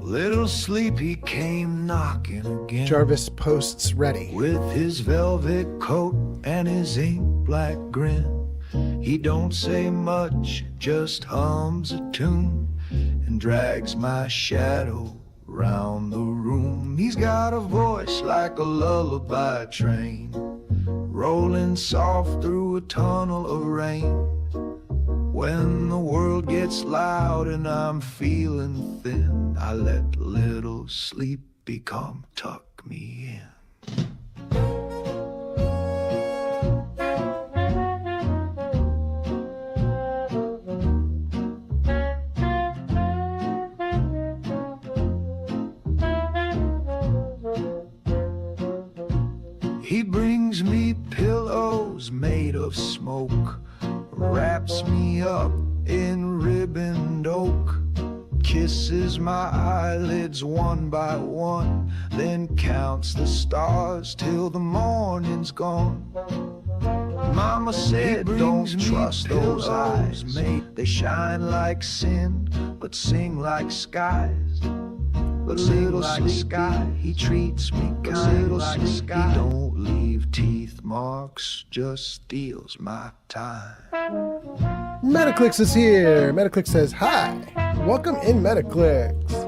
Little Sleepy came knocking again. Jarvis posts ready. With his velvet coat and his ink black grin. He don't say much, just hums a tune and drags my shadow round the room. He's got a voice like a lullaby train, rolling soft through a tunnel of rain. When the world gets loud and I'm feeling thin, I let little Sleepy come tuck me in. He brings me pillows made of smoke, wraps me up in ribboned oak, kisses my eyelids one by one, then counts the stars till the morning's gone. Mama said don't trust those eyes, mate. They shine like sin, but sing like skies. But little Sleepy, he treats me kind like sky. He don't leave teeth marks, just steals my time. Metaclicks is here. Metaclicks says, hi. Welcome in, Metaclicks.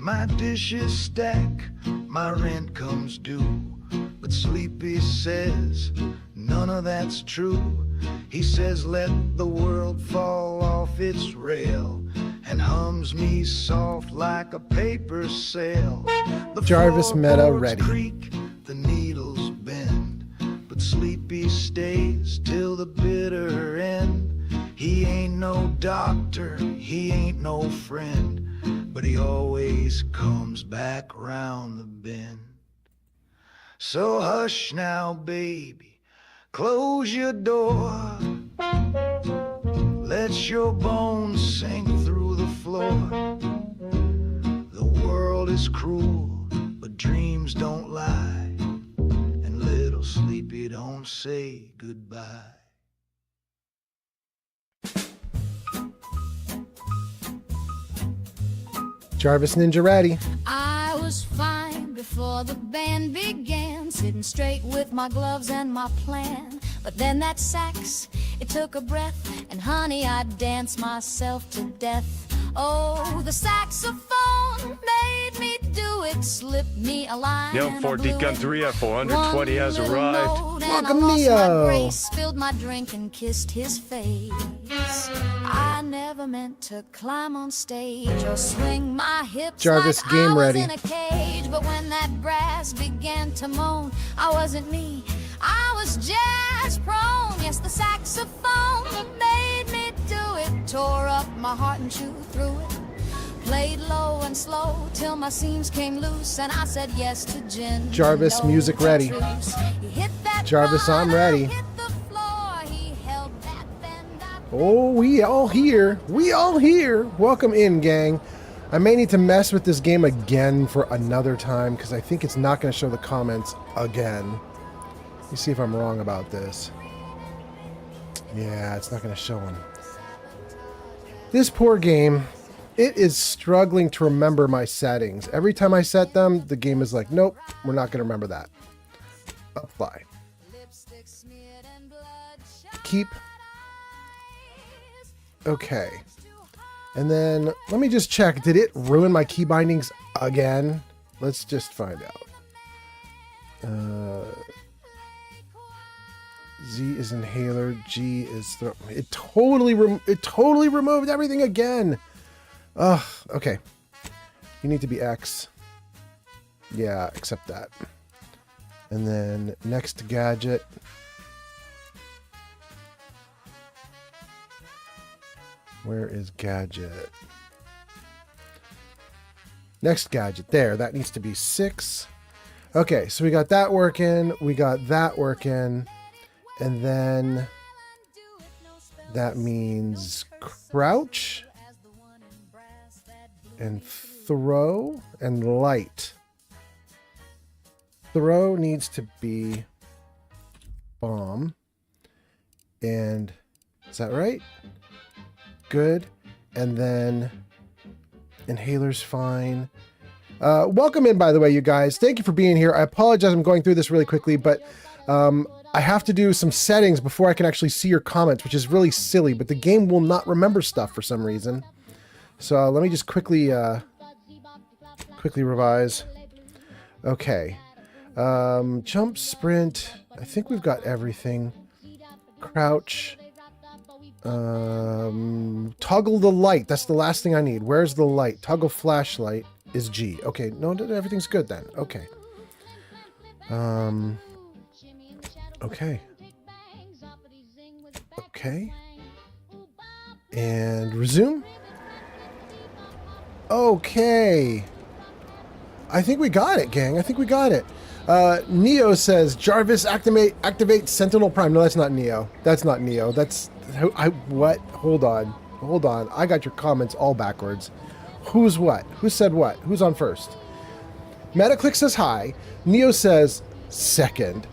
My dishes stack, my rent comes due, but Sleepy says none of that's true. He says let the world fall off its rail and hums me soft like a paper sail. The Jarvis meta ready. Creak, the needles bend, but Sleepy stays till the bitter end. He ain't no doctor, he ain't no friend, but he always comes back round the bend. So hush now, baby, close your door. Let your bones sink through the floor. The world is cruel, but dreams don't lie, and little Sleepy don't say goodbye. Jarvis Ninja ready. I was fine before the band began, sitting straight with my gloves and my plan. But then that sax, it took a breath, and honey, I danced myself to death. Oh, the saxophone made me do it, slipped me a line. Young 40 country at 420 has arrived. Welcome, I lost Neo. my grace, spilled my drink and kissed his face. I never meant to climb on stage or swing my hips Jarvis, like game I was ready. in a cage. But when that brass began to moan, I wasn't me, I was jazz prone. Yes, the saxophone made me do it, tore up my heart and chewed through it. Played low and slow till my seams came loose, and I said yes to gin. Jarvis, no music ready. truce. He hit that Jarvis, I'm bottom, ready. hit the floor. He held that bend up. Oh, we all here. We all here. Welcome in, gang. I may need to mess with this game again for another time because I think it's not going to show the comments again. Let me see if I'm wrong about this. Yeah, it's not going to show them. This poor game, it is struggling to remember my settings. Every time I set them, the game is like, nope, we're not going to remember that. Apply. Lipstick smeared and bloodshot Keep. Okay. And then let me just check. Did it ruin my key bindings again? Let's just find out. Z is inhaler. G is throat. It totally removed everything again. Ugh. Okay. You need to be X. Yeah, accept that. And then next gadget. Where is gadget? Next gadget. There. That needs to be 6. Okay, so we got that working. We got that working. And then that means crouch and throw and light. Throw needs to be bomb. And is that right? Good. And then inhaler's fine. Welcome in, by the way, you guys. Thank you for being here. I apologize, I'm going through this really quickly, but I have to do some settings before I can actually see your comments, which is really silly, but the game will not remember stuff for some reason. So let me just quickly revise. Okay. Jump, sprint. I think we've got everything. Crouch. Toggle the light. That's the last thing I need. Where's the light? Toggle flashlight is G. Okay, no, everything's good then. Okay. Okay. Okay. And resume. Okay. I think we got it, gang. I think we got it. Neo says, Jarvis, activate Sentinel Prime. No, that's not Neo. That's not Neo. That's... what? Hold on. Hold on. I got your comments all backwards. Who's what? Who said what? Who's on first? Metaclick says hi. Neo says second.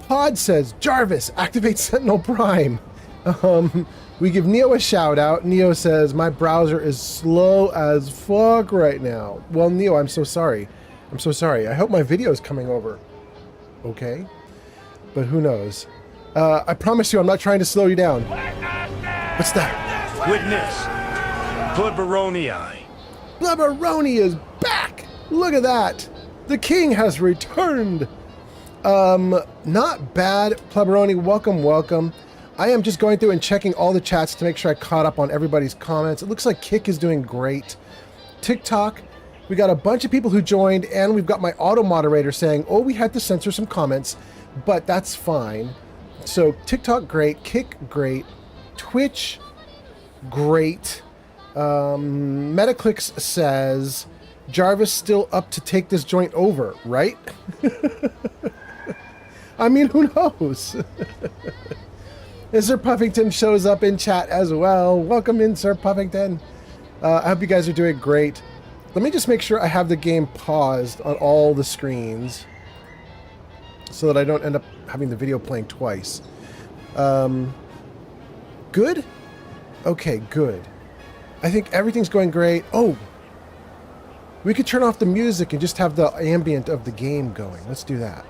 Pod says, Jarvis, activate Sentinel Prime. We give Neo a shout out. Neo says, my browser is slow as fuck right now. Well, Neo, I'm so sorry. I'm so sorry. I hope my video is coming over okay. But who knows? I promise you I'm not trying to slow you down. What's that? Witness. Plebberonii. Plebberoni is back! Look at that! The king has returned! Not bad, Plebberoni. Welcome, welcome. I am just going through and checking all the chats to make sure I caught up on everybody's comments. It looks like Kick is doing great. TikTok, we got a bunch of people who joined, and we've got my auto moderator saying, oh, we had to censor some comments, but that's fine. So TikTok, great. Kick, great. Twitch, great. Metaclicks says, Jarvis still up to take this joint over, right? I mean, who knows? Sir Puffington shows up in chat as well. Welcome in, Sir Puffington. I hope you guys are doing great. Let me just make sure I have the game paused on all the screens so that I don't end up having the video playing twice. Good? Okay, good. I think everything's going great. Oh, we could turn off the music and just have the ambient of the game going. Let's do that.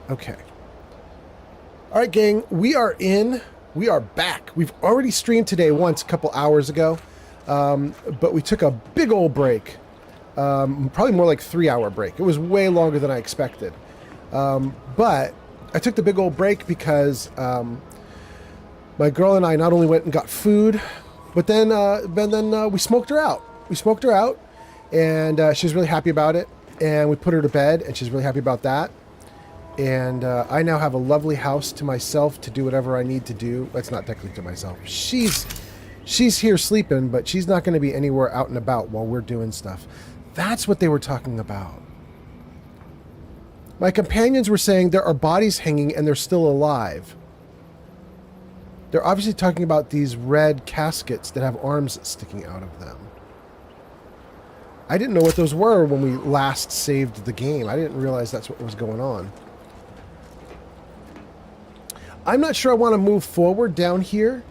Okay. All right, gang, we are in. We are back. We've already streamed today once a couple hours ago, but we took a big old break. Probably more like 3-hour break. It was way longer than I expected. But I took the big old break because my girl and I not only went and got food, but then we smoked her out. We smoked her out, and she was really happy about it. And we put her to bed, and she's really happy about that. And I now have a lovely house to myself to do whatever I need to do. That's not technically to myself. She's here sleeping, but she's not going to be anywhere out and about while we're doing stuff. That's what they were talking about. My companions were saying there are bodies hanging and they're still alive. They're obviously talking about these red caskets that have arms sticking out of them. I didn't know what those were when we last saved the game. I didn't realize that's what was going on. I'm not sure I want to move forward down here.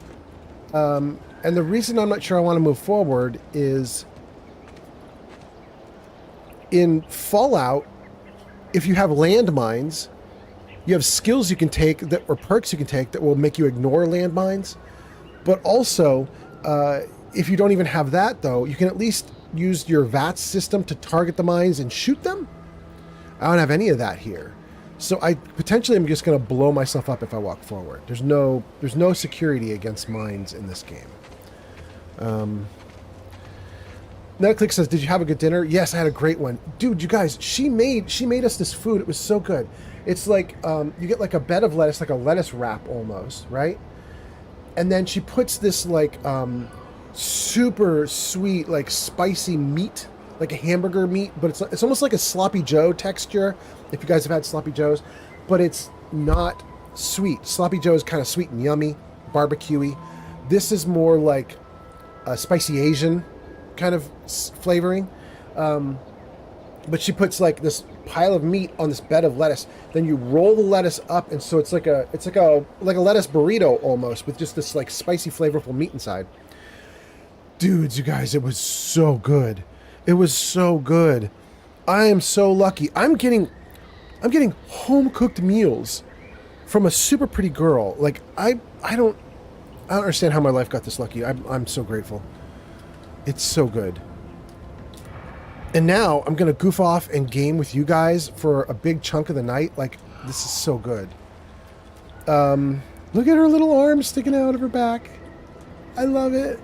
And the reason I'm not sure I want to move forward is in Fallout, if you have landmines, you have skills you can take that, or perks you can take that will make you ignore landmines. But also, if you don't even have that, though, you can at least use your VATS system to target the mines and shoot them. I don't have any of that here. So I potentially am just going to blow myself up if I walk forward. There's no security against mines in this game. Netflix says, did you have a good dinner? Yes, I had a great one. Dude, you guys, she made us this food. It was so good. It's like, you get like a bed of lettuce, like a lettuce wrap almost, right? And then she puts this like super sweet, like spicy meat, like a hamburger meat, but it's almost like a sloppy Joe texture. If you guys have had sloppy Joes, but it's not sweet. Sloppy Joe is kind of sweet and yummy, barbecuey. This is more like a spicy Asian kind of flavoring. But she puts like this pile of meat on this bed of lettuce. Then you roll the lettuce up, and so it's like a lettuce burrito almost, with just this like spicy, flavorful meat inside. Dudes, you guys, it was so good. It was so good. I am so lucky. I'm getting home cooked meals from a super pretty girl. Like I don't understand how my life got this lucky. I'm so grateful. It's so good. And now I'm going to goof off and game with you guys for a big chunk of the night. Like, this is so good. Look at her little arm sticking out of her back. I love it.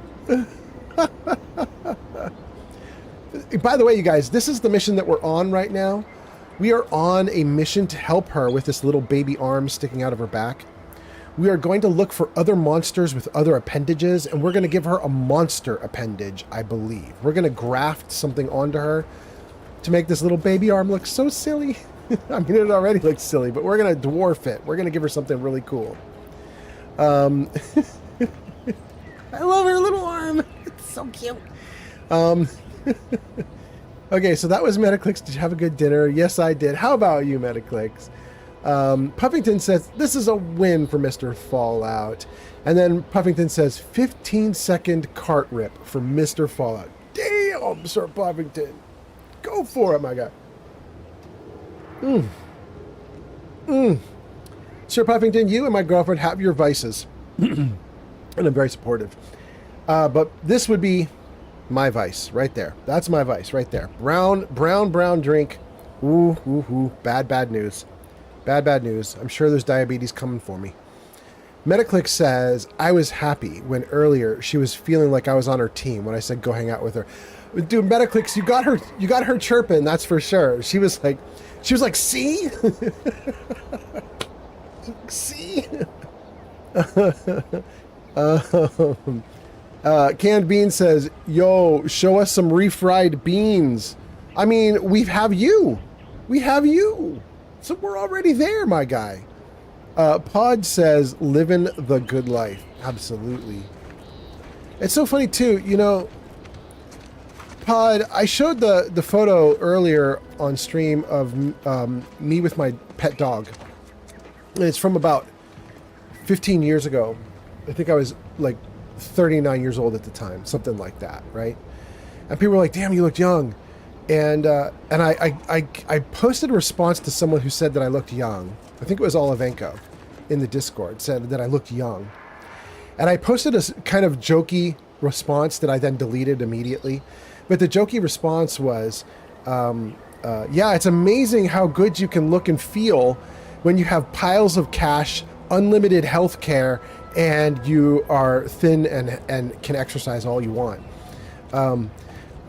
By the way, you guys, this is the mission that we're on right now. We are on a mission to help her with this little baby arm sticking out of her back. We are going to look for other monsters with other appendages, and we're going to give her a monster appendage, I believe. We're going to graft something onto her to make this little baby arm look so silly. I mean, it already looks silly, but we're going to dwarf it. We're going to give her something really cool. I love her little arm. It's so cute. Okay, so that was Metaclicks. Did you have a good dinner? Yes, I did. How about you, Metaclicks? Puffington says, this is a win for Mr. Fallout. And then Puffington says, 15-second cart rip for Mr. Fallout. Damn, Sir Puffington. Go for it, my guy. Sir Puffington, you and my girlfriend have your vices. And I'm very supportive. But this would be my vice right there. That's my vice right there. Brown drink. Ooh. Bad news. Bad news. I'm sure there's diabetes coming for me. Metaclick says, I was happy when earlier she was feeling like I was on her team when I said go hang out with her. Dude, Metaclicks, you got her chirping, that's for sure. She was like, see? See? Canned Bean says, yo, show us some refried beans. I mean, we have you. So we're already there, my guy. Pod says, living the good life. Absolutely. It's so funny, too. You know, Pod, I showed the photo earlier on stream of me with my pet dog. And it's from about 15 years ago. I think I was like 39 years old at the time. Something like that, right? And people were like, damn, you looked young. And I posted a response to someone who said that I looked young. I think it was Olivenko in the Discord said that I looked young. And I posted a kind of jokey response that I then deleted immediately. But the jokey response was, yeah, it's amazing how good you can look and feel when you have piles of cash, unlimited health care, and you are thin and can exercise all you want.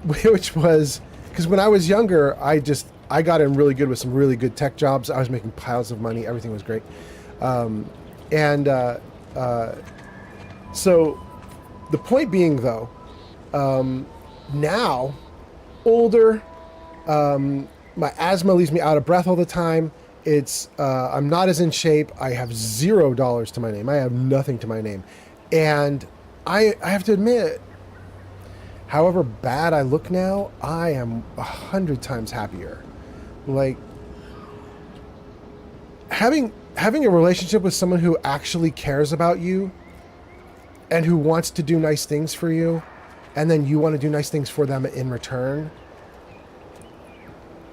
Which was... Because when I was younger, I got in really good with some really good tech jobs. I was making piles of money. Everything was great. So the point being, though, now, older, my asthma leaves me out of breath all the time. I'm not as in shape. I have $0 to my name. I have nothing to my name. And I have to admit, however bad I look now, I am 100 times happier. Like, having a relationship with someone who actually cares about you and who wants to do nice things for you, and then you want to do nice things for them in return.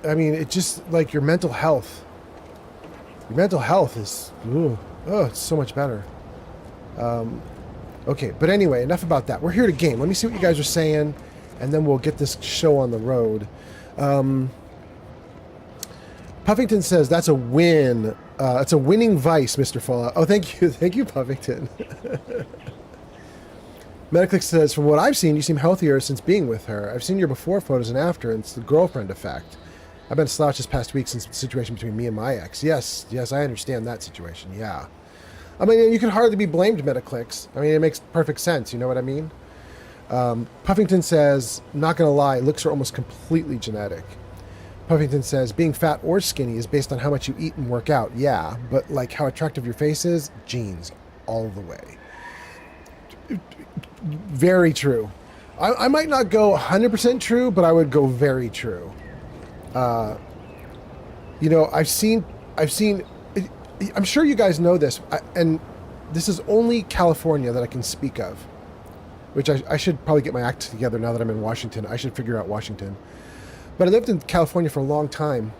I mean, it just, like, your mental health is, it's so much better. Okay, but anyway, enough about that. We're here to game. Let me see what you guys are saying, and then we'll get this show on the road. Puffington says, that's a win. It's a winning vice, Mr. Fallout. Oh, thank you. Thank you, Puffington. Metaclick says, from what I've seen, you seem healthier since being with her. I've seen your before photos and after, and it's the girlfriend effect. I've been slouched this past week since the situation between me and my ex. Yes, I understand that situation, yeah. I mean, you can hardly be blamed, Metaclicks. I mean, it makes perfect sense, you know what I mean? Puffington says, not going to lie, looks are almost completely genetic. Puffington says, being fat or skinny is based on how much you eat and work out. Yeah, but like how attractive your face is, genes all the way. Very true. I might not go 100% true, but I would go very true. You know, I've seen, I'm sure you guys know this, and this is only California that I can speak of, which I should probably get my act together now that I'm in Washington. I should figure out Washington. But I lived in California for a long time.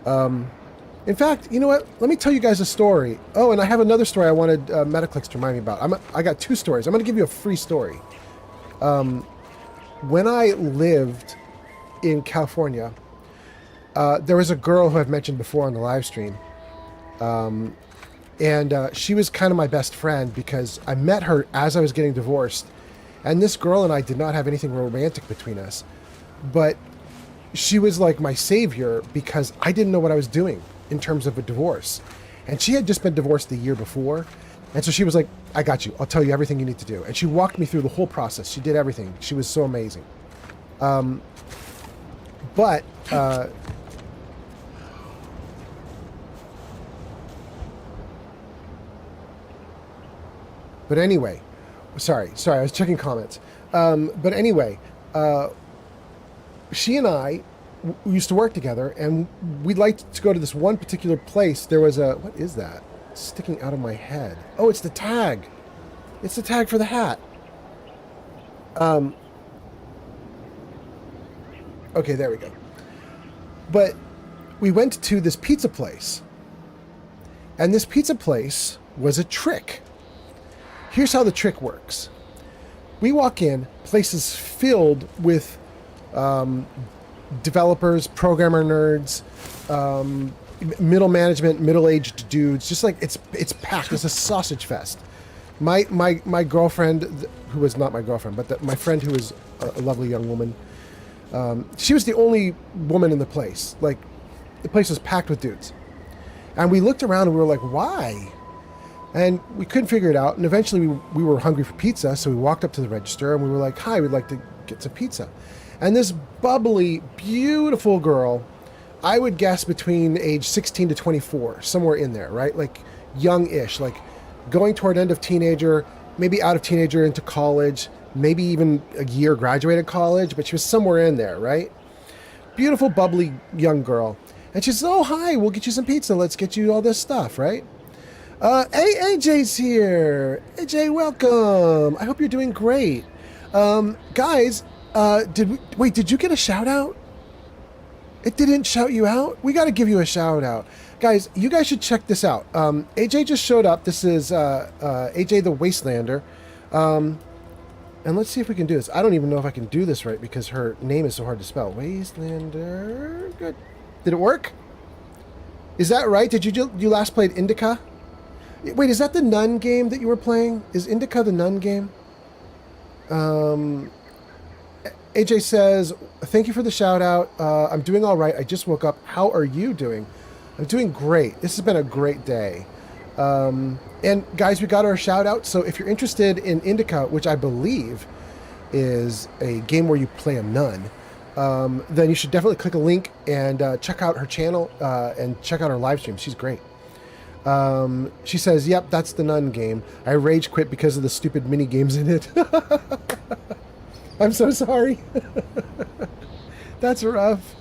In fact, you know what? Let me tell you guys a story. Oh, and I have another story I wanted Metaclicks to remind me about. I got 2 stories. I'm going to give you a free story. When I lived in California, there was a girl who I've mentioned before on the live stream. And she was kind of my best friend because I met her as I was getting divorced. And this girl and I did not have anything romantic between us. But she was like my savior because I didn't know what I was doing in terms of a divorce. And she had just been divorced the year before. And so she was like, I got you. I'll tell you everything you need to do. And she walked me through the whole process. She did everything. She was so amazing. But anyway, sorry, I was checking comments. But anyway, she and I used to work together, and we liked to go to this one particular place. There was a, what is that? It's sticking out of my head. Oh, it's the tag. It's the tag for the hat. Okay, there we go. But we went to this pizza place, and this pizza place was a trick. Here's how the trick works. We walk in, place is filled with developers, programmer nerds, middle management, middle-aged dudes. Just like it's packed. It's a sausage fest. My girlfriend, who was not my girlfriend, but my friend who was a lovely young woman, she was the only woman in the place. Like, the place was packed with dudes. And we looked around and we were like, why? And we couldn't figure it out. And eventually we were hungry for pizza. So we walked up to the register and we were like, hi, we'd like to get some pizza. And this bubbly, beautiful girl, I would guess between age 16 to 24, somewhere in there, right? Like young-ish, like going toward end of teenager, maybe out of teenager into college, maybe even a year graduated college, but she was somewhere in there, right? Beautiful, bubbly young girl. And she says, oh, hi, we'll get you some pizza. Let's get you all this stuff, right? Hey, AJ's here. AJ, welcome. I hope you're doing great. Guys, did you get a shout out? It didn't shout you out? We got to give you a shout out. Guys, you guys should check this out. AJ just showed up. This is AJ the Wastelander. And let's see if we can do this. I don't even know if I can do this right because her name is so hard to spell. Wastelander. Good. Did it work? Is that right? Did you last played Indica? Wait, is that the Nun game that you were playing? Is Indica the Nun game? AJ says, thank you for the shout out. I'm doing all right. I just woke up. How are you doing? I'm doing great. This has been a great day. And guys, we got our shout out. So if you're interested in Indica, which I believe is a game where you play a nun, then you should definitely click a link and check out her channel and check out her live stream. She's great. She says, yep, that's the Nun game. I rage quit because of the stupid mini games in it. I'm so sorry. That's rough.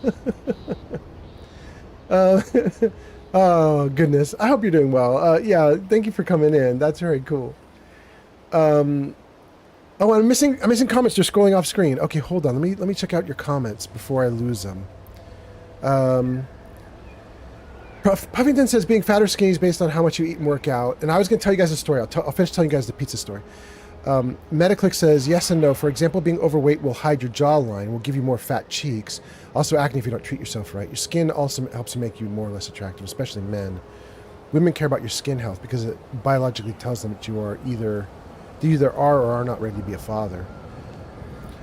Oh, goodness. I hope you're doing well. Yeah, thank you for coming in. That's very cool. Oh, I'm missing comments. They're scrolling off screen. Okay, hold on. Let me check out your comments before I lose them. Puffington says being fat or skinny is based on how much you eat and work out. And I was going to tell you guys a story. I'll finish telling you guys the pizza story. Metaclick says yes and no. For example, being overweight will hide your jawline, will give you more fat cheeks. Also acne if you don't treat yourself right. Your skin also helps make you more or less attractive, especially men. Women care about your skin health because it biologically tells them that you either are or are not ready to be a father.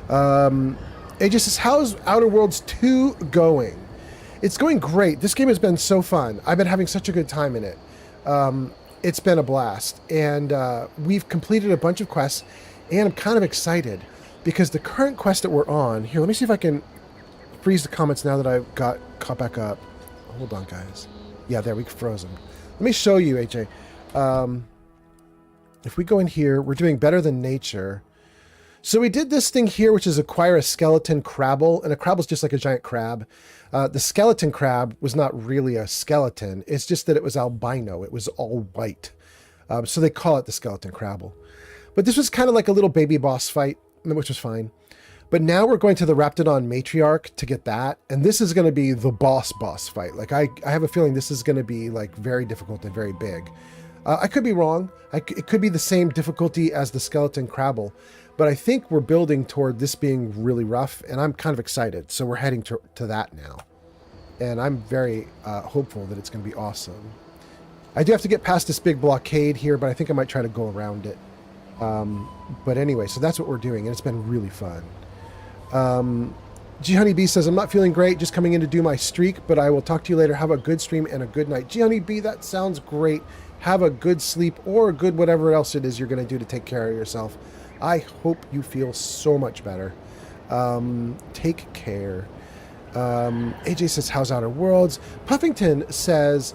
AJ says, how's Outer Worlds 2 going? It's going great. This game has been so fun. I've been having such a good time in it. It's been a blast. And we've completed a bunch of quests, and I'm kind of excited. because the current quest that we're on... Here, let me see if I can freeze the comments now that I've got caught back up. Hold on, guys. Yeah, there, we froze them. Let me show you, AJ. If we go in here, we're doing better than nature. So we did this thing here, which is acquire a skeleton crabble, and a crabble's just like a giant crab. The skeleton crab was not really a skeleton. It's just that it was albino. It was all white. So they call it the skeleton crabble. But this was kind of like a little baby boss fight, which was fine. But now we're going to the Raptidon matriarch to get that. And this is going to be the boss fight. Like I have a feeling this is going to be like very difficult and very big. I could be wrong. It could be the same difficulty as the skeleton crabble. But I think we're building toward this being really rough. And I'm kind of excited. So we're heading to that now. And I'm very hopeful that it's going to be awesome. I do have to get past this big blockade here, but I think I might try to go around it. But anyway, so that's what we're doing. And it's been really fun. G Honeybee says, I'm not feeling great, just coming in to do my streak, but I will talk to you later. Have a good stream and a good night. G Honeybee, that sounds great. Have a good sleep or a good whatever else it is you're going to do to take care of yourself. I hope you feel so much better. Take care. AJ says, how's Outer Worlds? Puffington says,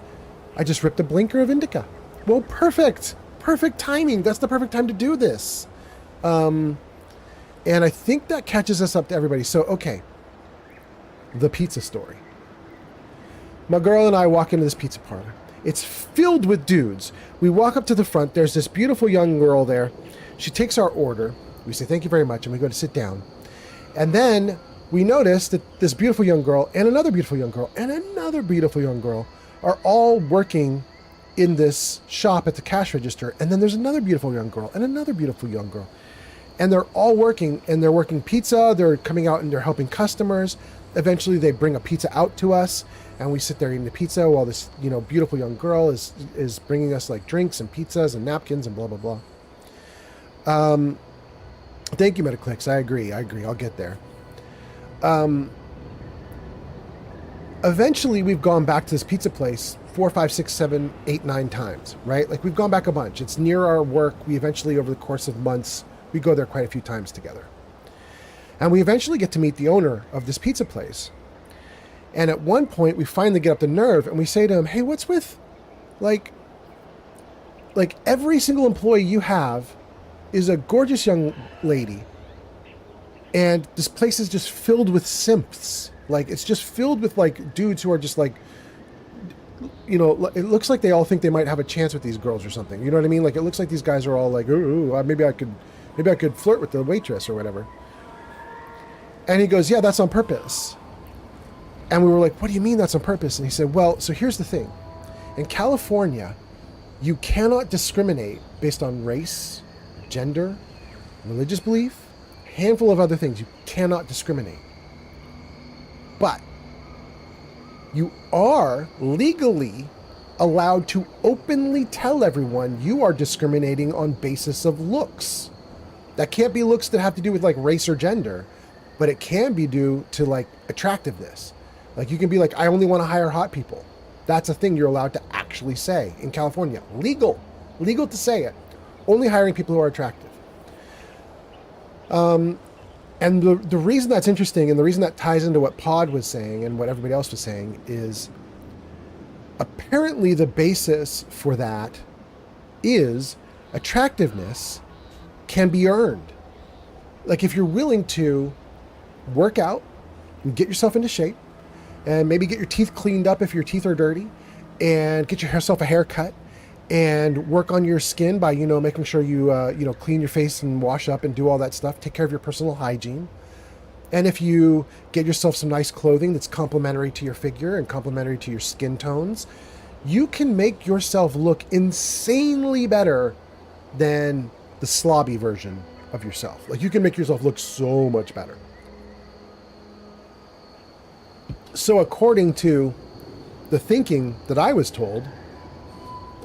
I just ripped the blinker of Indica. Well, perfect. Perfect timing. That's the perfect time to do this. And I think that catches us up to everybody. So, okay. The pizza story. My girl and I walk into this pizza parlor. It's filled with dudes. We walk up to the front. There's this beautiful young girl there. She takes our order. We say, thank you very much. And we go to sit down. And then we notice that this beautiful young girl and another beautiful young girl and another beautiful young girl are all working in this shop at the cash register. And then there's another beautiful young girl and another beautiful young girl. And they're all working, and they're working pizza. They're coming out and they're helping customers. Eventually, they bring a pizza out to us, and we sit there eating the pizza while this, beautiful young girl is bringing us like drinks and pizzas and napkins and blah blah blah. Thank you, Metaclicks. I agree. I'll get there. Eventually, we've gone back to this pizza place 4, 5, 6, 7, 8, 9 times, right? Like we've gone back a bunch. It's near our work. We eventually, over the course of months, we go there quite a few times together. And we eventually get to meet the owner of this pizza place. And at one point, we finally get up the nerve and we say to him, hey, what's with, like every single employee you have is a gorgeous young lady. And this place is just filled with simps. Like, it's just filled with, like, dudes who are just, like, it looks like they all think they might have a chance with these girls or something. You know what I mean? Like, it looks like these guys are all like, ooh, maybe I could flirt with the waitress or whatever. And he goes, yeah, that's on purpose. And we were like, what do you mean that's on purpose? And he said, well, so here's the thing. In California, you cannot discriminate based on race, gender, religious belief, a handful of other things. You cannot discriminate. But you are legally allowed to openly tell everyone you are discriminating on basis of looks. That can't be looks that have to do with like race or gender, but it can be due to like attractiveness. Like you can be like, I only want to hire hot people. That's a thing you're allowed to actually say in California. Legal to say it. Only hiring people who are attractive. And the reason that's interesting and the reason that ties into what Pod was saying and what everybody else was saying is apparently the basis for that is attractiveness can be earned. Like if you're willing to work out and get yourself into shape and maybe get your teeth cleaned up if your teeth are dirty and get yourself a haircut and work on your skin by, making sure you, clean your face and wash up and do all that stuff. Take care of your personal hygiene. And if you get yourself some nice clothing that's complementary to your figure and complementary to your skin tones, you can make yourself look insanely better than the slobby version of yourself. Like you can make yourself look so much better. So according to the thinking that I was told,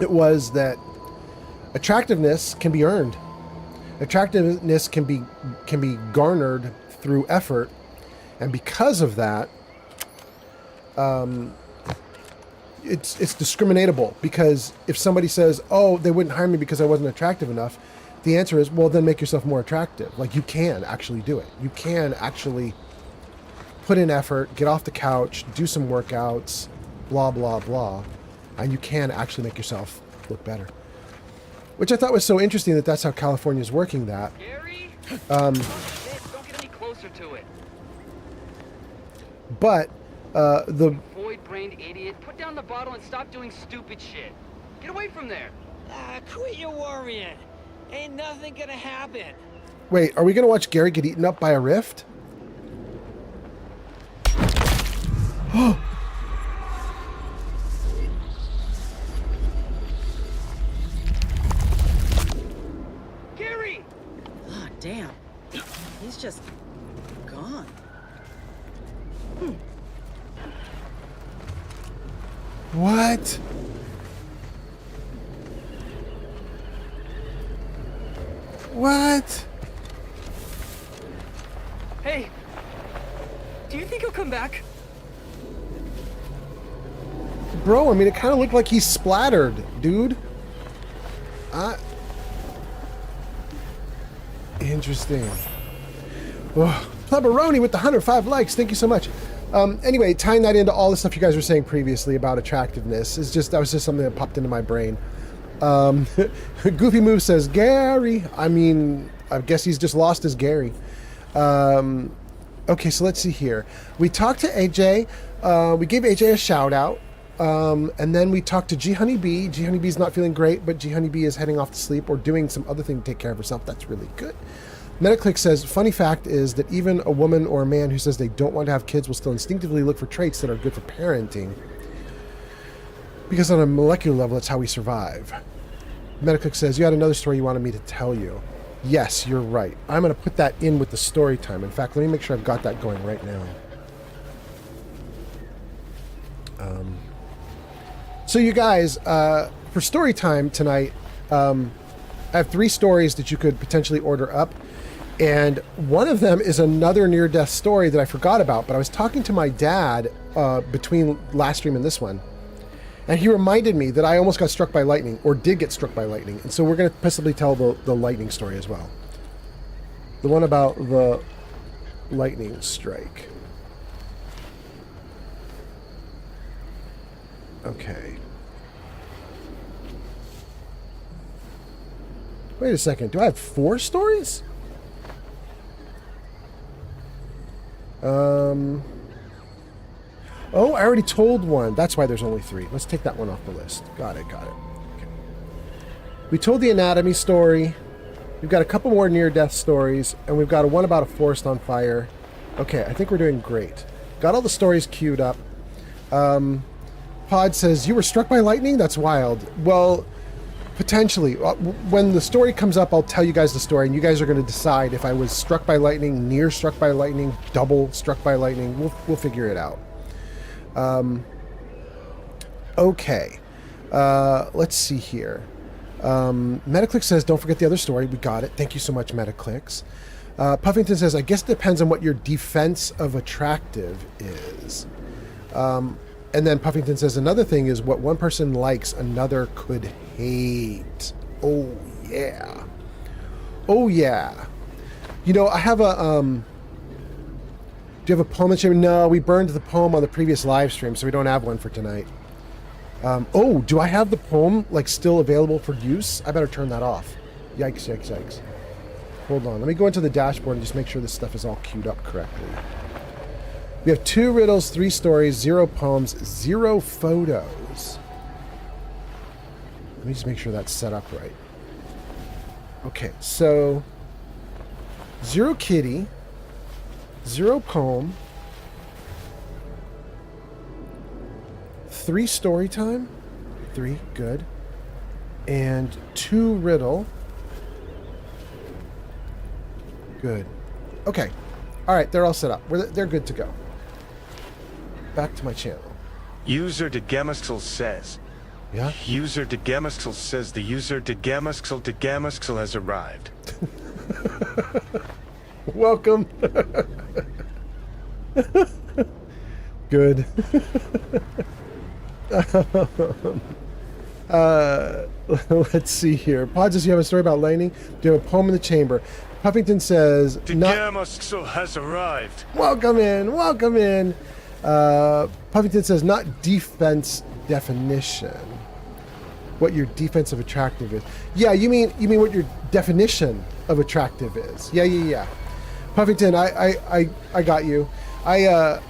it was that attractiveness can be earned. Attractiveness can be garnered through effort, and because of that, it's discriminatable. Because if somebody says, "Oh, they wouldn't hire me because I wasn't attractive enough," the answer is, well, then make yourself more attractive. Like, you can actually do it. You can actually put in effort, get off the couch, do some workouts, blah, blah, blah. And you can actually make yourself look better. Which I thought was so interesting that that's how California's working that. Gary? Don't get any closer to it. But, the... Void-brained idiot. Put down the bottle and stop doing stupid shit. Get away from there. Quit your worrying. Ain't nothing gonna happen. Wait, are we going to watch Gary get eaten up by a rift? Gary! Oh, damn. He's just gone. What? What? Hey! Do you think he'll come back? Bro, I mean, it kind of looked like he's splattered, dude. Interesting. Oh, Plebberoni with the 105 likes. Thank you so much. Anyway, tying that into all the stuff you guys were saying previously about attractiveness is just, that was just something that popped into my brain. Goofy Move says, Gary. I mean, I guess he's just lost his Gary. Okay, so let's see here. We talked to AJ. We gave AJ a shout out. And then we talked to G Honeybee. G Honeybee's not feeling great, but G Honeybee is heading off to sleep or doing some other thing to take care of herself. That's really good. Metaclick says, funny fact is that even a woman or a man who says they don't want to have kids will still instinctively look for traits that are good for parenting. Because on a molecular level, that's how we survive. Metaclick says, you had another story you wanted me to tell you. Yes, you're right. I'm going to put that in with the story time. In fact, let me make sure I've got that going right now. So you guys, for story time tonight, I have 3 stories that you could potentially order up. And one of them is another near-death story that I forgot about. But I was talking to my dad between last stream and this one. And he reminded me that I almost got struck by lightning, or did get struck by lightning. And so we're going to possibly tell the lightning story as well. The one about the lightning strike. Okay. Wait a second. Do I have 4 stories? Oh, I already told one. That's why there's only 3. Let's take that one off the list. Got it. Okay. We told the anatomy story. We've got a couple more near-death stories, and we've got one about a forest on fire. Okay, I think we're doing great. Got all the stories queued up. Pod says, you were struck by lightning? That's wild. Well, potentially. When the story comes up, I'll tell you guys the story, and you guys are going to decide if I was struck by lightning, near struck by lightning, double struck by lightning. We'll figure it out. Okay. Let's see here. Metaclick says, don't forget the other story. We got it. Thank you so much, Metaclicks. Puffington says, I guess it depends on what your defense of attractive is. And then Puffington says, another thing is what one person likes, another could hate. Oh, yeah. Oh, yeah. You know, I have a, do you have a poem that you... No, we burned the poem on the previous live stream, so we don't have one for tonight. Oh, do I have the poem, like, still available for use? I better turn that off. Yikes, yikes, yikes. Hold on. Let me go into the dashboard and just make sure this stuff is all queued up correctly. We have 2 riddles, 3 stories, 0 poems, 0 photos. Let me just make sure that's set up right. Okay, so 0 kitty, 0 poem, 3 story time, 3, good, and 2 riddle, good. Okay, all right, they're all set up. They're good to go. Back to my channel. User DeGamaskel says. Yeah? User DeGamaskel says the user DeGamaskel has arrived. Welcome. Good. Let's see here. Pod says you have a story about lightning. Do you have a poem in the chamber? Puffington says, The not... Gamuxel has arrived. Welcome in, welcome in. Puffington says, not defense definition. What your defense of attractive is. Yeah, you mean what your definition of attractive is. Yeah. Puffington, I got you. I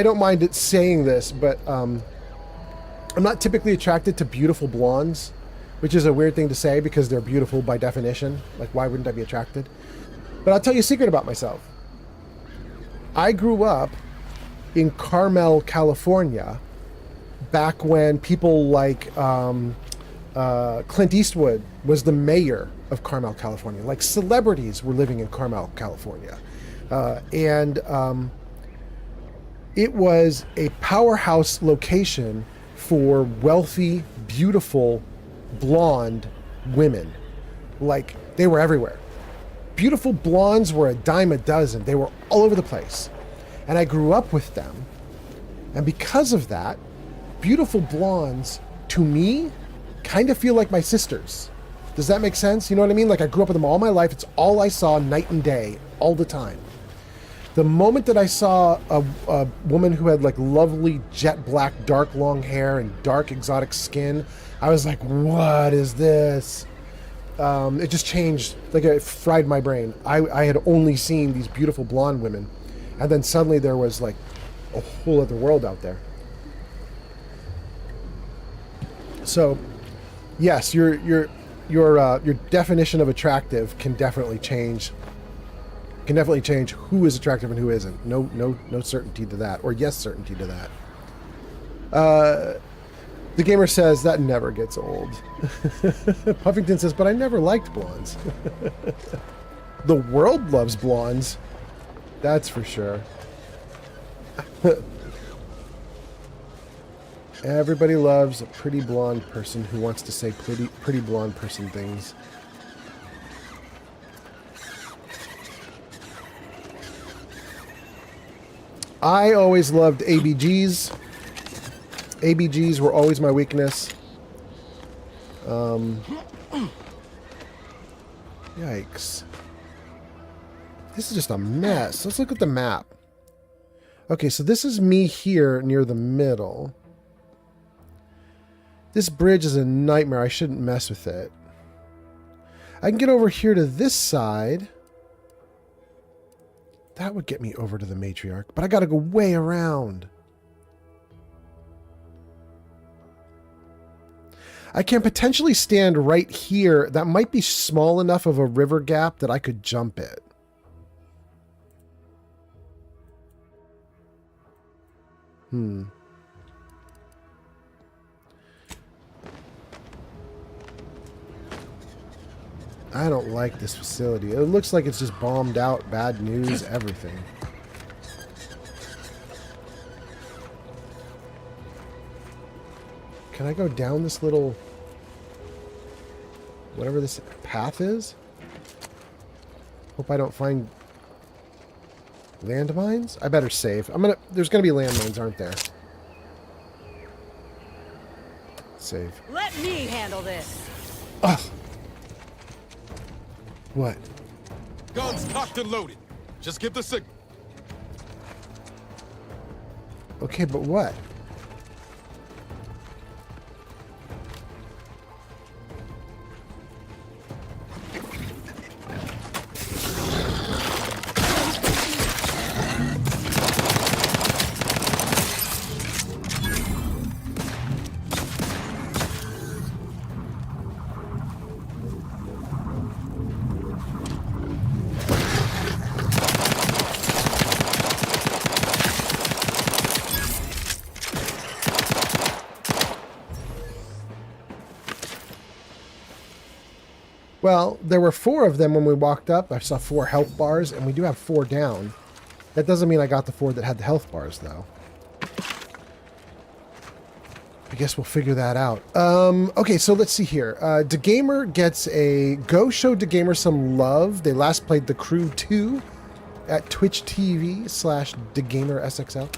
don't mind it saying this, but I'm not typically attracted to beautiful blondes, which is a weird thing to say because they're beautiful by definition. Like, why wouldn't I be attracted? But I'll tell you a secret about myself. I grew up in Carmel, California, back when people like Clint Eastwood was the mayor of Carmel, California. Like, celebrities were living in Carmel, California. And it was a powerhouse location for wealthy, beautiful, blonde women. Like, they were everywhere. Beautiful blondes were a dime a dozen. They were all over the place. And I grew up with them. And because of that, beautiful blondes, to me, kind of feel like my sisters. Does that make sense? You know what I mean? Like, I grew up with them all my life. It's all I saw night and day, all the time. The moment that I saw a woman who had like lovely jet black, dark long hair and dark exotic skin, I was like, what is this? It just changed. Like, it fried my brain. I had only seen these beautiful blonde women. And then suddenly there was like a whole other world out there. So, yes, your definition of attractive can definitely change. Can definitely change who is attractive and who isn't. No certainty to that, or yes certainty to that. The gamer says that never gets old. Puffington says, but I never liked blondes. The world loves blondes. That's for sure. Everybody loves a pretty blonde person who wants to say pretty blonde person things. I always loved ABGs. ABGs were always my weakness. Yikes. This is just a mess. Let's look at the map. Okay, so this is me here near the middle. This bridge is a nightmare. I shouldn't mess with it. I can get over here to this side. That would get me over to the matriarch, but I gotta go way around. I can potentially stand right here. That might be small enough of a river gap that I could jump it. I don't like this facility. It looks like it's just bombed out, bad news, everything. Can I go down this little... whatever this path is? Hope I don't find landmines. I better save. There's gonna be landmines, aren't there? Save. Let me handle this. Ugh. What? Guns cocked and loaded. Just give the signal. Okay, but what? Well, there were 4 of them when we walked up. I saw 4 health bars, and we do have 4 down. That doesn't mean I got the 4 that had the health bars, though. I guess we'll figure that out. Okay, so let's see here. DeGamer gets a... Go show DeGamer some love. They last played The Crew 2 at Twitch TV /DeGamerSXL.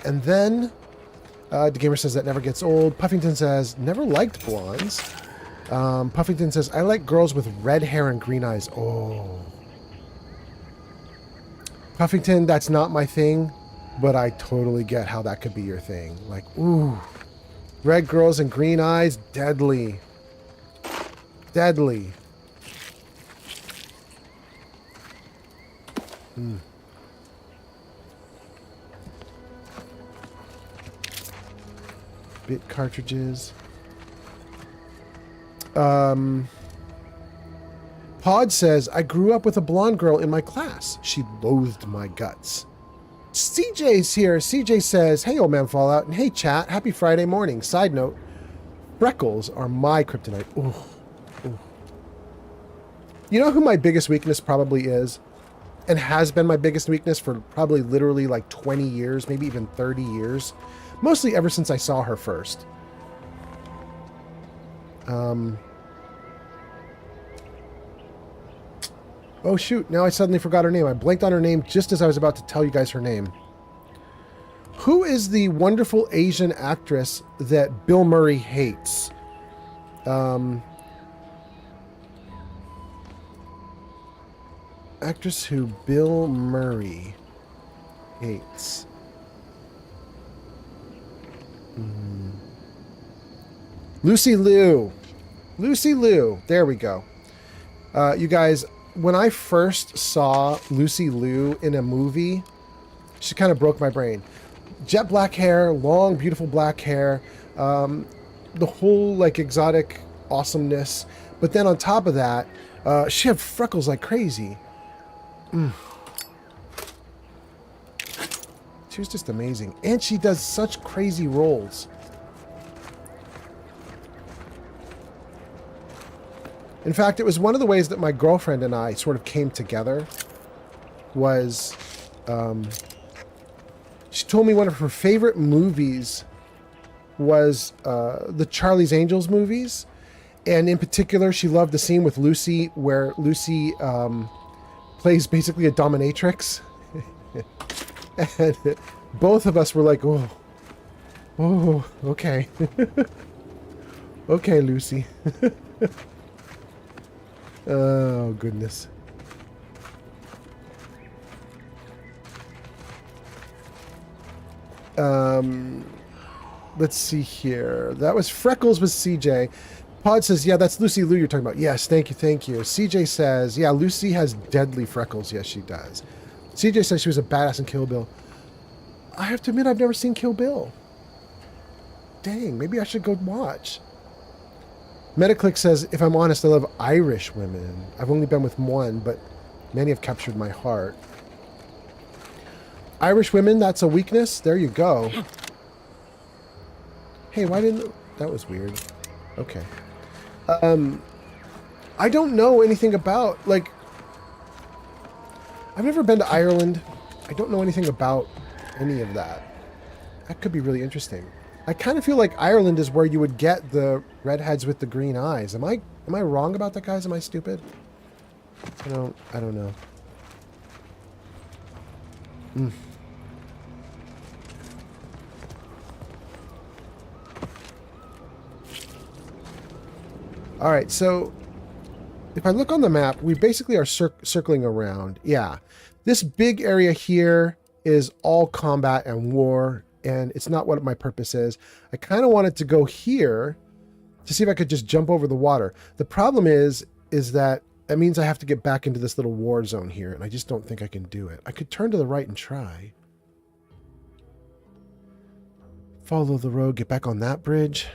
And then The gamer says that never gets old. Puffington says, never liked blondes. Puffington says, I like girls with red hair and green eyes. Oh. Puffington, that's not my thing, but I totally get how that could be your thing. Like, ooh. Red girls and green eyes, deadly. Deadly. Bit cartridges. Pod says, I grew up with a blonde girl in my class. She loathed my guts. CJ's here. CJ says, hey, old man Fallout, and hey, chat, happy Friday morning. Side note, freckles are my kryptonite. Ooh. Ooh. You know who my biggest weakness probably is? And has been my biggest weakness for probably literally like 20 years, maybe even 30 years. Mostly ever since I saw her first. Oh shoot, now I suddenly forgot her name. I blanked on her name just as I was about to tell you guys her name. Who is the wonderful Asian actress that Bill Murray hates? Actress who Bill Murray hates. Lucy Liu. Lucy Liu. There we go. You guys, when I first saw Lucy Liu in a movie, she kind of broke my brain. Jet black hair, long, beautiful black hair, the whole like exotic awesomeness. But then on top of that, she had freckles like crazy. She was just amazing. And she does such crazy roles. In fact, it was one of the ways that my girlfriend and I sort of came together was, she told me one of her favorite movies was the Charlie's Angels movies. And in particular, she loved the scene with Lucy where Lucy plays basically a dominatrix. And both of us were like, oh, okay. Okay, Lucy. Oh, goodness. Let's see here. That was Freckles with CJ. Pod says, yeah, that's Lucy Liu you're talking about. Yes, thank you, thank you. CJ says, yeah, Lucy has deadly freckles. Yes, she does. CJ says she was a badass in Kill Bill. I have to admit, I've never seen Kill Bill. Dang, maybe I should go watch. Metaclick says, if I'm honest, I love Irish women. I've only been with one, but many have captured my heart. Irish women, that's a weakness? There you go. Hey, why didn't... That was weird. Okay. I don't know anything about, like... I've never been to Ireland. I don't know anything about any of that. That could be really interesting. I kind of feel like Ireland is where you would get the redheads with the green eyes. Am I wrong about that, guys? Am I stupid? I don't know. All right, so if I look on the map, we basically are circling around. Yeah, this big area here is all combat and war, and it's not what my purpose is. I kind of wanted to go here to see if I could just jump over the water. The problem is that means I have to get back into this little war zone here, and I just don't think I can do it. I could turn to the right and try. Follow the road, get back on that bridge.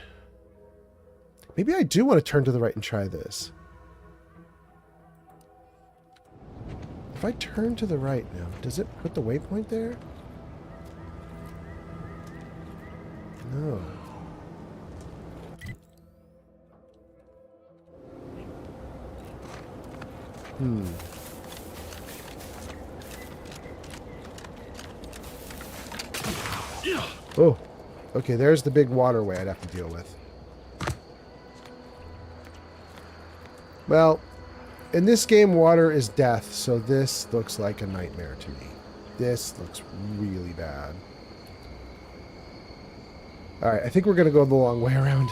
Maybe I do want to turn to the right and try this. If I turn to the right now, does it put the waypoint there? No. Oh, okay, there's the big waterway I'd have to deal with. Well, in this game, water is death, so this looks like a nightmare to me. This looks really bad. Alright, I think we're gonna go the long way around.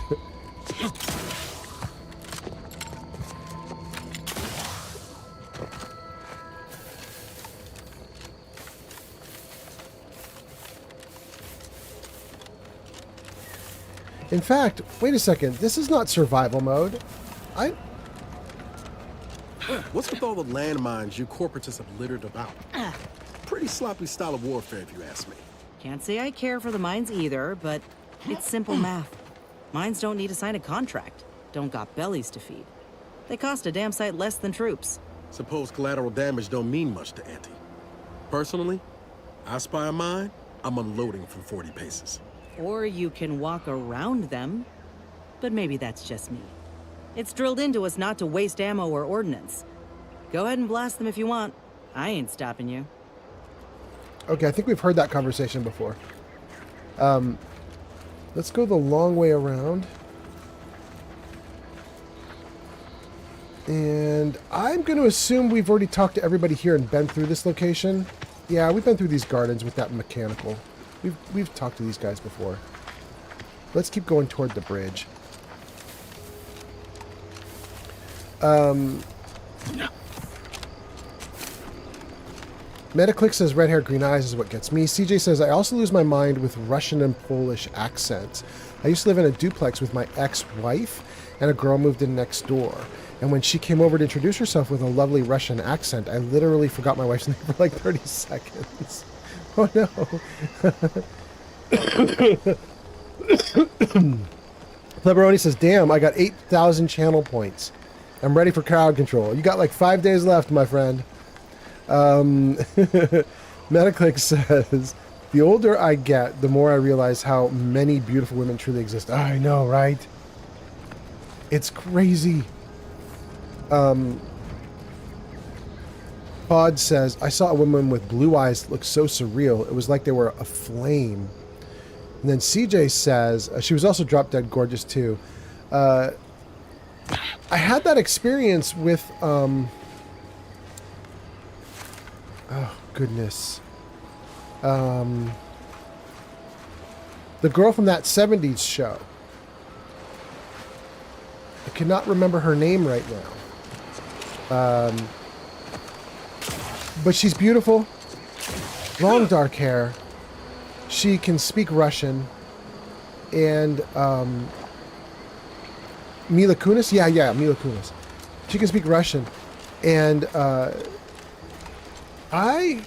In fact, wait a second. This is not survival mode. What's with all the landmines you corporatists have littered about? Pretty sloppy style of warfare, if you ask me. Can't say I care for the mines either, but it's simple math. Mines don't need to sign a contract. Don't got bellies to feed. They cost a damn sight less than troops. Suppose collateral damage don't mean much to Auntie. Personally, I spy a mine, I'm unloading from 40 paces. Or you can walk around them. But maybe that's just me. It's drilled into us not to waste ammo or ordnance. Go ahead and blast them if you want. I ain't stopping you. Okay, I think we've heard that conversation before. Let's go the long way around. And I'm going to assume we've already talked to everybody here and been through this location. Yeah, we've been through these gardens with that mechanical. We've talked to these guys before. Let's keep going toward the bridge. Metaclick says red hair, green eyes is what gets me. CJ says I also lose my mind with Russian and Polish accents. I used to live in a duplex with my ex-wife, and a girl moved in next door. And when she came over to introduce herself with a lovely Russian accent, I literally forgot my wife's name for like 30 seconds. Oh no. Pleberoni says, damn, I got 8,000 channel points. I'm ready for crowd control. You got like 5 days left, my friend. Metaclick says, the older I get, the more I realize how many beautiful women truly exist. I know, right? It's crazy. Pod says, I saw a woman with blue eyes that looked so surreal. It was like they were aflame. And then CJ says, she was also drop dead gorgeous too. I had that experience with, oh goodness. The girl from that 70s show. I cannot remember her name right now. But she's beautiful. Long dark hair. She can speak Russian. And Mila Kunis? Yeah, Mila Kunis. She can speak Russian. And I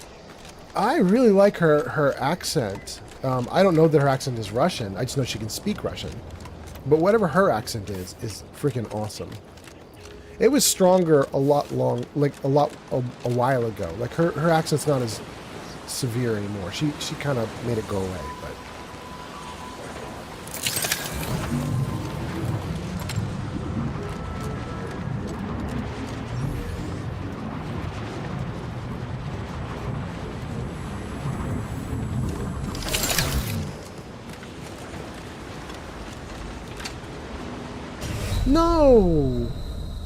really like her accent. I don't know that her accent is Russian. I just know she can speak Russian. But whatever her accent is freaking awesome. It was stronger a while ago. Like her accent's not as severe anymore. She kind of made it go away, but no!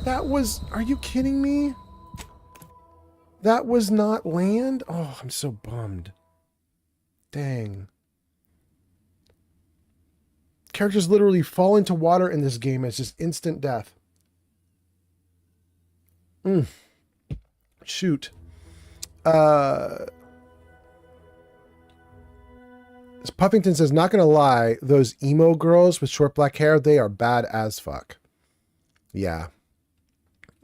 That was... Are you kidding me? That was not land? Oh, I'm so bummed. Dang. Characters literally fall into water in this game. It's just instant death. Shoot. Puffington says, not gonna lie, those emo girls with short black hair, they are bad as fuck. Yeah.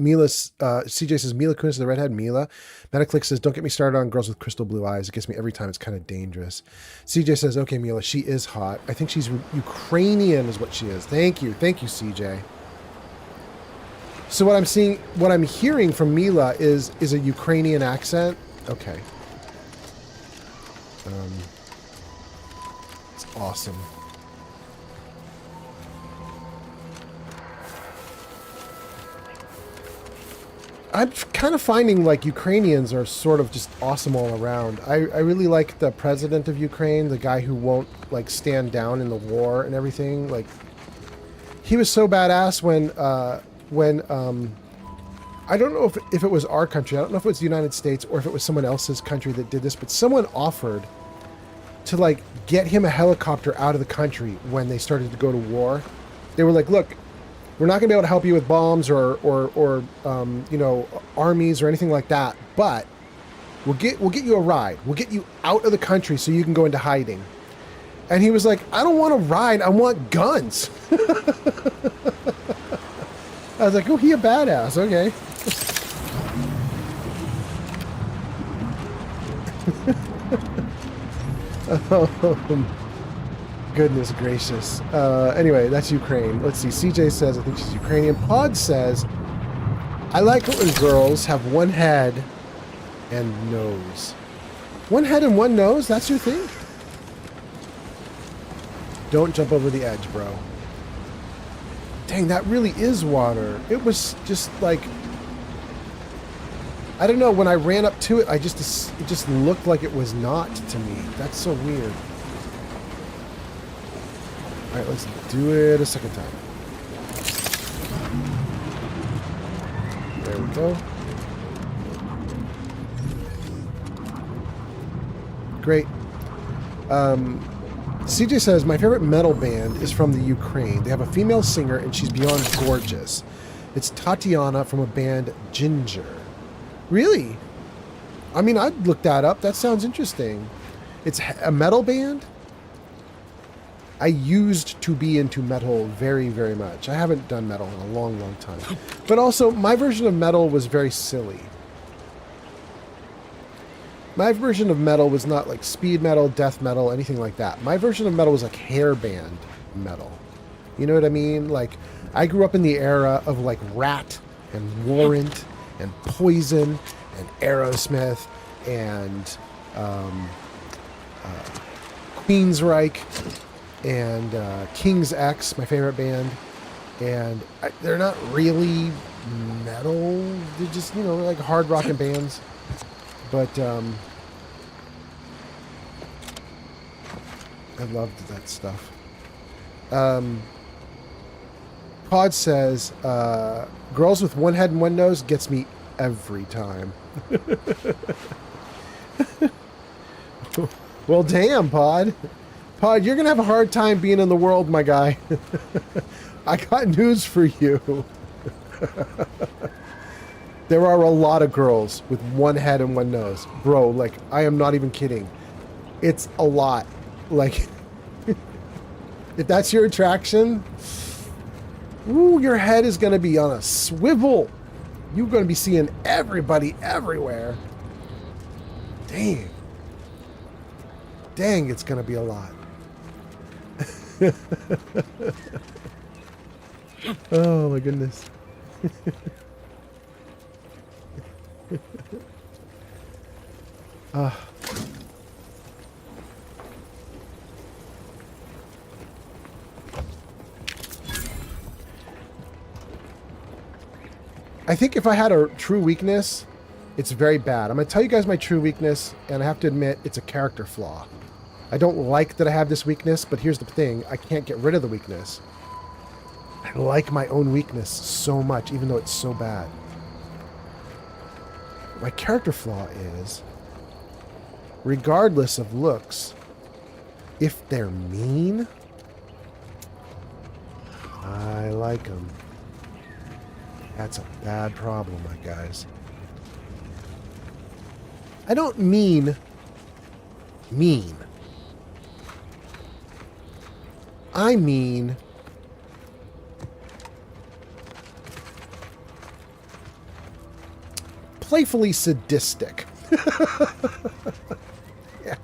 CJ says, Mila Kunis is the redhead. Mila. Metaclick says, don't get me started on girls with crystal blue eyes. It gets me every time. It's kind of dangerous. CJ says, okay, Mila, she is hot. I think she's Ukrainian is what she is. Thank you. Thank you, CJ. So what I'm hearing from Mila is a Ukrainian accent. Okay. It's awesome. I'm kind of finding like Ukrainians are sort of just awesome all around. I really like the president of Ukraine, the guy who won't like stand down in the war and everything. Like he was so badass when I don't know if it was our country. I don't know if it was the United States or if it was someone else's country that did this, but someone offered to like get him a helicopter out of the country when they started to go to war. They were like, look, we're not going to be able to help you with bombs or you know, armies or anything like that, but we'll get you a ride. We'll get you out of the country so you can go into hiding. And he was like, I don't want a ride. I want guns. I was like, oh, he a badass. Okay. Goodness gracious. Anyway, that's Ukraine. Let's see. CJ says, I think she's Ukrainian. Pod says, I like it when girls have one head and nose. One head and one nose? That's your thing? Don't jump over the edge, bro. Dang, that really is water. It was just like... I don't know, when I ran up to it, it just looked like it was not to me. That's so weird. Alright, let's do it a second time. There we go. Great. CJ says, my favorite metal band is from the Ukraine. They have a female singer and she's beyond gorgeous. It's Tatiana from a band Ginger. Really? I mean, I'd look that up. That sounds interesting. It's a metal band? I used to be into metal very, very much. I haven't done metal in a long, long time. But also, my version of metal was very silly. My version of metal was not like speed metal, death metal, anything like that. My version of metal was like hair band metal. You know what I mean? Like, I grew up in the era of like Rat and Warrant and Poison and Aerosmith and Queensryche and King's X, my favorite band. And they're not really metal. They're just, you know, like hard rocking bands. But I loved that stuff. Pod says, girls with one head and one nose gets me every time. Well, damn, Pod. Pod, you're going to have a hard time being in the world, my guy. I got news for you. There are a lot of girls with one head and one nose. Bro, like, I am not even kidding. It's a lot. Like, if that's your attraction, ooh, your head is going to be on a swivel. You're going to be seeing everybody everywhere. Dang. Dang, it's going to be a lot. Oh, my goodness. I think if I had a true weakness, it's very bad. I'm going to tell you guys my true weakness, and I have to admit, it's a character flaw. I don't like that I have this weakness, but here's the thing. I can't get rid of the weakness. I like my own weakness so much, even though it's so bad. My character flaw is, regardless of looks, if they're mean, I like them. That's a bad problem, my guys. I don't mean mean. I mean playfully sadistic. Yeah.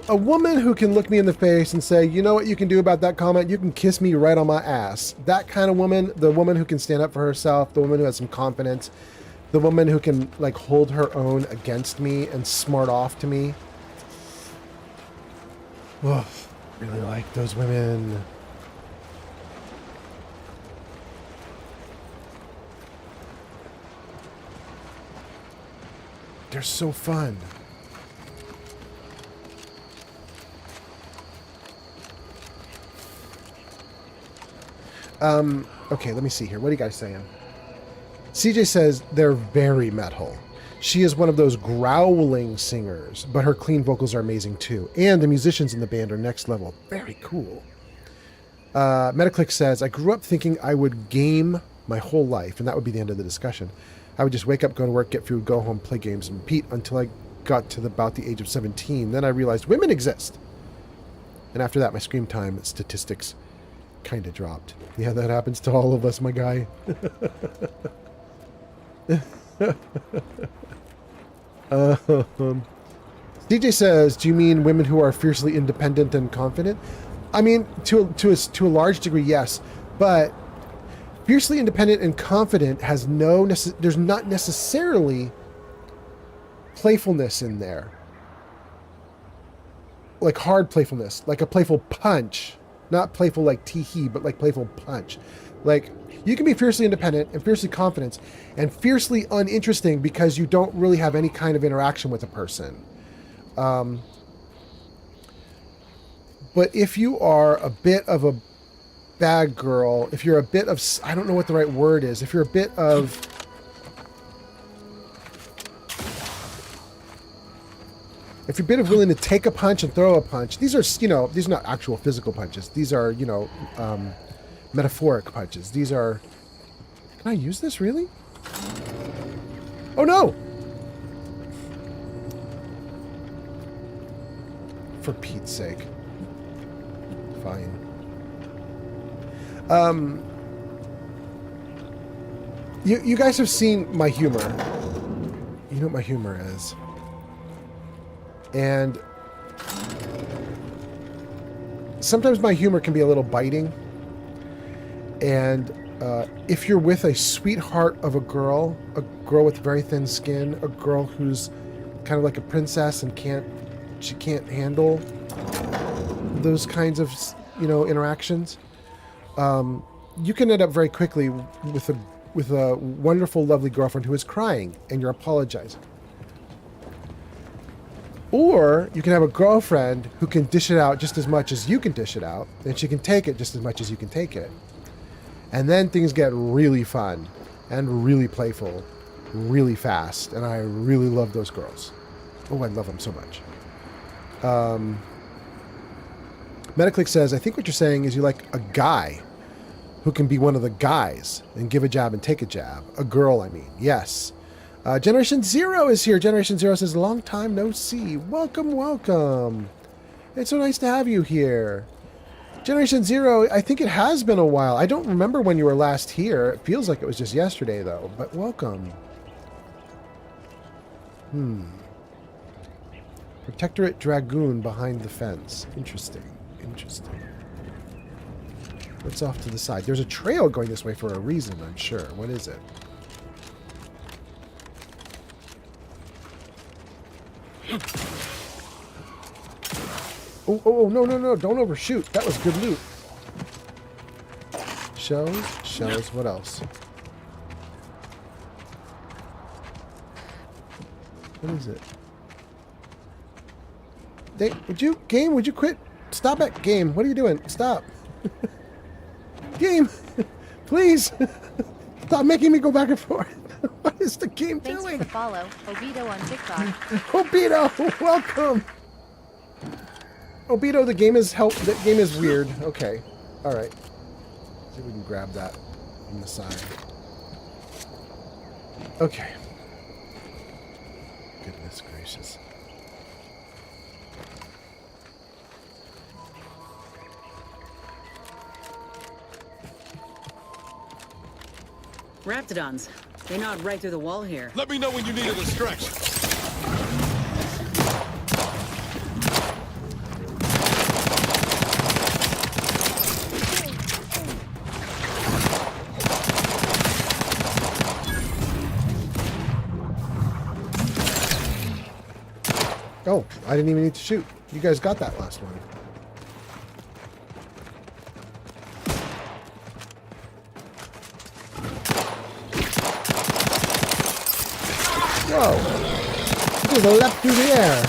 A woman who can look me in the face and say, you know what you can do about that comment? You can kiss me right on my ass. That kind of woman, the woman who can stand up for herself, the woman who has some confidence, the woman who can like hold her own against me and smart off to me. Oh, really like those women. They're so fun. Okay, let me see here. What are you guys saying? CJ says they're very metal. She is one of those growling singers, but her clean vocals are amazing too. And the musicians in the band are next level. Very cool. Metaclick says, I grew up thinking I would game my whole life, and that would be the end of the discussion. I would just wake up, go to work, get food, go home, play games, and repeat until I got to about the age of 17. Then I realized women exist. And after that, my screen time statistics kind of dropped. Yeah, that happens to all of us, my guy. DJ says, do you mean women who are fiercely independent and confident? I mean, to a large degree, yes. But fiercely independent and confident has there's not necessarily playfulness in there. Like hard playfulness, like a playful punch. Not playful like tee-hee, but like playful punch. Like, you can be fiercely independent and fiercely confident and fiercely uninteresting because you don't really have any kind of interaction with a person. But if you are a bit of a bad girl, if you're a bit of, I don't know what the right word is, if you're a bit of, if you're a bit of willing to take a punch and throw a punch, these are, these are not actual physical punches. These are, metaphoric punches. These are, can I use this really? Oh no! For Pete's sake. Fine. You guys have seen my humor. You know what my humor is. And sometimes my humor can be a little biting. And if you're with a sweetheart of a girl with very thin skin, a girl who's kind of like a princess and she can't handle those kinds of, interactions, you can end up very quickly with a wonderful, lovely girlfriend who is crying and you're apologizing. Or you can have a girlfriend who can dish it out just as much as you can dish it out, and she can take it just as much as you can take it. And then things get really fun and really playful really fast, and I really love those girls. Oh, I love them so much. Metaclick says, I think what you're saying is you like a guy who can be one of the guys and give a jab and take a jab. A girl, I mean. Yes. Generation Zero is here. Generation Zero says, long time no see. Welcome, welcome. It's so nice to have you here. Generation Zero, I think it has been a while. I don't remember when you were last here. It feels like it was just yesterday, though. But welcome. Protectorate Dragoon behind the fence. Interesting. Interesting. What's off to the side? There's a trail going this way for a reason, I'm sure. What is it? Oh, no, don't overshoot. That was good loot. Shells, what else? What is it? Would you quit? Stop it, game. What are you doing? Stop. Game, please. Stop making me go back and forth. What is the game doing? Thanks for the follow, Obito on TikTok. Obito, welcome. Obito, the game is weird. Okay, all right. See if we can grab that on the side. Okay. Goodness gracious. Raptidons. They nod right through the wall here. Let me know when you need a distraction. Oh, I didn't even need to shoot. You guys got that last one. Whoa! He just leapt through the air.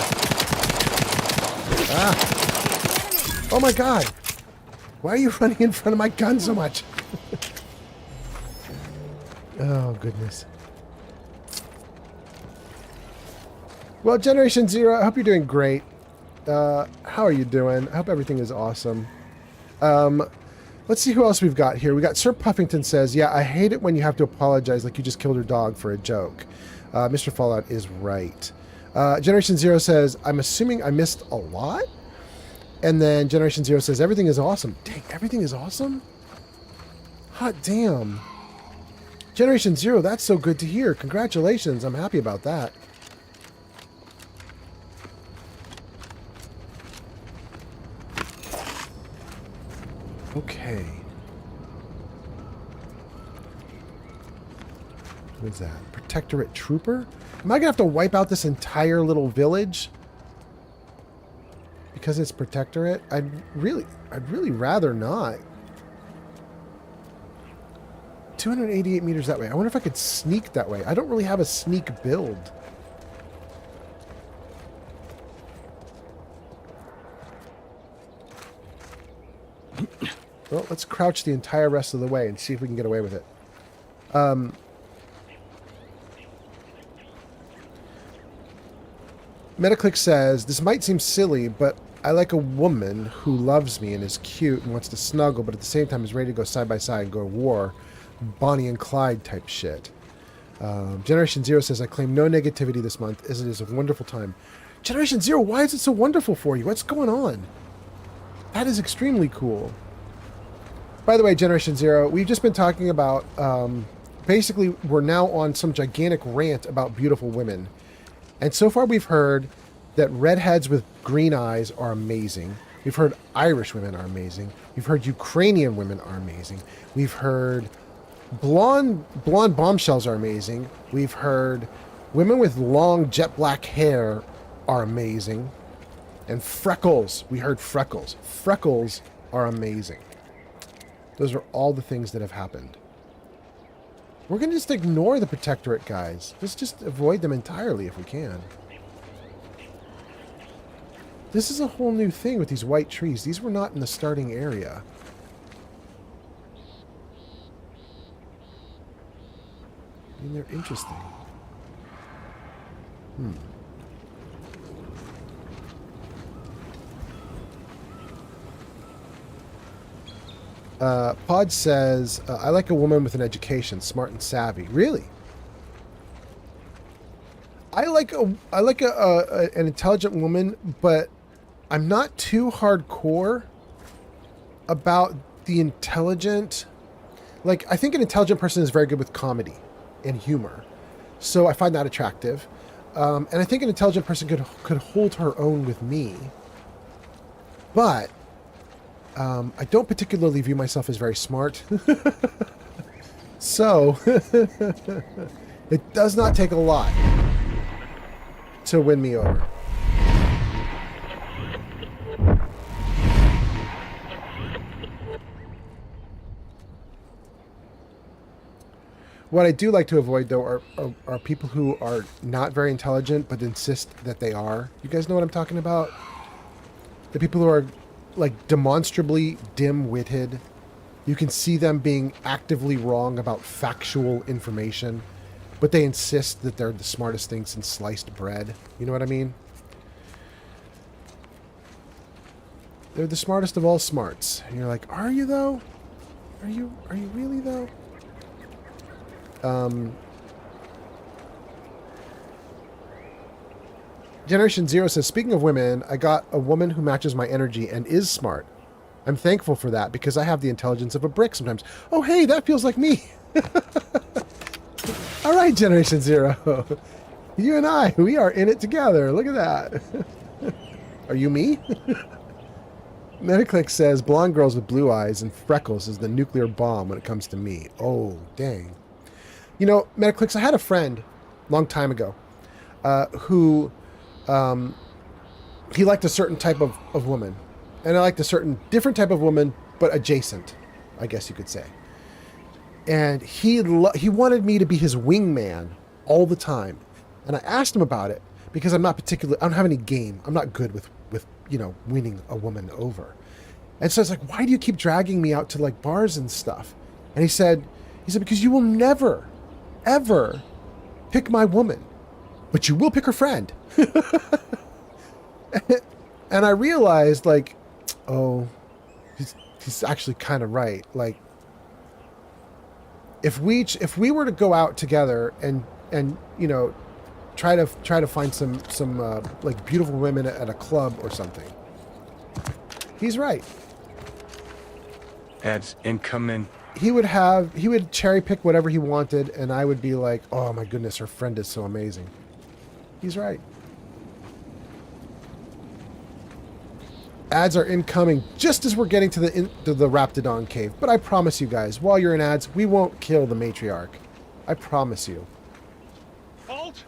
Ah! Oh my God! Why are you running in front of my gun so much? Oh, goodness. Well, Generation Zero, I hope you're doing great. How are you doing? I hope everything is awesome. Let's see who else we've got here. We got Sir Puffington says, yeah, I hate it when you have to apologize like you just killed her dog for a joke. Mr. Fallout is right. Generation Zero says, I'm assuming I missed a lot? And then Generation Zero says, everything is awesome. Dang, everything is awesome? Hot damn. Generation Zero, that's so good to hear. Congratulations. I'm happy about that. Okay. What is that? Protectorate Trooper? Am I going to have to wipe out this entire little village? Because it's Protectorate? I'd really rather not. 288 meters that way. I wonder if I could sneak that way. I don't really have a sneak build. Well, let's crouch the entire rest of the way and see if we can get away with it. Metaclick says, this might seem silly, but I like a woman who loves me and is cute and wants to snuggle, but at the same time is ready to go side by side and go to war. Bonnie and Clyde type shit. Generation Zero says, I claim no negativity this month, as it is a wonderful time. Generation Zero, why is it so wonderful for you? What's going on? That is extremely cool. By the way, Generation Zero, we've just been talking about, basically, we're now on some gigantic rant about beautiful women. And so far we've heard that redheads with green eyes are amazing. We've heard Irish women are amazing. We've heard Ukrainian women are amazing. We've heard blonde bombshells are amazing. We've heard women with long jet black hair are amazing. And freckles, we heard freckles. Freckles are amazing. Those are all the things that have happened. We're going to just ignore the Protectorate guys. Let's just avoid them entirely if we can. This is a whole new thing with these white trees. These were not in the starting area. I mean, they're interesting. Pod says, I like a woman with an education, smart and savvy. Really? I like an intelligent woman, but I'm not too hardcore about the intelligent. Like, I think an intelligent person is very good with comedy and humor. So I find that attractive. And I think an intelligent person could hold her own with me. But I don't particularly view myself as very smart. So, it does not take a lot to win me over. What I do like to avoid, though, are people who are not very intelligent but insist that they are. You guys know what I'm talking about? The people who are like demonstrably dim-witted. You can see them being actively wrong about factual information, but they insist that they're the smartest thing since sliced bread. You know what I mean? They're the smartest of all smarts. And you're like, are you though? Are you really though? Generation Zero says, speaking of women, I got a woman who matches my energy and is smart. I'm thankful for that because I have the intelligence of a brick sometimes. Oh, hey, that feels like me. All right, Generation Zero. You and I, we are in it together. Look at that. Are you me? Metaclick says, blonde girls with blue eyes and freckles is the nuclear bomb when it comes to me. Oh, dang. You know, Metaclicks, I had a friend a long time ago who... he liked a certain type of woman. And I liked a certain different type of woman, but adjacent, I guess you could say. And he wanted me to be his wingman all the time. And I asked him about it because I don't have any game. I'm not good with you know, winning a woman over. And so it's like, why do you keep dragging me out to like bars and stuff? And he said, because you will never ever pick my woman, but you will pick her friend. And I realized, like, oh, he's actually kind of right. Like, if we were to go out together and you know, try to find some like beautiful women at a club or something, he's right. Ads incoming. He would cherry pick whatever he wanted, and I would be like, oh my goodness, her friend is so amazing. He's right. Ads are incoming just as we're getting to the raptidon cave. But I promise you guys, while you're in ads, we won't kill the matriarch. I promise you. Halt!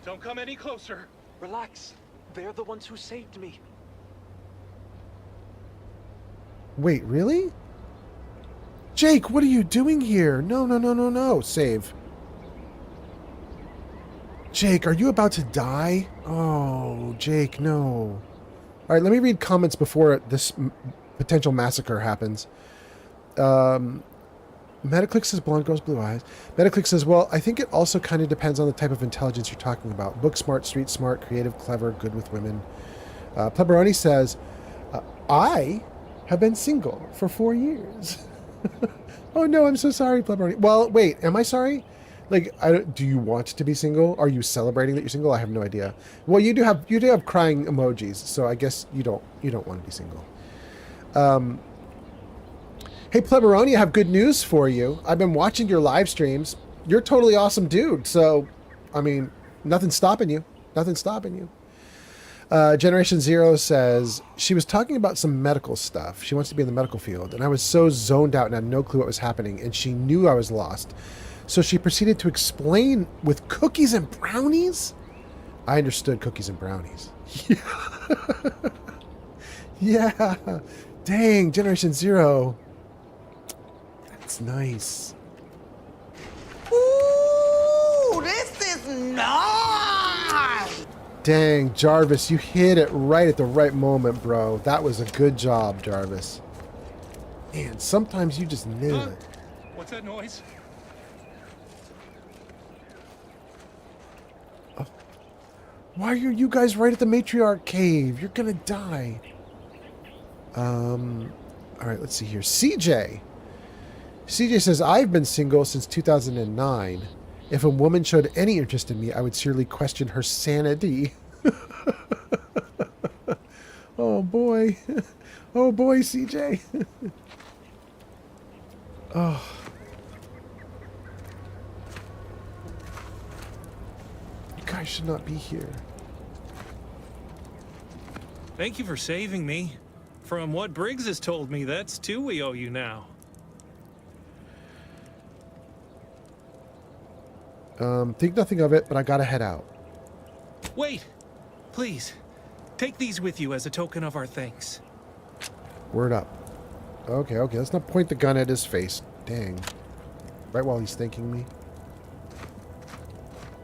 Don't come any closer. Relax. They're the ones who saved me. Wait, really? Jake, what are you doing here? No. Save. Jake, are you about to die? Oh, Jake, no. All right, let me read comments before this potential massacre happens. Metaclick says blonde girls, blue eyes. Metaclick says, well, I think it also kind of depends on the type of intelligence you're talking about. Book smart, street smart, creative, clever, good with women. Pleberoni says, I have been single for 4 years. Oh no, I'm so sorry, Pleberoni. Well, wait, am I sorry? Like, do you want to be single? Are you celebrating that you're single? I have no idea. Well, you do have crying emojis, so I guess you don't want to be single. Hey, Pleberoni, I have good news for you. I've been watching your live streams. You're a totally awesome dude. So, I mean, nothing's stopping you. Nothing's stopping you. Generation Zero says, she was talking about some medical stuff. She wants to be in the medical field. And I was so zoned out and had no clue what was happening. And she knew I was lost. So she proceeded to explain with cookies and brownies. I understood cookies and brownies. Yeah. Dang, Generation Zero. That's nice. Ooh, this is nice. Dang, Jarvis, you hit it right at the right moment, bro. That was a good job, Jarvis. Man, sometimes you just nail it. What's that noise? Why are you guys right at the matriarch cave? You're gonna die. All right, let's see here. CJ says, I've been single since 2009. If a woman showed any interest in me, I would seriously question her sanity. Oh boy. Oh boy, CJ. Oh. You guys should not be here. Thank you for saving me. From what Briggs has told me, that's 2 we owe you now. Think nothing of it, but I gotta head out. Wait! Please, take these with you as a token of our thanks. Word up. Okay, let's not point the gun at his face. Dang. Right while he's thanking me.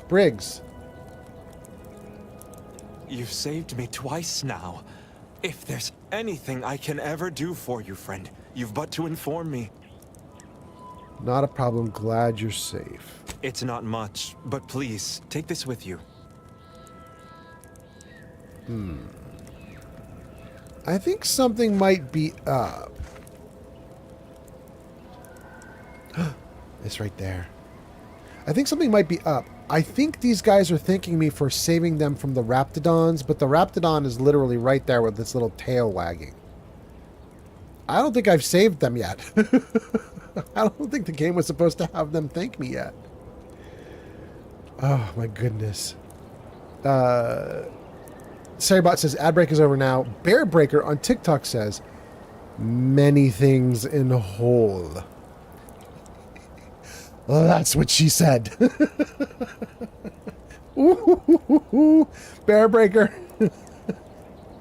Briggs. You've saved me twice now. If there's anything I can ever do for you, friend, you've but to inform me. Not a problem. Glad you're safe. It's not much, but please, take this with you. I think something might be up. It's right there. I think something might be up. I think these guys are thanking me for saving them from the raptidons, but the raptidon is literally right there with its little tail wagging. I don't think I've saved them yet. I don't think the game was supposed to have them thank me yet. Oh my goodness. Sarybot says, ad break is over now. Bear Breaker on TikTok says, many things in whole. Well, that's what she said. Ooh, Bear Breaker.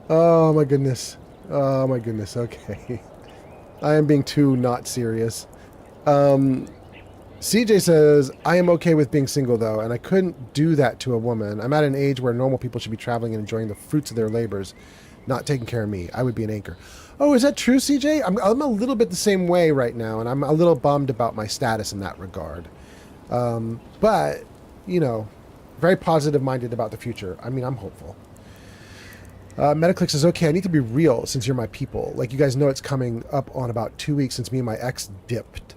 Oh my goodness. Oh my goodness. Okay. I am being too not serious. CJ says, I am okay with being single though, and I couldn't do that to a woman. I'm at an age where normal people should be traveling and enjoying the fruits of their labors, not taking care of me. I would be an anchor. Oh, is that true, CJ? I'm a little bit the same way right now, and I'm a little bummed about my status in that regard. But, you know, very positive minded about the future. I mean, I'm hopeful. Metaclick says, okay, I need to be real since you're my people. Like, you guys know it's coming up on about 2 weeks since me and my ex dipped.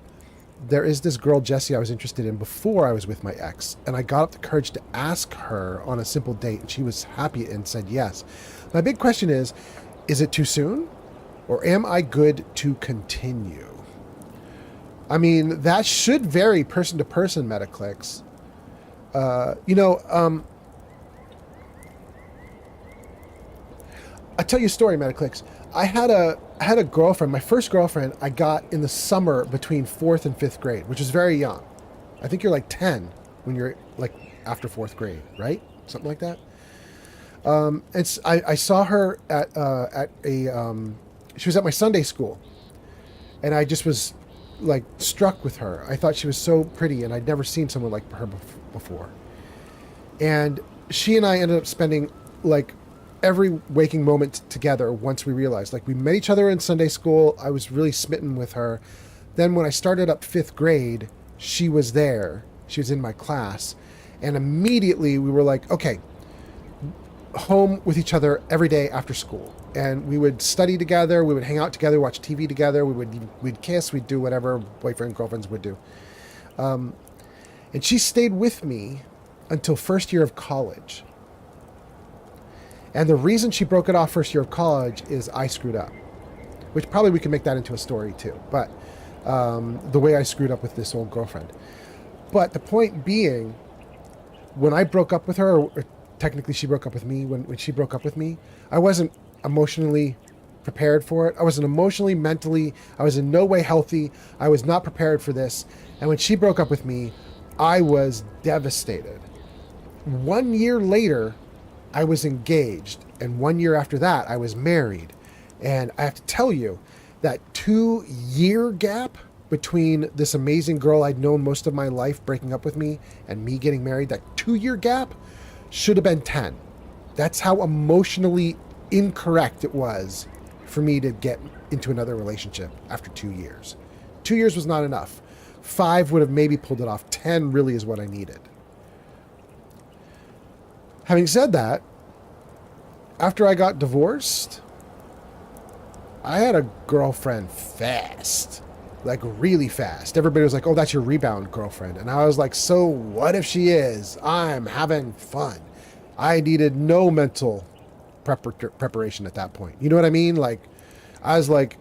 There is this girl, Jessie, I was interested in before I was with my ex, and I got up the courage to ask her on a simple date, and she was happy and said yes. My big question is it too soon? Or am I good to continue? I mean, that should vary person to person, Metaclicks. I'll tell you a story, Metaclicks. I had a girlfriend, my first girlfriend I got in the summer between 4th and 5th grade, which is very young. I think you're like 10 when you're like after 4th grade, right? Something like that. I saw her at she was at my Sunday school, and I just was like struck with her. I thought she was so pretty, and I'd never seen someone like her before. And she and I ended up spending like every waking moment together once we realized, like, we met each other in Sunday school. I was really smitten with her. Then when I started up 5th grade, she was there. She was in my class. And immediately we were like, okay, home with each other every day after school. And we would study together. We would hang out together, watch TV together. We'd kiss. We'd do whatever boyfriend, girlfriends would do. And she stayed with me until first year of college. And the reason she broke it off first year of college is I screwed up, which probably we can make that into a story too. But the way I screwed up with this old girlfriend. But the point being, when I broke up with her, or technically she broke up with me, when she broke up with me, I wasn't emotionally prepared for it. I wasn't emotionally, mentally, I was in no way healthy. I was not prepared for this. And when she broke up with me, I was devastated. 1 year later, I was engaged, and 1 year after that, I was married. And I have to tell you, that 2-year gap between this amazing girl I'd known most of my life breaking up with me and me getting married, that 2-year gap should have been 10. That's how emotionally incorrect it was for me to get into another relationship after 2 years. 2 years was not enough. 5 would have maybe pulled it off. 10 really is what I needed. Having said that, after I got divorced, I had a girlfriend fast, like really fast. Everybody was like, oh, that's your rebound girlfriend. And I was like, so what if she is? I'm having fun. I needed no mental preparation at that point. You know what I mean? Like, I was like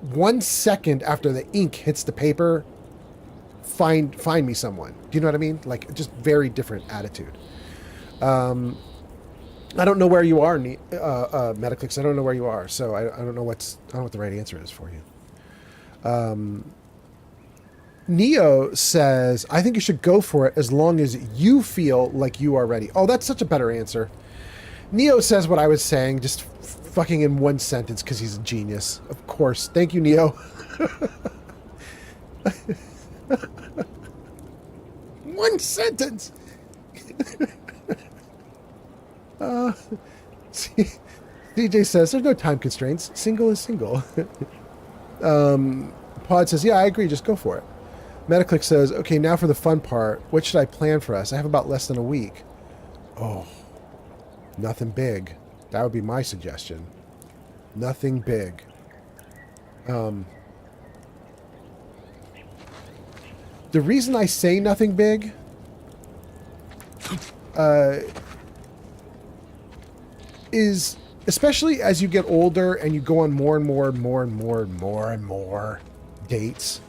1 second after the ink hits the paper, find me someone. Do you know what I mean? Like, just very different attitude. I don't know where you are, Metaclicks. I don't know where you are, so I don't know what the right answer is for you. Neo says, I think you should go for it as long as you feel like you are ready. Oh, that's such a better answer. Neo says what I was saying, just fucking in one sentence because he's a genius. Of course. Thank you, Neo. One sentence. DJ says, there's no time constraints. Single is single. Pod says, yeah, I agree. Just go for it. Metaclick says, okay, now for the fun part. What should I plan for us? I have about less than a week. Oh, nothing big. That would be my suggestion. Nothing big. The reason I say nothing big, is especially as you get older and you go on more and more and more and more and more and more dates,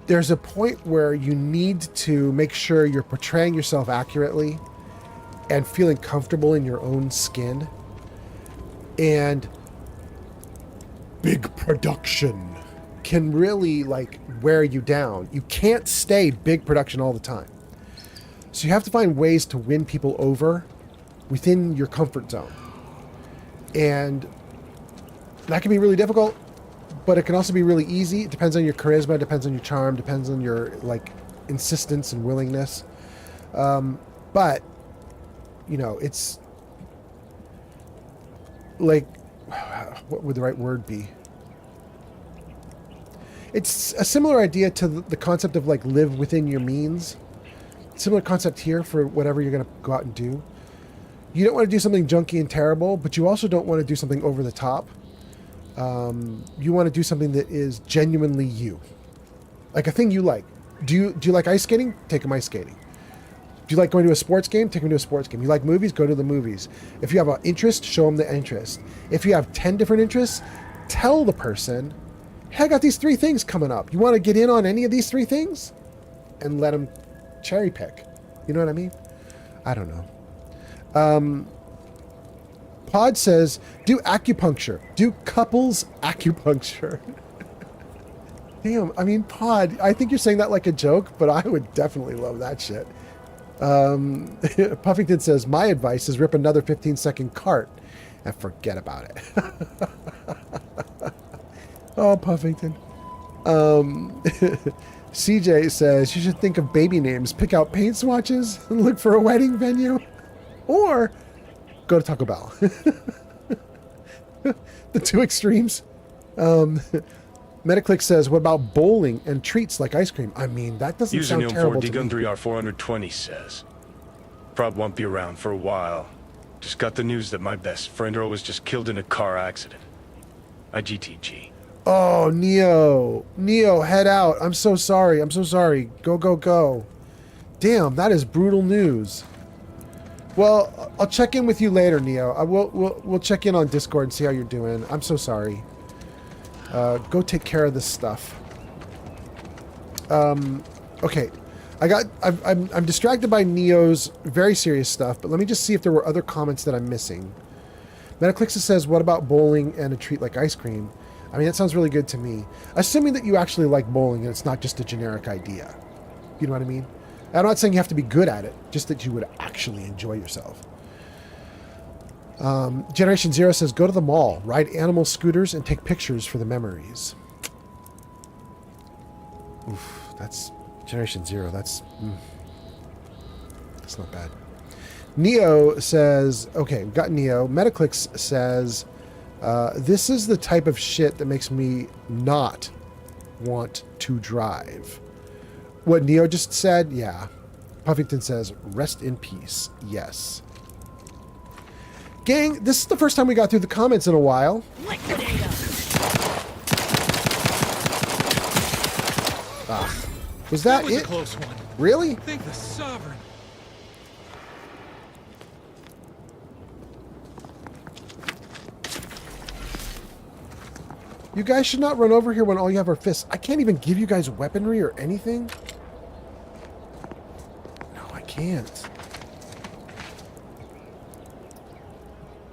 there's a point where you need to make sure you're portraying yourself accurately and feeling comfortable in your own skin. And big production can really like wear you down. You can't stay big production all the time. So you have to find ways to win people over within your comfort zone. And that can be really difficult, but it can also be really easy. It depends on your charisma, depends on your charm, depends on your like insistence and willingness. But you know, it's like, what would the right word be? It's a similar idea to the concept of like live within your means. Similar concept here for whatever you're going to go out and do. You don't want to do something junky and terrible, but you also don't want to do something over the top. You want to do something that is genuinely you. Like a thing you like. Do you like ice skating? Take them ice skating. Do you like going to a sports game? Take them to a sports game. You like movies? Go to the movies. If you have an interest, show them the interest. If you have 10 different interests, tell the person, hey, I got these 3 things coming up. You want to get in on any of these 3 things? And let them cherry pick. You know what I mean? I don't know. Pod says, do acupuncture. Do couples acupuncture. Damn, I mean, Pod, I think you're saying that like a joke, but I would definitely love that shit. Puffington says, my advice is rip another 15-second cart and forget about it. Oh, Puffington. CJ says, you should think of baby names. Pick out paint swatches and look for a wedding venue. Or go to Taco Bell. The 2 extremes. Metaclick says, what about bowling and treats like ice cream? I mean, that doesn't sound terrible to me. Username 4D3R420 says, Prob won't be around for a while. Just got the news that my best friend Earl was just killed in a car accident. IGTG. Oh, Neo. Neo, head out. I'm so sorry. I'm so sorry. Go, go, go. Damn, that is brutal news. Well, I'll check in with you later, Neo. We'll check in on Discord and see how you're doing. I'm so sorry. Go take care of this stuff. Okay. I'm distracted by Neo's very serious stuff, but let me just see if there were other comments that I'm missing. Metaclixus says, what about bowling and a treat like ice cream? I mean, that sounds really good to me. Assuming that you actually like bowling and it's not just a generic idea. You know what I mean? I'm not saying you have to be good at it, just that you would actually enjoy yourself. Generation Zero says, go to the mall, ride animal scooters, and take pictures for the memories. Oof, that's Generation Zero. That's not bad. Neo says, okay, we've got Neo. Metaclix says, this is the type of shit that makes me not want to drive. What Neo just said, yeah. Puffington says, rest in peace. Yes. Gang, this is the first time we got through the comments in a while. Was that was it? A close one. Really? I think the sovereign. You guys should not run over here when all you have are fists. I can't even give you guys weaponry or anything. No, I can't.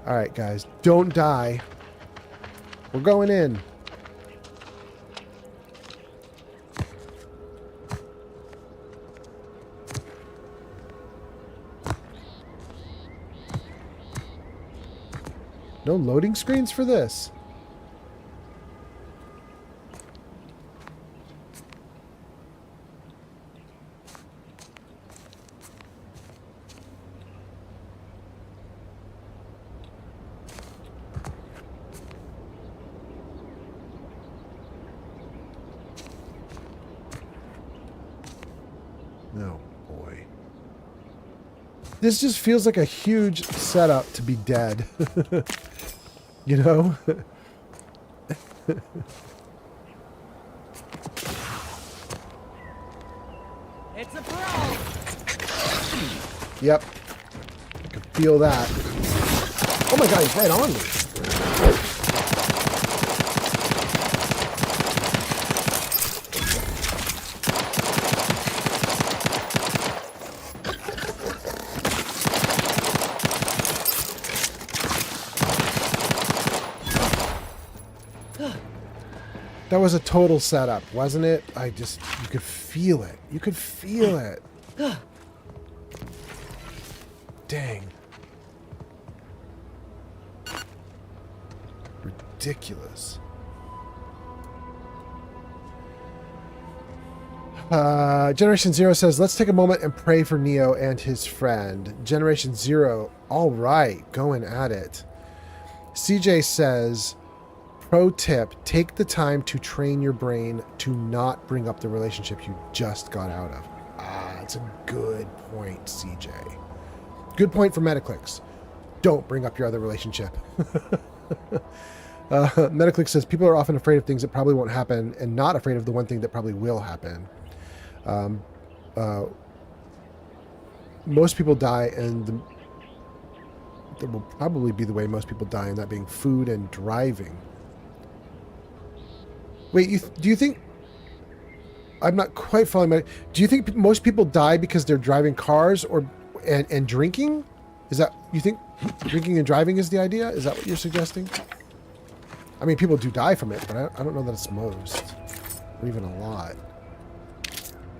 Alright, guys. Don't die. We're going in. No loading screens for this. No, boy. This just feels like a huge setup to be dead. You know? It's a pro. Yep. I can feel that. Oh my god, he's right on me. That was a total setup, wasn't it? You could feel it. You could feel it. Dang. Ridiculous. Generation Zero says, let's take a moment and pray for Neo and his friend. Generation Zero, all right, going at it. CJ says, Pro tip, take the time to train your brain to not bring up the relationship you just got out of. Ah, that's a good point, CJ. Good point for Metaclicks. Don't bring up your other relationship. Metaclick says, people are often afraid of things that probably won't happen and not afraid of the one thing that probably will happen. Most people die, and that will probably be the way most people die, and that being food and driving. Wait, do you think... I'm not quite following my... Do you think most people die because they're driving cars and drinking? Is that... You think drinking and driving is the idea? Is that what you're suggesting? I mean, people do die from it, but I don't know that it's most. Or even a lot.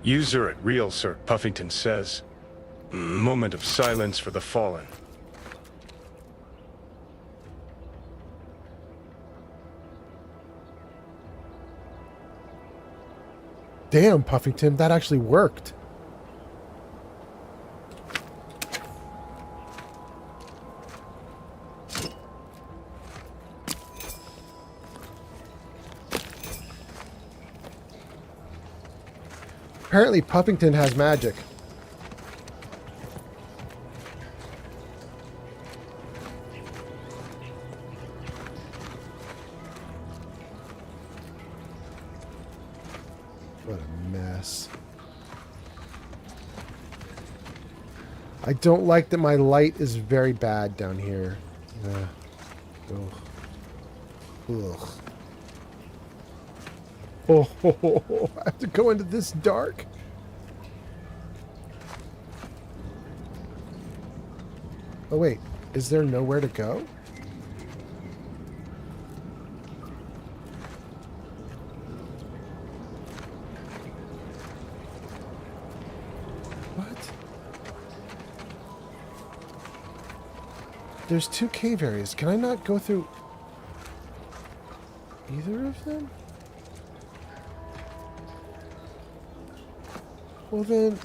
User at Real Sir Puffington says, moment of silence for the fallen. Damn, Puffington, that actually worked. Apparently, Puffington has magic. What a mess. I don't like that my light is very bad down here. Ugh. Ugh. Oh, I have to go into this dark? Oh, wait. Is there nowhere to go? What? There's 2 cave areas. Can I not go through either of them? Well then,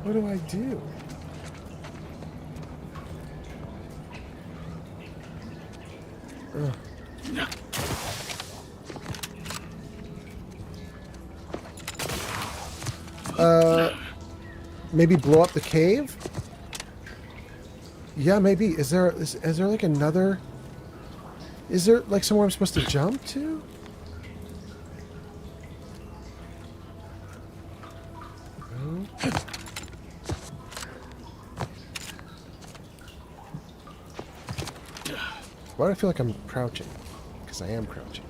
what do I do? Maybe blow up the cave? Yeah, maybe. Is there like another... Is there like somewhere I'm supposed to jump to? Why do I feel like I'm crouching? Because I am crouching.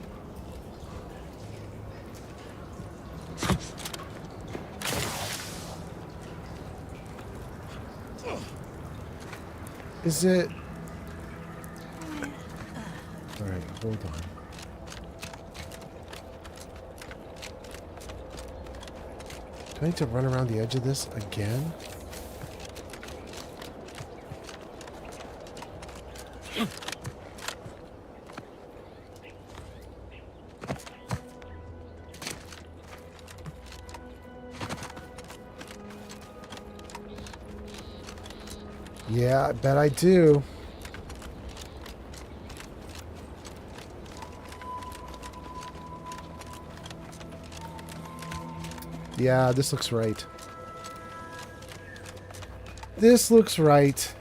Is it... Alright, hold on. Do I need to run around the edge of this again? Yeah, I bet I do. Yeah, this looks right. This looks right.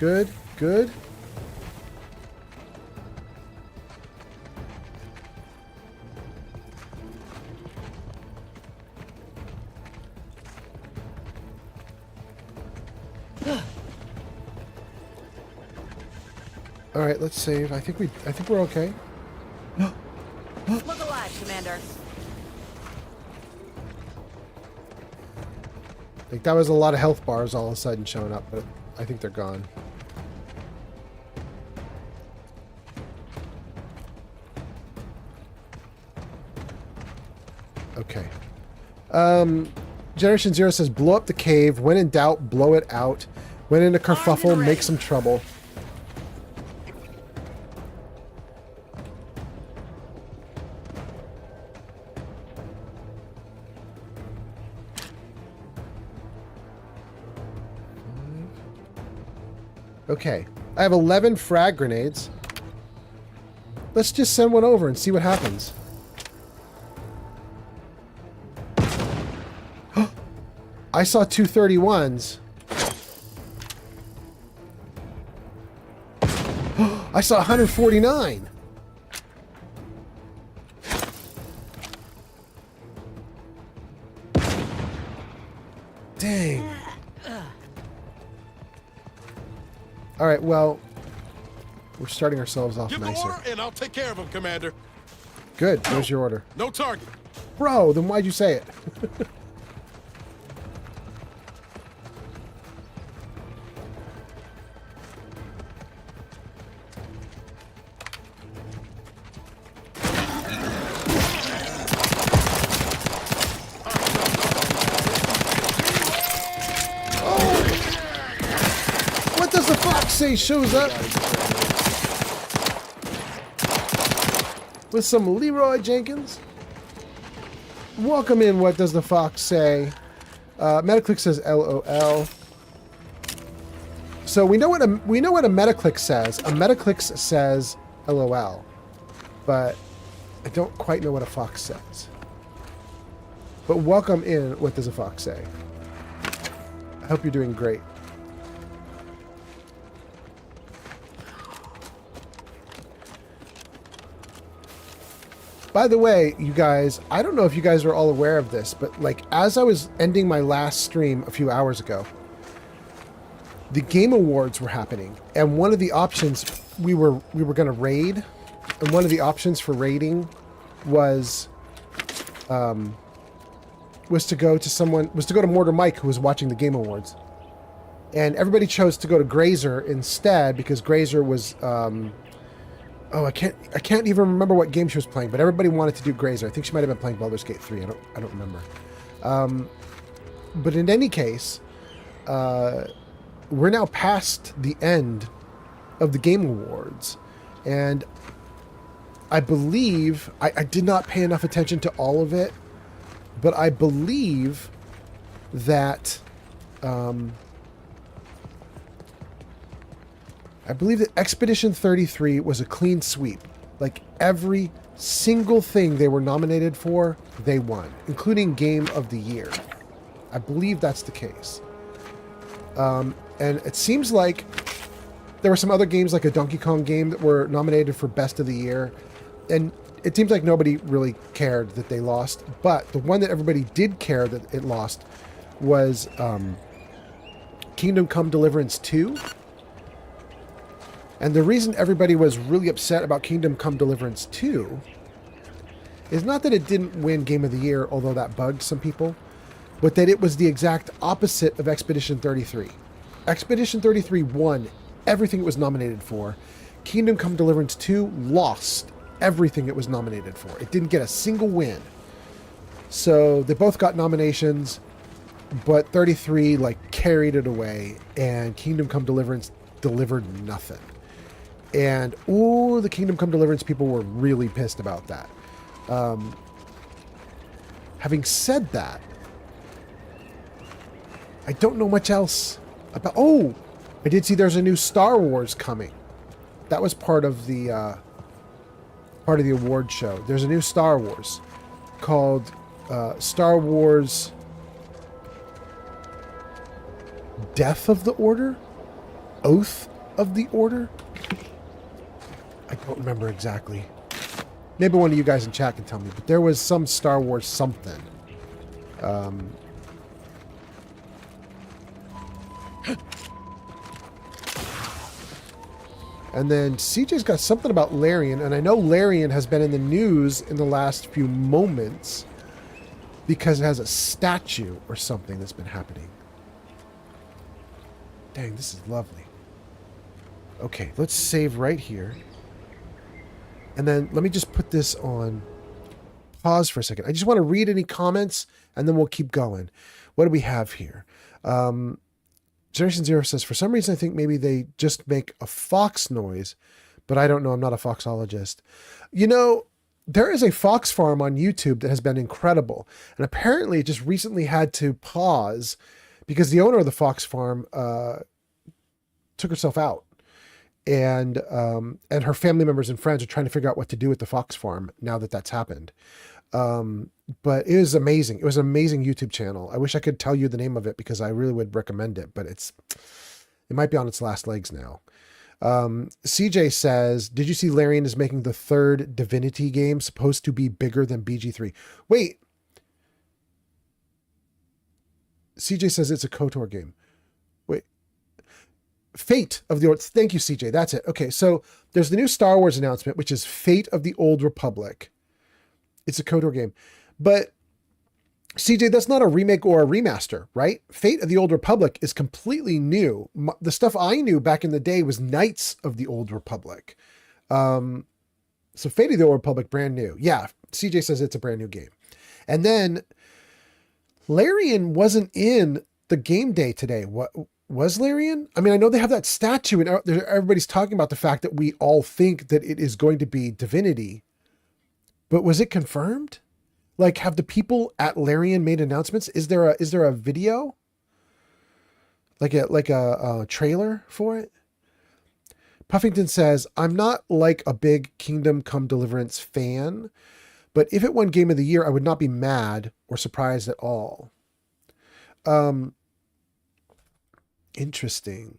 Good, good. All right, let's save. I think we're okay. Look alive, Commander. Like that was a lot of health bars all of a sudden showing up, but I think they're gone. Okay. Generation Zero says, blow up the cave. When in doubt, blow it out. When in a kerfuffle, make some trouble. Okay. I have 11 frag grenades. Let's just send one over and see what happens. I saw 231s. I saw 149. Dang. All right, well, we're starting ourselves off Give the nicer. order and I'll take care of him, Commander. Good. Where's your order? No target. Bro, then why'd you say it? Say shows up with some Leroy Jenkins. Welcome in. What does the fox say? Metaclick says LOL. So we know what a Metaclick says. A Metaclick says LOL, but I don't quite know what a fox says. But welcome in. What does a fox say? I hope you're doing great. By the way, you guys, I don't know if you guys are all aware of this, but like as I was ending my last stream a few hours ago, the Game Awards were happening, and one of the options we were going to raid, and one of the options for raiding was to go to Mortar Mike, who was watching the Game Awards, and everybody chose to go to Grazer instead because Grazer was. Oh, I can't even remember what game she was playing, but everybody wanted to do Grazer. I think she might have been playing Baldur's Gate 3. I don't remember. But in any case, we're now past the end of the Game Awards, and I believe I did not pay enough attention to all of it, but I believe that Expedition 33 was a clean sweep. Like every single thing they were nominated for, they won, including Game of the Year. I believe that's the case. And it seems like there were some other games, like a Donkey Kong game, that were nominated for Best of the Year. And it seems like nobody really cared that they lost. But the one that everybody did care that it lost was Kingdom Come Deliverance 2. And the reason everybody was really upset about Kingdom Come Deliverance 2 is not that it didn't win Game of the Year, although that bugged some people, but that it was the exact opposite of Expedition 33. Expedition 33 won everything it was nominated for. Kingdom Come Deliverance 2 lost everything it was nominated for. It didn't get a single win. So they both got nominations, but 33 carried it away, and Kingdom Come Deliverance delivered nothing. And, the Kingdom Come Deliverance people were really pissed about that. Having said that, I don't know much else about... Oh! I did see there's a new Star Wars coming. That was part of the award show. There's a new Star Wars called Star Wars Death of the Order? Oath of the Order? I don't remember exactly. Maybe one of you guys in chat can tell me, but there was some Star Wars something. And then CJ's got something about Larian, and I know Larian has been in the news in the last few moments because it has a statue or something that's been happening. Dang, this is lovely. Okay, let's save right here. And then let me just put this on pause for a second. I just want to read any comments, and then we'll keep going. What do we have here? Generation Zero says, for some reason, I think maybe they just make a fox noise, but I don't know. I'm not a foxologist. You know, there is a fox farm on YouTube that has been incredible. And apparently it just recently had to pause because the owner of the fox farm took herself out. And her family members and friends are trying to figure out what to do with the fox farm now that that's happened. But it was amazing. It was an amazing YouTube channel. I wish I could tell you the name of it because I really would recommend it, but it might be on its last legs now. CJ says, did you see Larian is making the third Divinity game supposed to be bigger than BG3? Wait. CJ says it's a KOTOR game. Wait. Fate of the Old... Thank you, CJ. That's it. Okay, so there's the new Star Wars announcement, which is Fate of the Old Republic. It's a KOTOR game. But CJ, that's not a remake or a remaster, right? Fate of the Old Republic is completely new. The stuff I knew back in the day was Knights of the Old Republic. So Fate of the Old Republic, brand new. Yeah, CJ says it's a brand new game. And then Larian wasn't in the game day today. What was Larian? I mean, I know they have that statue and everybody's talking about the fact that we all think that it is going to be Divinity. But was it confirmed? Like, have the people at Larian made announcements? Is there a video? Like a trailer for it? Puffington says, I'm not like a big Kingdom Come Deliverance fan, but if it won Game of the Year, I would not be mad or surprised at all. Interesting.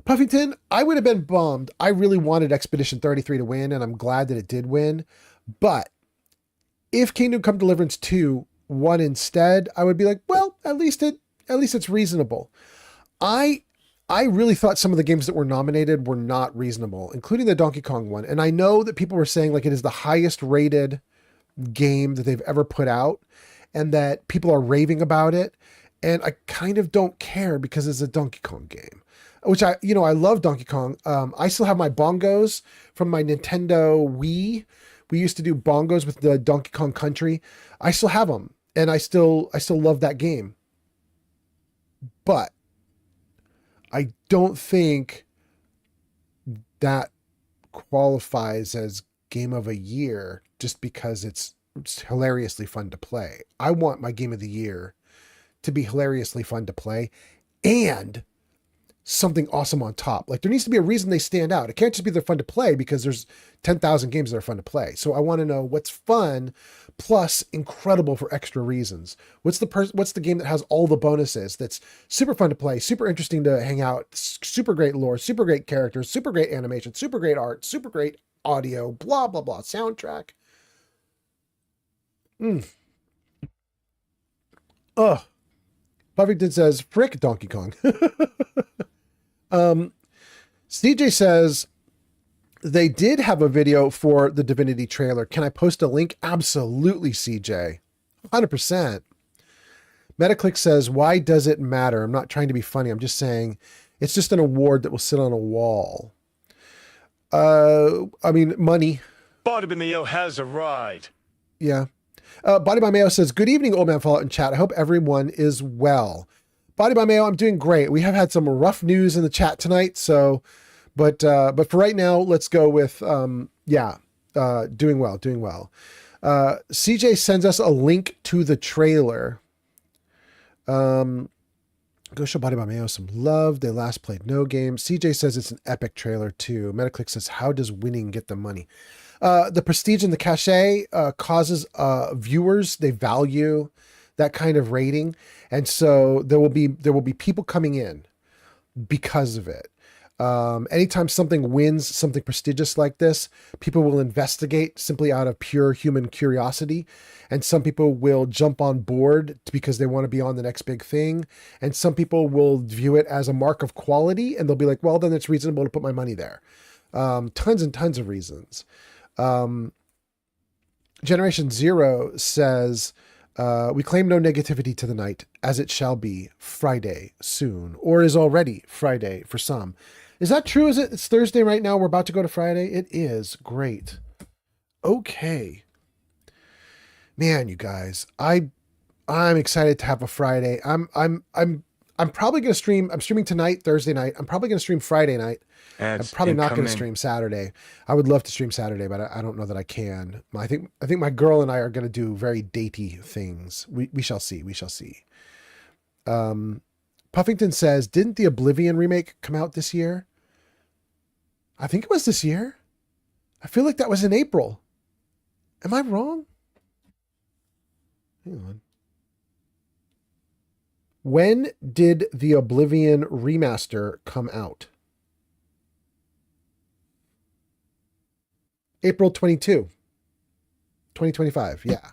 Puffington, I would have been bummed. I really wanted Expedition 33 to win, and I'm glad that it did win. But if Kingdom Come Deliverance 2 won instead, I would be like, well, at least it's reasonable. I really thought some of the games that were nominated were not reasonable, including the Donkey Kong one. And I know that people were saying like it is the highest rated game that they've ever put out and that people are raving about it. And I kind of don't care because it's a Donkey Kong game, which I love Donkey Kong. I still have my bongos from my Nintendo Wii. We used to do bongos with the Donkey Kong Country. I still have them, and I still love that game. But I don't think that qualifies as Game of the Year just because it's hilariously fun to play. I want my Game of the Year to be hilariously fun to play and something awesome on top. Like there needs to be a reason they stand out. It can't just be they're fun to play because there's 10,000 games that are fun to play. So I want to know what's fun plus incredible for extra reasons. What's the game that has all the bonuses that's super fun to play, super interesting to hang out, super great lore, super great characters, super great animation, super great art, super great audio, blah, blah, blah, soundtrack. Buffington says, frick Donkey Kong. CJ says they did have a video for the Divinity trailer. Can I post a link? Absolutely, CJ. 100%. Metaclick says, why does it matter? I'm not trying to be funny. I'm just saying it's just an award that will sit on a wall. I mean, money. Body by Mayo has arrived. Yeah. Body by Mayo says, good evening, Old Man Fallout in chat. I hope everyone is well. Body by Mayo, I'm doing great. We have had some rough news in the chat tonight, so, but for right now, let's go with, doing well. CJ sends us a link to the trailer. Go show Body by Mayo some love. They last played no game. CJ says it's an epic trailer too. Metaclick says, how does winning get the money? The prestige and the cachet causes viewers, they value that kind of rating. And so there will be people coming in because of it. Anytime something wins something prestigious like this, people will investigate simply out of pure human curiosity. And some people will jump on board because they want to be on the next big thing. And some people will view it as a mark of quality and they'll be like, well, then it's reasonable to put my money there. Tons and tons of reasons. Generation Zero says, we claim no negativity to the night, as it shall be Friday soon, or is already Friday for some. Is that true? Is it? It's Thursday right now. We're about to go to Friday. It is. Great. Okay. Man, you guys, I'm excited to have a Friday. I'm probably going to stream. I'm streaming tonight, Thursday night. I'm probably going to stream Friday night. I'm probably not going to stream Saturday. I would love to stream Saturday, but I don't know that I can. I think my girl and I are going to do very datey things. We shall see. We shall see. Puffington says, didn't the Oblivion remake come out this year? I think it was this year. I feel like that was in April. Am I wrong? Hang on. When did the Oblivion remaster come out? April 22, 2025. Yeah.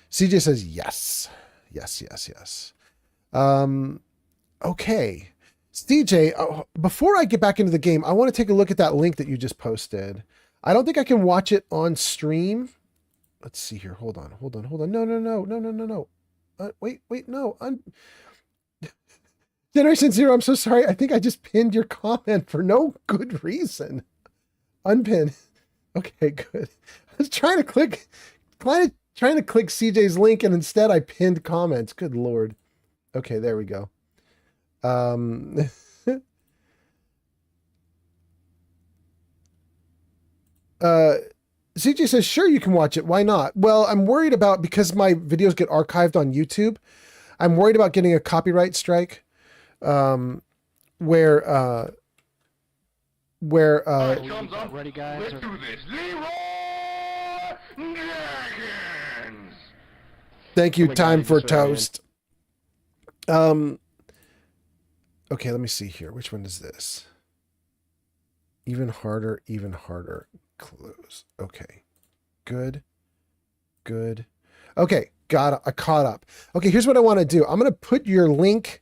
CJ says yes. Yes. Okay. CJ, before I get back into the game, I want to take a look at that link that you just posted. I don't think I can watch it on stream. Let's see here. Hold on. No. Wait, no. Generation Zero, I'm so sorry. I think I just pinned your comment for no good reason. Unpin. Okay, good. I was trying to click CJ's link, and instead I pinned comments. Good Lord. Okay, there we go. CJ says, sure, you can watch it. Why not? Well, I'm worried about, because my videos get archived on YouTube, I'm worried about getting a copyright strike, where ready, guys. Let's do this. Thank you, Time for Toast. Okay, let me see here. Which one is this? Even harder. Close. Okay. Good. Okay, I caught up. Okay, here's what I want to do. I'm going to put your link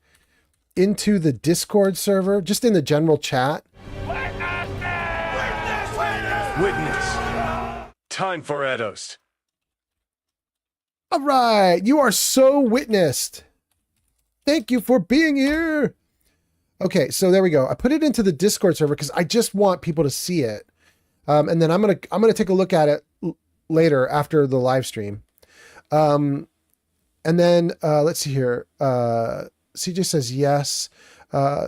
into the Discord server, just in the general chat. Witness. Time for Edos. All right, you are so witnessed. Thank you for being here. Okay, so there we go. I put it into the Discord server because I just want people to see it, and then I'm gonna take a look at it later after the live stream. And then let's see here. CJ says yes.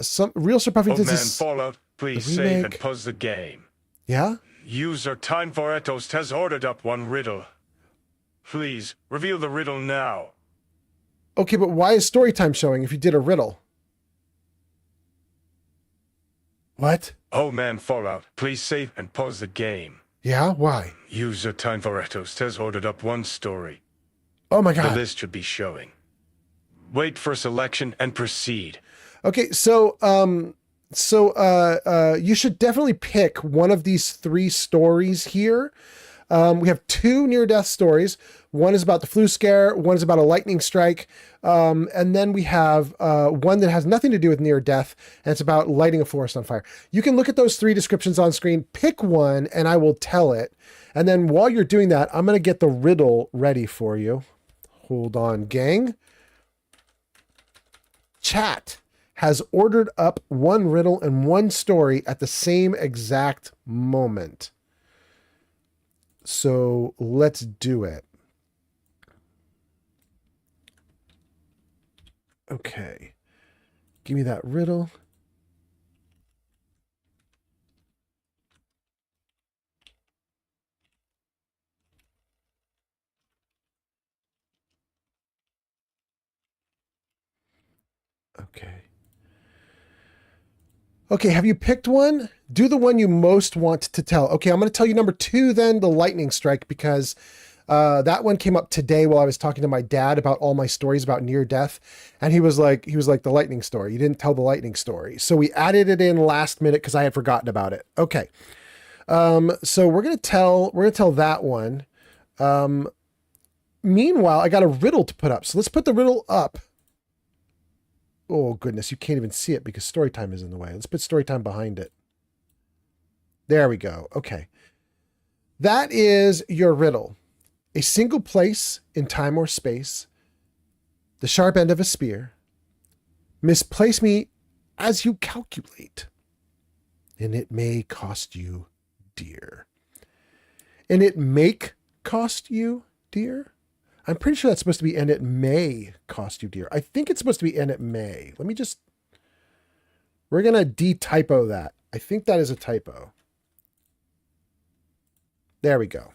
Some real Sir Puffington says Fallout, please save and pause the game. Yeah. User Time for Etost has ordered up one riddle. Please reveal the riddle now. Okay, but why is story time showing if you did a riddle? What? Oh man, Fallout, please save and pause the game. Yeah, why? User Time for Etost has ordered up one story. Oh my God. The list should be showing. Wait for selection and proceed. Okay, so you should definitely pick one of these three stories here. We have two near-death stories. One is about the flu scare. One is about a lightning strike. And then we have one that has nothing to do with near-death, and it's about lighting a forest on fire. You can look at those three descriptions on screen, pick one, and I will tell it. And then while you're doing that, I'm going to get the riddle ready for you. Hold on, gang. Chat has ordered up one riddle and one story at the same exact moment. So let's do it. Okay. Give me that riddle. Okay, have you picked one? Do the one you most want to tell. Okay, I'm going to tell you number 2 then, the lightning strike, because that one came up today while I was talking to my dad about all my stories about near death, and he was like the lightning story. You didn't tell the lightning story. So we added it in last minute because I had forgotten about it. Okay. So we're going to tell that one. Meanwhile, I got a riddle to put up. So let's put the riddle up. Oh, goodness. You can't even see it because story time is in the way. Let's put story time behind it. There we go. Okay. That is your riddle. A single place in time or space, the sharp end of a spear, misplace me as you calculate, and it may cost you dear. And it make cost you dear? I'm pretty sure that's supposed to be, and it may cost you dear. I think it's supposed to be, and it may. Let me just, we're going to de-typo that. I think that is a typo. There we go.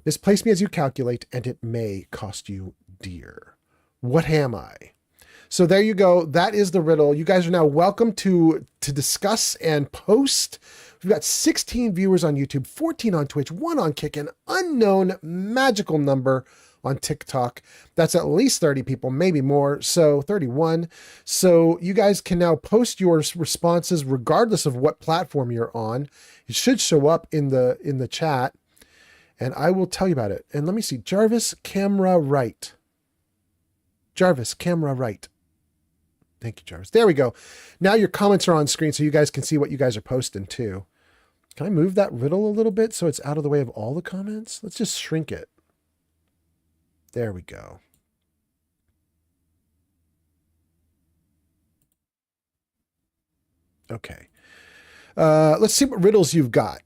Misplace me as you calculate, and it may cost you dear. What am I? So there you go. That is the riddle. You guys are now welcome to discuss and post. We've got 16 viewers on YouTube, 14 on Twitch, 1 on Kick, an unknown magical number on TikTok. That's at least 30 people, maybe more. So 31. So you guys can now post your responses regardless of what platform you're on. It should show up in the chat, and I will tell you about it. And let me see. Jarvis, camera right. Jarvis, camera right. Thank you, Jarvis. There we go. Now your comments are on screen so you guys can see what you guys are posting too. Can I move that riddle a little bit so it's out of the way of all the comments? Let's just shrink it. There we go. Okay. Let's see what riddles you've got.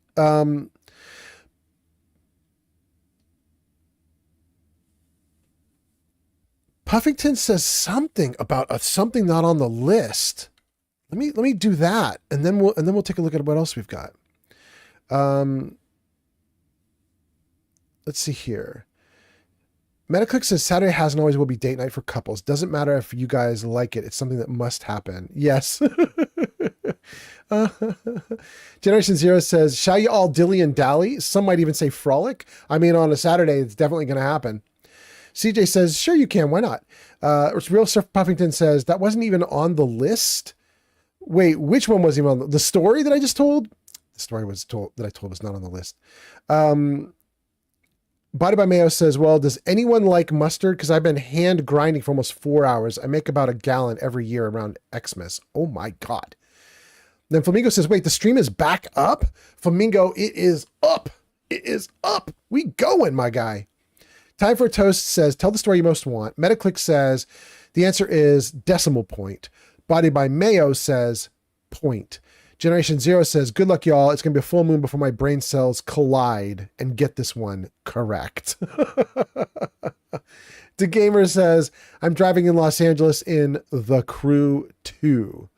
Puffington says something about something not on the list. Let me do that, and then we'll take a look at what else we've got. Let's see here. Metaclick says Saturday has and always will be date night for couples. Doesn't matter if you guys like it. It's something that must happen. Yes. Generation Zero says, shall you all dilly and dally? Some might even say frolic. I mean, on a Saturday, it's definitely going to happen. CJ says, sure you can. Why not? Real Surf Puffington says, that wasn't even on the list. Wait, which one was even on the story that I just told? The story was told that I told was not on the list. Body by Mayo says, well, does anyone like mustard? Because I've been hand grinding for almost 4 hours. I make about a gallon every year around Xmas. Oh my God. Then Flamingo says, wait, the stream is back up? Flamingo, it is up. It is up. We going, my guy. Time for a Toast says, tell the story you most want. Metaclick says, the answer is decimal point. Body by Mayo says, point. Generation Zero says, good luck, y'all. It's going to be a full moon before my brain cells collide and get this one correct. The Gamer says, I'm driving in Los Angeles in The Crew 2.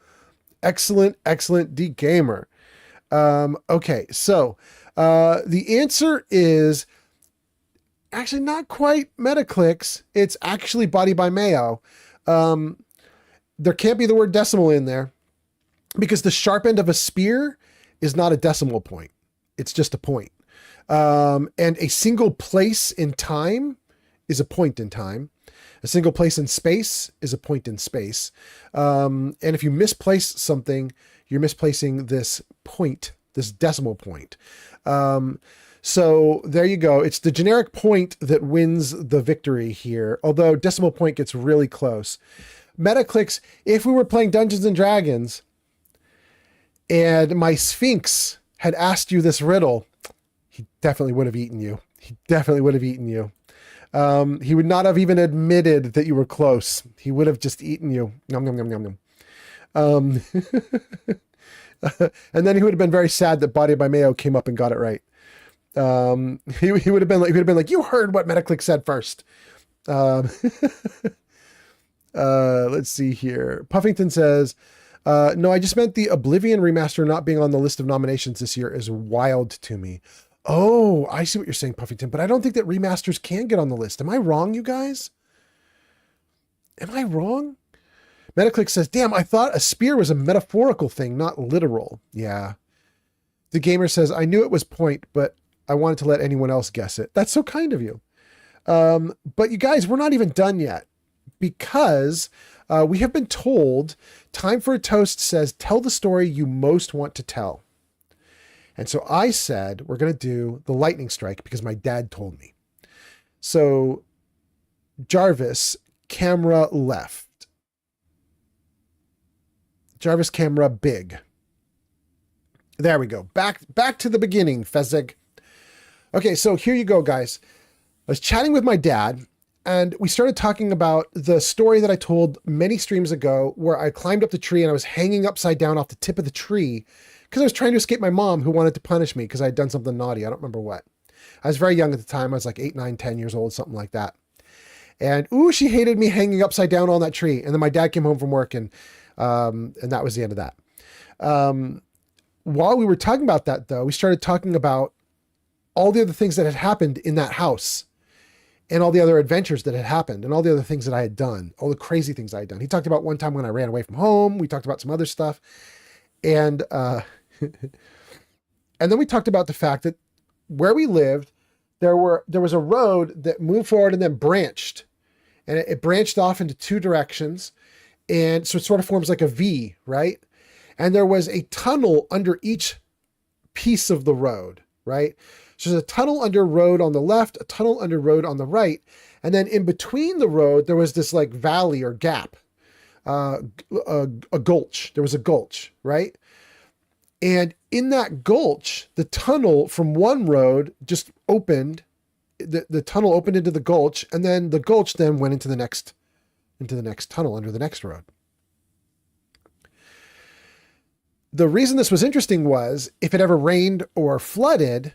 Excellent, excellent, D Gamer. Okay, so the answer is actually not quite Metaclicks. It's actually Body by Mayo. There can't be the word decimal in there, because the sharp end of a spear is not a decimal point. It's just a point. And a single place in time is a point in time. A single place in space is a point in space. And if you misplace something, you're misplacing this point, this decimal point. So there you go. It's the generic point that wins the victory here, although decimal point gets really close. Metaclicks, if we were playing Dungeons and Dragons, and my Sphinx had asked you this riddle, he definitely would have eaten you. He definitely would have eaten you. He would not have even admitted that you were close. He would have just eaten you. Nom, nom, nom, nom, nom. And then he would have been very sad that Body by Mayo came up and got it right. He would have been like, you heard what Metaclick said first. Let's see here. Puffington says, no, I just meant the Oblivion remaster not being on the list of nominations this year is wild to me. Oh, I see what you're saying, Puffington, but I don't think that remasters can get on the list. Am I wrong, you guys? Am I wrong? Metaclick says, damn, I thought a spear was a metaphorical thing, not literal. Yeah. The Gamer says, I knew it was point, but I wanted to let anyone else guess it. That's so kind of you. But you guys, we're not even done yet, because we have been told Time for a Toast says, tell the story you most want to tell. And so I said, we're going to do the lightning strike because my dad told me. So Jarvis, camera left. Jarvis, camera big. There we go. Back to the beginning, Fezzik. Okay, so here you go, guys. I was chatting with my dad, and we started talking about the story that I told many streams ago where I climbed up the tree and I was hanging upside down off the tip of the tree because I was trying to escape my mom who wanted to punish me because I had done something naughty. I don't remember what. I was very young at the time. I was like 8, 9, 10 years old, something like that. And ooh, she hated me hanging upside down on that tree. And then my dad came home from work and that was the end of that. While we were talking about that though, we started talking about all the other things that had happened in that house and all the other adventures that had happened and all the other things that I had done, all the crazy things I had done. He talked about one time when I ran away from home. We talked about some other stuff. And, and then we talked about the fact that where we lived, there was a road that moved forward and then branched, and it branched off into two directions. And so it sort of forms like a V, right? And there was a tunnel under each piece of the road, right? So there's a tunnel under road on the left, a tunnel under road on the right. And then in between the road, there was this like valley or gap, a gulch. There was a gulch, right? And in that gulch, the tunnel from one road just opened, the tunnel opened into the gulch, and then the gulch then went into the next tunnel under the next road. The reason this was interesting was if it ever rained or flooded,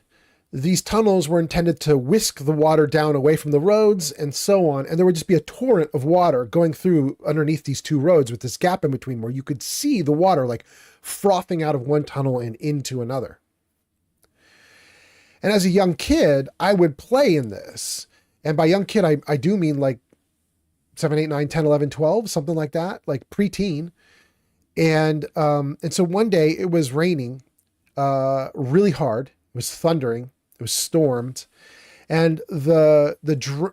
these tunnels were intended to whisk the water down away from the roads and so on. And there would just be a torrent of water going through underneath these two roads with this gap in between where you could see the water like frothing out of one tunnel and into another. And as a young kid, I would play in this. And by young kid, I do mean like 7, 8, 9, 10, 11, 12, something like that, like preteen. And so one day it was raining really hard. It was thundering. It was stormed, and the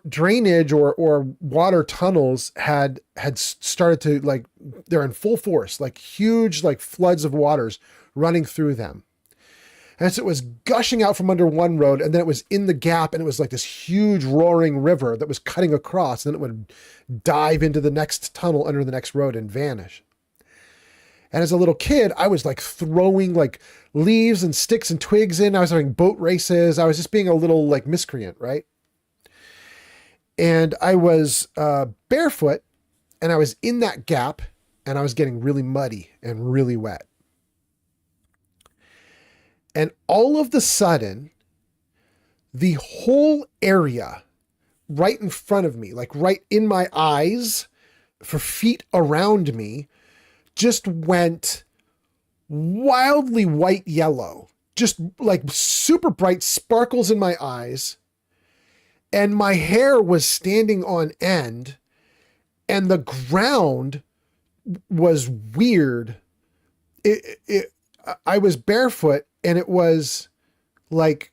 drainage or water tunnels had started to like, they're in full force, like huge, like floods of waters running through them. And so it was gushing out from under one road, and then it was in the gap, and it was like this huge roaring river that was cutting across, and then it would dive into the next tunnel under the next road and vanish. And as a little kid, I was like throwing like leaves and sticks and twigs in. I was having boat races. I was just being a little like miscreant, right? And I was barefoot, and I was in that gap, and I was getting really muddy and really wet. And all of the sudden, the whole area right in front of me, like right in my eyes, for feet around me, just went wildly white yellow, just like super bright sparkles in my eyes. And my hair was standing on end, and the ground was weird. I was barefoot, and it was like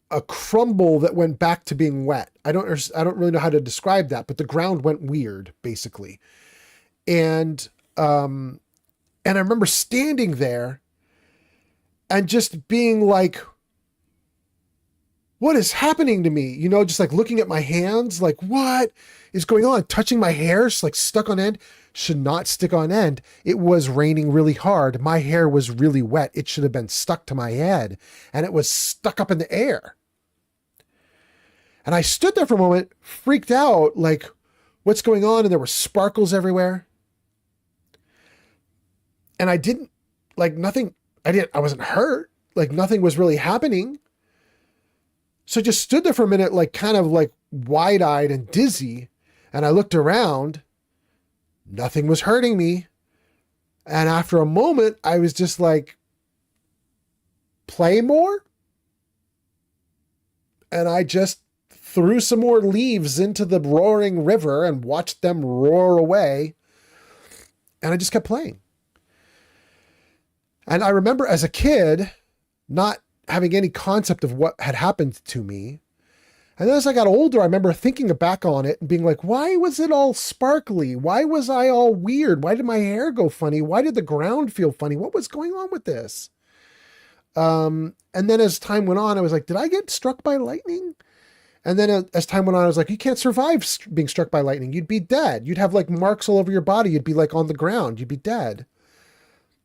a crumble that went back to being wet. I don't really know how to describe that, but the ground went weird, basically. And I remember standing there and just being like, what is happening to me? You know, just like looking at my hands, like, what is going on? Touching my hair, like stuck on end. Should not stick on end. It was raining really hard. My hair was really wet. It should have been stuck to my head, and it was stuck up in the air. And I stood there for a moment, freaked out, like, what's going on? And there were sparkles everywhere. And I didn't, like, nothing, I wasn't hurt. Like, nothing was really happening. So I just stood there for a minute, like, kind of like wide-eyed and dizzy. And I looked around. Nothing was hurting me. And after a moment, I was just like, play more? And I just threw some more leaves into the roaring river and watched them roar away. And I just kept playing. And I remember as a kid, not having any concept of what had happened to me. And then as I got older, I remember thinking back on it and being like, why was it all sparkly? Why was I all weird? Why did my hair go funny? Why did the ground feel funny? What was going on with this? And then as time went on, I was like, did I get struck by lightning? And then as time went on, I was like, you can't survive being struck by lightning. You'd be dead. You'd have like marks all over your body. You'd be like on the ground. You'd be dead.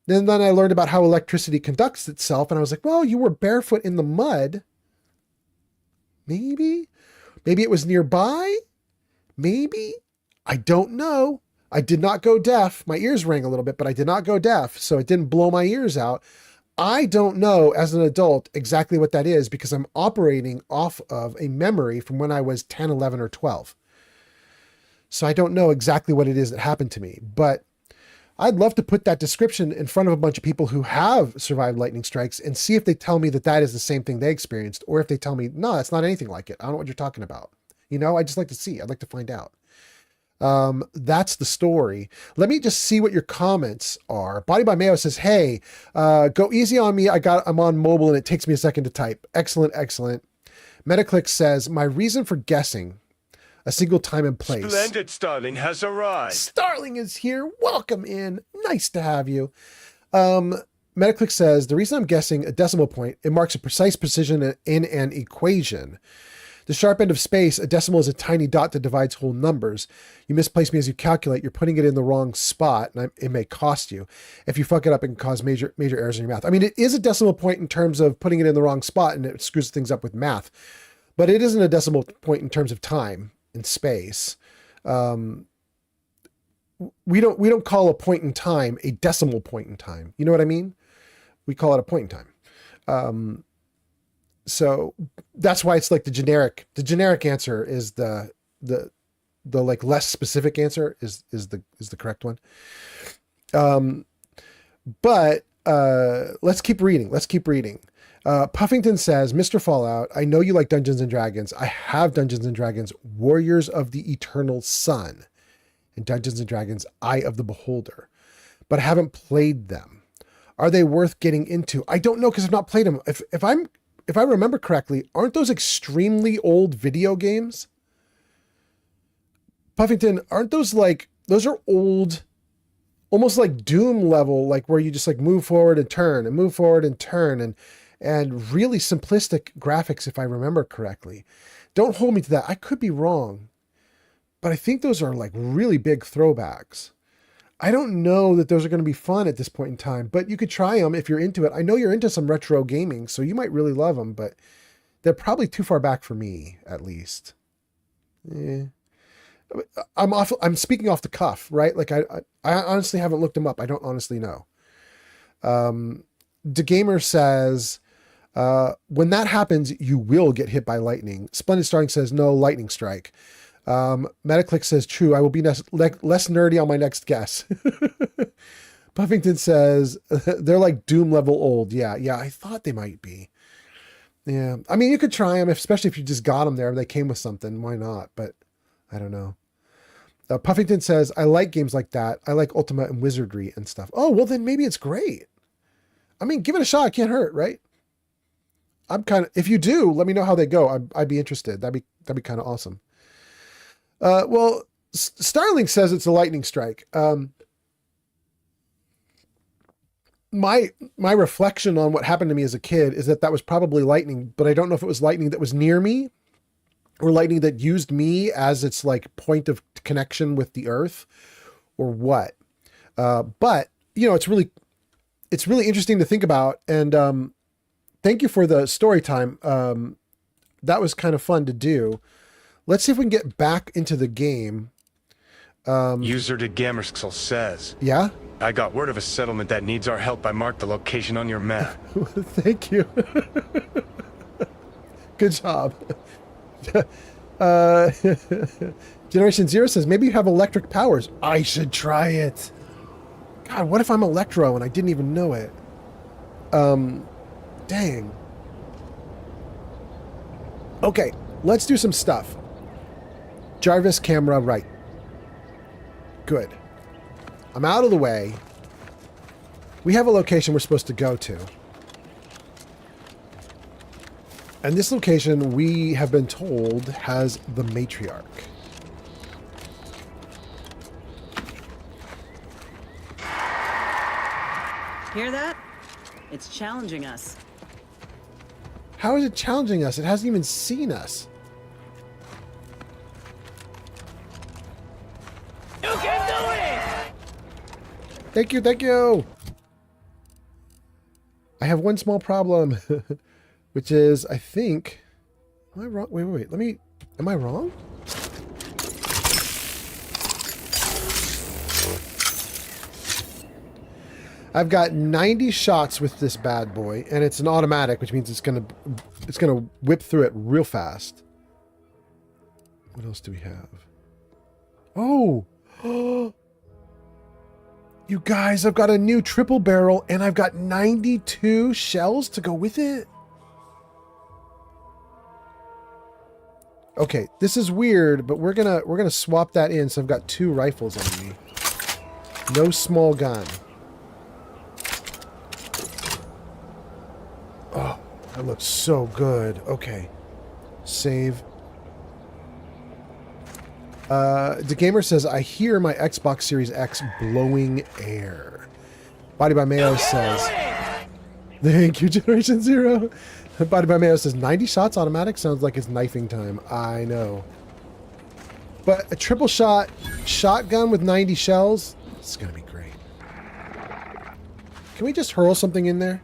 Then I learned about how electricity conducts itself, and I was like, well, you were barefoot in the mud. Maybe it was nearby. Maybe. I don't know. I did not go deaf. My ears rang a little bit, but I did not go deaf, so it didn't blow my ears out. I don't know as an adult exactly what that is because I'm operating off of a memory from when I was 10, 11, or 12. So I don't know exactly what it is that happened to me, but I'd love to put that description in front of a bunch of people who have survived lightning strikes and see if they tell me that that is the same thing they experienced, or if they tell me, no, that's not anything like it. I don't know what you're talking about. You know, I just like to see. I'd like to find out. That's the story. Let me just see what your comments are. Body by Mayo says, hey, go easy on me. I'm on mobile and it takes me a second to type. Excellent, excellent. Metaclick says, my reason for guessing a single time and place. Splendid Starling has arrived. Starling is here. Welcome in. Nice to have you. Metaclick says, the reason I'm guessing a decimal point, it marks a precise precision in an equation. The sharp end of space, a decimal is a tiny dot that divides whole numbers. You misplace me as you calculate, you're putting it in the wrong spot, and it may cost you. If you fuck it up, it can cause major errors in your math. I mean, it is a decimal point in terms of putting it in the wrong spot, and it screws things up with math. But it isn't a decimal point in terms of time and space. We don't call a point in time a decimal point in time. You know what I mean? We call it a point in time. So that's why it's like the generic answer is the like less specific answer is the correct one. But let's keep reading. Puffington says, Mr. Fallout, I know you like Dungeons and Dragons. I have Dungeons and Dragons Warriors of the Eternal Sun and Dungeons and Dragons Eye of the Beholder, but I haven't played them. Are they worth getting into? I don't know because I've not played them. If I remember correctly, aren't those extremely old video games? Puffington, aren't those those are old, almost like Doom level, like where you just like move forward and turn and move forward and turn and really simplistic graphics, if I remember correctly. Don't hold me to that. I could be wrong, but I think those are like really big throwbacks. I don't know that those are going to be fun at this point in time, but you could try them if you're into it. I know you're into some retro gaming, so you might really love them, but they're probably too far back for me, at least. I'm speaking off the cuff, right? Like I honestly haven't looked them up. I don't honestly know. DeGamer says, when that happens, you will get hit by lightning. Splendid Starring says, no, lightning strike. Metaclick says, true, I will be less nerdy on my next guess. Puffington says, they're like Doom level old. Yeah, I thought they might be. Yeah, I mean, you could try them, especially if you just got them there and they came with something. Why not? But I don't know. Puffington says, I like games like that. I like Ultima and Wizardry and stuff. Oh, well, then maybe it's great. I mean, give it a shot. It can't hurt, right? If you do, let me know how they go. I'd be interested. That'd be kind of awesome. Well, Starling says it's a lightning strike. My reflection on what happened to me as a kid is that was probably lightning, but I don't know if it was lightning that was near me or lightning that used me as its like point of connection with the earth or what. But you know, it's really interesting to think about. And, thank you for the story time. That was kind of fun to do. Let's see if we can get back into the game. User to Gamerskull says, yeah? I got word of a settlement that needs our help. I marked the location on your map. Thank you. Good job. Generation Zero says, maybe you have electric powers. I should try it. God, what if I'm Electro and I didn't even know it? Dang. Okay, let's do some stuff. Jarvis, camera, right. Good. I'm out of the way. We have a location we're supposed to go to. And this location, we have been told, has the matriarch. Hear that? It's challenging us. How is it challenging us? It hasn't even seen us. You can do it! Thank you, thank you. I have one small problem, which is, I think... Am I wrong? Wait. Let me... Am I wrong? I've got 90 shots with this bad boy, and it's an automatic, which means it's gonna whip through it real fast. What else do we have? Oh! You guys, I've got a new triple barrel, and I've got 92 shells to go with it. Okay, this is weird, but we're gonna swap that in, so I've got 2 rifles on me. No small gun. Oh, that looks so good. Okay. Save. The gamer says, I hear my Xbox Series X blowing air. Body by Mayo says, thank you, Generation Zero. Body by Mayo says, 90 shots automatic sounds like it's knifing time. I know. But a triple shot shotgun with 90 shells, it's going to be great. Can we just hurl something in there?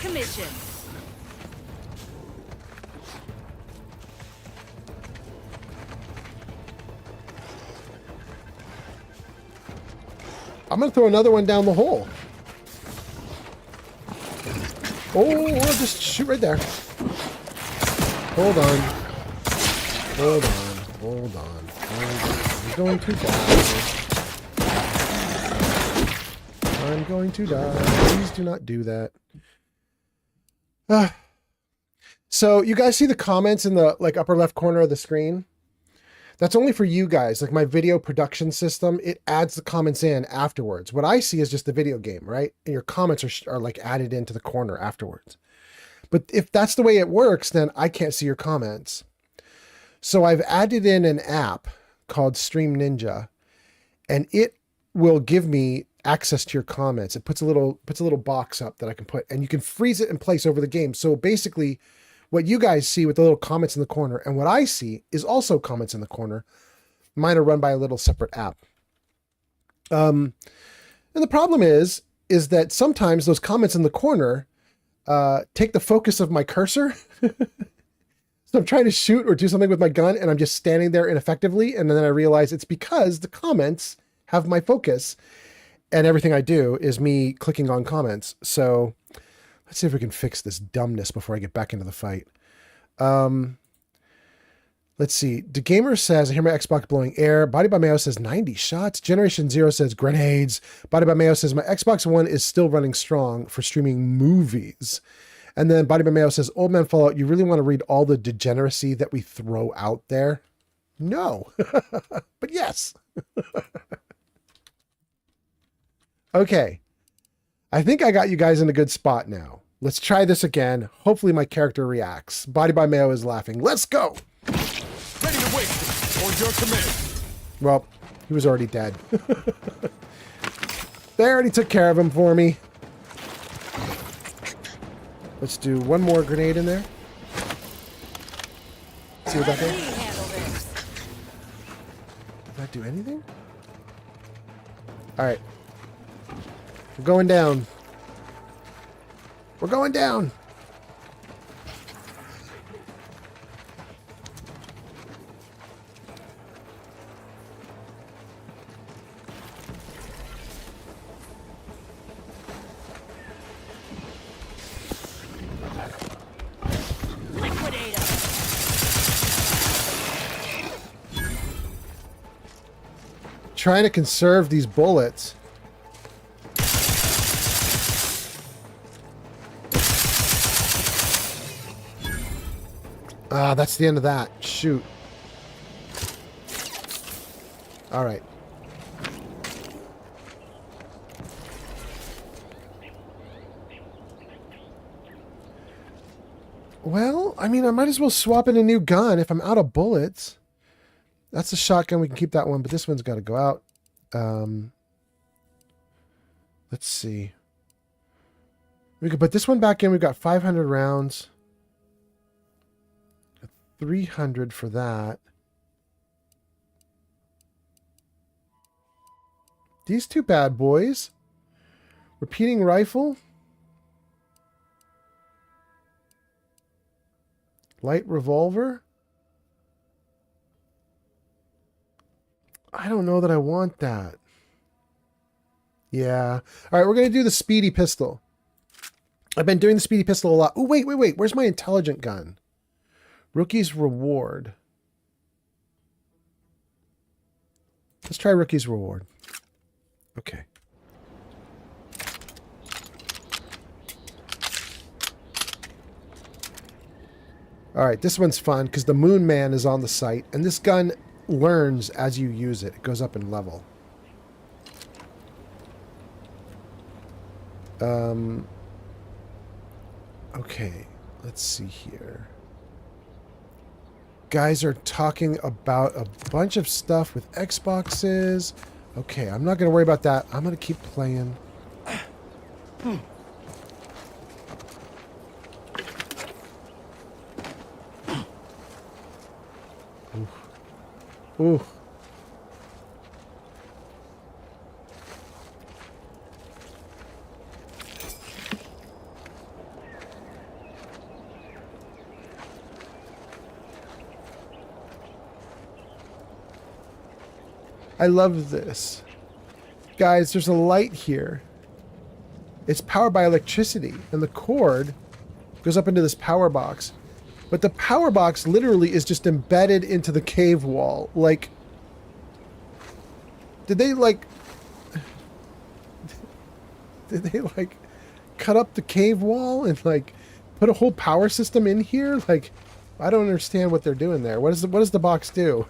Commission. I'm going to throw another one down the hole. Oh, just shoot right there. Hold on. Hold on. Hold on. I'm going too fast. I'm going to die. Please do not do that. So you guys see the comments in the upper left corner of the screen? That's only for you guys. Like my video production system, it adds the comments in afterwards. What I see is just the video game, right? And your comments are like added into the corner afterwards. But if that's the way it works, then I can't see your comments. So I've added in an app called Stream Ninja, and it will give me access to your comments. It puts a little box up that I can put, and you can freeze it in place over the game. So basically what you guys see with the little comments in the corner and what I see is also comments in the corner. Mine are run by a little separate app. And the problem is that sometimes those comments in the corner take the focus of my cursor. So I'm trying to shoot or do something with my gun and I'm just standing there ineffectively. And then I realize it's because the comments have my focus and everything I do is me clicking on comments. So let's see if we can fix this dumbness before I get back into the fight. Let's see. The gamer says, I hear my Xbox blowing air. Body by Mayo says 90 shots. Generation Zero says grenades. Body by Mayo says my Xbox One is still running strong for streaming movies. And then Body by Mayo says, Old Man Fallout, you really want to read all the degeneracy that we throw out there? No. But yes. Okay. I think I got you guys in a good spot now. Let's try this again. Hopefully my character reacts. Body by Mayo is laughing. Let's go! Ready to wait. On your command. Well, he was already dead. They already took care of him for me. Let's do one more grenade in there. See what that does. Did that do anything? Alright. We're going down. We're going down. Trying to conserve these bullets. Ah, that's the end of that. Shoot. All right. Well, I mean, I might as well swap in a new gun if I'm out of bullets. That's a shotgun. We can keep that one, but this one's got to go out. Let's see. We could put this one back in. We've got 500 rounds. 300 for that. These two bad boys. Repeating rifle. Light revolver. I don't know that I want that. Yeah. All right, we're going to do the speedy pistol. I've been doing the speedy pistol a lot. Oh, wait. Where's my intelligent gun? Rookie's reward. Let's try Rookie's reward. Okay. All right, this one's fun because the Moon Man is on the site, and this gun learns as you use it. It goes up in level. Okay, let's see here. Guys are talking about a bunch of stuff with Xboxes. Okay, I'm not going to worry about that. I'm going to keep playing. Ooh. I love this. Guys, there's a light here. It's powered by electricity, and the cord goes up into this power box. But the power box literally is just embedded into the cave wall. Like, did they cut up the cave wall and like put a whole power system in here? Like, I don't understand what they're doing there. What does the box do?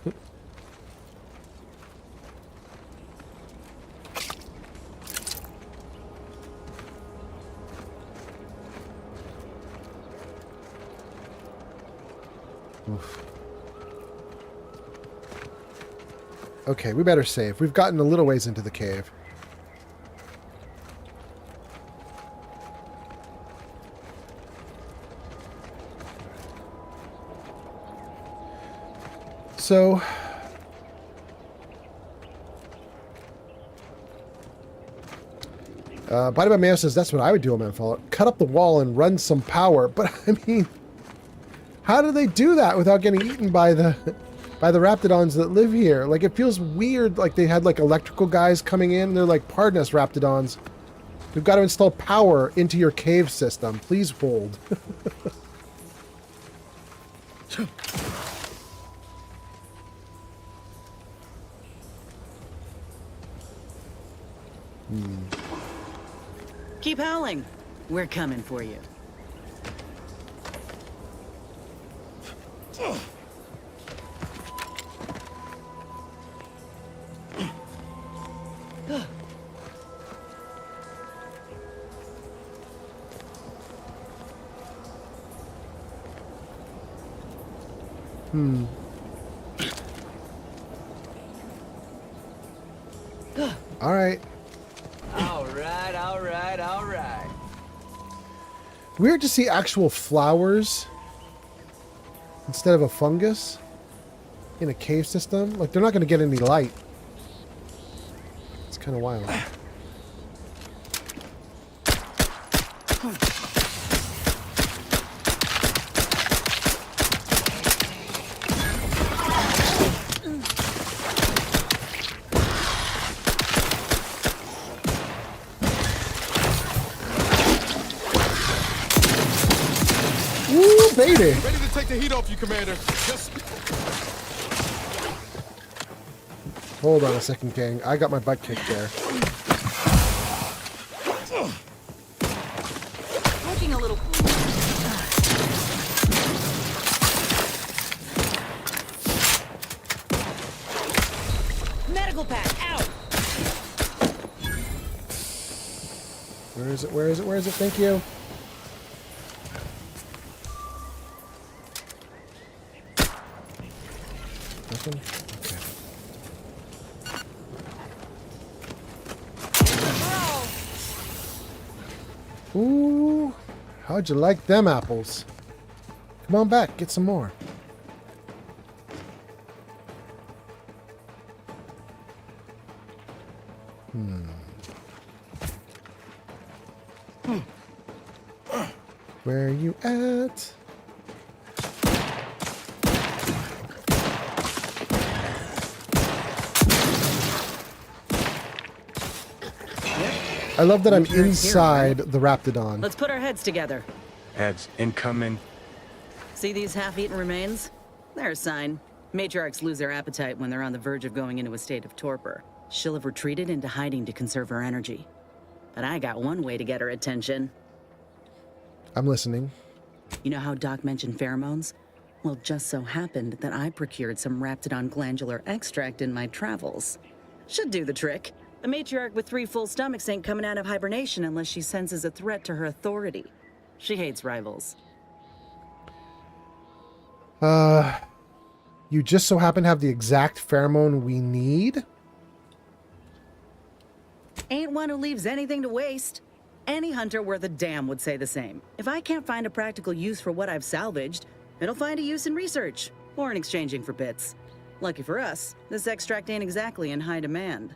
Okay, we better save. We've gotten a little ways into the cave. So... Body by Mayo says that's what I would do on Fallout. Cut up the wall and run some power. But, I mean... How do they do that without getting eaten by the raptidons that live here? Like, it feels weird, like they had like electrical guys coming in. They're like, pardon us, raptidons. We've got to install power into your cave system. Please hold. Keep howling. We're coming for you. All right. All right. Weird to see actual flowers instead of a fungus in a cave system. Like, they're not going to get any light. It's kind of wild. Ooh, baby. Ready to take the heat off you, Commander. Just... Hold on a second, gang. I got my butt kicked there. Looking a little... Medical pack, out! Where is it? Where is it? Where is it? Thank you. Nothing? Okay. Ooh. How'd you like them apples? Come on back, get some more. Where are you at? I love that I'm inside the raptidon. Let's put our heads together. Heads incoming. See these half-eaten remains? They're a sign. Matriarchs lose their appetite when they're on the verge of going into a state of torpor. She'll have retreated into hiding to conserve her energy. But I got one way to get her attention. I'm listening. You know how Doc mentioned pheromones? Well, just so happened that I procured some raptidon glandular extract in my travels. Should do the trick. A matriarch with 3 full stomachs ain't coming out of hibernation unless she senses a threat to her authority. She hates rivals. You just so happen to have the exact pheromone we need? Ain't one who leaves anything to waste. Any hunter worth a damn would say the same. If I can't find a practical use for what I've salvaged, it'll find a use in research, or in exchanging for bits. Lucky for us, this extract ain't exactly in high demand.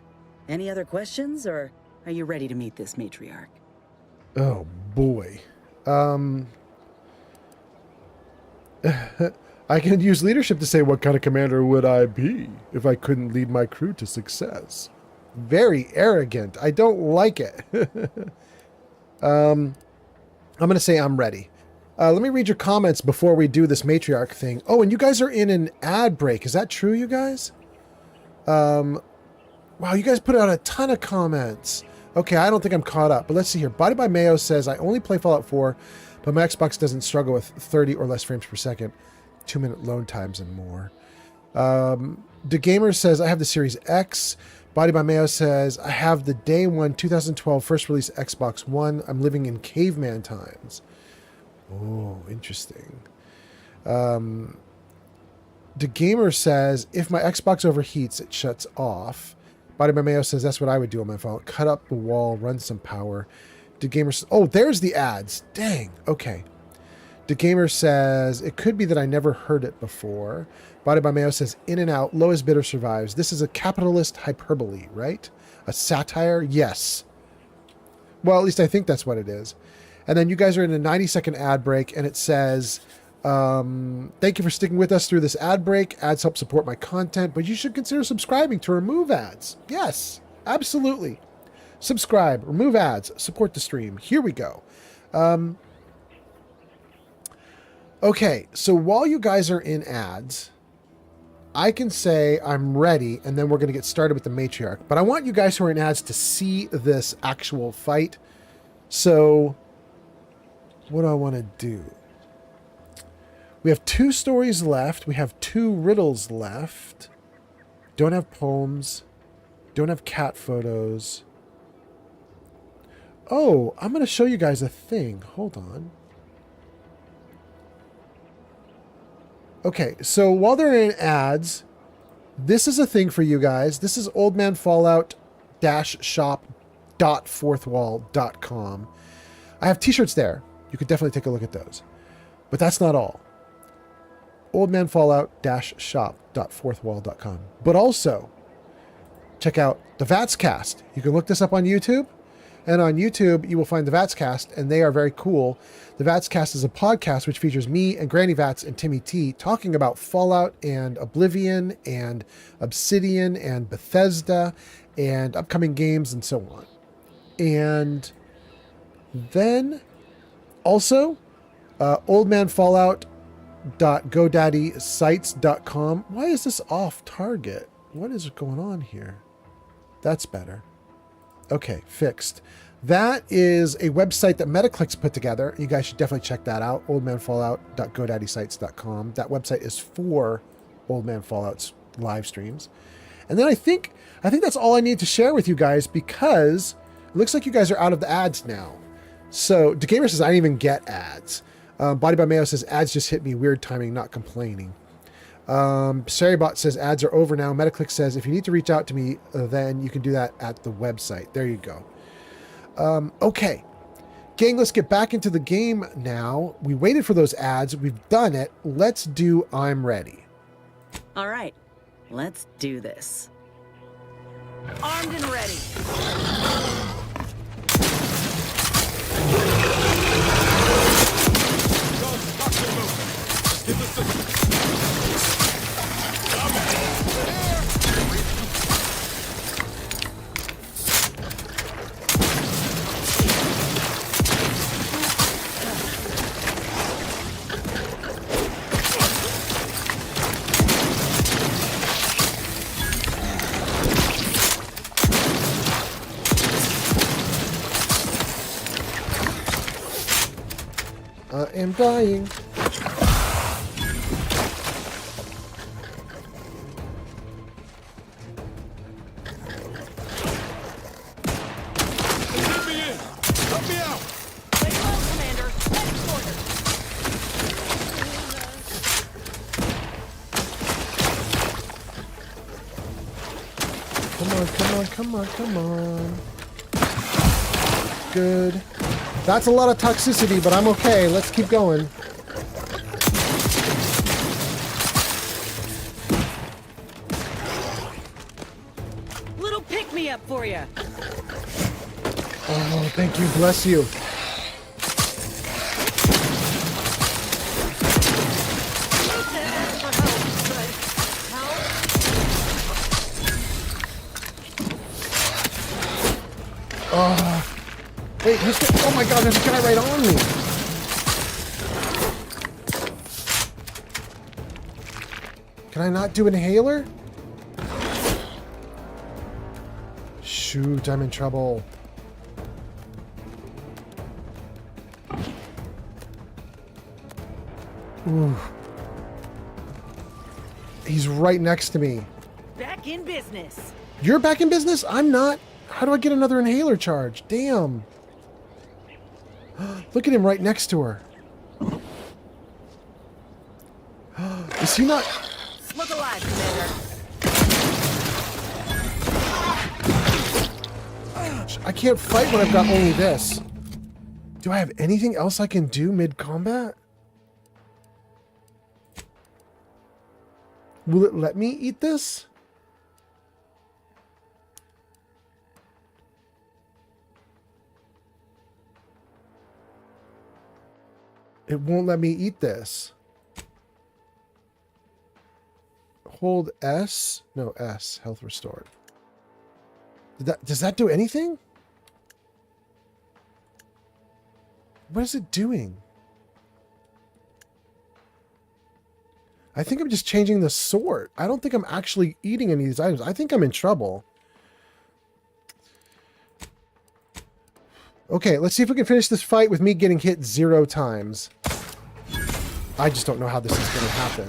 Any other questions, or are you ready to meet this matriarch? Oh, boy. I can use leadership to say what kind of commander would I be if I couldn't lead my crew to success. Very arrogant. I don't like it. I'm going to say I'm ready. Let me read your comments before we do this matriarch thing. Oh, and you guys are in an ad break. Is that true, you guys? Wow, you guys put out a ton of comments. Okay, I don't think I'm caught up, but let's see here. Body by Mayo says, I only play Fallout 4, but my Xbox doesn't struggle with 30 or less frames per second, 2-minute load times and more. The Gamer says, I have the Series X. Body by Mayo says, I have the day one 2012 first release Xbox One. I'm living in caveman times. Oh, interesting. The Gamer says, if my Xbox overheats, it shuts off. Body by Mayo says, that's what I would do on my phone. Cut up the wall, run some power. The Gamer says, oh, there's the ads. Dang. Okay. The Gamer says, it could be that I never heard it before. Body by Mayo says, in and out, lowest bidder survives. This is a capitalist hyperbole, right? A satire? Yes. Well, at least I think that's what it is. And then you guys are in a 90-second ad break, and it says, thank you for sticking with us through this ad break. Ads help support my content, but you should consider subscribing to remove ads. Yes, absolutely. Subscribe, remove ads, support the stream. Here we go. Okay, so while you guys are in ads, I can say I'm ready, and then we're going to get started with the matriarch. But I want you guys who are in ads to see this actual fight. So what do I want to do? We have 2 stories left. We have 2 riddles left. Don't have poems. Don't have cat photos. Oh, I'm going to show you guys a thing. Hold on. Okay, so while they're in ads, this is a thing for you guys. This is oldmanfallout-shop.fourthwall.com. I have t-shirts there. You could definitely take a look at those. But that's not all. oldmanfallout-shop.fourthwall.com. But also, check out the Vatscast. You can look this up on YouTube. And on YouTube, you will find the Vatscast, and they are very cool. The Vatscast is a podcast which features me and Granny Vats and Timmy T talking about Fallout and Oblivion and Obsidian and Bethesda and upcoming games and so on. And then also, oldmanfallout.godaddysite.com. Why is this off target? What is going on here? That's better. Okay, fixed. That is a website that Metaclick's put together. You guys should definitely check that out. oldmanfallout.godaddysite.com. That website is for Old Man Fallout's live streams. And then I think that's all I need to share with you guys, because it looks like you guys are out of the ads now. So DeGamer says I didn't even get ads. Body by Mayo says ads just hit me. Weird timing, not complaining. Sarybot says ads are over now. Metaclick says if you need to reach out to me, then you can do that at the website. There you go. Okay. gang, let's get back into the game now. We waited for those ads. We've done it. Let's do I'm Ready. All right, let's do this. Armed and ready. Get the signal. I am dying. Let me in. Let me out. Stay low, Commander. Heading quarters. Come on, come on, come on, come on. Good. That's a lot of toxicity, but I'm okay. Let's keep going. Little pick-me-up for you. Oh, thank you. Bless you. Oh. Wait, oh my god, there's a guy right on me. Can I not do inhaler? Shoot, I'm in trouble. Ooh. He's right next to me. Back in business. You're back in business? I'm not. How do I get another inhaler charge? Damn. Look at him right next to her. Is he not? Look alive, Commander. I can't fight when I've got only this. Do I have anything else I can do mid-combat? Will it let me eat this? It won't let me eat this. Hold S? No, S. Health restored. Does that do anything? What is it doing? I think I'm just changing the sort. I don't think I'm actually eating any of these items. I think I'm in trouble. Okay, let's see if we can finish this fight with me getting hit 0 times. I just don't know how this is going to happen.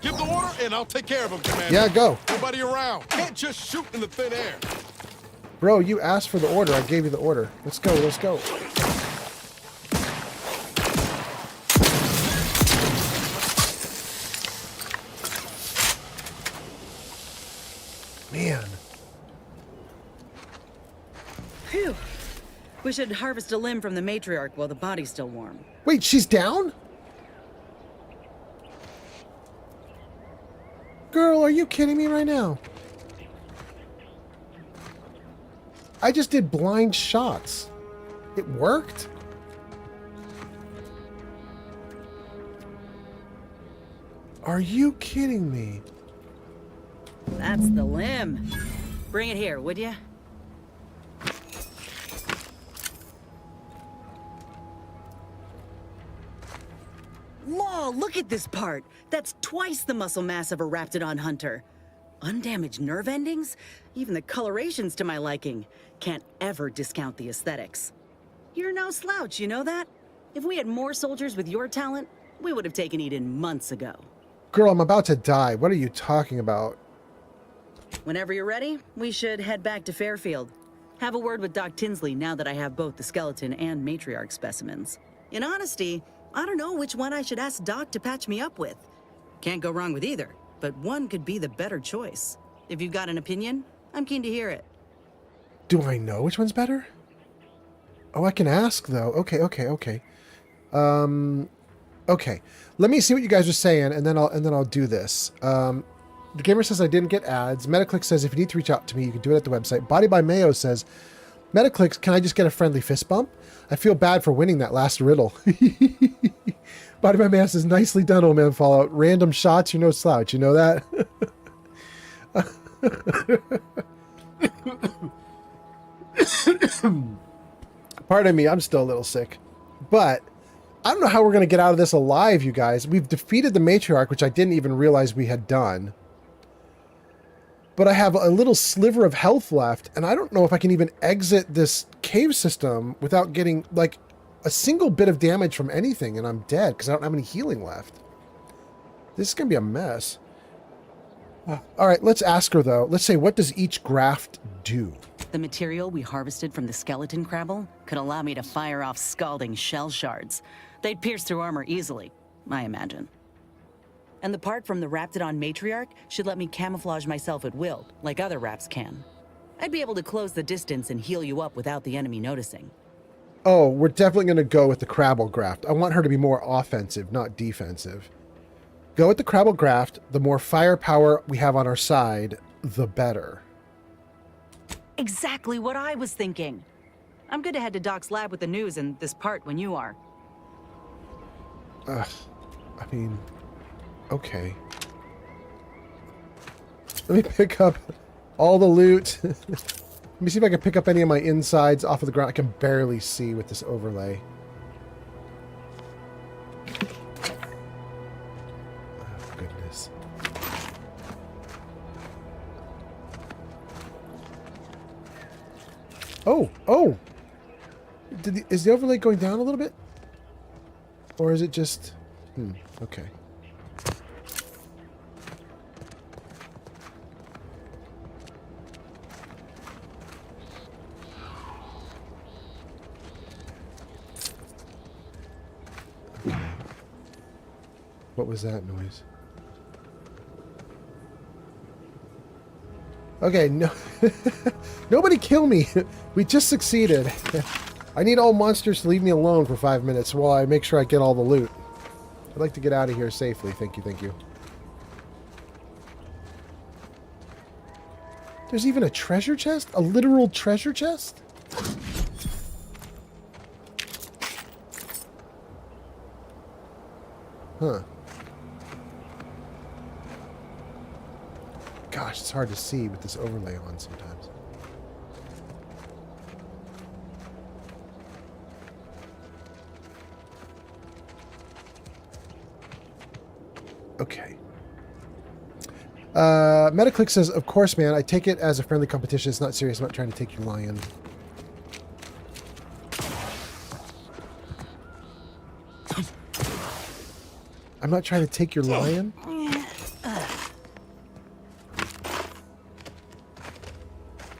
Give the order and I'll take care of him, Commander. Yeah, go. Nobody around. Can't just shoot in the thin air. Bro, you asked for the order. I gave you the order. Let's go, let's go. Man. Phew. We should harvest a limb from the matriarch while the body's still warm. Wait, she's down? Girl, are you kidding me right now? I just did blind shots. It worked? Are you kidding me? That's the limb. Bring it here, would you? Law, look at this part. That's twice the muscle mass of a raptidon hunter. Undamaged nerve endings? Even the coloration's to my liking. Can't ever discount the aesthetics. You're no slouch, you know that? If we had more soldiers with your talent, we would have taken Eden months ago. Girl, I'm about to die. What are you talking about? Whenever you're ready, we should head back to Fairfield. Have a word with Doc Tinsley now that I have both the skeleton and matriarch specimens. In honesty, I don't know which one I should ask Doc to patch me up with. Can't go wrong with either, but one could be the better choice. If you've got an opinion, I'm keen to hear it. Do I know which one's better? Oh, I can ask though. Okay. Okay. Let me see what you guys are saying, and then I'll do this. The gamer says I didn't get ads. Metaclick says if you need to reach out to me, you can do it at the website. Body by Mayo says, Metaclick, can I just get a friendly fist bump? I feel bad for winning that last riddle. Body by Mayo says, nicely done, old man Fallout. Random shots, you're no slouch. You know that? Pardon me, I'm still a little sick. But I don't know how we're going to get out of this alive, you guys. We've defeated the matriarch, which I didn't even realize we had done. But I have a little sliver of health left, and I don't know if I can even exit this cave system without getting, like, a single bit of damage from anything, and I'm dead because I don't have any healing left. This is going to be a mess. All right, let's ask her, though. Let's say, what does each graft do? The material we harvested from the skeleton crabble could allow me to fire off scalding shell shards. They'd pierce through armor easily, I imagine. And the part from the raptidon matriarch should let me camouflage myself at will, like other raps can. I'd be able to close the distance and heal you up without the enemy noticing. Oh, we're definitely going to go with the crabble graft. I want her to be more offensive, not defensive. Go with the crabble graft. The more firepower we have on our side, the better. Exactly what I was thinking. I'm good to head to Doc's lab with the news and this part when you are. I mean, okay. Let me pick up all the loot. Let me see if I can pick up any of my insides off of the ground. I can barely see with this overlay. Oh, goodness. Oh! Is the overlay going down a little bit? Or is it just... okay. What was that noise? Okay, no... Nobody kill me! We just succeeded. I need all monsters to leave me alone for 5 minutes while I make sure I get all the loot. I'd like to get out of here safely. Thank you, thank you. There's even a treasure chest? A literal treasure chest? Huh. Gosh, it's hard to see with this overlay on sometimes. Okay. Metaclick says, of course, man. I take it as a friendly competition. It's not serious. I'm not trying to take your lion. I'm not trying to take your lion.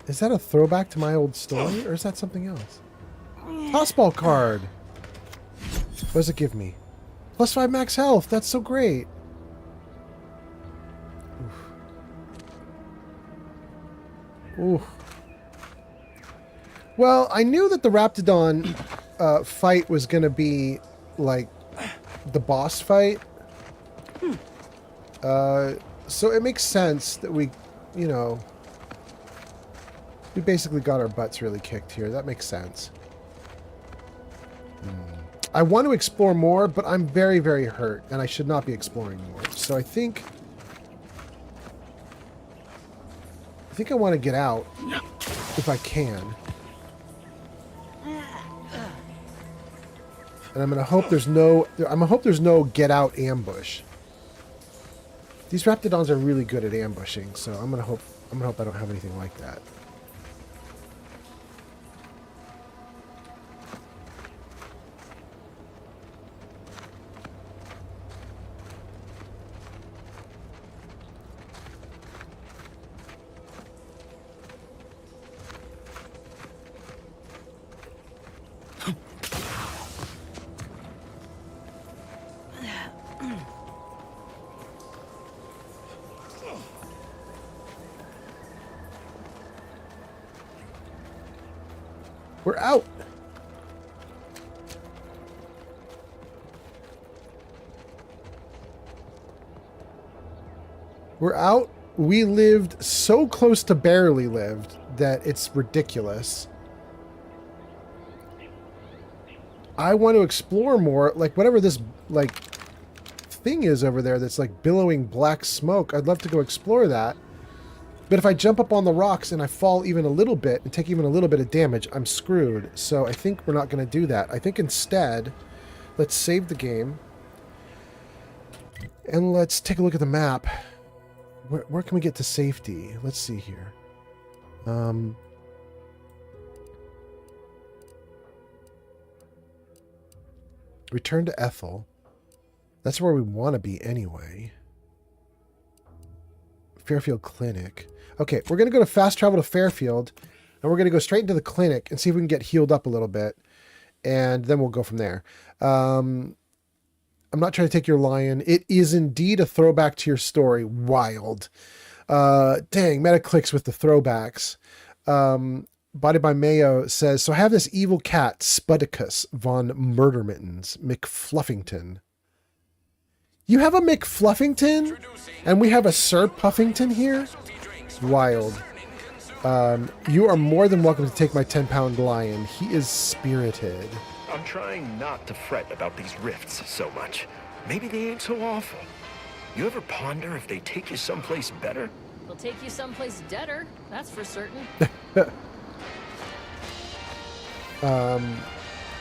Is that a throwback to my old story, or is that something else? Tossball card. What does it give me? +5 max health. That's so great. Ooh. Well, I knew that the Raptidon fight was going to be like the boss fight. So it makes sense that we, you know, we basically got our butts really kicked here. That makes sense. I want to explore more, but I'm very, very hurt, and I should not be exploring more. So I think I want to get out if I can. And I'm gonna hope there's no get out ambush. These Raptidons are really good at ambushing, so I'm gonna hope I don't have anything like that. We're out. We're out. We lived so close to barely lived that it's ridiculous. I want to explore more, like whatever this like thing is over there that's like billowing black smoke. I'd love to go explore that. But if I jump up on the rocks and I fall even a little bit and take even a little bit of damage, I'm screwed. So I think we're not going to do that. I think instead, let's save the game. And let's take a look at the map. Where can we get to safety? Let's see here. Return to Ethel. That's where we want to be anyway. Fairfield Clinic. Okay, we're going to go to fast travel to Fairfield, and we're going to go straight into the clinic and see if we can get healed up a little bit, and then we'll go from there. I'm not trying to take your lion. It is indeed a throwback to your story. Wild. Dang, Metaclicks with the throwbacks. Body by Mayo says, so I have this evil cat, Spudicus von Murdermittens, McFluffington. You have a McFluffington? And we have a Sir Puffington here? Wild. You are more than welcome to take my 10-pound lion. He is spirited. I'm trying not to fret about these rifts so much. Maybe they ain't so awful. You ever ponder if they take you someplace better? They'll take you someplace deader, that's for certain.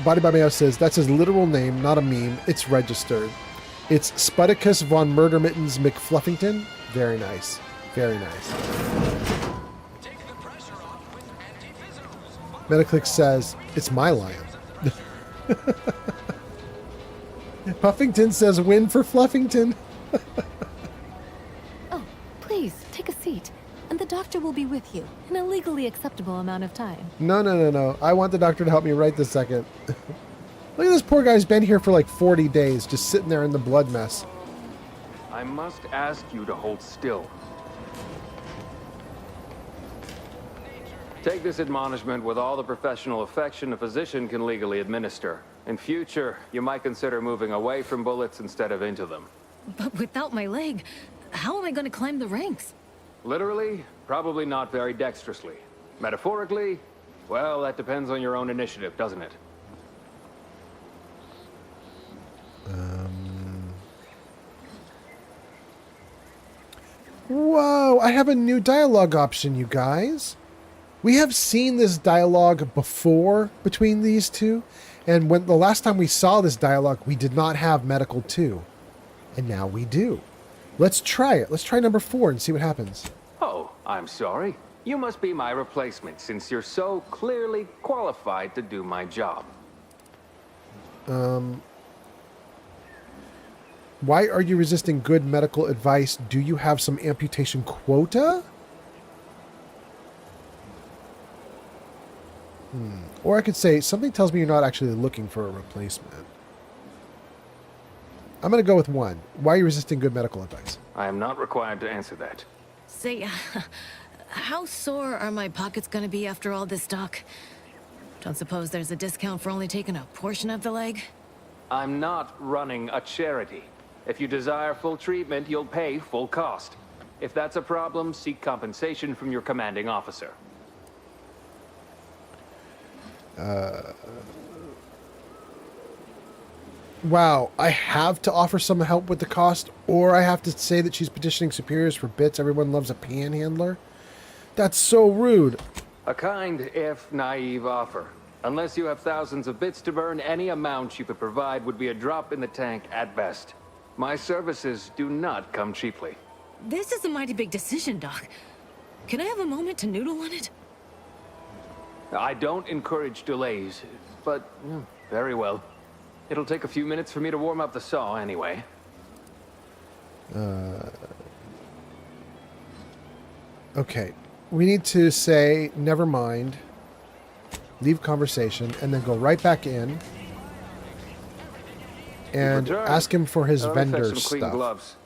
Body by Mayo says, that's his literal name, not a meme. It's registered. It's Spudicus von Murdermittens McFluffington. Very nice. Very nice. Metaclick says, it's my lion. Puffington says, win for Fluffington. Oh, please, take a seat. And the doctor will be with you in a legally acceptable amount of time. No. I want the doctor to help me right this second. Look at this poor guy's been here for like 40 days, just sitting there in the blood mess. I must ask you to hold still. Take this admonishment with all the professional affection a physician can legally administer. In future, you might consider moving away from bullets instead of into them. But without my leg, how am I going to climb the ranks? Literally, probably not very dexterously. Metaphorically, well, that depends on your own initiative, doesn't it? Whoa, I have a new dialogue option, you guys. We have seen this dialogue before between these two, and when the last time we saw this dialogue, we did not have medical 2, and now we do. Let's try it. Let's try number 4 and see what happens. Oh, I'm sorry. You must be my replacement since you're so clearly qualified to do my job. Why are you resisting good medical advice? Do you have some amputation quota? Or I could say, something tells me you're not actually looking for a replacement. I'm going to go with 1. Why are you resisting good medical advice? I am not required to answer that. Say, how sore are my pockets going to be after all this talk? Don't suppose there's a discount for only taking a portion of the leg? I'm not running a charity. If you desire full treatment, you'll pay full cost. If that's a problem, seek compensation from your commanding officer. Wow, I have to offer some help with the cost, or I have to say that she's petitioning superiors for bits. Everyone loves a panhandler. That's so rude. A kind, if naive offer. Unless you have thousands of bits to burn, any amount you could provide would be a drop in the tank at best. My services do not come cheaply. This is a mighty big decision, Doc. Can I have a moment to noodle on it? I don't encourage delays, but very well. It'll take a few minutes for me to warm up the saw anyway. Okay. We need to say, never mind, leave conversation, and then go right back in and ask him for his vendor stuff. Gloves.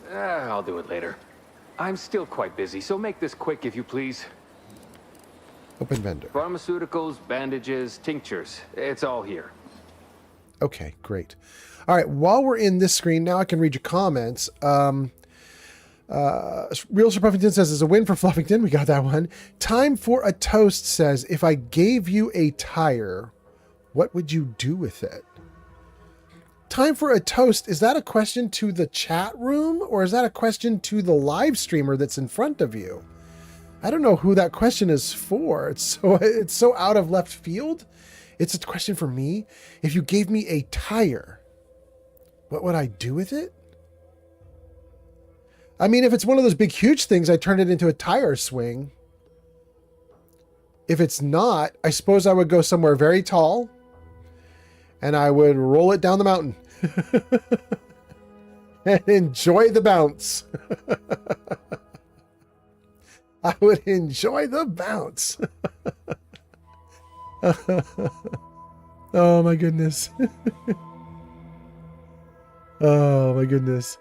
I'll do it later. I'm still quite busy, so make this quick if you please. Open vendor. Pharmaceuticals, bandages, tinctures. It's all here. Okay, great. All right, while we're in this screen, now I can read your comments. Real Sir Puffington says, it's a win for Fluffington. We got that one. Time for a Toast says, if I gave you a tire, what would you do with it? Time for a Toast, is that a question to the chat room, or is that a question to the live streamer that's in front of you? I don't know who that question is for. It's so out of left field. It's a question for me. If you gave me a tire, what would I do with it? I mean, if it's one of those big, huge things, I turn it into a tire swing. If it's not, I suppose I would go somewhere very tall and I would roll it down the mountain and enjoy the bounce. I would enjoy the bounce. Oh my goodness. Oh my goodness.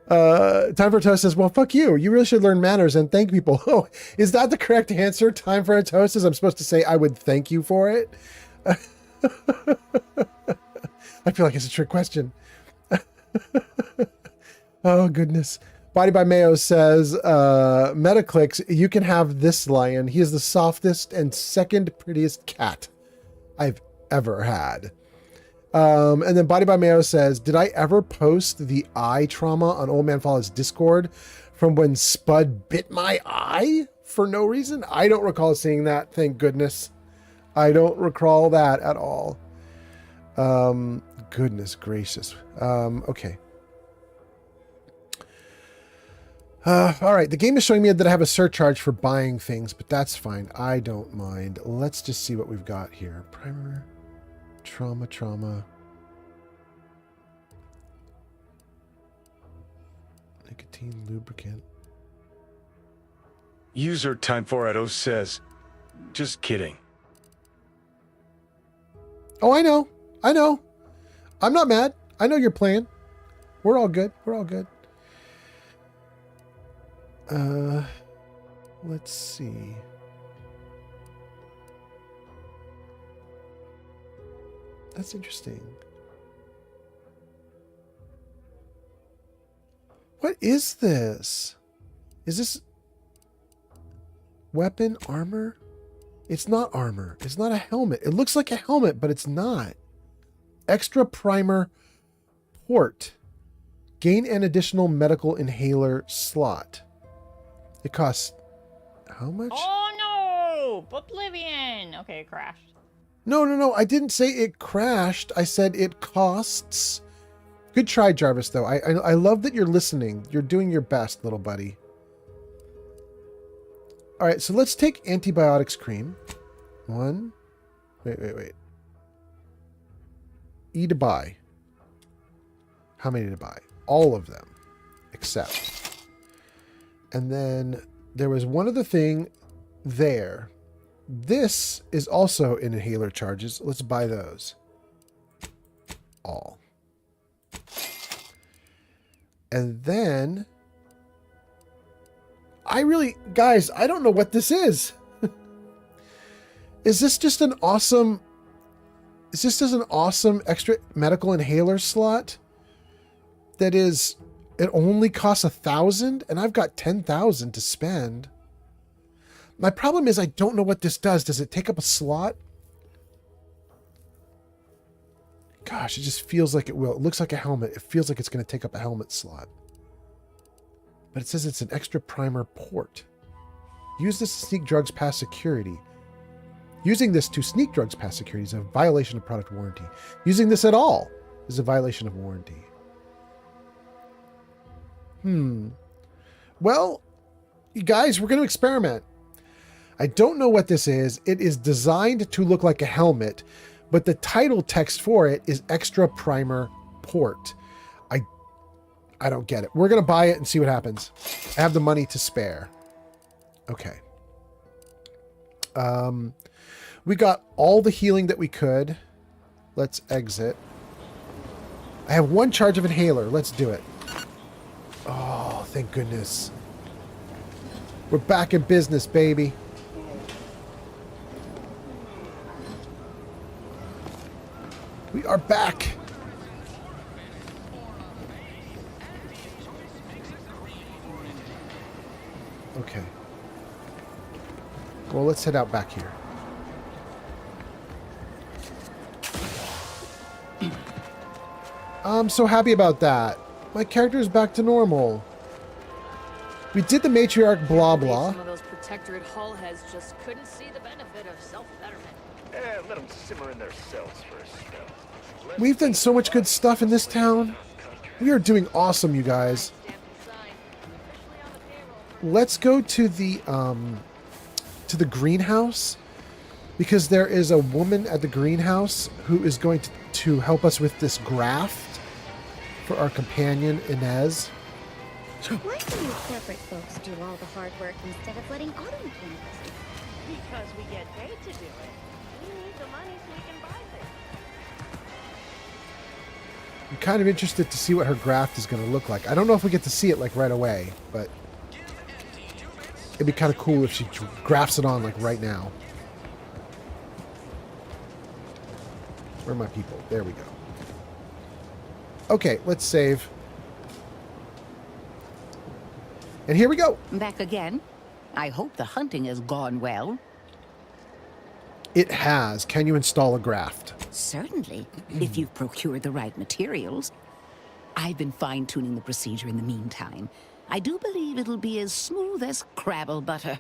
Time for a Toast says, well, fuck you. You really should learn manners and thank people. Oh, is that the correct answer? Time for a Toast is I'm supposed to say I would thank you for it. I feel like it's a trick question. Oh goodness. Body by Mayo says, Metaclicks, you can have this lion. He is the softest and second prettiest cat I've ever had. And then Body by Mayo says, did I ever post the eye trauma on Old Man Fallout's Discord from when Spud bit my eye for no reason? I don't recall seeing that, thank goodness. I don't recall that at all. Goodness gracious. Okay. All right, the game is showing me that I have a surcharge for buying things, but that's fine. I don't mind. Let's just see what we've got here. Primer, trauma. Nicotine, lubricant. User Time 4 says, just kidding. Oh, I know. I'm not mad. I know you're playing. We're all good. Let's see. That's interesting. What is this? Is this weapon, armor? It's not armor. It's not a helmet. It looks like a helmet, but it's not. Extra primer port. Gain an additional medical inhaler slot. It costs how much? Oh no! Oblivion! Okay, it crashed. No. I didn't say it crashed. I said it costs. Good try, Jarvis, though. I love that you're listening. You're doing your best, little buddy. All right, so let's take antibiotics cream. One. Wait. E to buy. How many to buy? All of them. Except. And then there was one other thing there. This is also in inhaler charges. Let's buy those. All. And then guys, I don't know what this is. Is this just an awesome extra medical inhaler slot that is, it only costs 1,000 and I've got 10,000 to spend. My problem is I don't know what this does. Does it take up a slot? Gosh, it just feels like it will. It looks like a helmet. It feels like it's going to take up a helmet slot. But it says it's an extra primer port. Use this to sneak drugs past security. Using this to sneak drugs past security is a violation of product warranty. Using this at all is a violation of warranty. Well, you guys, we're going to experiment. I don't know what this is. It is designed to look like a helmet, but the title text for it is extra primer port. I don't get it. We're going to buy it and see what happens. I have the money to spare. Okay. We got all the healing that we could. Let's exit. I have one charge of inhaler. Let's do it. Oh, thank goodness. We're back in business, baby. are back. Okay. Well, let's head out back here. I'm so happy about that. My character is back to normal. We did the matriarch blah blah. Some of those protectorate hull heads just couldn't see the benefit of self-betterment. Let them simmer in their cells for a spell. We've done so much good stuff in this town. We are doing awesome, you guys. Let's go to the greenhouse, because there is a woman at the greenhouse who is going to help us with this graft for our companion Inez. Why do you corporate folks do all the hard work instead of letting auto mechanics do it? Because we get paid to do it. We need the money so we can buy things. I'm kind of interested to see what her graft is going to look like. I don't know if we get to see it like right away, but it'd be kind of cool if she grafts it on like right now. Where are my people? There we go. Okay, let's save. And here we go. Back again. I hope the hunting has gone well. It has. Can you install a graft? Certainly, if you've procured the right materials. I've been fine-tuning the procedure in the meantime. I do believe it'll be as smooth as Crabble butter.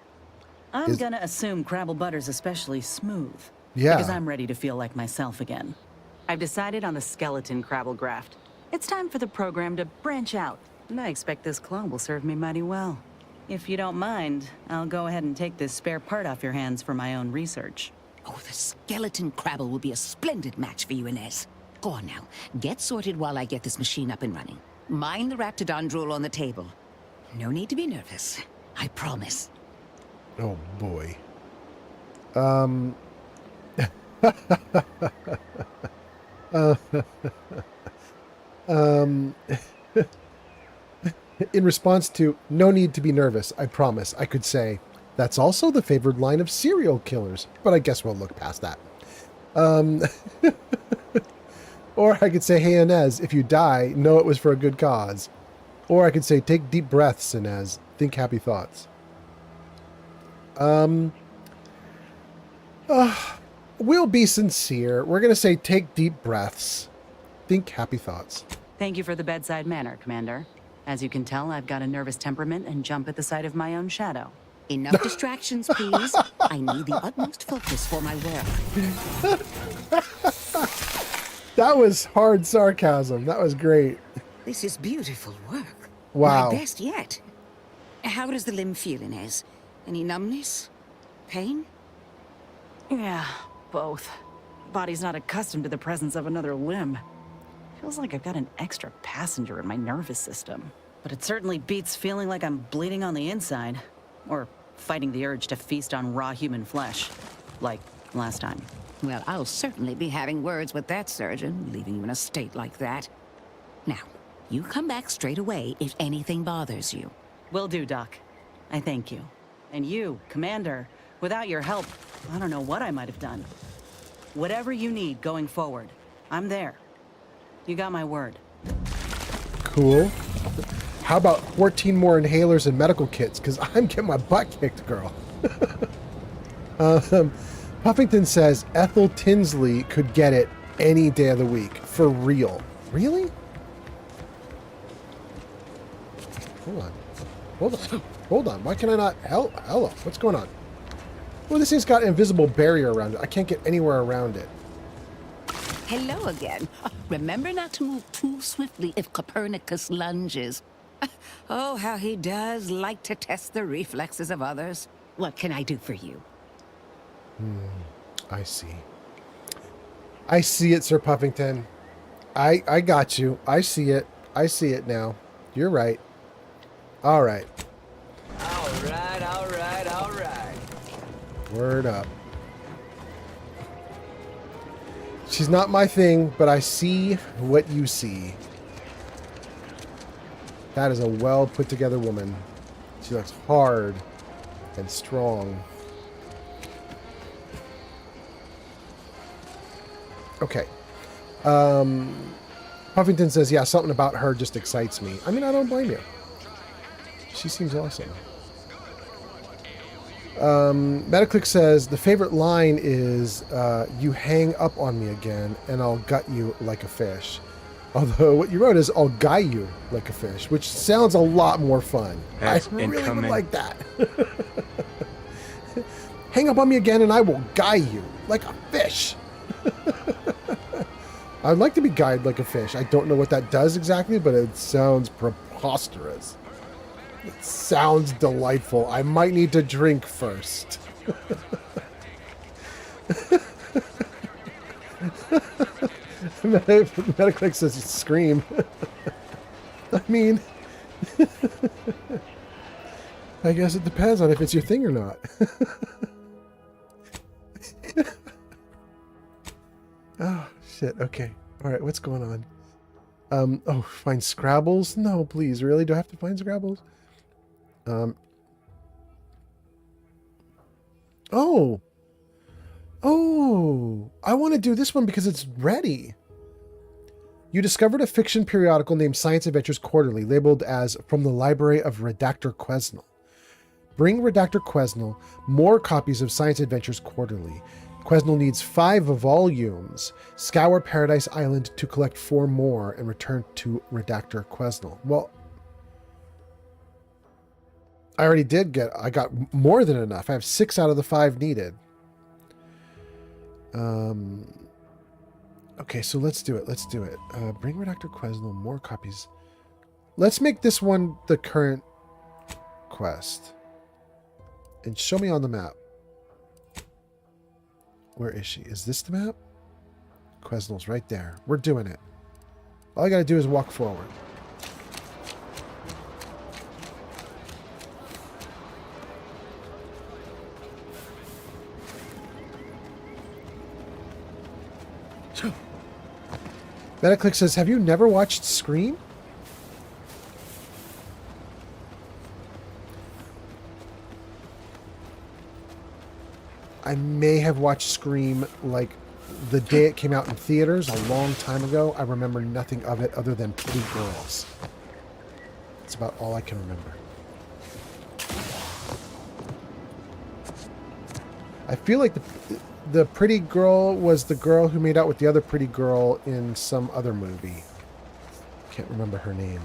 I'm gonna assume Crabble butter's especially smooth. Yeah. Because I'm ready to feel like myself again. I've decided on the skeleton Crabble graft. It's time for the program to branch out. And I expect this claw will serve me mighty well. If you don't mind, I'll go ahead and take this spare part off your hands for my own research. Oh, the skeleton Crabble will be a splendid match for you, Inez. Go on now. Get sorted while I get this machine up and running. Mind the raptidon drool on the table. No need to be nervous. I promise. Oh, boy. In response to, no need to be nervous, I promise, I could say, that's also the favored line of serial killers. But I guess we'll look past that. Or I could say, hey, Inez, if you die, know it was for a good cause. Or I could say, take deep breaths, Inez. Think happy thoughts. We'll be sincere. We're going to say, take deep breaths. Think happy thoughts. Thank you for the bedside manner, Commander. As you can tell, I've got a nervous temperament and jump at the sight of my own shadow. Enough distractions, please. I need the utmost focus for my work. That was hard sarcasm. That was great. This is beautiful work. Wow. My best yet. How does the limb feel, Inez? Any numbness? Pain? Yeah, both. Body's not accustomed to the presence of another limb. Feels like I've got an extra passenger in my nervous system. But it certainly beats feeling like I'm bleeding on the inside. Or fighting the urge to feast on raw human flesh. Like last time. Well, I'll certainly be having words with that surgeon, leaving you in a state like that. Now, you come back straight away if anything bothers you. Will do, Doc. I thank you. And you, Commander, without your help, I don't know what I might have done. Whatever you need going forward, I'm there. You got my word. Cool. How about 14 more inhalers and medical kits? Because I'm getting my butt kicked, girl. Puffington says Ethel Tinsley could get it any day of the week. For real. Really? Hold on. Hold on. Hold on. Why can I not... Hello. What's going on? Well, this thing's got an invisible barrier around it. I can't get anywhere around it. Hello again. Remember not to move too swiftly if Copernicus lunges. Oh, how he does like to test the reflexes of others. What can I do for you? I see. I see it, Sir Puffington. I got you. I see it. I see it now. You're right. All right. All right, all right, all right. Word up. She's not my thing, but I see what you see. That is a well put together woman. She looks hard and strong. Okay. Puffington says, yeah, something about her just excites me. I mean, I don't blame you. She seems awesome. Metaclick says, the favorite line is, you hang up on me again and I'll gut you like a fish. Although what you wrote is, I'll guy you like a fish, which sounds a lot more fun. That's I really incoming. would like that. Hang up on me again and I will guy you like a fish. I'd like to be guyed like a fish. I don't know what that does exactly, but it sounds preposterous. It sounds delightful. I might need to drink first. Metaclick says scream. I mean, I guess it depends on if it's your thing or not. Oh, shit. Okay. All right. What's going on? Oh, find Scrabbles? No, please. Really? Do I have to find Scrabbles? Oh. Oh. I want to do this one because it's ready. You discovered a fiction periodical named Science Adventures Quarterly, labeled as From the Library of Redactor Quesnel. Bring Redactor Quesnel more copies of Science Adventures Quarterly. Quesnel needs 5 volumes. Scour Paradise Island to collect 4 more and return to Redactor Quesnel. Well, I already did I got more than enough. I have 6 out of the 5 needed. Okay, so let's do it. Let's do it. Bring Redactor Quesnel more copies. Let's make this one the current quest. And show me on the map. Where is she? Is this the map? Quesnel's right there. We're doing it. All I gotta do is walk forward. Metaclick says, have you never watched Scream? I may have watched Scream like the day it came out in theaters a long time ago. I remember nothing of it other than pretty girls. That's about all I can remember. I feel like the pretty girl was the girl who made out with the other pretty girl in some other movie. Can't remember her name.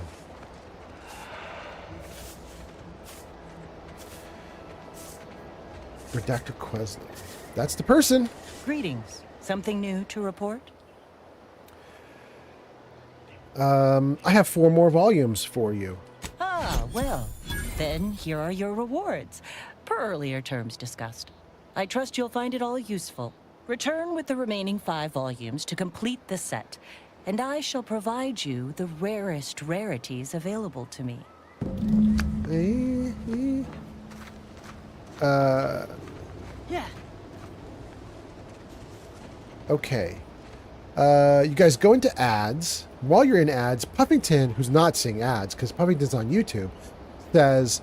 Redactor Quesnel. That's the person. Greetings. Something new to report? I have 4 more volumes for you. Ah, well, then here are your rewards, per earlier terms discussed. I trust you'll find it all useful. Return with the remaining 5 volumes to complete the set, and I shall provide you the rarest rarities available to me. Yeah. Okay. You guys go into ads. While you're in ads, Puffington, who's not seeing ads because Puffington's on YouTube, says,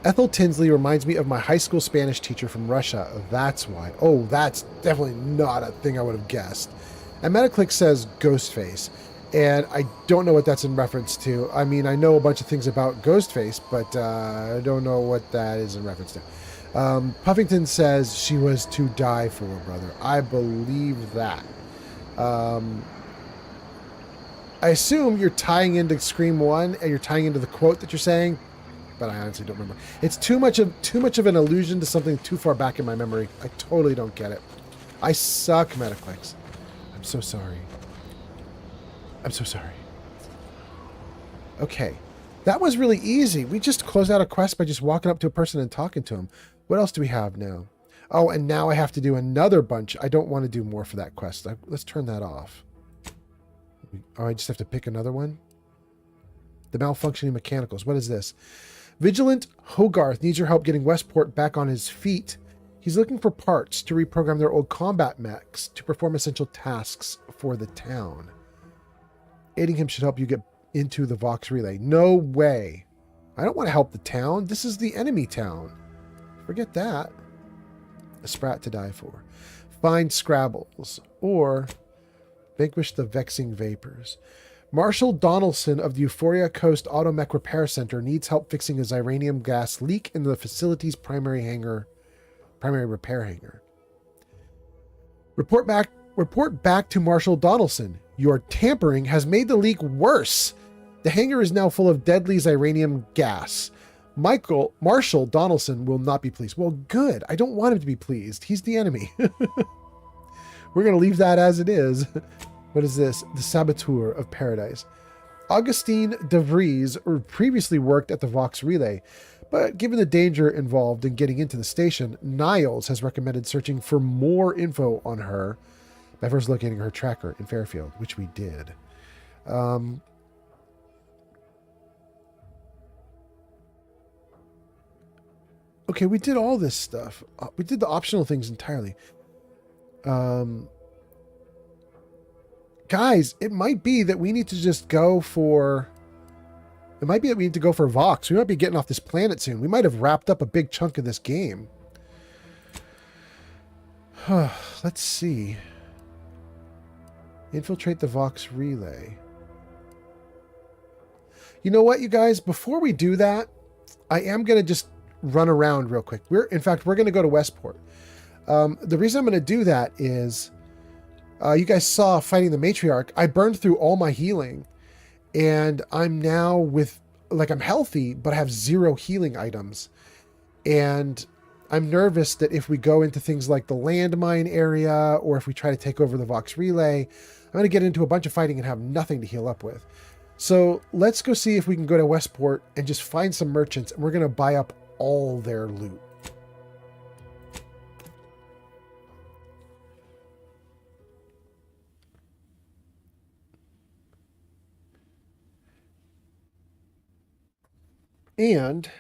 Ethel Tinsley reminds me of my high school Spanish teacher from Russia. That's why. Oh, that's definitely not a thing I would have guessed. And Metaclick says Ghostface. And I don't know what that's in reference to. I mean, I know a bunch of things about Ghostface, but I don't know what that is in reference to. Puffington says she was to die for, brother. I believe that. I assume you're tying into Scream 1 and you're tying into the quote that you're saying, but I honestly don't remember. It's too much of an allusion to something too far back in my memory. I totally don't get it. I suck, Metaclicks. I'm so sorry. I'm so sorry. Okay. That was really easy. We just closed out a quest by just walking up to a person and talking to them. What else do we have now? Oh, and now I have to do another bunch. I don't want to do more for that quest. Let's turn that off. Oh, I just have to pick another one? The malfunctioning mechanicals. What is this? Vigilant Hogarth needs your help getting Westport back on his feet. He's looking for parts to reprogram their old combat mechs to perform essential tasks for the town. Aiding him should help you get into the Vox Relay. No way. I don't want to help the town. This is the enemy town. Forget that. A sprat to die for. Find Scrabbles. Or Vanquish the vexing vapors. Marshall Donaldson of the Euphoria Coast Automech Repair Center needs help fixing a Xyranium gas leak in the facility's primary repair hangar. Report back to Marshall Donaldson. Your tampering has made the leak worse. The hangar is now full of deadly Xyranium gas. Marshall Donaldson will not be pleased. Well, good. I don't want him to be pleased. He's the enemy. We're going to leave that as it is. What is this? The Saboteur of Paradise. Augustine DeVries previously worked at the Vox Relay, but given the danger involved in getting into the station, Niles has recommended searching for more info on her by first locating her tracker in Fairfield, which we did. Okay, we did all this stuff. We did the optional things entirely. Guys, it might be that we need to just go for... It might be that we need to go for Vox. We might be getting off this planet soon. We might have wrapped up a big chunk of this game. Let's see. Infiltrate the Vox Relay. You know what, you guys? Before we do that, I am going to just run around real quick. In fact, we're going to go to Westport. The reason I'm going to do that is... you guys saw fighting the matriarch. I burned through all my healing, and I'm now I'm healthy, but I have 0 healing items. And I'm nervous that if we go into things like the landmine area, or if we try to take over the Vox Relay, I'm going to get into a bunch of fighting and have nothing to heal up with. So let's go see if we can go to Westport and just find some merchants, and we're going to buy up all their loot. And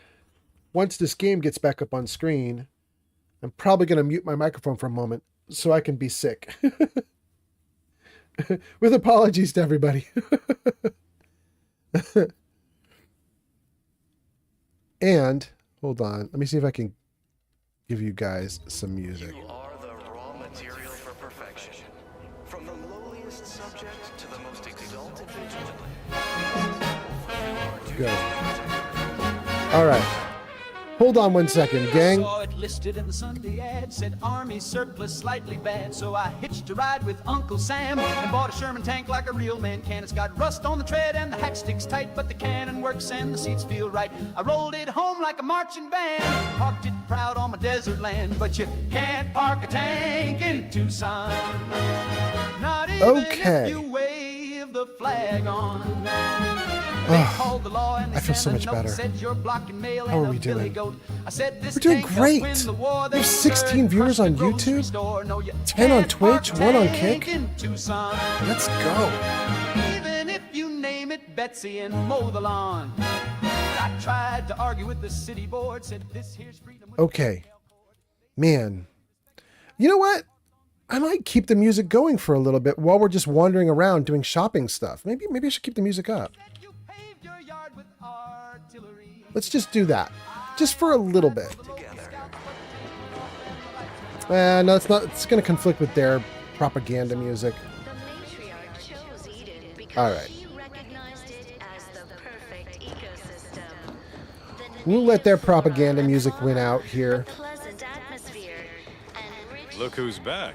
once this game gets back up on screen, I'm probably going to mute my microphone for a moment so I can be sick. With apologies to everybody. And, hold on, let me see if I can give you guys some music. You are the raw material for perfection. From the lowliest subject to the most exalted vigilant. Good. All right. Hold on one second, gang. Saw it listed in the Sunday ad, said Army surplus slightly bad. So I hitched a ride with Uncle Sam and bought a Sherman tank like a real man can. It's got rust on the tread and the hack sticks tight, but the cannon works and the seats feel right. I rolled it home like a marching band, parked it proud on my desert land. But you can't park a tank in Tucson, not even if you wave the flag on. I feel so much better. How are we doing? We're doing great. We have 16 viewers on YouTube, 10 on Twitch, 1 on Kick. Let's go. Even if you name it Betsy and mow the lawn. I tried to argue with the city board, said this here's freedom. Okay. Man. You know what? I might keep the music going for a little bit while we're just wandering around doing shopping stuff. Maybe I should keep the music up. Let's just do that. Just for a little bit. No, it's not. It's going to conflict with their propaganda music. All right. We'll let their propaganda music win out here. Look who's back.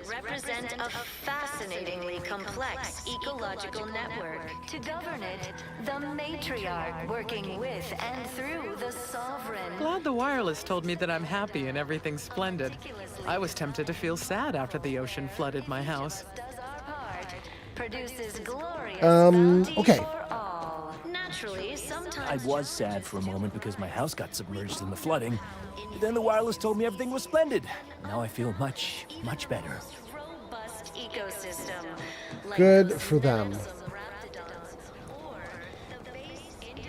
Represent a fascinatingly complex ecological network. To govern it, the matriarch working with and through the sovereign. Glad the wireless told me that I'm happy and everything's splendid. I was tempted to feel sad after the ocean flooded my house. Produces glorious okay. Naturally, sometimes I was sad for a moment because my house got submerged in the flooding. But then the wireless told me everything was splendid. Now I feel much, much better. robust ecosystem. Good for them.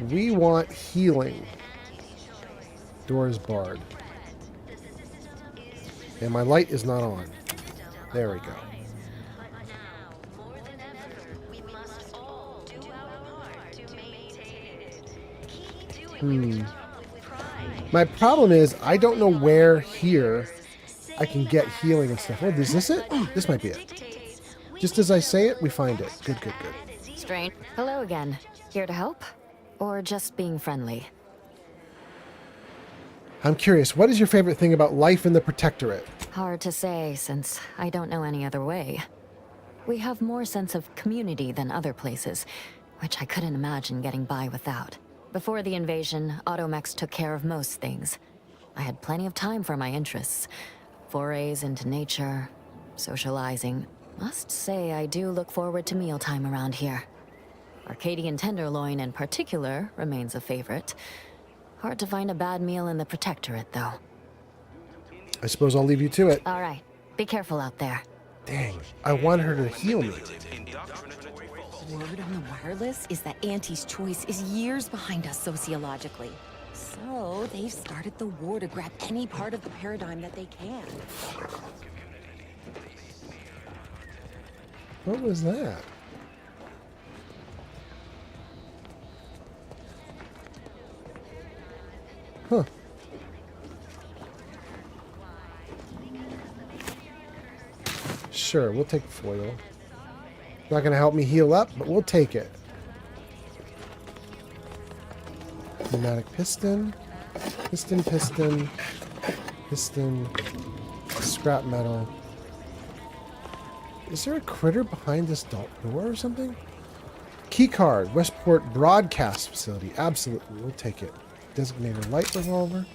We want healing. Door is barred. And my light is not on. There we go. My problem is I don't know where here I can get healing and stuff. Oh, is this it? This might be it. Just as I say it, we find it. Good, good, good. Strange. Hello again. Here to help? Or just being friendly? I'm curious, what is your favorite thing about life in the Protectorate? Hard to say, since I don't know any other way. We have more sense of community than other places, which I couldn't imagine getting by without. Before the invasion, automechs took care of most things. I had plenty of time for my interests. Forays into nature, socializing. Must say I do look forward to mealtime around here. Arcadian tenderloin in particular remains a favorite. Hard to find a bad meal in the Protectorate, though. I suppose I'll leave you to it. All right. Be careful out there. Dang, I want her to heal me. Word on the wireless is that Auntie's choice is years behind us sociologically. So they've started the war to grab any part of the paradigm that they can. What was that? Huh. Sure, we'll take foil. Not going to help me heal up, but we'll take it. Pneumatic piston. Piston, piston. Piston. Scrap metal. Is there a critter behind this door or something? Keycard. Westport Broadcast Facility. Absolutely. We'll take it. Designated light revolver.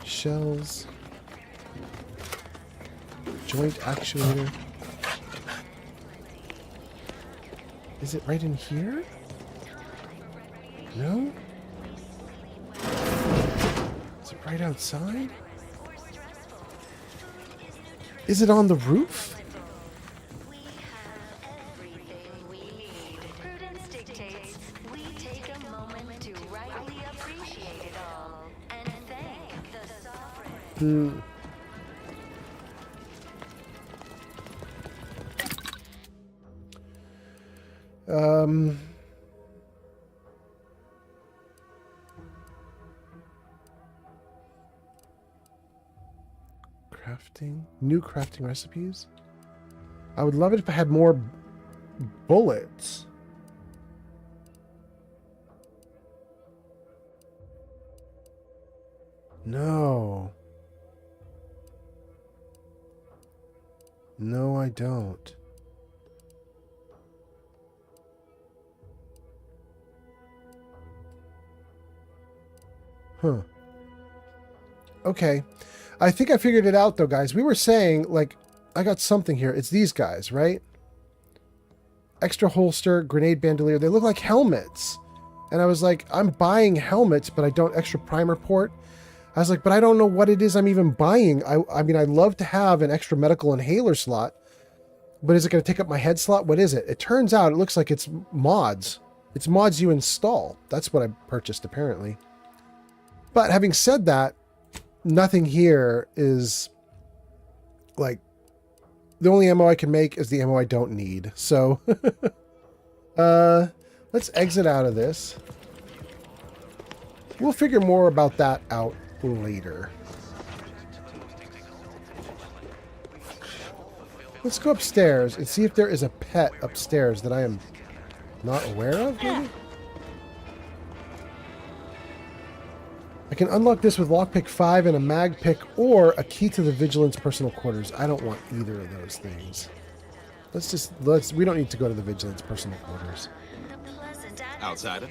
Shells. Joint actuator. Is it right in here? No? Is it right outside? Is it on the roof? Crafting? New crafting recipes? I would love it if I had more bullets. No. No, I don't. Huh. Okay. I think I figured it out, though, guys. We were saying, like, I got something here. It's these guys, right? Extra holster, grenade bandolier. They look like helmets. And I was like, I'm buying helmets, but I don't extra primer port. I was like, but I don't know what it is I'm even buying. I mean, I'd love to have an extra medical inhaler slot, but is it going to take up my head slot? What is it? It turns out it looks like it's mods. It's mods you install. That's what I purchased, apparently. But having said that, nothing here is like, the only ammo I can make is the ammo I don't need. So, let's exit out of this. We'll figure more about that out later. Let's go upstairs and see if there is a pet upstairs that I am not aware of, maybe? I can unlock this with lockpick 5 and a mag pick, or a key to the Vigilance personal quarters. I don't want either of those things. We don't need to go to the Vigilance personal quarters. Outsider.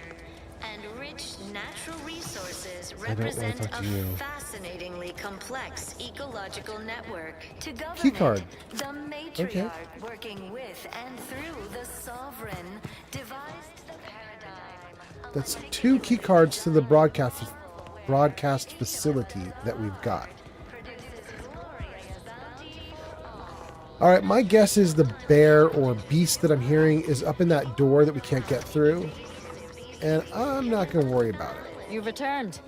And rich natural resources I don't want to represent talk to a you. fascinatingly complex ecological network. To govern Keycard. it, the matriarch, Okay. working with and through the sovereign, devised the paradigm. That's 2 key cards to the broadcast facility that we've got. Alright, my guess is the bear or beast that I'm hearing is up in that door that we can't get through. And I'm not going to worry about it. You've returned.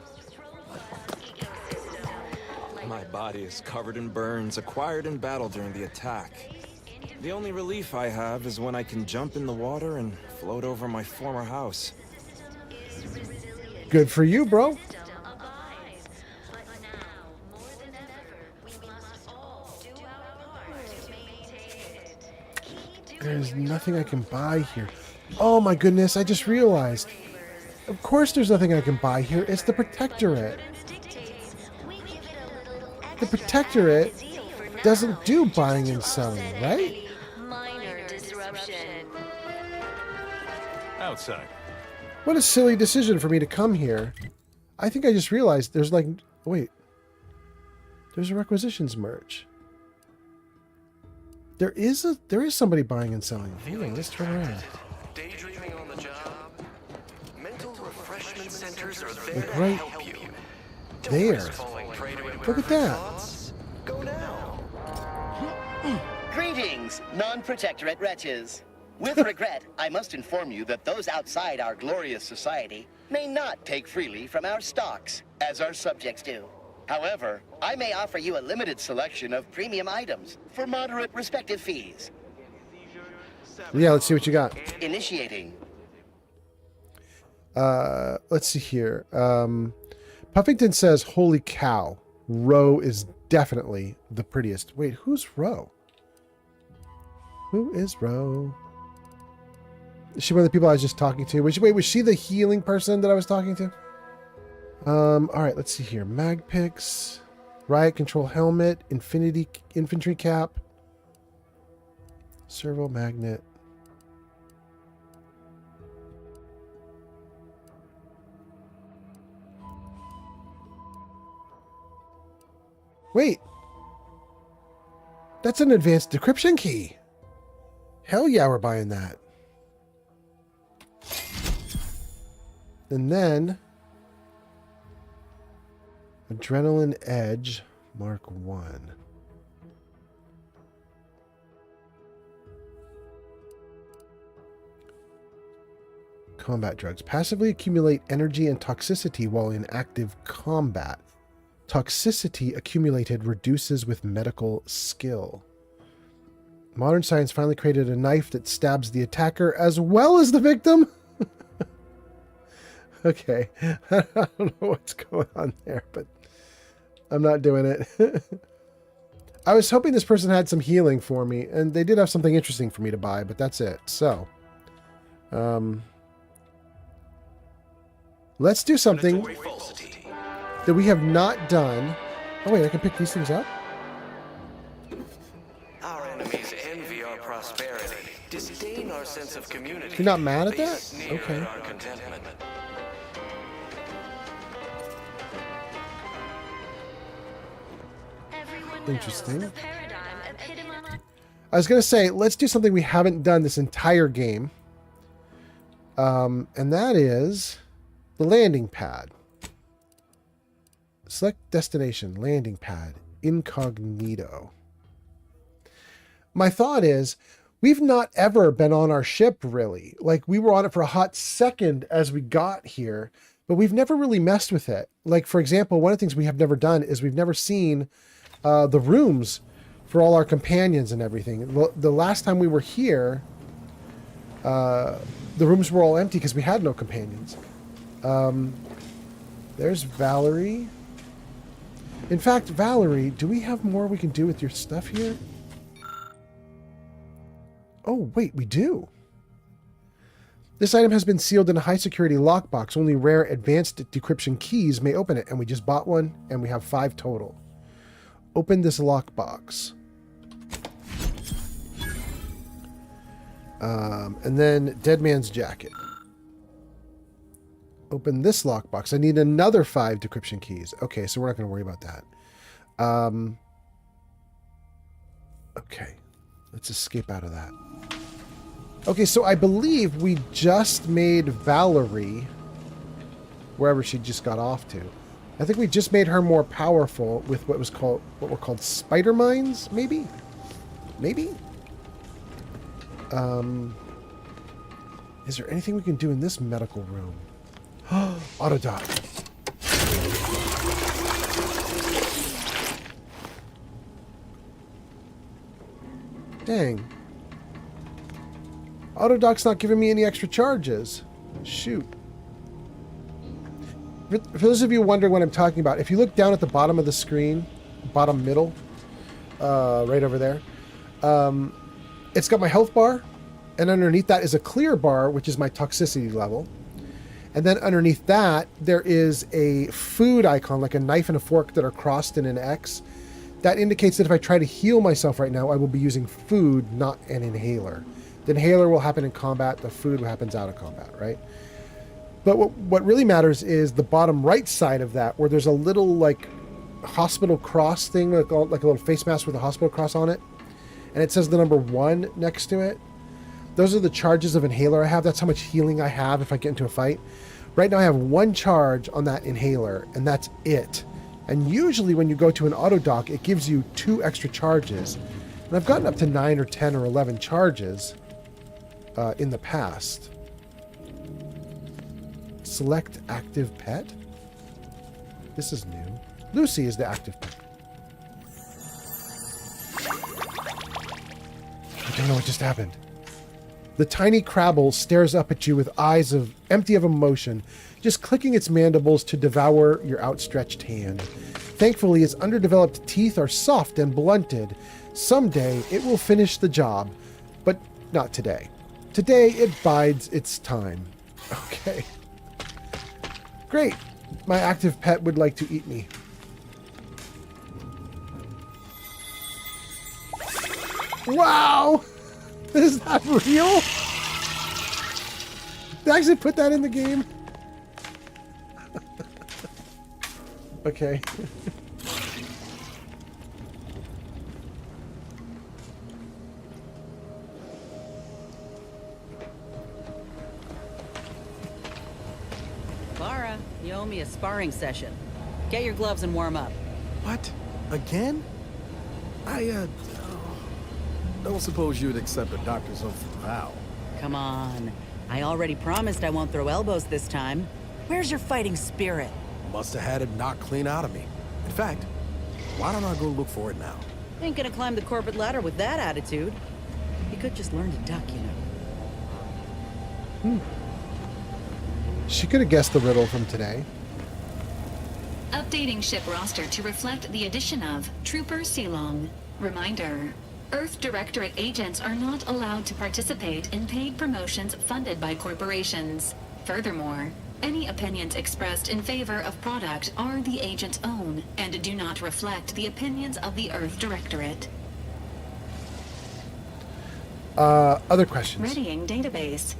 My body is covered in burns acquired in battle during the attack. The only relief I have is when I can jump in the water and float over my former house. Good for you, bro. There's nothing I can buy here. Oh my goodness, I just realized. Of course there's nothing I can buy here. It's the Protectorate. The Protectorate doesn't do buying and selling, right? Minor disruption. Outside. What a silly decision for me to come here. I think I just realized there's like... Wait. There's a requisitions merch. There is somebody buying and selling. Hang on, let's turn around. Daydreaming on the job. Mental refreshment centers are there Like to right help you. there. Look at that. Go now. Greetings, non-protectorate wretches. With regret, I must inform you that those outside our glorious society may not take freely from our stocks, as our subjects do. However, I may offer you a limited selection of premium items for moderate respective fees. Yeah, let's see what you got. Initiating. Let's see here. Puffington says, holy cow. Ro is definitely the prettiest. Wait, who's Ro? Who is Ro? Is she one of the people I was just talking to? Was she the healing person that I was talking to? Alright, let's see here. Mag picks, riot control helmet, infantry cap, servo magnet. Wait. That's an advanced decryption key. Hell yeah, we're buying that. And then Adrenaline Edge Mark 1. Combat drugs. Passively accumulate energy and toxicity while in active combat. Toxicity accumulated reduces with medical skill. Modern science finally created a knife that stabs the attacker as well as the victim. Okay. I don't know what's going on there, but I'm not doing it. I was hoping this person had some healing for me, and they did have something interesting for me to buy, but that's it. So, let's do something that we have not done. Oh wait, I can pick these things up? Our enemies envy our prosperity, disdain our sense of community. You're not mad at They that? sneer Okay. at our contentment. Interesting. I was going to say, let's do something we haven't done this entire game. And that is the landing pad. Select destination, landing pad, incognito. My thought is, we've not ever been on our ship, really. Like, we were on it for a hot second as we got here, but we've never really messed with it. Like, for example, one of the things we have never done is we've never seen the rooms for all our companions and everything. The last time we were here, the rooms were all empty because we had no companions. There's Valerie. In fact, Valerie, do we have more we can do with your stuff here? Oh, wait, we do. This item has been sealed in a high security lockbox. Only rare advanced decryption keys may open it. And we just bought one, and we have 5 total. Open this lockbox. And then Dead Man's Jacket. Open this lockbox. I need another 5 decryption keys. Okay, so we're not going to worry about that. Okay, let's escape out of that. Okay, so I believe we just made Valerie wherever she just got off to. I think we just made her more powerful with what were called spider mines, maybe? Maybe? Is there anything we can do in this medical room? Autodoc. Dang. Autodoc's not giving me any extra charges. Shoot. For those of you wondering what I'm talking about, if you look down at the bottom of the screen, bottom middle, right over there, it's got my health bar, And underneath that is a clear bar, which is my toxicity level. And then underneath that, there is a food icon, like a knife and a fork that are crossed in an X. That indicates that if I try to heal myself right now, I will be using food, not an inhaler. The inhaler will happen in combat. The food happens out of combat, right? But what really matters is the bottom right side of that, where there's a little, like, hospital cross thing, like a little face mask with a hospital cross on it. And it says the number 1 next to it. Those are the charges of inhaler I have. That's how much healing I have if I get into a fight. Right now I have 1 charge on that inhaler, and that's it. And usually when you go to an auto dock, it gives you 2 extra charges. And I've gotten up to 9 or 10 or 11 charges in the past. Select active pet? This is new. Lucy is the active pet. I don't know what just happened. The tiny Crabble stares up at you with eyes empty of emotion, just clicking its mandibles to devour your outstretched hand. Thankfully, its underdeveloped teeth are soft and blunted. Someday, it will finish the job, but not today. Today, it bides its time. Okay. Great. My active pet would like to eat me. Wow! Is that real? They actually put that in the game? Okay. Lara, you owe me a sparring session. Get your gloves and warm up. What? Again? I don't suppose you'd accept a doctor's oath of vow. Come on. I already promised I won't throw elbows this time. Where's your fighting spirit? Must have had it knocked clean out of me. In fact, why don't I go look for it now? Ain't gonna climb the corporate ladder with that attitude. You could just learn to duck, you know. She could have guessed the riddle from today. Updating ship roster to reflect the addition of Trooper Silong. Reminder: Earth Directorate agents are not allowed to participate in paid promotions funded by corporations. Furthermore, any opinions expressed in favor of product are the agent's own and do not reflect the opinions of the Earth Directorate. Other questions? Readying database.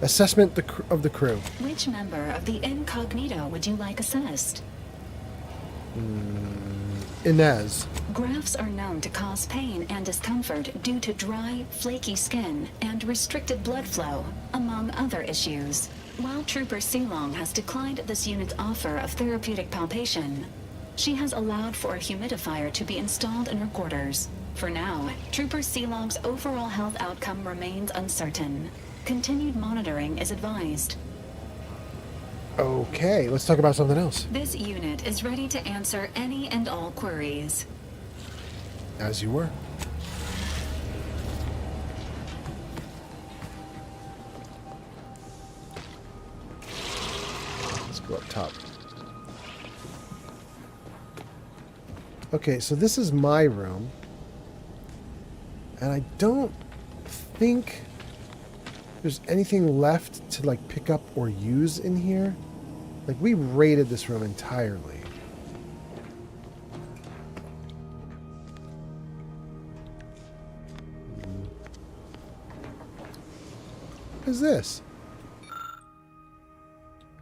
Assessment of the crew. Which member of the incognito would you like assessed? Inez. Grafts are known to cause pain and discomfort due to dry, flaky skin and restricted blood flow, among other issues. While Trooper Silong has declined this unit's offer of therapeutic palpation, she has allowed for a humidifier to be installed in her quarters. For now, Trooper Silong's overall health outcome remains uncertain. Continued monitoring is advised. Okay, let's talk about something else. This unit is ready to answer any and all queries. As you were. Let's go up top. Okay, so this is my room. And I don't think there's anything left to, like, pick up or use in here. Like, we raided this room entirely. What is this?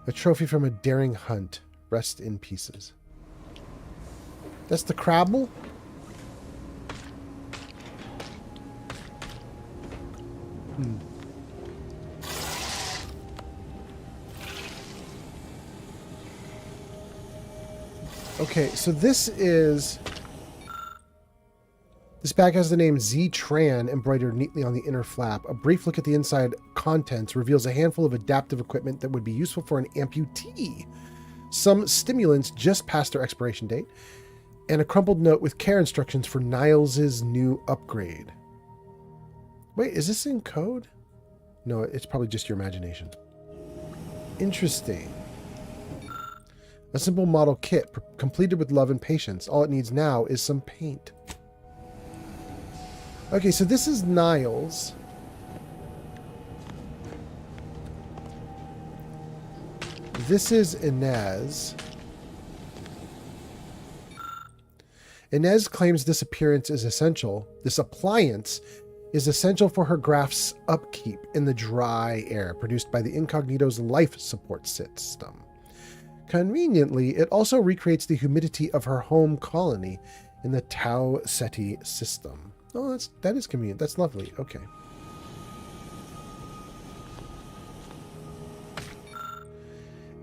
A trophy from a daring hunt. Rest in pieces. That's the Crabble? Okay, so this bag has the name Z-Tran embroidered neatly on the inner flap. A brief look at the inside contents reveals a handful of adaptive equipment that would be useful for an amputee. Some stimulants just past their expiration date, and a crumpled note with care instructions for Niles' new upgrade. Wait, is this in code? No, it's probably just your imagination. Interesting. A simple model kit, completed with love and patience. All it needs now is some paint. Okay, so this is Niles. This is Inez. Inez claims this appearance is essential. This appliance is essential for her graph's upkeep in the dry air produced by the Incognito's life support system. Conveniently, it also recreates the humidity of her home colony in the Tau Ceti system. Oh, that is convenient. That's lovely. Okay.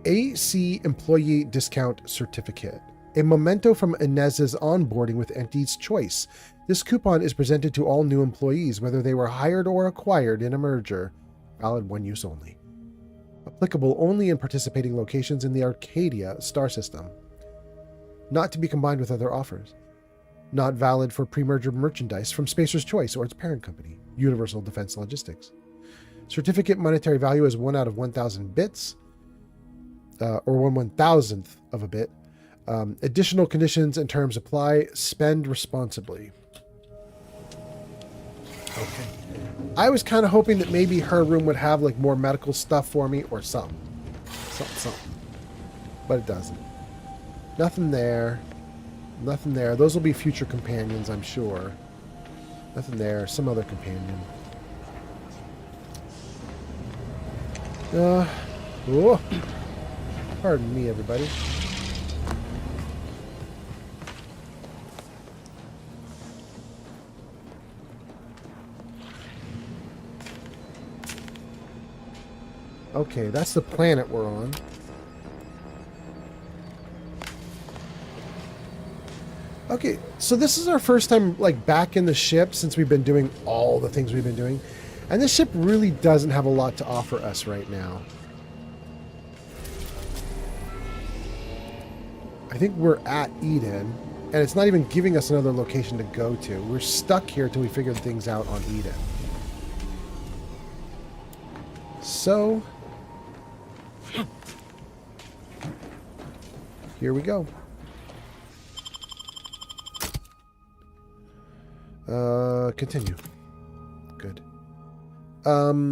AC Employee Discount Certificate. A memento from Inez's onboarding with Entity's Choice. This coupon is presented to all new employees, whether they were hired or acquired in a merger. Valid one use only. Applicable only in participating locations in the Arcadia star system. Not to be combined with other offers. Not valid for pre-merger merchandise from Spacer's Choice or its parent company, Universal Defense Logistics. Certificate monetary value is 1 out of 1,000 bits, or 1/1000th of a bit. Additional conditions and terms apply. Spend responsibly. Okay. I was kind of hoping that maybe her room would have like more medical stuff for me or something. Something. But it doesn't. Nothing there. Nothing there. Those will be future companions, I'm sure. Nothing there. Some other companion. Oh. Pardon me, everybody. Okay, that's the planet we're on. Okay, so this is our first time like back in the ship since we've been doing all the things we've been doing. And this ship really doesn't have a lot to offer us right now. I think we're at Eden, and it's not even giving us another location to go to. We're stuck here till we figure things out on Eden. So, here we go. Continue. Good. All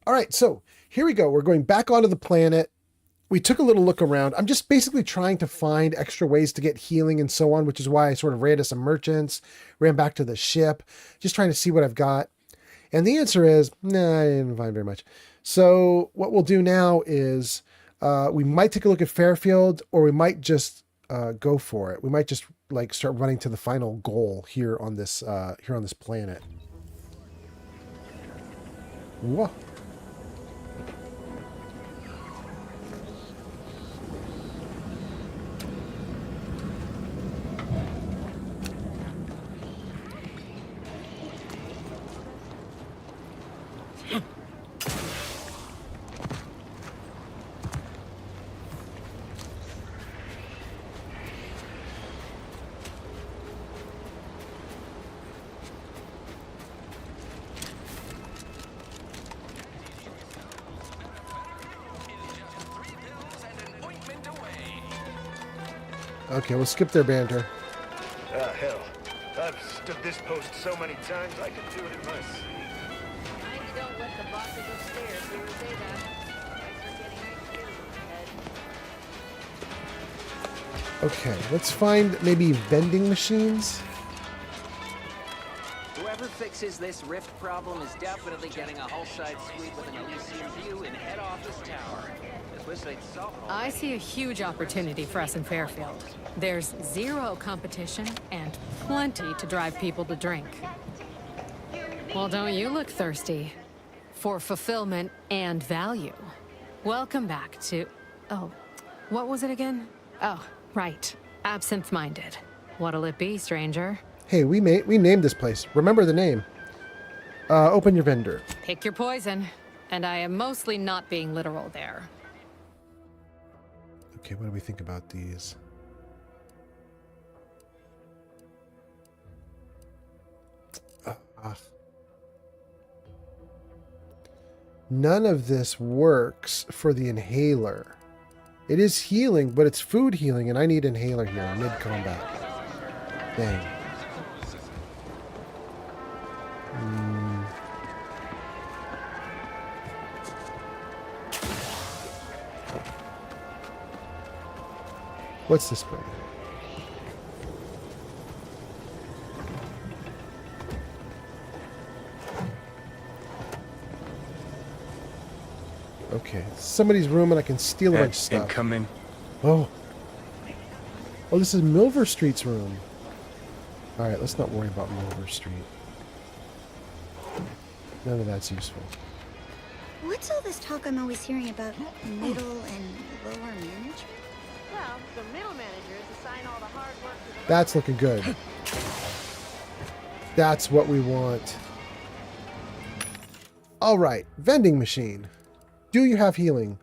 right, so here we go. We're going back onto the planet. We took a little look around. I'm just basically trying to find extra ways to get healing and so on, which is why I sort of ran to some merchants, ran back to the ship, just trying to see what I've got. And the answer is, nah, I didn't find very much. So what we'll do now is we might take a look at Fairfield, or we might just go for it. We might just like start running to the final goal here on this planet. Whoa. Okay, we'll skip their banter. Ah, hell. I've stood this post so many times, I could do it in my sleep. Mind you don't let the bosses upstairs hear you say that. Thanks for getting my spirit ahead. Okay, let's find maybe vending machines. Whoever fixes this rift problem is definitely getting a hull-side suite with an Elysium view in head office tower. I see a huge opportunity for us in Fairfield. There's zero competition and plenty to drive people to drink. Well, don't you look thirsty for fulfillment and value? Welcome back to... Oh, what was it again? Oh, right. Absent-minded. What'll it be, stranger? Hey, we named this place. Remember the name. Open your vendor. Pick your poison. And I am mostly not being literal there. Okay, what do we think about these? None of this works for the inhaler. It is healing, but it's food healing, and I need inhaler here mid-combat. Dang. What's this bring? Okay, somebody's room and I can steal a bunch of stuff. Incoming. Oh. Oh, this is Milver Street's room. Alright, let's not worry about Milver Street. None of that's useful. What's all this talk I'm always hearing about middle and lower management? Well, the middle managers assign all the hard work to the... That's looking good. That's what we want. Alright, vending machine. Do you have healing?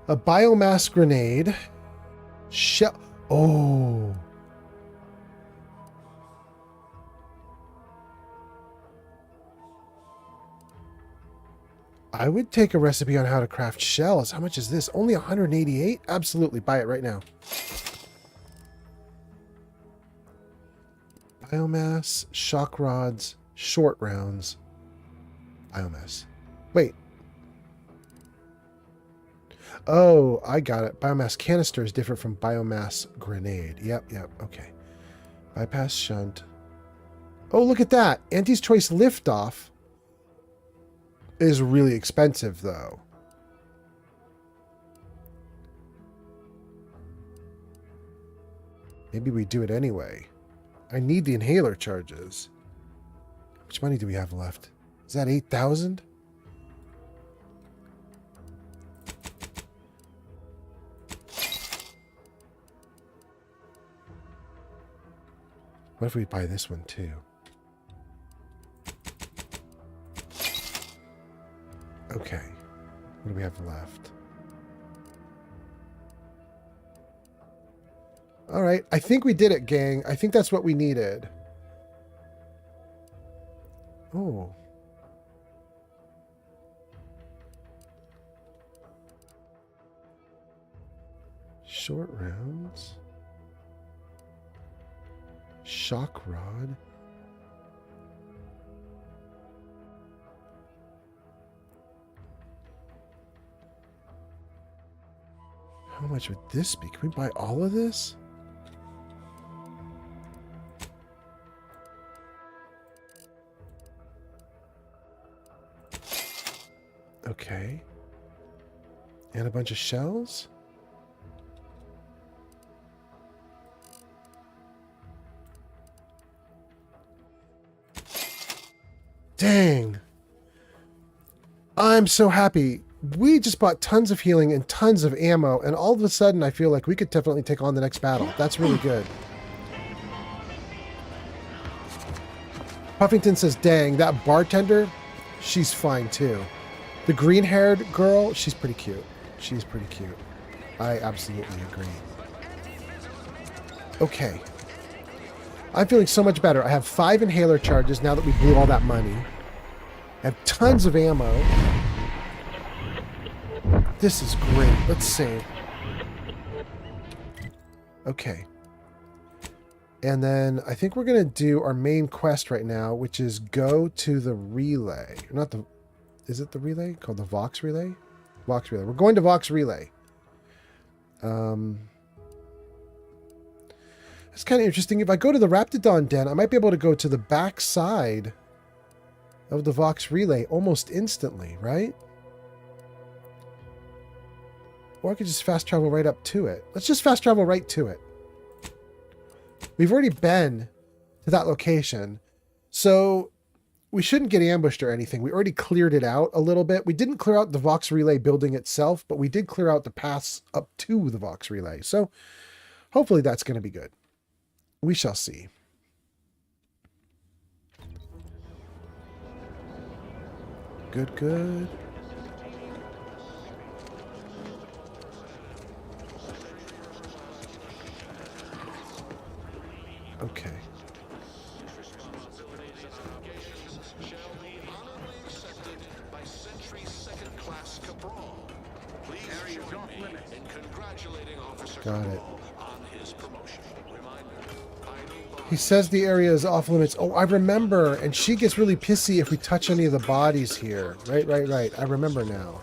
A biomass grenade. Shell. Oh. I would take a recipe on how to craft shells. How much is this? Only 188? Absolutely. Buy it right now. Biomass, shock rods, short rounds. Biomass. Wait. Oh, I got it. Biomass canister is different from biomass grenade. Yep, okay. Bypass shunt. Oh, look at that. Auntie's Choice liftoff is really expensive, though. Maybe we do it anyway. I need the inhaler charges. How much money do we have left? Is that 8,000? What if we buy this one too? Okay. What do we have left? All right. I think we did it, gang. I think that's what we needed. Oh. Short rounds. Shock rod. How much would this be? Can we buy all of this? Okay. And a bunch of shells? Dang. I'm so happy. We just bought tons of healing and tons of ammo, and all of a sudden I feel like we could definitely take on the next battle. That's really good. Puffington says, dang, that bartender, she's fine too. The green-haired girl, she's pretty cute. She's pretty cute. I absolutely agree. Okay. I'm feeling so much better. I have 5 inhaler charges now that we blew all that money. I have tons of ammo. This is great. Let's save. Okay. And then I think we're going to do our main quest right now, which is go to the relay. Not the... Is it the relay? Called the Vox Relay? Vox Relay. We're going to Vox Relay. It's kind of interesting. If I go to the Raptidon Den, I might be able to go to the back side of the Vox Relay almost instantly, right? Or I could just fast travel right up to it. Let's just fast travel right to it. We've already been to that location, so we shouldn't get ambushed or anything. We already cleared it out a little bit. We didn't clear out the Vox Relay building itself, but we did clear out the paths up to the Vox Relay. So hopefully that's going to be good. We shall see. Good, good. Okay. Got it. He says the area is off limits. Oh, I remember. And she gets really pissy if we touch any of the bodies here. Right. I remember now.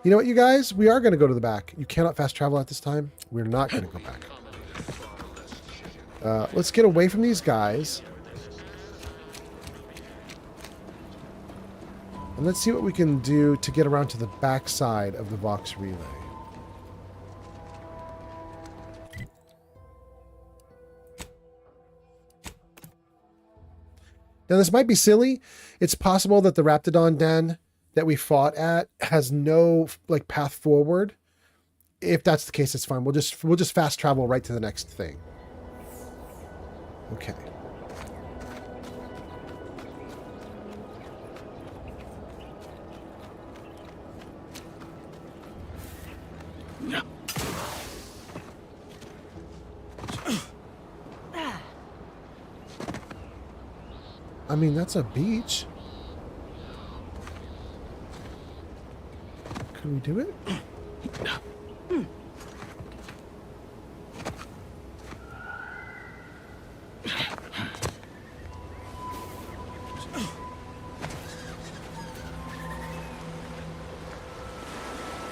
You know what, you guys? We are going to go to the back. You cannot fast travel at this time. We're not going to go back. Let's get away from these guys. And let's see what we can do to get around to the back side of the Vox relay. Now, this might be silly. It's possible that the raptidon den that we fought at has no like path forward. If that's the case, it's fine. We'll just fast travel right to the next thing. Okay. I mean, that's a beach. Can we do it?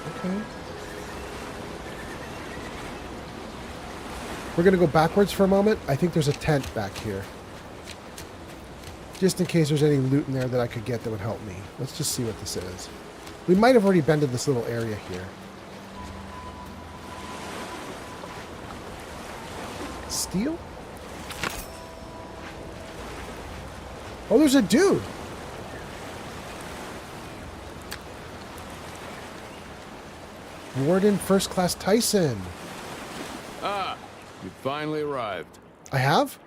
Okay. We're going to go backwards for a moment. I think there's a tent back here. Just in case there's any loot in there that I could get that would help me. Let's just see what this is. We might have already been to this little area here. Steel? Oh, there's a dude! Warden First Class Tyson. Ah, you finally arrived. I have?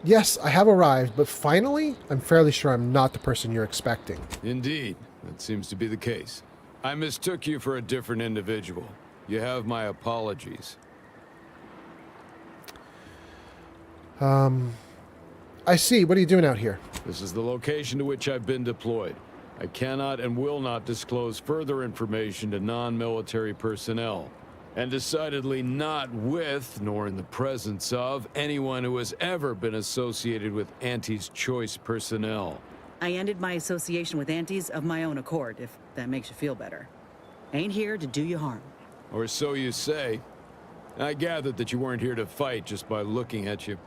Yes, I have arrived, but finally, I'm fairly sure I'm not the person you're expecting. Indeed, that seems to be the case. I mistook you for a different individual. You have my apologies. I see. What are you doing out here? This is the location to which I've been deployed. I cannot and will not disclose further information to non-military personnel. And decidedly not with, nor in the presence of, anyone who has ever been associated with Auntie's Choice personnel. I ended my association with Aunties of my own accord, if that makes you feel better. Ain't here to do you harm. Or so you say. I gathered that you weren't here to fight just by looking at you.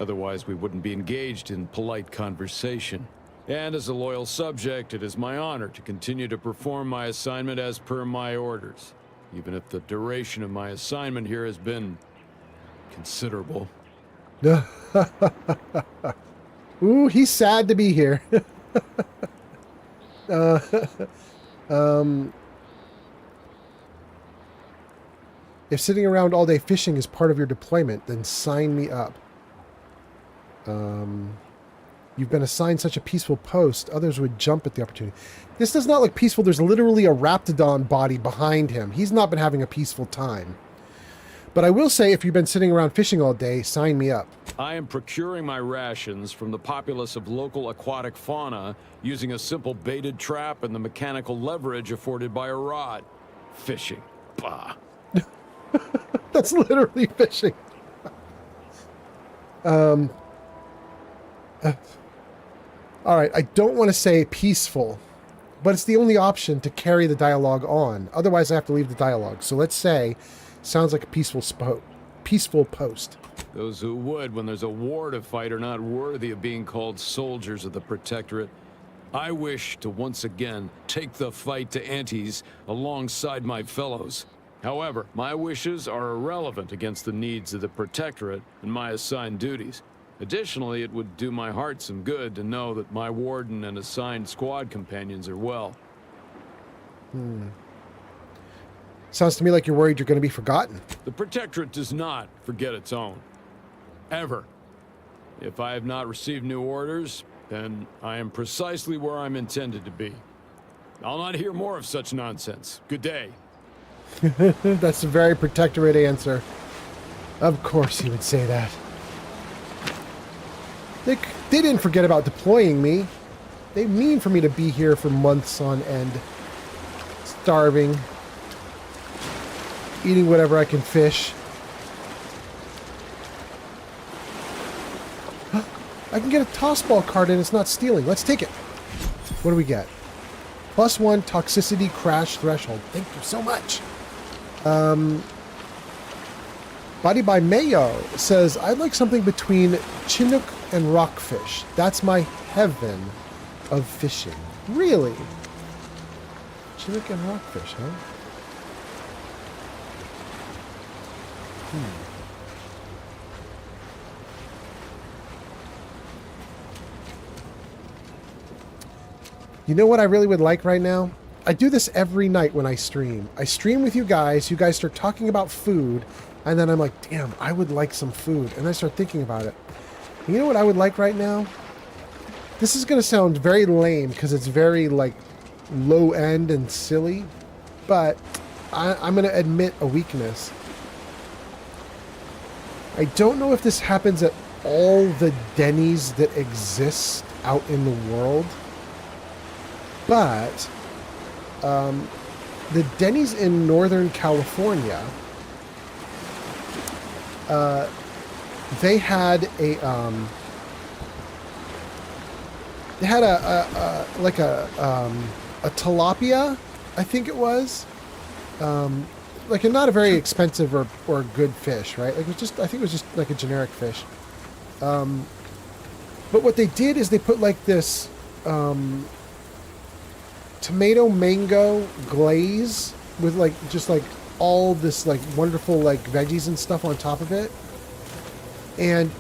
Otherwise, we wouldn't be engaged in polite conversation. And as a loyal subject, it is my honor to continue to perform my assignment as per my orders. Even if the duration of my assignment here has been considerable. Ooh, he's sad to be here. If sitting around all day fishing is part of your deployment, then sign me up. You've been assigned such a peaceful post, others would jump at the opportunity. This does not look peaceful. There's literally a raptidon body behind him. He's not been having a peaceful time. But I will say, if you've been sitting around fishing all day, sign me up. I am procuring my rations from the populace of local aquatic fauna using a simple baited trap and the mechanical leverage afforded by a rod. Fishing. Bah. That's literally fishing. All right, I don't want to say peaceful, but it's the only option to carry the dialogue on. Otherwise, I have to leave the dialogue. So let's say, sounds like a peaceful post. Those who would, when there's a war to fight, are not worthy of being called soldiers of the Protectorate. I wish to once again take the fight to Antes alongside my fellows. However, my wishes are irrelevant against the needs of the Protectorate and my assigned duties. Additionally, it would do my heart some good to know that my warden and assigned squad companions are well. Sounds to me like you're worried you're going to be forgotten. The Protectorate does not forget its own. Ever. If I have not received new orders, then I am precisely where I'm intended to be. I'll not hear more of such nonsense. Good day. That's a very Protectorate answer. Of course he would say that. They didn't forget about deploying me. They mean for me to be here for months on end. Starving. Eating whatever I can fish. I can get a tossball card and it's not stealing. Let's take it. What do we get? +1 toxicity crash threshold. Thank you so much. Body by Mayo says, I'd like something between Chinook and rockfish. That's my heaven of fishing. Really? Chinook and rockfish, huh? You know what I really would like right now? I do this every night when I stream. I stream with you guys start talking about food, and then I'm like, damn, I would like some food. And I start thinking about it. And you know what I would like right now? This is going to sound very lame because it's very, like, low end and silly, but I'm going to admit a weakness. I don't know if this happens at all the Denny's that exist out in the world, but the Denny's in Northern California, they had a tilapia, I think it was, like not a very expensive or good fish, right? Like it was just, I think it was just like a generic fish. But what they did is they put like this tomato mango glaze with like just like all this like wonderful like veggies and stuff on top of it. And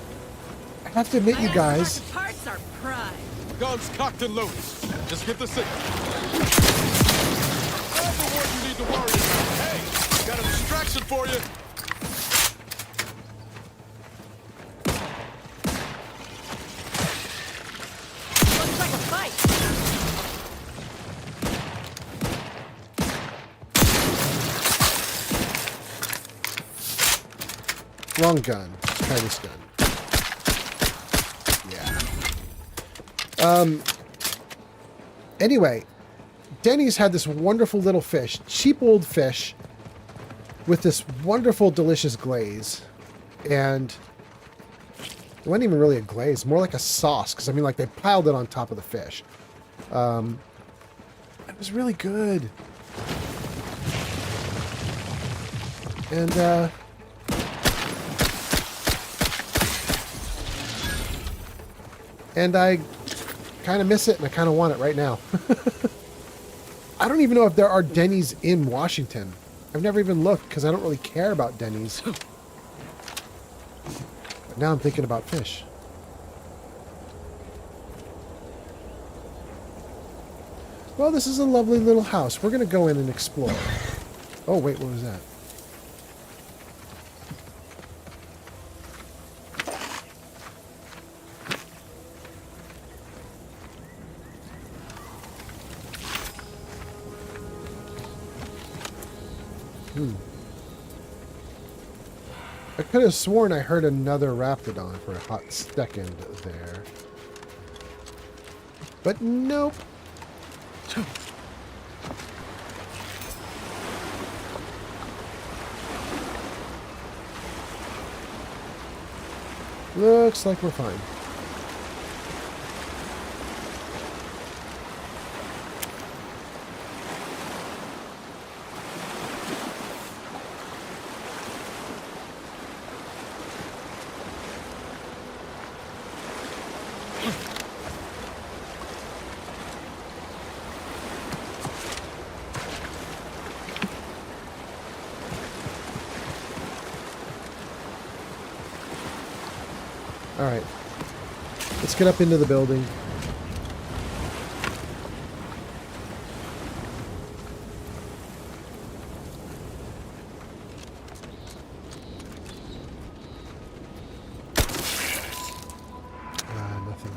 I have to admit, you guys, Parts are prime. Guns cocked and loaded. Just get the signal. I'm the one you need to worry about. Hey, got a distraction for you. Looks like a fight. wrong gun. Let's try this gun. Anyway, Denny's had this wonderful little fish, cheap old fish, with this wonderful, delicious glaze. And it wasn't even really a glaze, more like a sauce, because I mean, like, they piled it on top of the fish. It was really good. And I kind of miss it, and I kind of want it right now. I don't even know if there are Denny's in Washington. I've never even looked, because I don't really care about Denny's. But now I'm thinking about fish. Well, this is a lovely little house. We're going to go in and explore. Oh, wait, what was that? I could have sworn I heard another raptidon for a hot second there. But nope. Looks like we're fine. Alright. Let's get up into the building. Nothing.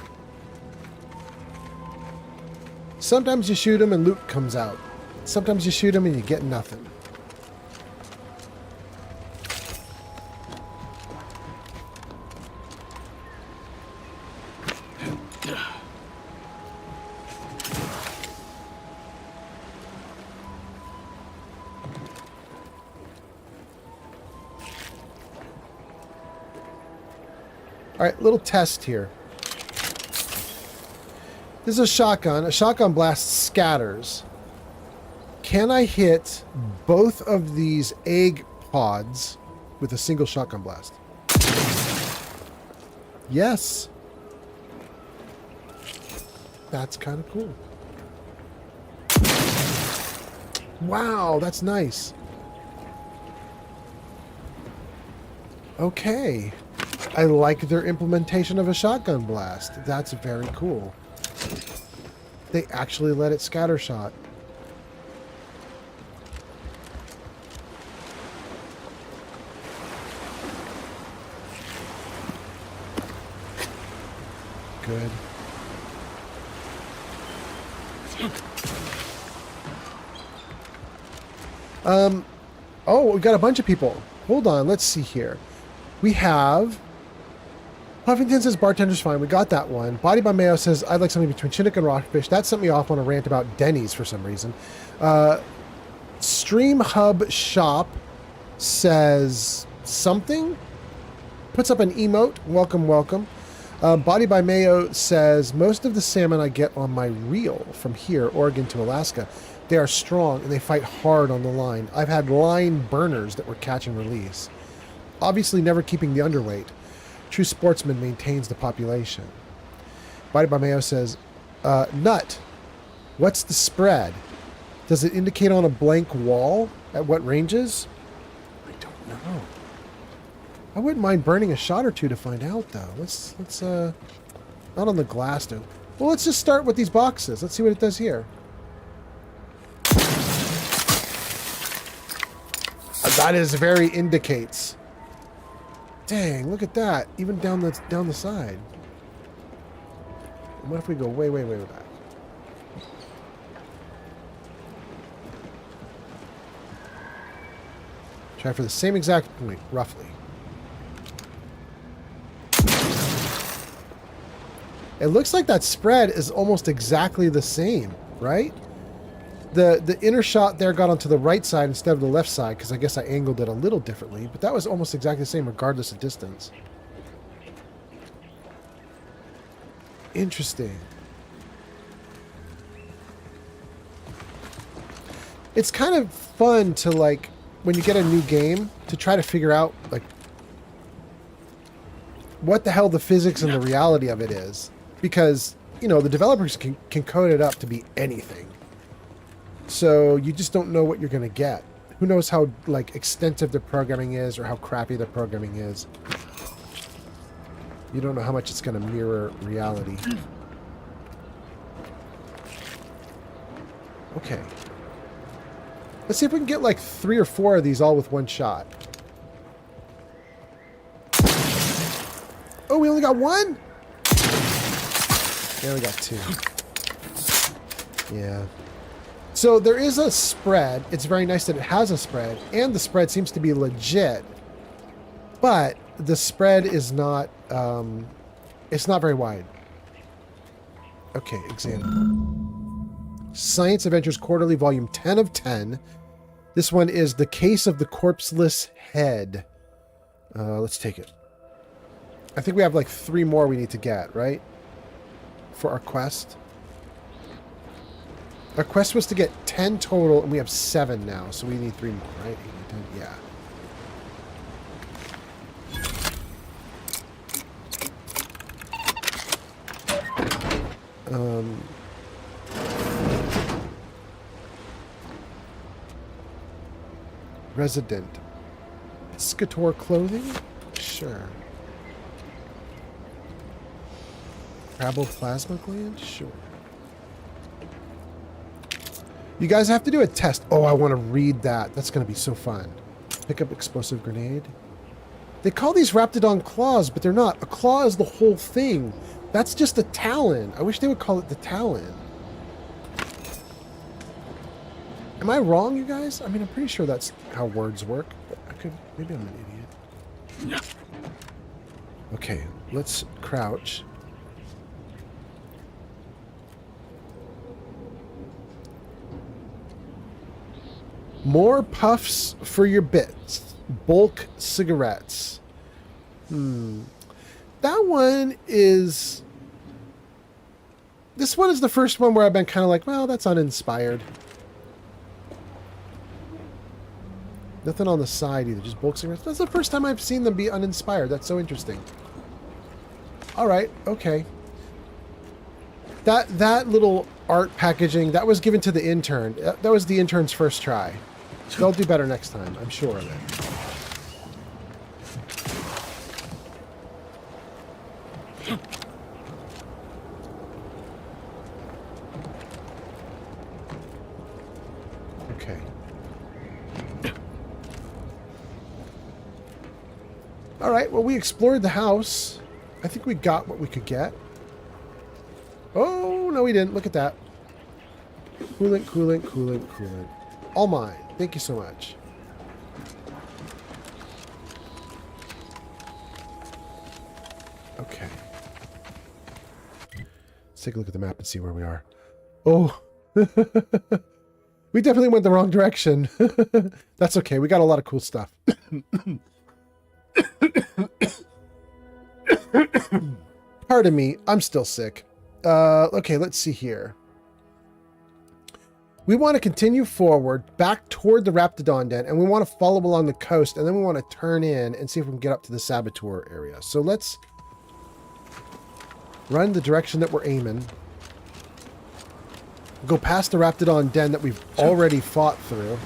Sometimes you shoot him and loot comes out. Sometimes you shoot him and you get nothing. All right, little test here. This is a shotgun. A shotgun blast scatters. Can I hit both of these egg pods with a single shotgun blast? Yes. That's kind of cool. Wow, that's nice. Okay. I like their implementation of a shotgun blast. That's very cool. They actually let it scattershot. Good. Oh, we got a bunch of people. Hold on, let's see here. We have... Huffington says bartender's fine. We got that one. Body by Mayo says, I'd like something between Chinook and Rockfish. That sent me off on a rant about Denny's for some reason. Stream Hub Shop says something. Puts up an emote. Welcome, welcome. Body by Mayo says, most of the salmon I get on my reel from here, Oregon to Alaska, they are strong and they fight hard on the line. I've had line burners that were catch and release. Obviously never keeping the underweight. True sportsman maintains the population. Body by Mayo says, Nut, what's the spread? Does it indicate on a blank wall? At what ranges? I don't know. I wouldn't mind burning a shot or two to find out, though. Let's not on the glass, though. Well, let's just start with these boxes. Let's see what it does here. That is very indicates. Dang, look at that. Even down the side. What if we go way, way, way back? Try for the same exact point, roughly. It looks like that spread is almost exactly the same, right? The inner shot there got onto the right side instead of the left side, because I guess I angled it a little differently, but that was almost exactly the same regardless of distance. Interesting. It's kind of fun to, like, when you get a new game, to try to figure out, like, what the hell the physics and the reality of it is. Because, you know, the developers can code it up to be anything. So you just don't know what you're going to get. Who knows how, like, extensive the programming is or how crappy the programming is. You don't know how much it's going to mirror reality. Okay. Let's see if we can get, like, 3 or 4 of these all with one shot. Oh, we only got 1? We only got 2. Yeah. So there is a spread. It's very nice that it has a spread, and the spread seems to be legit. But the spread is not, it's not very wide. Okay, example. Science Adventures Quarterly, Volume 10 of 10. This one is The Case of the Corpseless Head. Let's take it. I think we have like 3 more we need to get, right? For our quest. Our quest was to get 10 total, and we have 7 now, so we need 3 more, right? 8, 10, yeah. Resident. Piscator clothing? Sure. Craboplasma gland? Sure. You guys have to do a test. Oh, I want to read that. That's going to be so fun. Pick up explosive grenade. They call these raptidon claws, but they're not. A claw is the whole thing. That's just a talon. I wish they would call it the talon. Am I wrong, you guys? I mean, I'm pretty sure that's how words work, but I could... Maybe I'm an idiot. Okay, let's crouch. More puffs for your bits. Bulk cigarettes. That one is... This one is the first one where I've been kind of like, well, that's uninspired. Nothing on the side either, just bulk cigarettes. That's the first time I've seen them be uninspired. That's so interesting. Alright, okay. That little art packaging, that was given to the intern. That was the intern's first try. They'll do better next time, I'm sure of it. Okay. Alright, well, we explored the house. I think we got what we could get. Oh, no we didn't. Look at that. Coolant, coolant, coolant, coolant. All mine. Thank you so much. Okay. Let's take a look at the map and see where we are. Oh. We definitely went the wrong direction. That's okay. We got a lot of cool stuff. Pardon me. I'm still sick. Okay, let's see here. We want to continue forward back toward the raptidon den, and we want to follow along the coast, and then we want to turn in and see if we can get up to the saboteur area. So let's run the direction that we're aiming. Go past the raptidon den that we've already fought through.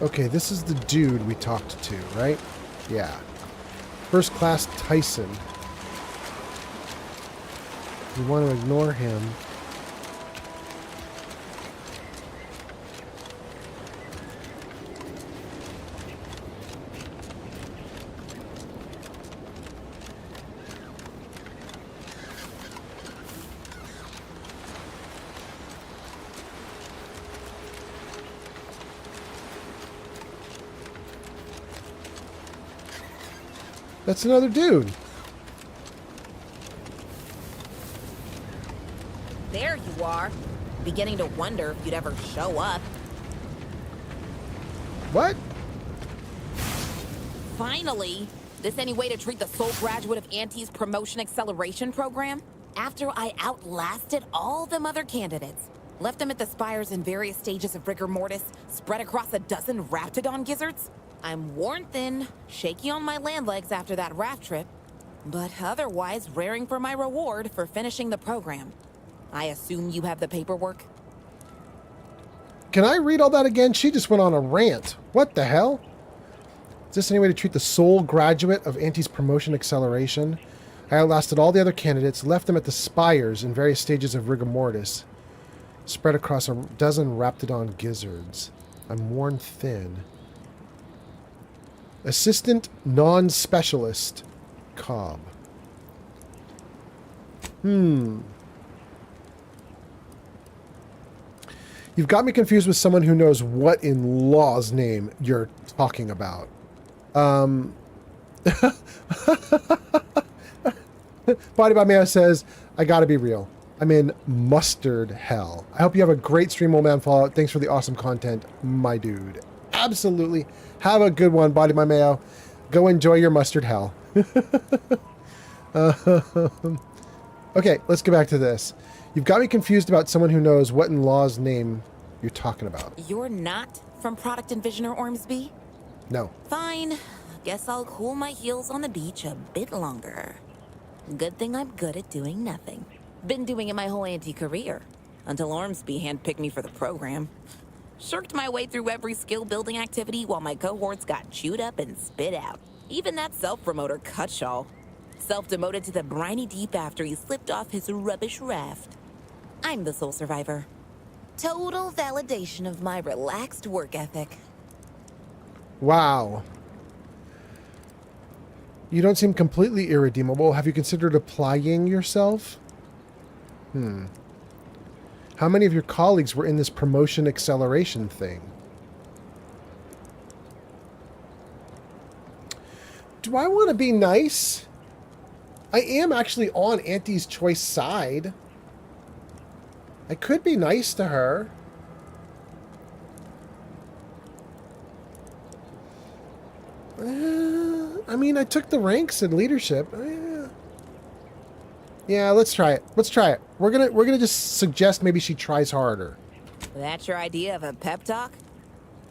Okay, this is the dude we talked to, right? Yeah. First Class Tyson. We want to ignore him. That's another dude. There you are. Beginning to wonder if you'd ever show up. What? Finally! This any way to treat the sole graduate of Auntie's promotion acceleration program? After I outlasted all them other candidates. Left them at the spires in various stages of rigor mortis, spread across a dozen raptidon gizzards. I'm worn thin, shaky on my land legs after that raft trip, but otherwise raring for my reward for finishing the program. I assume you have the paperwork? Can I read all that again? She just went on a rant. What the hell? Is this any way to treat the sole graduate of Auntie's promotion acceleration? I outlasted all the other candidates, left them at the spires in various stages of rigor mortis, spread across a dozen raptidon gizzards. I'm worn thin. Assistant non-specialist Cobb. You've got me confused with someone who knows what in law's name you're talking about. Body by Mayo says, I gotta be real. I'm in mustard hell. I hope you have a great stream, old man Fallout. Thanks for the awesome content, my dude. Absolutely. Have a good one, Body by Mayo. Go enjoy your mustard hell. Okay, let's get back to this. You've got me confused about someone who knows what in law's name you're talking about. You're not from Product Envisioner Ormsby? No. Fine. Guess I'll cool my heels on the beach a bit longer. Good thing I'm good at doing nothing. Been doing it my whole career until Ormsby handpicked me for the program. Shirked my way through every skill-building activity while my cohorts got chewed up and spit out. Even that self-promoter Cutshaw. Self-demoted to the briny deep after he slipped off his rubbish raft. I'm the sole survivor. Total validation of my relaxed work ethic. Wow. You don't seem completely irredeemable. Have you considered applying yourself? How many of your colleagues were in this promotion acceleration thing? do I want to be nice? I am actually on Auntie's choice side. I could be nice to her. I mean, I took the ranks in leadership. Yeah, let's try it. Let's try it. We're gonna just suggest maybe she tries harder. That's your idea of a pep talk?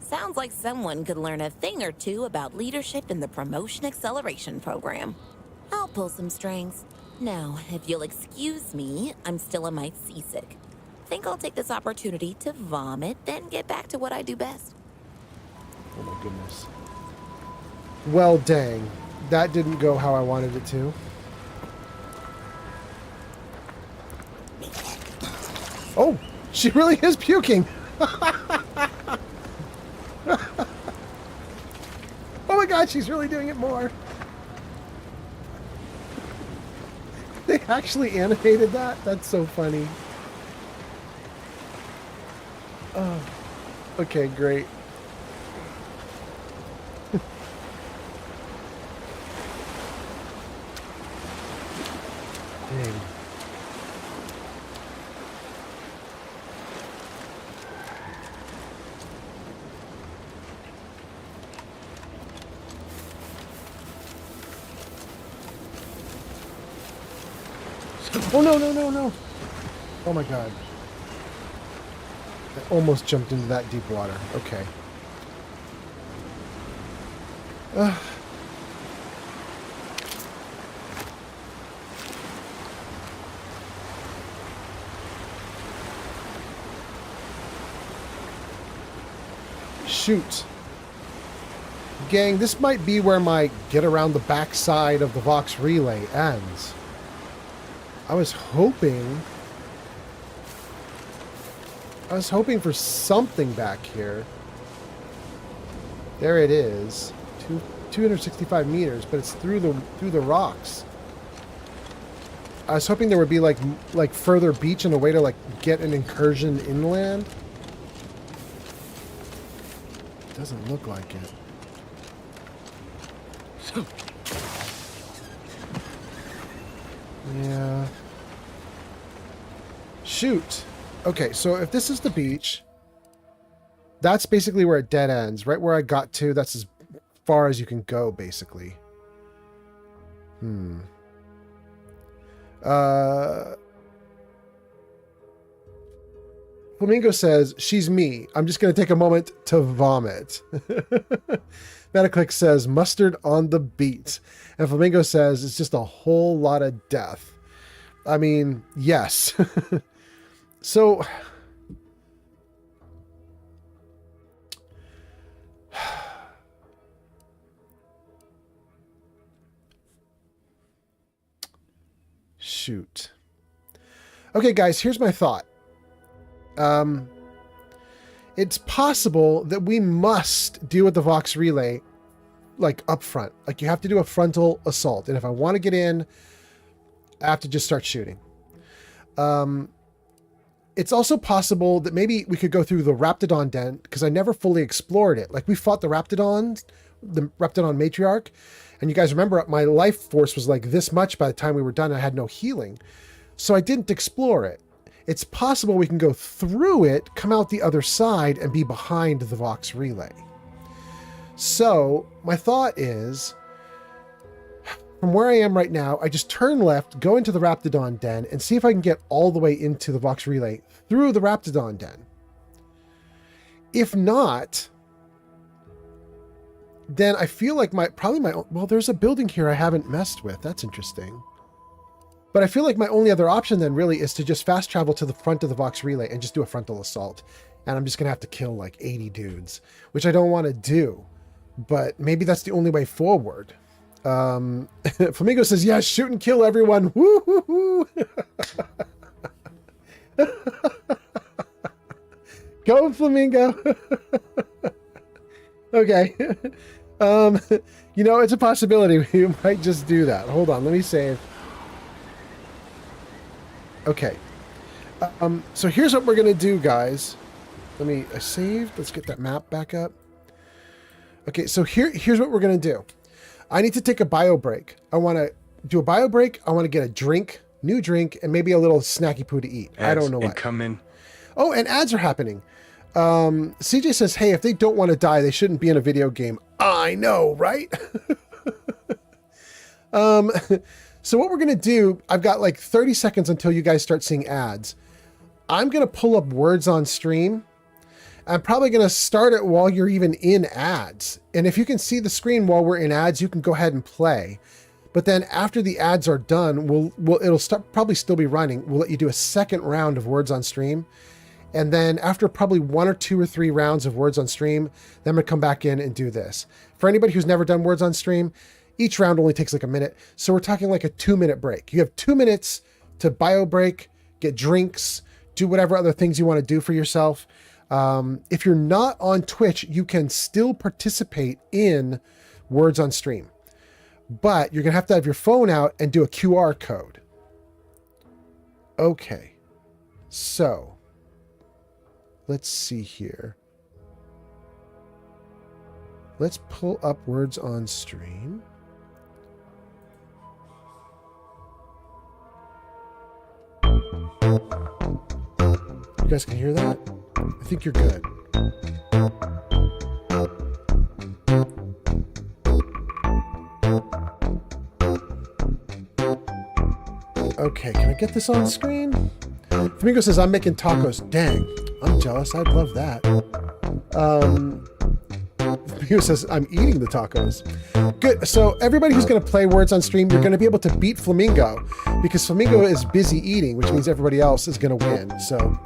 Sounds like someone could learn a thing or two about leadership in the Promotion Acceleration Program. I'll pull some strings. Now, if you'll excuse me, I'm still a mite seasick. Think I'll take this opportunity to vomit, then get back to what I do best. Oh my goodness. Well, dang. That didn't go how I wanted it to. Oh, she really is puking. Oh my god, she's really doing it more. They actually animated that? That's so funny. Oh, okay, great. Dang. Oh no, no, no, no. Oh my god. I almost jumped into that deep water. Okay. Shoot. Gang, this might be where my get around the backside of the Vox relay ends. I was hoping for something back here. There it is. 265 meters, but it's through the rocks. I was hoping there would be like further beach and a way to like get an incursion inland. Doesn't look like it. Yeah. Shoot. Okay, so if this is the beach, that's basically where it dead ends. Right where I got to, that's as far as you can go, basically. Flamingo says, she's me. I'm just going to take a moment to vomit. Metaclick says, mustard on the beat. And Flamingo says, it's just a whole lot of death. I mean, yes. So... Shoot. Okay, guys, here's my thought. It's possible that we must deal with the Vox relay like up front. Like you have to do a frontal assault. And if I want to get in, I have to just start shooting. It's also possible that maybe we could go through the raptidon den because I never fully explored it. Like we fought the raptidon matriarch. And you guys remember my life force was like this much by the time we were done. I had no healing. So I didn't explore it. It's possible we can go through it, come out the other side, and be behind the Vox relay. So my thought is, from where I am right now, I just turn left, go into the raptidon den, and see if I can get all the way into the Vox relay through the raptidon den. If not... then I feel like well, there's a building here I haven't messed with. That's interesting. But I feel like my only other option then really is to just fast travel to the front of the Vox relay and just do a frontal assault. And I'm just going to have to kill like 80 dudes, which I don't want to do. But maybe that's the only way forward. Flamingo says, yes, shoot and kill everyone. Woo-hoo-hoo. Go, Flamingo. Okay. You know, it's a possibility. You might just do that. Hold on, let me save. Okay. So here's what we're going to do, guys. I saved. Let's get that map back up. Okay, so here's what we're going to do. I need to take a bio break. I want to do a bio break. I want to get a drink, new drink, and maybe a little snacky poo to eat. I don't know what. Come in. Oh, and ads are happening. CJ says, hey, if they don't want to die, they shouldn't be in a video game. I know, right? So what we're going to do, I've got like 30 seconds until you guys start seeing ads. I'm going to pull up words on stream. I'm probably going to start it while you're even in ads. And if you can see the screen while we're in ads, you can go ahead and play. But then after the ads are done, it'll probably still be running. We'll let you do a second round of words on stream. And then after probably 1 or 2 or 3 rounds of words on stream, then I'm going to come back in and do this. For anybody who's never done words on stream, each round only takes like a minute. So we're talking like a 2-minute break. You have 2 minutes to bio break, get drinks, do whatever other things you want to do for yourself. If you're not on Twitch, you can still participate in words on stream. But you're going to have your phone out and do a QR code. Okay. So let's see here. Let's pull up words on stream. You guys can hear that? I think you're good. Okay, can I get this on screen? Flamingo says, I'm making tacos. Dang, I'm jealous. I'd love that. Flamingo says, I'm eating the tacos. Good. So everybody who's going to play words on stream, you're going to be able to beat Flamingo because Flamingo is busy eating, which means everybody else is going to win. So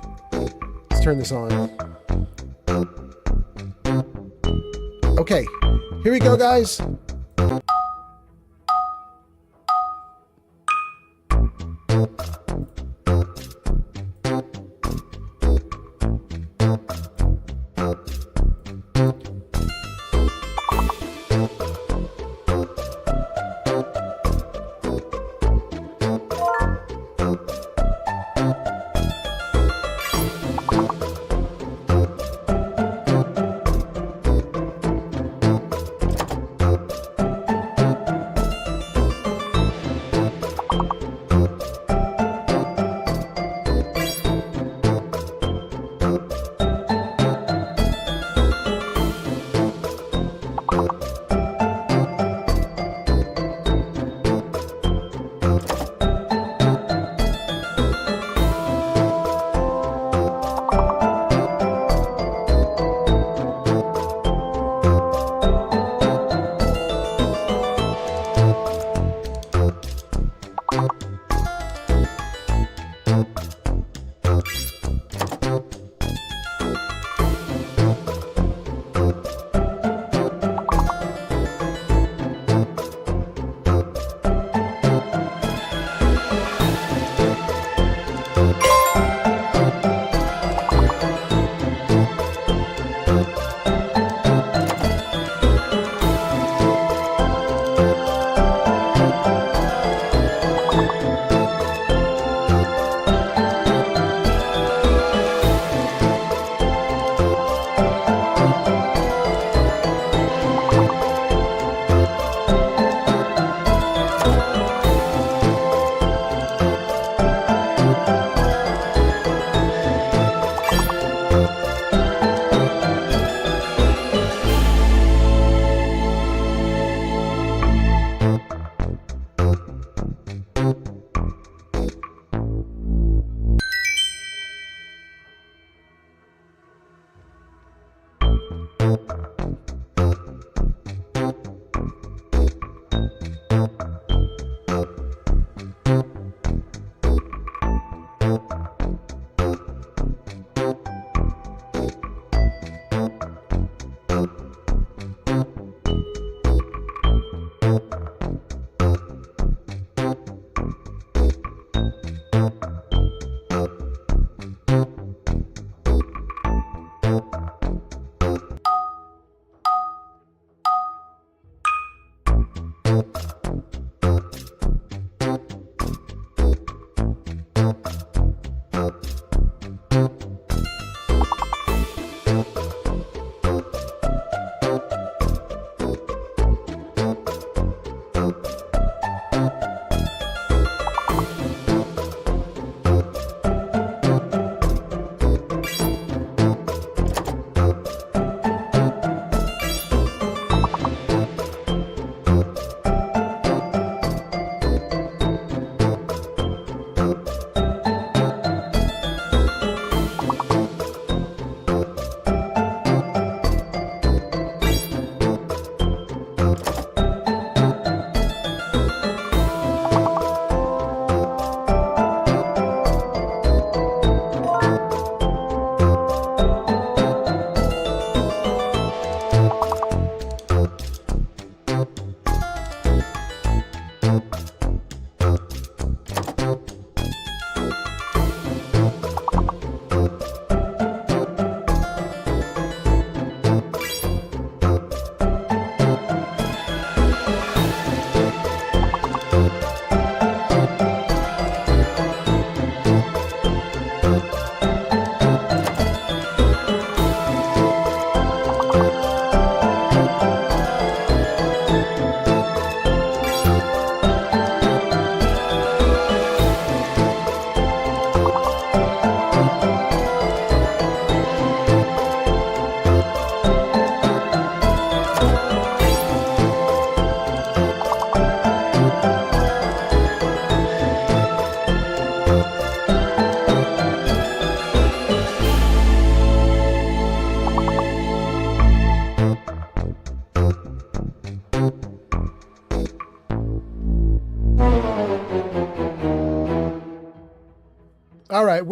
let's turn this on. Okay, here we go, guys.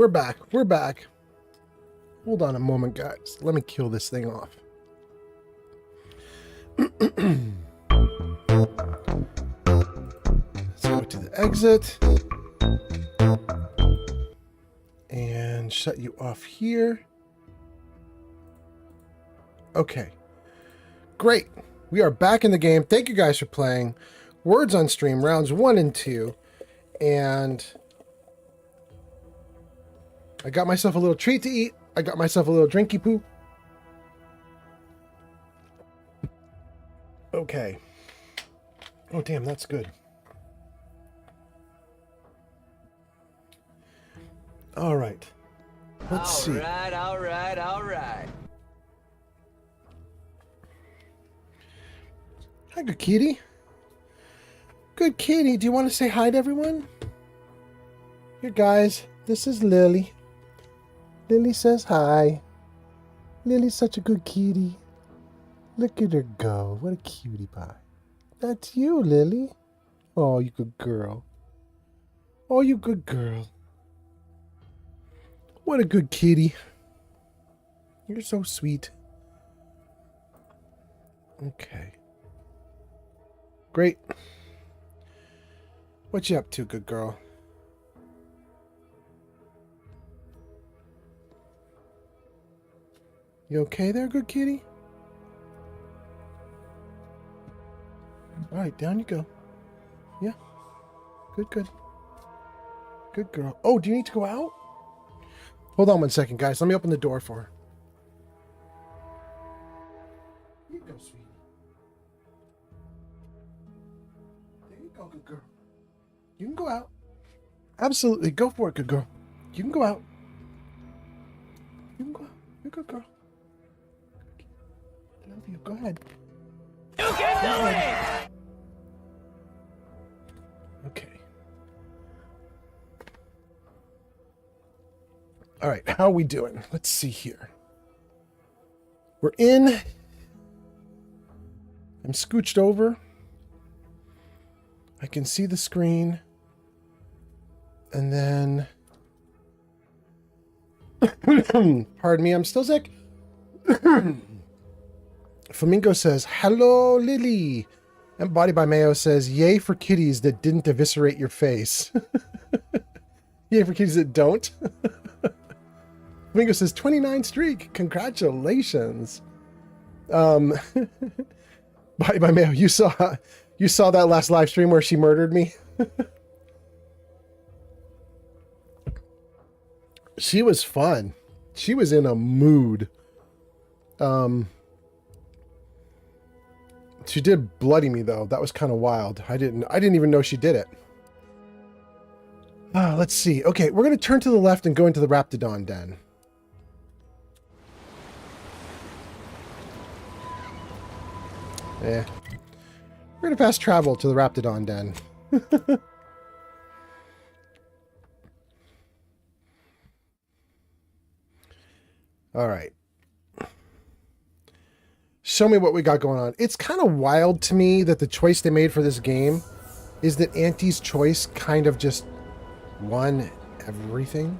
we're back. We're back. Hold on a moment, guys. Let me kill this thing off. Let's go to the exit. And shut you off here. Okay. Great. We are back in the game. Thank you guys for playing. Words on Stream, rounds 1 and 2. And I got myself a little treat to eat. I got myself a little drinky poo. Okay. Oh, damn, that's good. All right. Let's see. All right. Hi, good kitty. Good kitty. Do you want to say hi to everyone? Here, guys. This is Lily. Lily says hi. Lily's such a good kitty. Look at her go. What a cutie pie. That's you, Lily. Oh, you good girl. Oh, you good girl. What a good kitty. You're so sweet. Okay. Great. What you up to, good girl? You okay there, good kitty? Alright, down you go. Yeah. Good. Good girl. Oh, do you need to go out? Hold on 1 second, guys. Let me open the door for her. Here you go, sweetie. There you go, good girl. You can go out. Absolutely. Go for it, good girl. You can go out. You can go out. You're a good girl. I love you. Go ahead. You can do it! Okay. All right, how are we doing? Let's see here. We're in. I'm scooched over. I can see the screen. And then... Pardon me, I'm still sick. Flamingo says, hello, Lily. And Body by Mayo says, yay for kitties that didn't eviscerate your face. Yay for kitties that don't. Flamingo says, 29 streak. Congratulations. Body by Mayo, you saw that last live stream where she murdered me? She was fun. She was in a mood. She did bloody me though. That was kind of wild. I didn't even know she did it. Let's see. Okay, we're gonna turn to the left and go into the Raptidon den. Yeah. We're gonna fast travel to the Raptidon den. All right. Show me what we got going on. It's kind of wild to me that the choice they made for this game is that Auntie's choice kind of just won everything.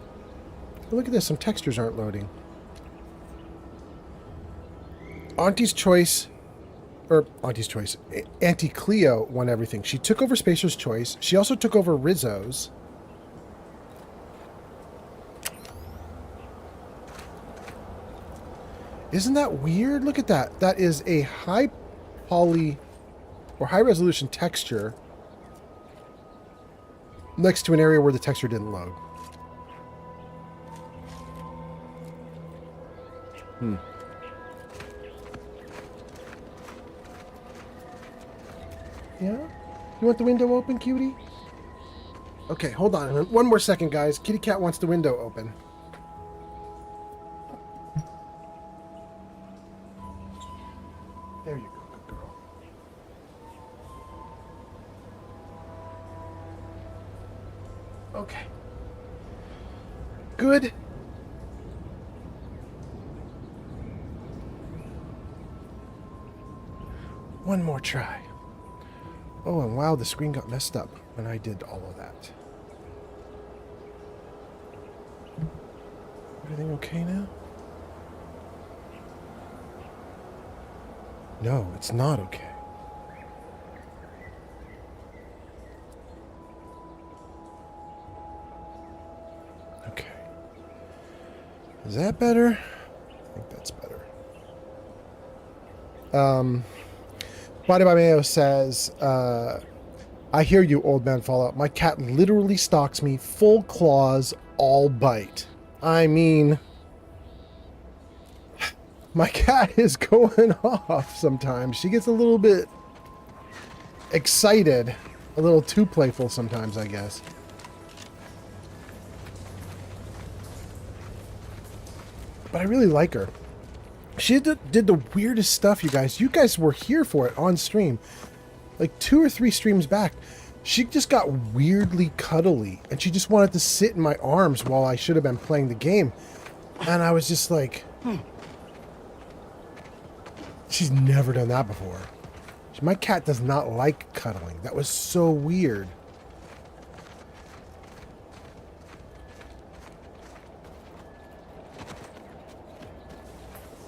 Look at this. Some textures aren't loading. Auntie's choice, Auntie Cleo won everything. She took over Spacer's choice. She also took over Rizzo's. Isn't that weird? Look at that. That is a high poly or high resolution texture next to an area where the texture didn't load. Yeah? You want the window open, cutie? Okay, hold on. One more second, guys. Kitty Cat wants the window open. There you go, good girl. Okay. Good. One more try. Oh, and wow, the screen got messed up when I did all of that. Everything okay now? No, it's not okay. Okay. Is that better? I think that's better. Body by Mayo says, I hear you, old man Fallout. My cat literally stalks me, full claws, all bite. I mean, my cat is going off sometimes. She gets a little bit excited, a little too playful sometimes, I guess. But I really like her. She did the weirdest stuff, you guys. You guys were here for it on stream. Like 2 or 3 streams back. She just got weirdly cuddly. And she just wanted to sit in my arms while I should have been playing the game. And I was just like... She's never done that before. My cat does not like cuddling. That was so weird.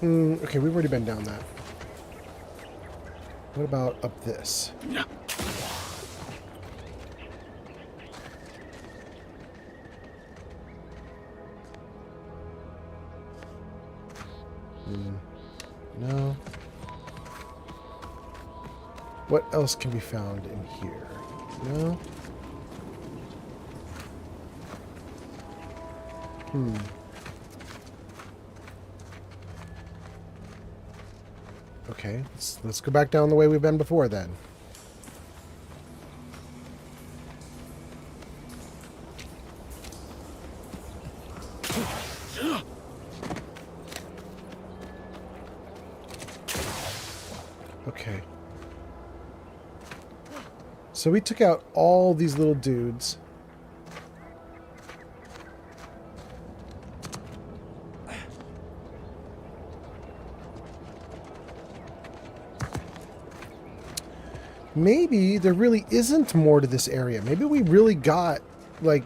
Okay, we've already been down that. What about up this? No. No. What else can be found in here? No. Okay, let's go back down the way we've been before then. Okay. So we took out all these little dudes. Maybe there really isn't more to this area. Maybe we really got, like...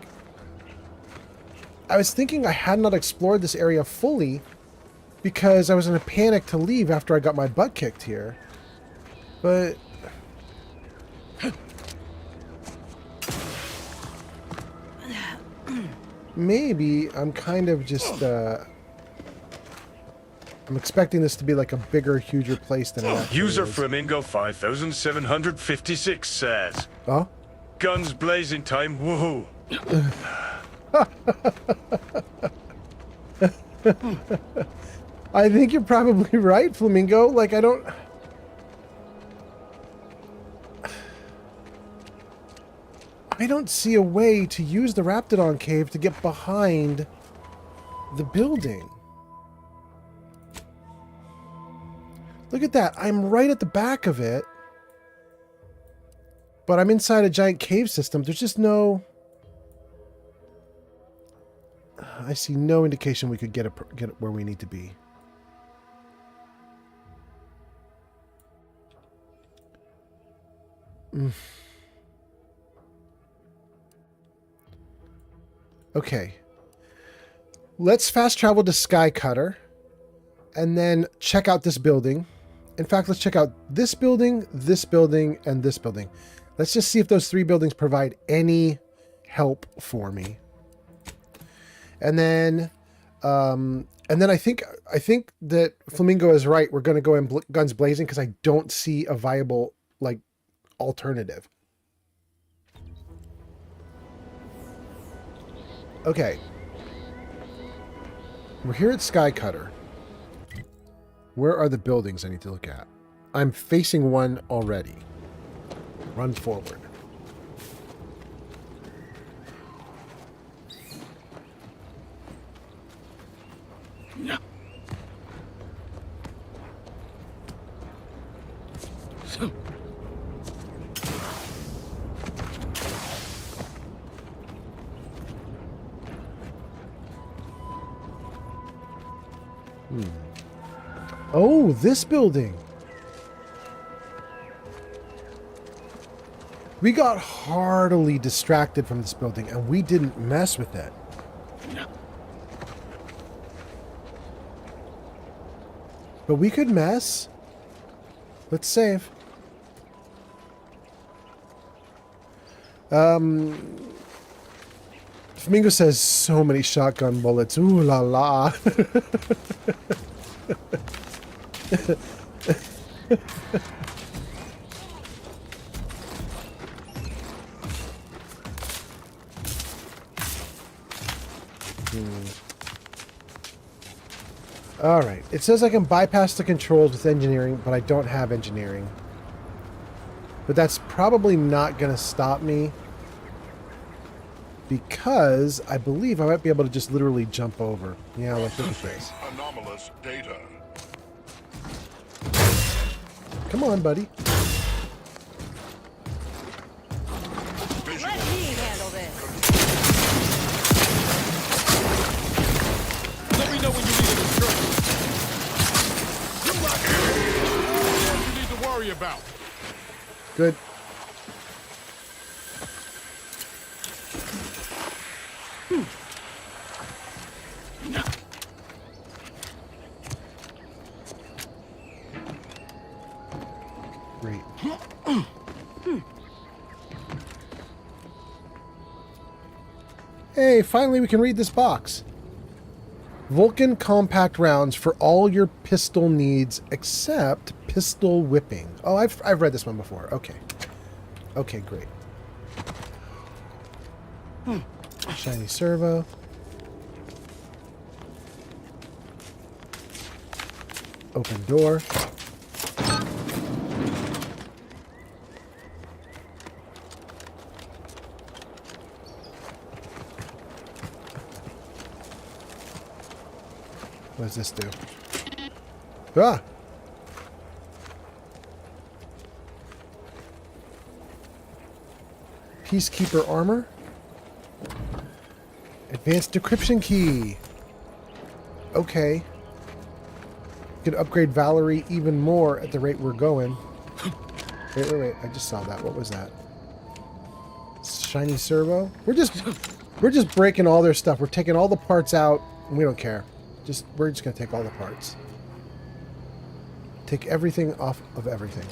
I was thinking I had not explored this area fully because I was in a panic to leave after I got my butt kicked here. But... maybe I'm kind of just, I'm expecting this to be like a bigger, huger place than it actually User is. Flamingo 5756 says. Oh? Guns blazing time, woohoo. I think you're probably right, Flamingo. Like, I don't... I don't see a way to use the Raptidon cave to get behind the building. Look at that. I'm right at the back of it. But I'm inside a giant cave system. There's just no... I see no indication we could get it where we need to be. Okay. Let's fast travel to Sky Cutter and then check out this building. In fact, let's check out this building, and this building. Let's just see if those 3 buildings provide any help for me. And then I think that Flamingo is right. We're going to go in guns blazing because I don't see a viable, like, alternative. Okay. We're here at Sky Cutter. Where are the buildings I need to look at? I'm facing one already. Run forward. No. Oh, this building. We got heartily distracted from this building and we didn't mess with it. But we could mess. Let's save. Flamingo says so many shotgun bullets. Ooh la la. Alright, it says I can bypass the controls with engineering, but I don't have engineering. But that's probably not going to stop me, because I believe I might be able to just literally jump over. Yeah, like look at this. Anomalous data. Come on, buddy. Let me handle this. Let me know when you need an instruction. You got what you need to worry about. Good. Great. Hey, finally we can read this box. Vulcan compact rounds for all your pistol needs except pistol whipping. Oh, I've read this one before. Okay. Okay, great. Shiny servo. Open door. What does this do? Ah! Peacekeeper armor. Advanced decryption key. Okay. Could upgrade Valerie even more at the rate we're going. Wait. I just saw that. What was that? Shiny servo? We're just breaking all their stuff. We're taking all the parts out, and we don't care. We're just gonna take all the parts. Take everything off of everything.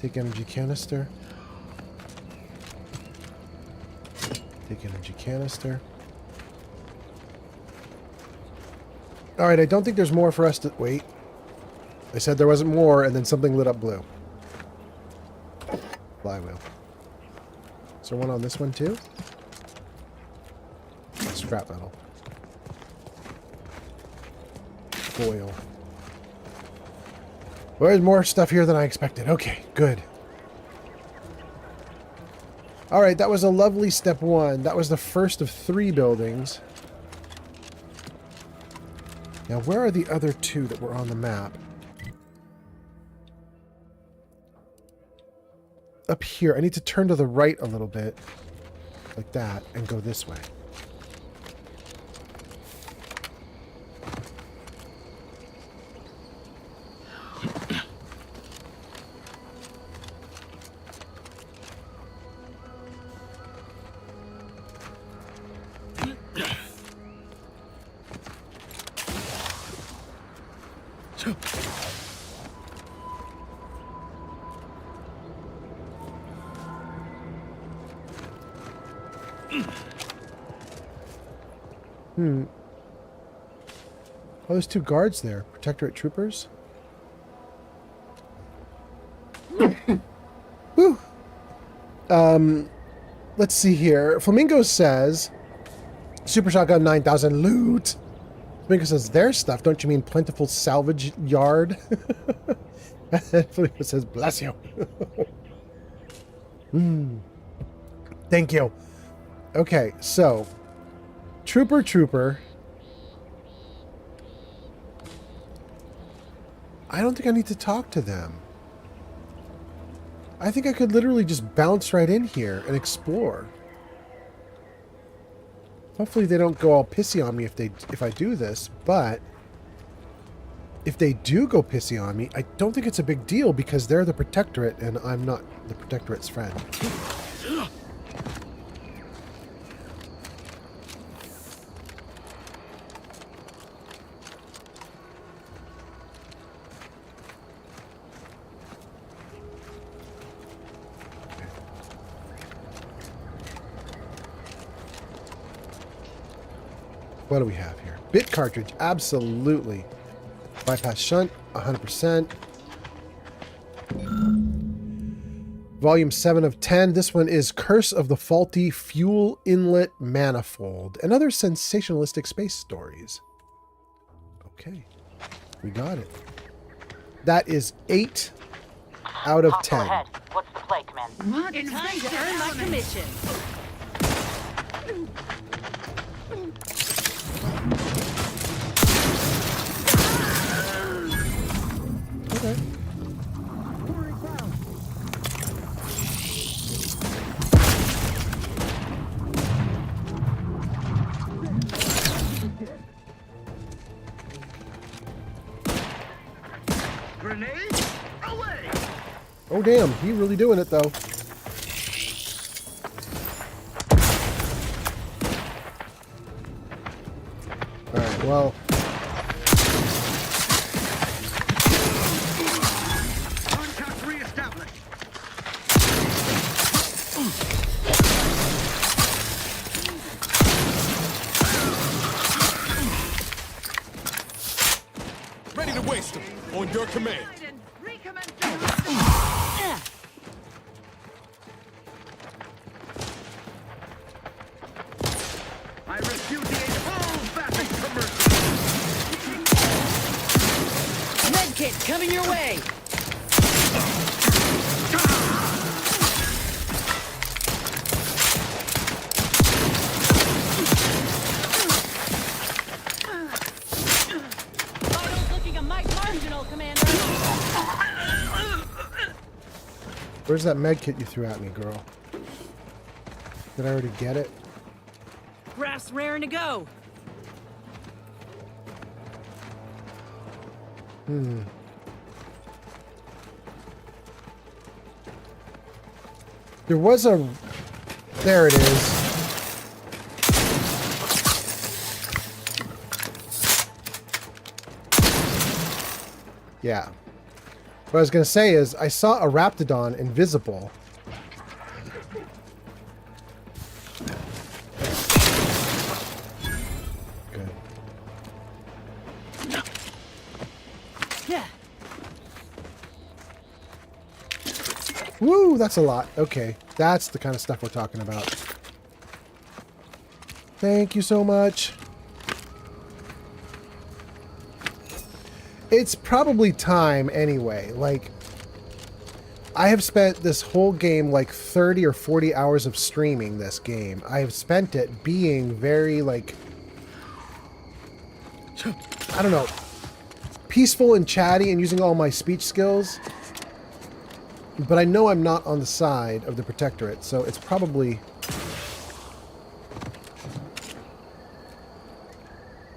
Take energy canister. Take energy canister. Alright, I don't think there's more for us to... Wait. I said there wasn't more, and then something lit up blue. Flywheel. Is there one on this one, too? Scrap metal. Foil. Well, there's more stuff here than I expected. Okay, good. Alright, that was a lovely step one. That was the first of 3 buildings. Now, where are the other 2 that were on the map? Up here. I need to turn to the right a little bit. Like that. And go this way. Oh, there's 2 guards there. Protectorate troopers. Whew. Let's see here. Flamingo says, Super Shotgun 9000 loot. Flamingo says, their stuff. Don't you mean plentiful salvage yard? Flamingo says, bless you. Thank you. Okay, so Trooper. I don't think I need to talk to them. I think I could literally just bounce right in here and explore. Hopefully they don't go all pissy on me if I do this, but if they do go pissy on me, I don't think it's a big deal because they're the Protectorate and I'm not the Protectorate's friend. What do we have here? Bit cartridge, absolutely. Bypass shunt, 100%. Volume 7 of 10. This one is Curse of the Faulty Fuel Inlet Manifold and Other Sensationalistic Space Stories. Okay, we got it. That is 8 out of 10. What's the play, Commander? It's time to earn my commission. Okay. Grenade away! Oh damn, he really doing it though. Alright, well. Contact reestablished. Ready to waste them. On your command. I repudiate all vapid commercial. Medkit coming your way. Photo's looking a mite marginal, Commander. Where's that med kit you threw at me, girl? Did I already get it? Graph's raring to go. There was a... There it is. Yeah. What I was going to say is, I saw a raptidon invisible. Good. Yeah. Woo, that's a lot. Okay, that's the kind of stuff we're talking about. Thank you so much. It's probably time anyway. Like, I have spent this whole game like 30 or 40 hours of streaming this game. I have spent it being very, like, I don't know, peaceful and chatty and using all my speech skills. But I know I'm not on the side of the Protectorate, so it's probably...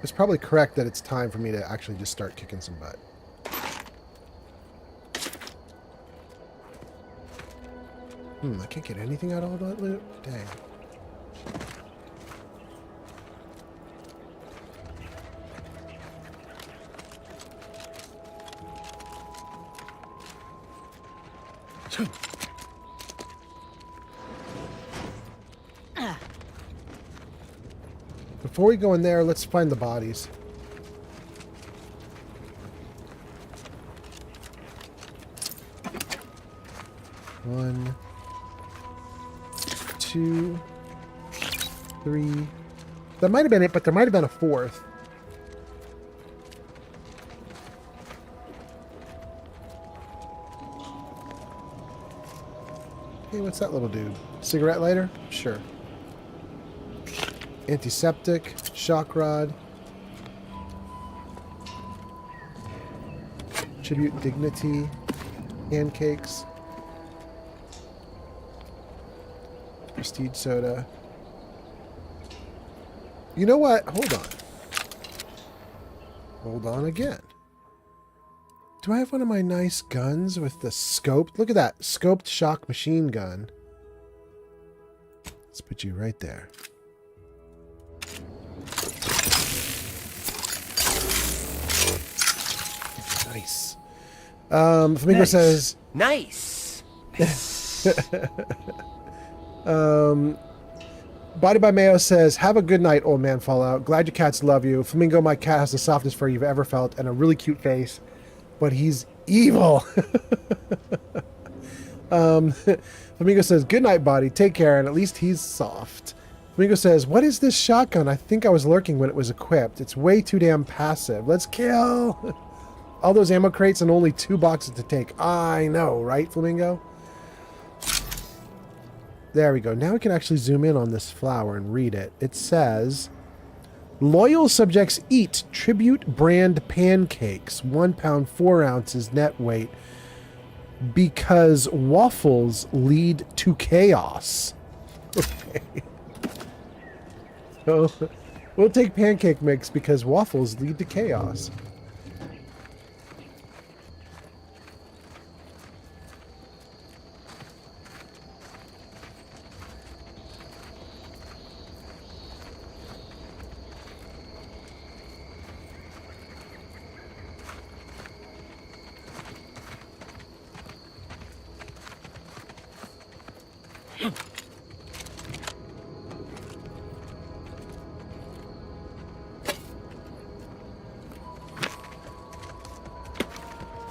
It's probably correct that it's time for me to actually just start kicking some butt. I can't get anything out of all that loot? Dang. Before we go in there, let's find the bodies. One, two, three. That might have been it, but there might have been a fourth. Hey, what's that little dude? Cigarette lighter? Sure. Antiseptic, shock rod. Tribute dignity, pancakes. Prestige soda. You know what? Hold on. Hold on again. Do I have one of my nice guns with the scoped? Look at that. Scoped shock machine gun. Let's put you right there. Nice. Flamingo says... Nice. Body by Mayo says, have a good night, old man Fallout. Glad your cats love you. Flamingo, my cat has the softest fur you've ever felt and a really cute face. But he's evil. Flamingo says, good night, Body. Take care, and at least he's soft. Flamingo says, what is this shotgun? I think I was lurking when it was equipped. It's way too damn passive. Let's kill. All those ammo crates and only 2 boxes to take. I know, right, Flamingo? There we go. Now we can actually zoom in on this flower and read it. It says, loyal subjects eat tribute brand pancakes, 1 pound 4 ounces net weight, because waffles lead to chaos. Okay. So we'll take pancake mix because waffles lead to chaos.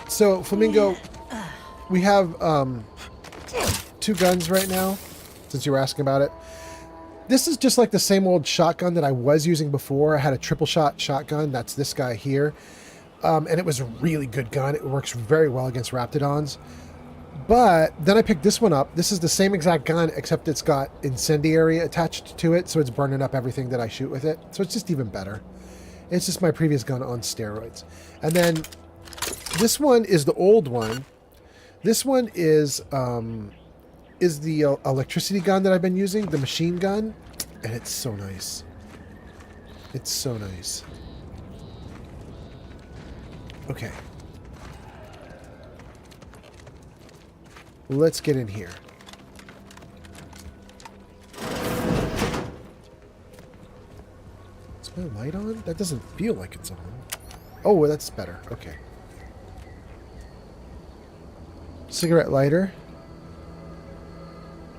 So, Flamingo, we have 2 guns right now, since you were asking about it. This is just like the same old shotgun that I was using before. I had a triple shot shotgun. That's this guy here. And it was a really good gun. It works very well against raptidons. But then I picked this one up. This is the same exact gun, except it's got incendiary attached to it, so it's burning up everything that I shoot with it. So it's just even better. It's just my previous gun on steroids. And then this one is the old one. This one is the electricity gun that I've been using, the machine gun, and it's so nice. It's so nice. Okay. Let's get in here. Is my light on? That doesn't feel like it's on. Oh, that's better. Okay. Cigarette lighter.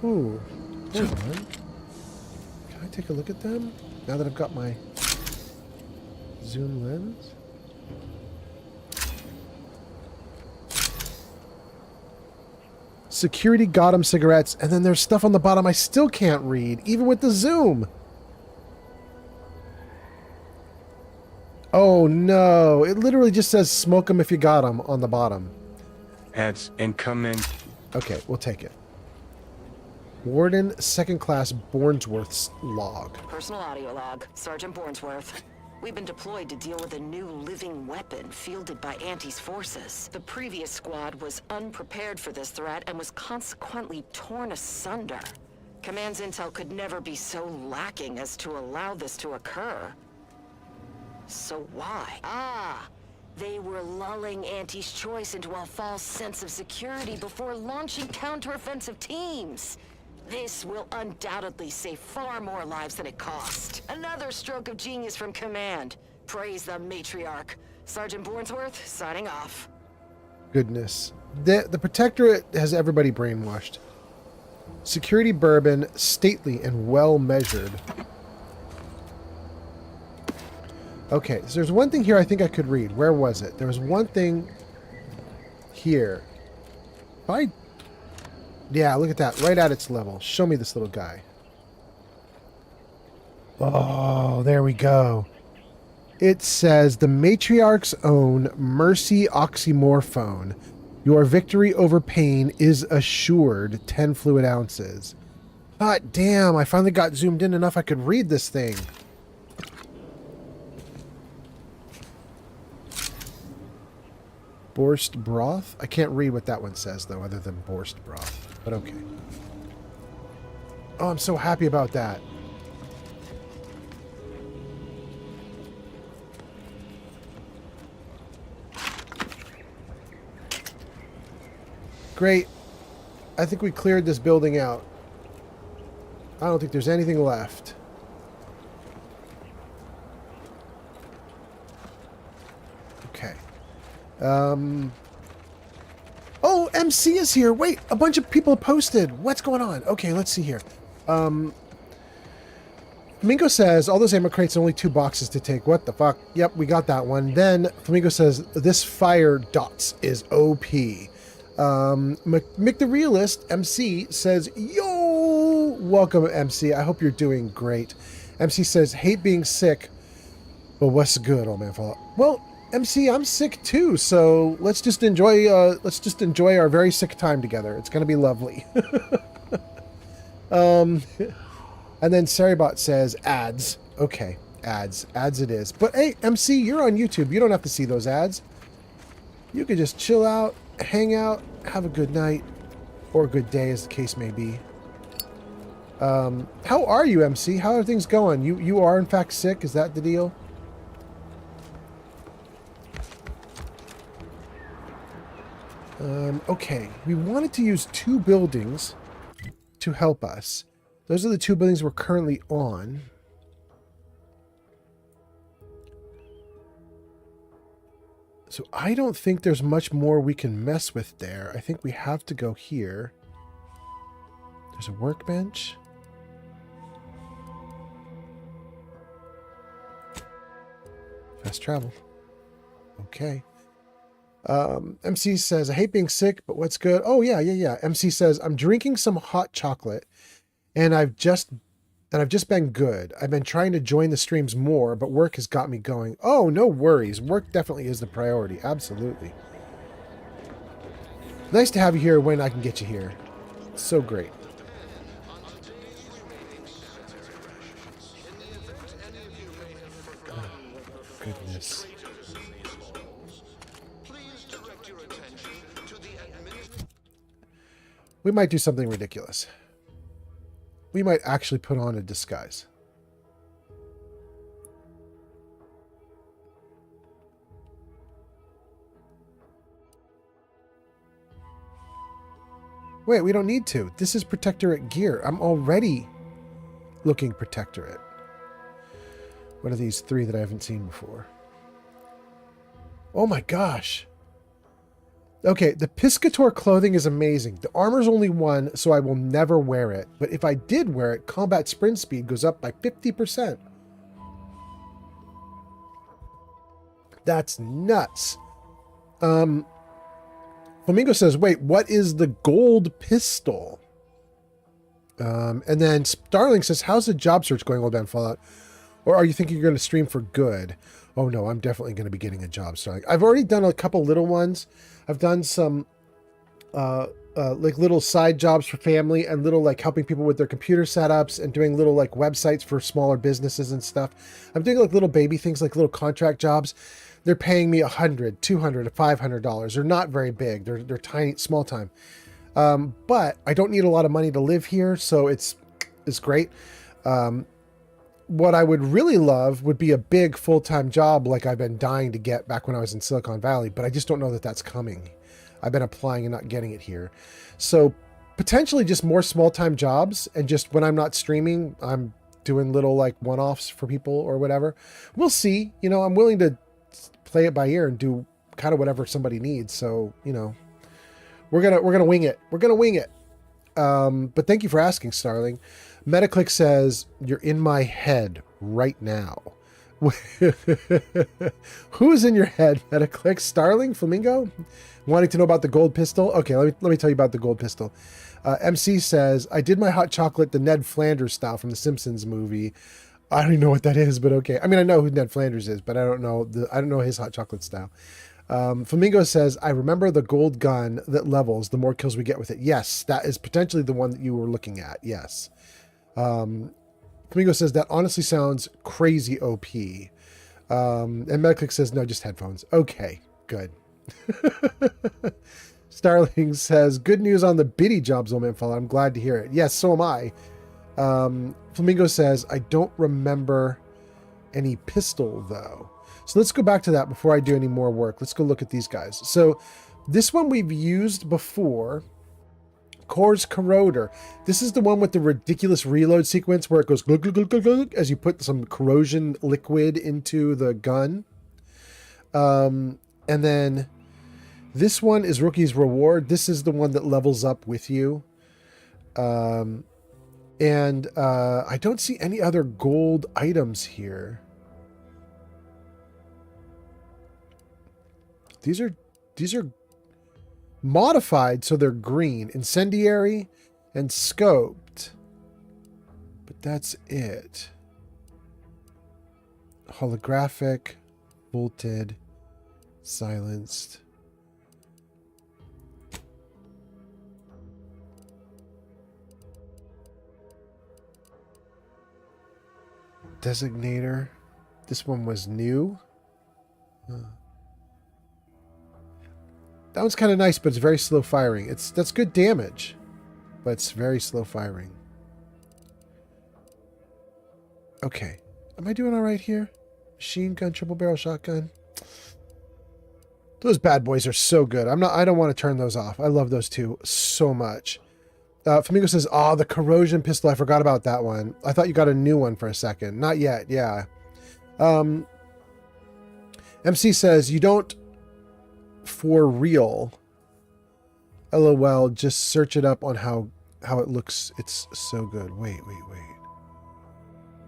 Ooh. Hold on. Can I take a look at them? Now that I've got my zoom lens? Security got 'em cigarettes, and then there's stuff on the bottom I still can't read, even with the zoom. Oh no, it literally just says smoke 'em if you got 'em on the bottom. Ads incoming. Okay, we'll take it. Warden, 2nd class, Bournesworth's log. Personal audio log, Sergeant Bournesworth. We've been deployed to deal with a new living weapon fielded by Auntie's forces. The previous squad was unprepared for this threat and was consequently torn asunder. Command's intel could never be so lacking as to allow this to occur. So why? They were lulling Auntie's choice into a false sense of security before launching counteroffensive teams. This will undoubtedly save far more lives than it cost. Another stroke of genius from Command. Praise the matriarch. Sergeant Bournesworth, signing off. Goodness. The Protectorate has everybody brainwashed. Security bourbon, stately and well measured. Okay, so there's one thing here I think I could read. Where was it? There was one thing here. Yeah, look at that. Right at its level. Show me this little guy. Oh, there we go. It says, the matriarch's own Mercy Oxymorphone. Your victory over pain is assured. 10 fluid ounces. God damn, I finally got zoomed in enough I could read this thing. Borscht broth? I can't read what that one says, though, other than borscht broth. But okay. Oh, I'm so happy about that. Great. I think we cleared this building out. I don't think there's anything left. Okay. Oh, MC is here. Wait, a bunch of people posted. What's going on? Okay, let's see here. Flamingo says, all those ammo crates are only 2 boxes to take. What the fuck? Yep, we got that one. Then Flamingo says, this fire dots is OP. Mick the Realist, MC, says, yo! Welcome, MC. I hope you're doing great. MC says, hate being sick, but what's good, old man Fallout? Well, MC, I'm sick too, so let's just enjoy our very sick time together. It's gonna be lovely. And then Saribot says, ads. Okay, ads. Ads it is. But hey, MC, you're on YouTube. You don't have to see those ads. You could just chill out, hang out, have a good night, or a good day, as the case may be. How are you, MC? How are things going? You are, in fact, sick? Is that the deal? Okay. We wanted to use 2 buildings to help us. Those are the 2 buildings we're currently on. So I don't think there's much more we can mess with there. I think we have to go here. There's a workbench. Fast travel. Okay. MC says, I hate being sick, but what's good? Oh, yeah. MC says, I'm drinking some hot chocolate. And I've just been good. I've been trying to join the streams more, but work has got me going. Oh, no worries. Work definitely is the priority. Absolutely. Nice to have you here when I can get you here. It's so great. Oh, goodness. We might do something ridiculous. We might actually put on a disguise. Wait, we don't need to. This is Protectorate gear. I'm already looking Protectorate. What are these 3 that I haven't seen before? Oh my gosh. Okay, the Piscator clothing is amazing. The armor's only 1, so I will never wear it. But if I did wear it, combat sprint speed goes up by 50%. That's nuts. Flamingo says, wait, what is the gold pistol? And then Starling says, how's the job search going, Old Man Fallout? Or are you thinking you're going to stream for good? Oh no, I'm definitely going to be getting a job, Starling. I've already done a couple little ones. I've done some like little side jobs for family and little like helping people with their computer setups and doing little like websites for smaller businesses and stuff. I'm doing like little baby things, like little contract jobs. They're paying me $100, $200, $500. They're not very big. They're tiny, small time. But I don't need a lot of money to live here, so it's great. What I would really love would be a big full-time job like I've been dying to get back when I was in Silicon Valley, but I just don't know that that's coming. I've been applying and not getting it here. So potentially just more small-time jobs, and just when I'm not streaming, I'm doing little like one-offs for people or whatever. We'll see. You know, I'm willing to play it by ear and do kind of whatever somebody needs. So, you know, we're gonna wing it. We're gonna wing it. But thank you for asking, Starling. Metaclick says, you're in my head right now. Who is in your head, Metaclick? Starling? Flamingo? Wanting to know about the gold pistol? Okay, let me tell you about the gold pistol. MC says, I did my hot chocolate the Ned Flanders style from the Simpsons movie. I don't even know what that is, but okay. I mean, I know who Ned Flanders is, but I don't know his hot chocolate style. Flamingo says, I remember the gold gun that levels the more kills we get with it. Yes, that is potentially the one that you were looking at. Yes. Flamingo says, that honestly sounds crazy OP. And Metaclick says, no, just headphones. Okay, good. Starling says, good news on the biddy jobs, Old Man Fallout. I'm glad to hear it. Yes, so am I. Flamingo says, I don't remember any pistol, though. So let's go back to that before I do any more work. Let's go look at these guys. So This one we've used before. Core's Corroder. This is the one with the ridiculous reload sequence where it goes glug, glug, glug, glug, glug, as you put some corrosion liquid into the gun. And then this one is Rookie's Reward. This is the one that levels up with you. I don't see any other gold items here. These are modified, so they're green. Incendiary and scoped. But that's it. Holographic, bolted, silenced. Designator. This one was new. That one's kind of nice, but it's very slow firing. That's good damage, but it's very slow firing. Okay. Am I doing all right here? Machine gun, triple barrel shotgun. Those bad boys are so good. I don't want to turn those off. I love those two so much. Flamingo says, "Oh, the corrosion pistol. I forgot about that one. I thought you got a new one for a second. Not yet. Yeah." MC says, "You don't for real. LOL, just search it up on how it looks. It's so good." Wait.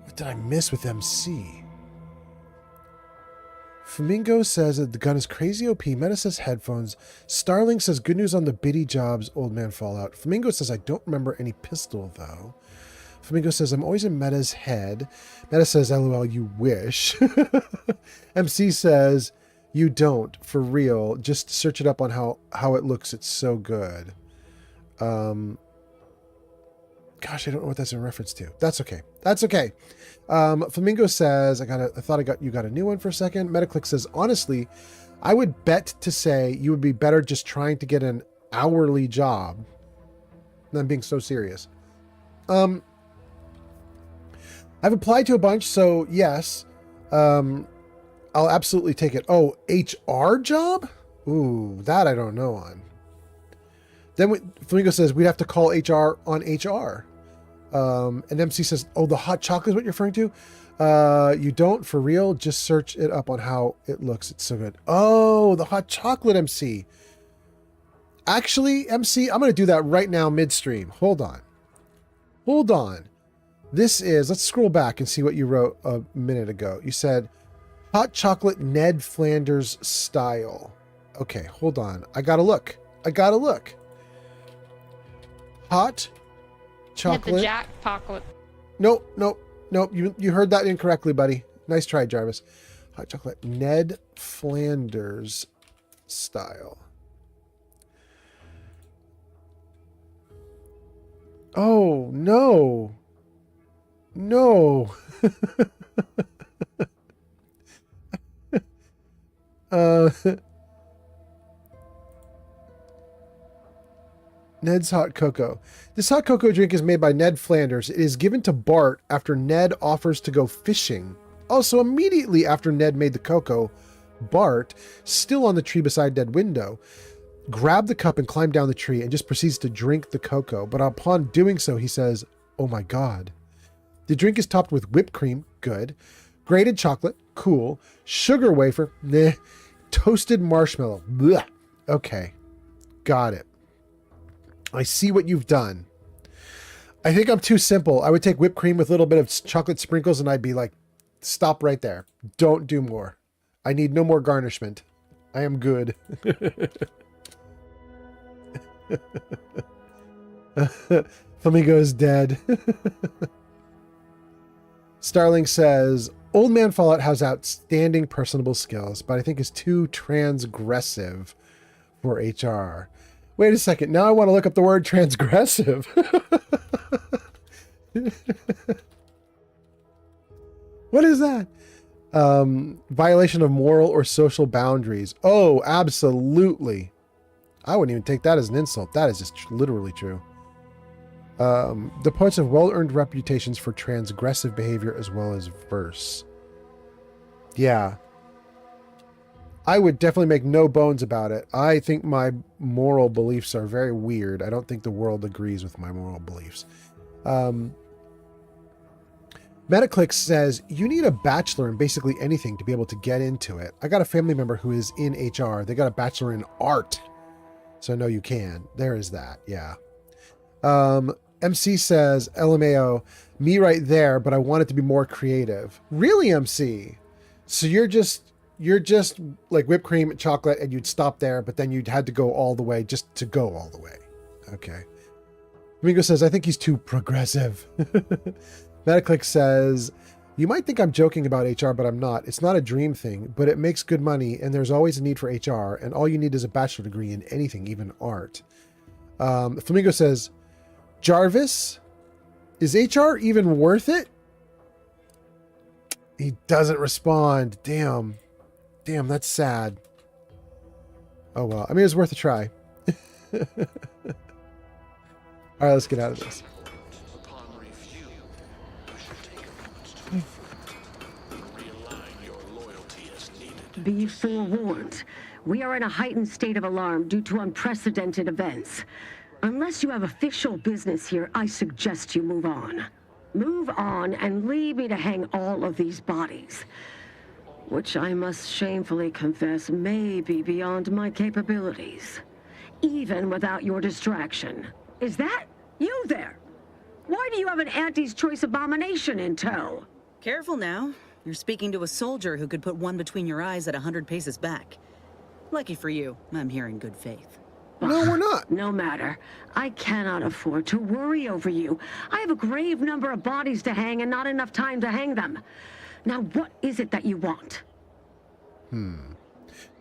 What did I miss with MC? Flamingo says that the gun is crazy OP. Meta says headphones. Starling says good news on the biddy jobs, Old Man Fallout. Flamingo says I don't remember any pistol though. Flamingo says I'm always in Meta's head. Meta says LOL, you wish. MC says you don't, for real. Just search it up on how it looks. It's so good. Gosh, I don't know what that's in reference to. That's okay. That's okay. Flamingo says, I thought you got a new one for a second. Metaclick says, honestly, I would bet to say you would be better just trying to get an hourly job than being so serious. I've applied to a bunch, so yes. I'll absolutely take it. Oh, HR job? Ooh, that I don't know on. Then Flamingo says we'd have to call HR on HR. And MC says, oh, the hot chocolate is what you're referring to? You don't, for real? Just search it up on how it looks. It's so good. Oh, the hot chocolate, MC. Actually, MC, I'm going to do that right now midstream. Hold on. Let's scroll back and see what you wrote a minute ago. You said, hot chocolate Ned Flanders style. Okay, hold on. I gotta look. Hot chocolate. Hit the jack pocket. Nope. You heard that incorrectly, buddy. Nice try, Jarvis. Hot chocolate Ned Flanders style. Oh, no. Ned's Hot Cocoa. This hot cocoa drink is made by Ned Flanders. It is given to Bart after Ned offers to go fishing. Also, immediately after Ned made the cocoa, Bart, still on the tree beside Ned window, grabbed the cup and climbed down the tree and just proceeds to drink the cocoa. But upon doing so, he says, oh my God. The drink is topped with whipped cream, good. Grated chocolate, cool. Sugar wafer, meh. Toasted marshmallow, bleh. Okay, got it. I see what you've done. I think I'm too simple. I would take whipped cream with a little bit of chocolate sprinkles and I'd be like, stop right there. Don't do more. I need no more garnishment. I am good. Flamingo is dead. Starling says, Old Man Fallout has outstanding personable skills, but I think is too transgressive for HR. Wait a second. Now I want to look up the word transgressive. What is that? Violation of moral or social boundaries. Oh, absolutely. I wouldn't even take that as an insult. That is just literally true. The poets have well-earned reputations for transgressive behavior as well as verse. Yeah. I would definitely make no bones about it. I think my moral beliefs are very weird. I don't think the world agrees with my moral beliefs. Metaclick says, you need a bachelor in basically anything to be able to get into it. I got a family member who is in HR. They got a bachelor in art. So no, you can. There is that. Yeah. MC says, LMAO, me right there, but I want it to be more creative. Really, MC? So you're just like whipped cream and chocolate and you'd stop there, but then you'd had to go all the way just to go all the way. Okay. Domingo says, I think he's too progressive. Metaclick says, you might think I'm joking about HR, but I'm not. It's not a dream thing, but it makes good money and there's always a need for HR and all you need is a bachelor degree in anything, even art. Flamingo says, Jarvis, is HR even worth it? He doesn't respond. Damn, that's sad. Oh well, I mean, it's worth a try. All right, let's get out of this. Be forewarned. We are in a heightened state of alarm due to unprecedented events. Unless you have official business here, I suggest you move on. Move on and leave me to hang all of these bodies, which I must shamefully confess may be beyond my capabilities, even without your distraction. Is that you there? Why do you have an Auntie's Choice abomination in tow? Careful now. You're speaking to a soldier who could put one between your eyes at 100 paces back. Lucky for you, I'm here in good faith. No, we're not. No matter. I cannot afford to worry over you. I have a grave number of bodies to hang and not enough time to hang them. Now, what is it that you want?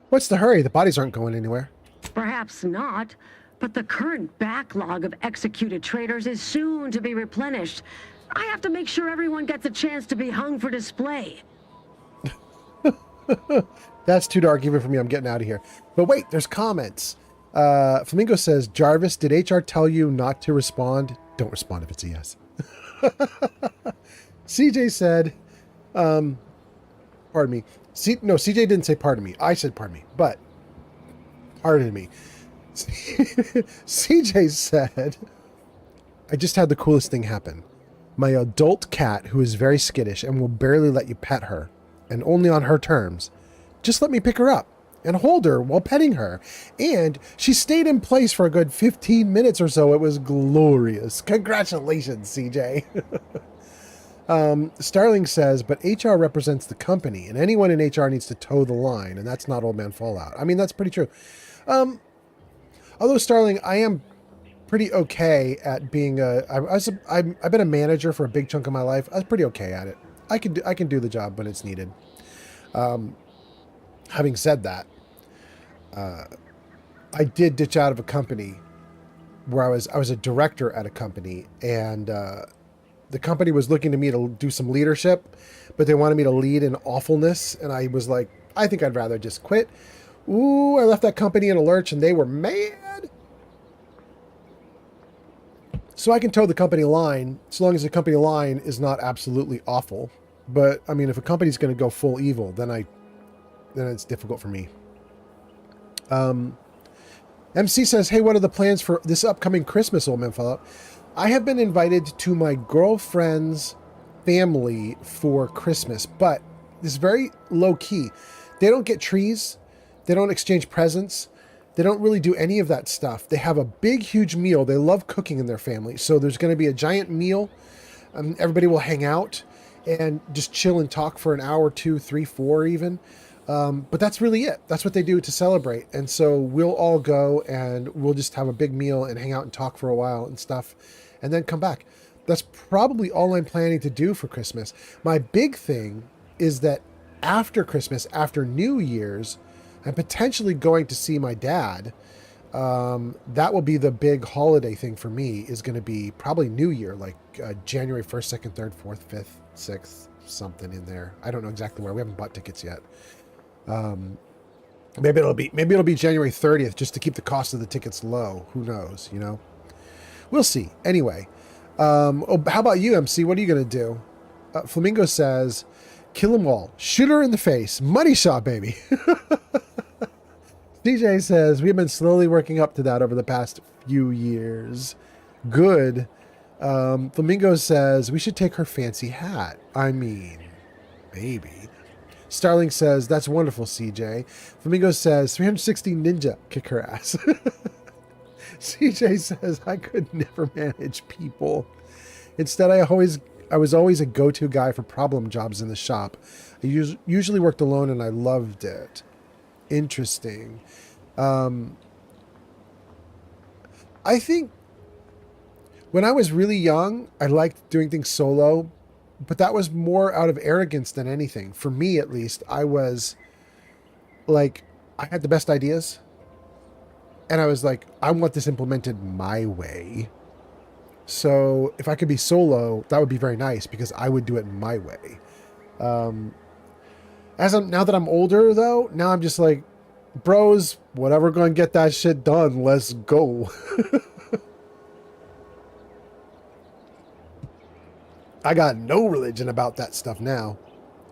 What's the hurry? The bodies aren't going anywhere. Perhaps not, but the current backlog of executed traitors is soon to be replenished. I have to make sure everyone gets a chance to be hung for display. That's too dark even for me. I'm getting out of here. But wait, there's comments. Flamingo says, Jarvis, did HR tell you not to respond? Don't respond if it's a yes. CJ said, pardon me. No, CJ didn't say pardon me. I said pardon me, but pardon me. CJ said, I just had the coolest thing happen. My adult cat, who is very skittish and will barely let you pet her, and only on her terms, just let me pick her up and hold her while petting her. And she stayed in place for a good 15 minutes or so. It was glorious. Congratulations, CJ. Starling says, but HR represents the company, and anyone in HR needs to toe the line, and that's not Old Man Fallout. I mean, that's pretty true. Although, Starling, I am pretty okay at being I've been a manager for a big chunk of my life. I was pretty okay at it. I can do the job when it's needed. Having said that, I did ditch out of a company where I was a director at a company, and the company was looking to me to do some leadership, but they wanted me to lead in awfulness, and I was like, I think I'd rather just quit. Ooh, I left that company in a lurch, and they were mad. So I can toe the company line, so long as the company line is not absolutely awful. But I mean, if a company's going to go full evil, then it's difficult for me. MC says, hey, what are the plans for this upcoming Christmas, Old Man Fallout? I have been invited to my girlfriend's family for Christmas, but it's very low key. They don't get trees. They don't exchange presents. They don't really do any of that stuff. They have a big, huge meal. They love cooking in their family. So there's going to be a giant meal. Everybody will hang out and just chill and talk for an hour, 2, 3, 4 even. But that's really it. That's what they do to celebrate. And so we'll all go and we'll just have a big meal and hang out and talk for a while and stuff and then come back. That's probably all I'm planning to do for Christmas. My big thing is that after Christmas, after New Year's, I'm potentially going to see my dad. That will be the big holiday thing for me, is going to be probably New Year, like January 1st, 2nd, 3rd, 4th, 5th, 6th, something in there. I don't know exactly where. We haven't bought tickets yet. Maybe it'll be January 30th just to keep the cost of the tickets low. Who knows, you know? We'll see. Anyway, how about you, MC? What are you going to do? Flamingo says, kill them all. Shoot her in the face. Money shot, baby. DJ says, we've been slowly working up to that over the past few years. Good. Flamingo says, we should take her fancy hat. I mean, maybe. Starling says, that's wonderful, CJ. Flamingo says, 360 ninja, kick her ass. CJ says, I could never manage people. Instead, I was always a go-to guy for problem jobs in the shop. I usually worked alone and I loved it. Interesting. I think when I was really young, I liked doing things solo, but that was more out of arrogance than anything. For me, at least, I was like, I had the best ideas. And I was like, I want this implemented my way. So if I could be solo, that would be very nice because I would do it my way. Now that I'm older, though, now I'm just like, bros, whatever, going to get that shit done. Let's go. I got no religion about that stuff now.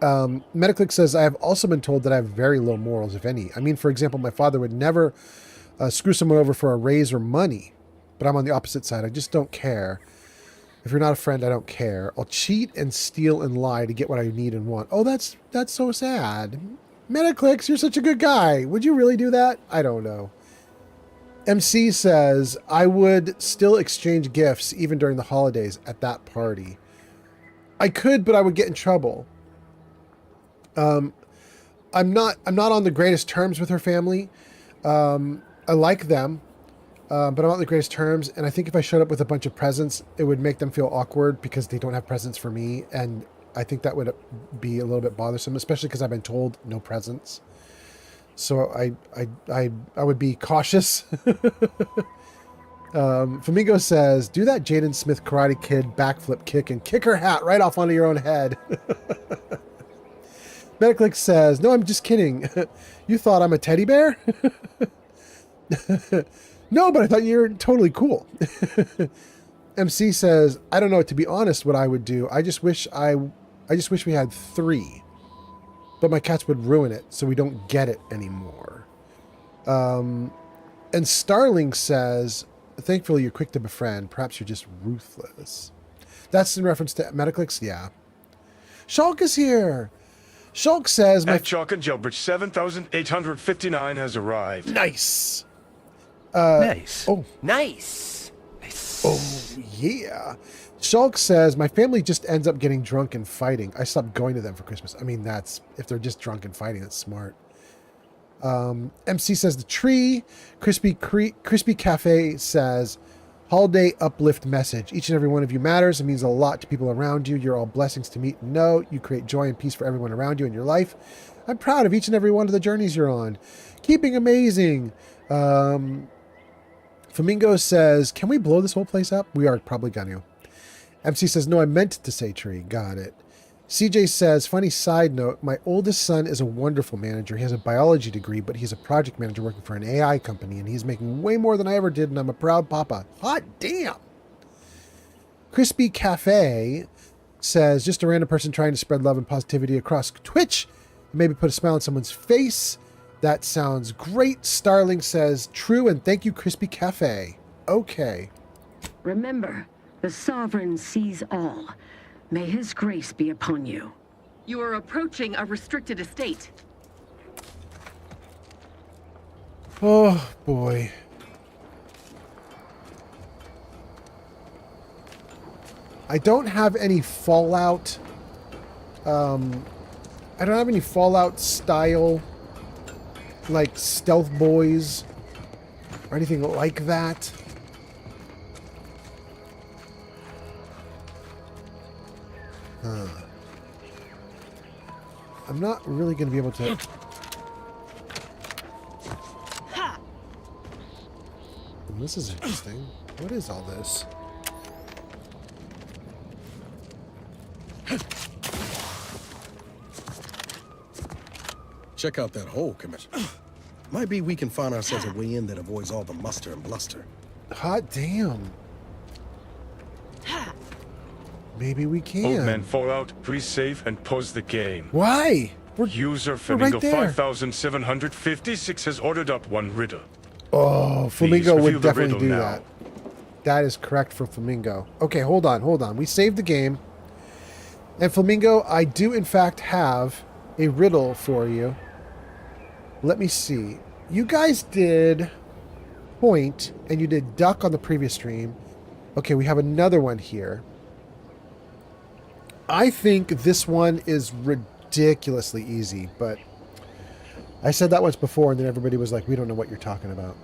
Metaclick says, I have also been told that I have very low morals, if any. I mean, for example, my father would never screw someone over for a raise or money. But I'm on the opposite side. I just don't care. If you're not a friend, I don't care. I'll cheat and steal and lie to get what I need and want. Oh, that's so sad. Metaclicks, you're such a good guy. Would you really do that? I don't know. MC says, I would still exchange gifts even during the holidays at that party. I could, but I would get in trouble. I'm not on the greatest terms with her family. I like them, but I'm not on the greatest terms. And I think if I showed up with a bunch of presents, it would make them feel awkward because they don't have presents for me. And I think that would be a little bit bothersome, especially because I've been told no presents. So I would be cautious. Flamingo says, do that Jaden Smith Karate Kid backflip kick and kick her hat right off onto your own head. Metaclick says, no, I'm just kidding. You thought I'm a teddy bear? No, but I thought you were totally cool. MC says, I don't know, to be honest, what I would do. I just wish we had 3. But my cats would ruin it, so we don't get it anymore. And Starling says, thankfully you're quick to befriend. Perhaps you're just ruthless. That's in reference to Metaclicks? Yeah. Shulk is here. Shulk says... At Chalk and Gilbert, 7,859 has arrived. Nice. Nice. Oh. Nice. Oh, yeah. Shulk says, my family just ends up getting drunk and fighting. I stopped going to them for Christmas. I mean, if they're just drunk and fighting, that's smart. MC says the tree. Crispy Cafe says, holiday uplift message. Each and every one of you matters. It means a lot to people around you. You're all blessings to meet and know. You create joy and peace for everyone around you in your life. I'm proud of each and every one of the journeys you're on. Keeping amazing. Flamingo says, can we blow this whole place up? We are probably going to. MC says, no, I meant to say tree. Got it. CJ says, funny side note, my oldest son is a wonderful manager. He has a biology degree, but he's a project manager working for an AI company, and he's making way more than I ever did, and I'm a proud papa. Hot damn! Crispy Cafe says, just a random person trying to spread love and positivity across Twitch. Maybe put a smile on someone's face. That sounds great. Starling says, true, and thank you, Crispy Cafe. Okay. Remember, the Sovereign sees all. May his grace be upon you. You are approaching a restricted estate. Oh, boy. I don't have any Fallout. I don't have any Fallout style, like stealth boys or anything like that. I'm not really going to be able to... This is interesting. What is all this? Check out that hole, Commissioner. Might be we can find ourselves a way in that avoids all the muster and bluster. Hot damn. Maybe we can. Old man Fallout, please save and pause the game. Why? User right Flamingo there. 5756 has ordered up one riddle. Oh, Flamingo Please would reveal the definitely riddle do now. that. That is correct for Flamingo. Okay, hold on. We saved the game. And Flamingo, I do in fact have a riddle for you. Let me see. You guys did point and you did duck on the previous stream. Okay, we have another one here. I think this one is ridiculously easy, but I said that once before and then everybody was like, we don't know what you're talking about.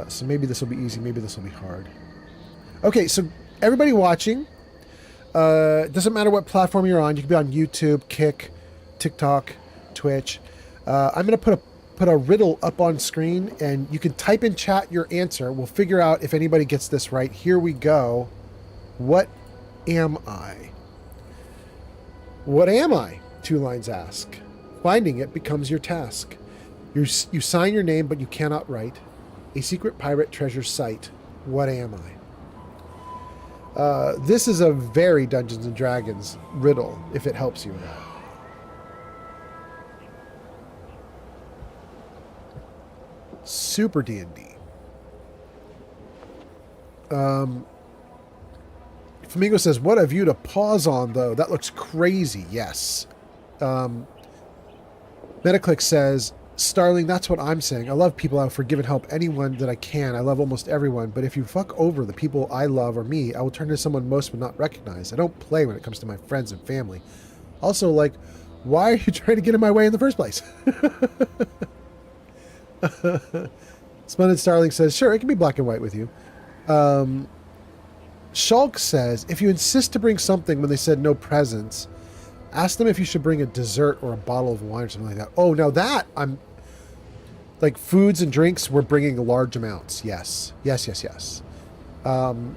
So maybe this will be easy, maybe this will be hard. Okay, so everybody watching, doesn't matter what platform you're on. You can be on YouTube, Kick, TikTok, Twitch. I'm going to put a riddle up on screen, and you can type in chat your answer. We'll figure out if anybody gets this right. Here we go. What am I? What am I? 2 lines ask. Finding it becomes your task. You sign your name, but you cannot write. A secret pirate treasures sight. What am I? This is a very Dungeons and Dragons riddle, if it helps you at all. Super D&D. Flamingo says, what have you to pause on, though? That looks crazy. Yes. Metaclick says, Starling, that's what I'm saying. I love people. I'll forgive and help anyone that I can. I love almost everyone. But if you fuck over the people I love or me, I will turn to someone most would not recognize. I don't play when it comes to my friends and family. Also, like, why are you trying to get in my way in the first place? Splendid Starling says, sure, it can be black and white with you. Shulk says, if you insist to bring something when they said no presents, ask them if you should bring a dessert or a bottle of wine or something like that. Oh, now that I'm like foods and drinks, we're bringing large amounts. Yes. And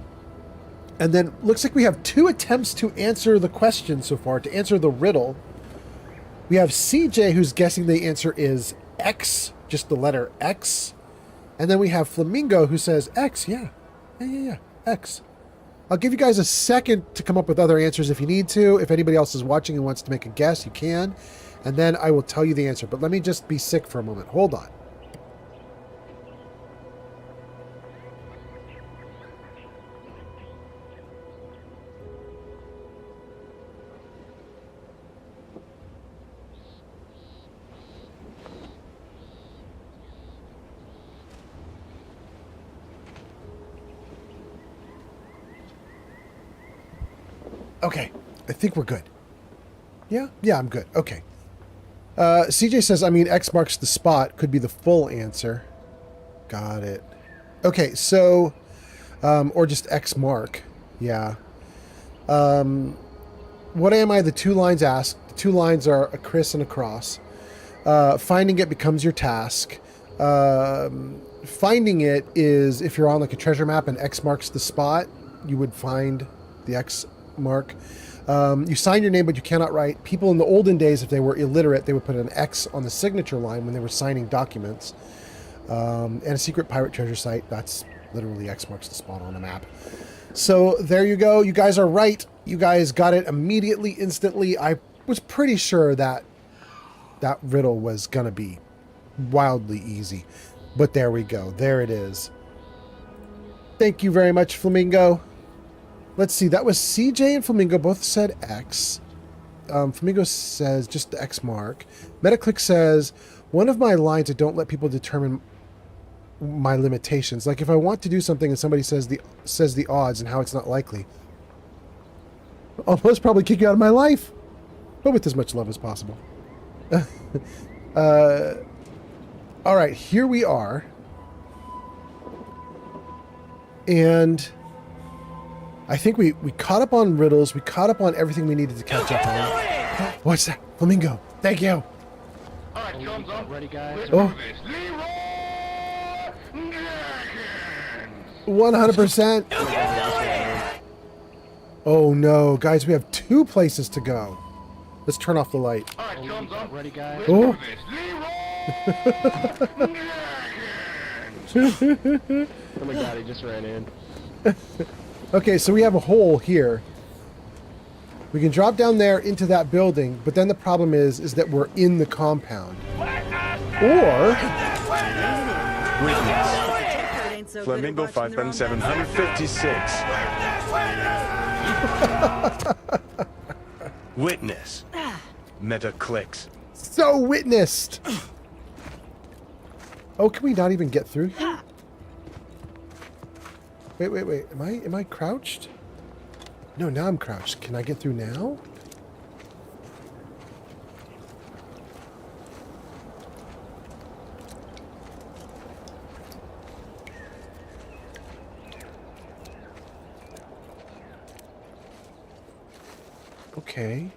then looks like we have 2 attempts to answer the question so far, to answer the riddle. We have CJ who's guessing the answer is X, just the letter X. And then we have Flamingo who says X. Yeah, X. I'll give you guys a second to come up with other answers if you need to. If anybody else is watching and wants to make a guess, you can. And then I will tell you the answer. But let me just be sick for a moment. Hold on. Okay, I think we're good. Yeah, I'm good. Okay. CJ says, I mean, X marks the spot could be the full answer. Got it. Okay, so, or just X mark. Yeah. What am I? The 2 lines ask. The 2 lines are a criss and a cross. Finding it becomes your task. Finding it is if you're on like a treasure map and X marks the spot, you would find the X mark. You sign your name, but you cannot write. People in the olden days, if they were illiterate, they would put an X on the signature line when they were signing documents. And a secret pirate treasure site, that's literally X marks the spot on the map. So there you go. You guys are right. You guys got it immediately, instantly. I was pretty sure that that riddle was going to be wildly easy. But there we go. There it is. Thank you very much, Flamingo. Let's see, that was CJ and Flamingo both said X. Flamingo says just the X mark. Metaclick says, one of my lines, I don't let people determine my limitations. Like if I want to do something and somebody says the odds and how it's not likely, I'll most probably kick you out of my life, but with as much love as possible. All right, here we are. And I think we caught up on riddles. We caught up on everything we needed to catch up on. What's that? Flamingo. Thank you. All right, chums up. Ready, guys? Oh. 100%. Oh no, guys, we have 2 places to go. Let's turn off the light. All right, chums up. Ready, guys? Oh. Oh my god, he just ran in. Okay, so we have a hole here. We can drop down there into that building, but then the problem is that we're in the compound. Or... Flamingo 5756. Witness. Meta clicks. So witnessed! Oh, can we not even get through here? Wait. Am I crouched? No, now I'm crouched. Can I get through now? Okay.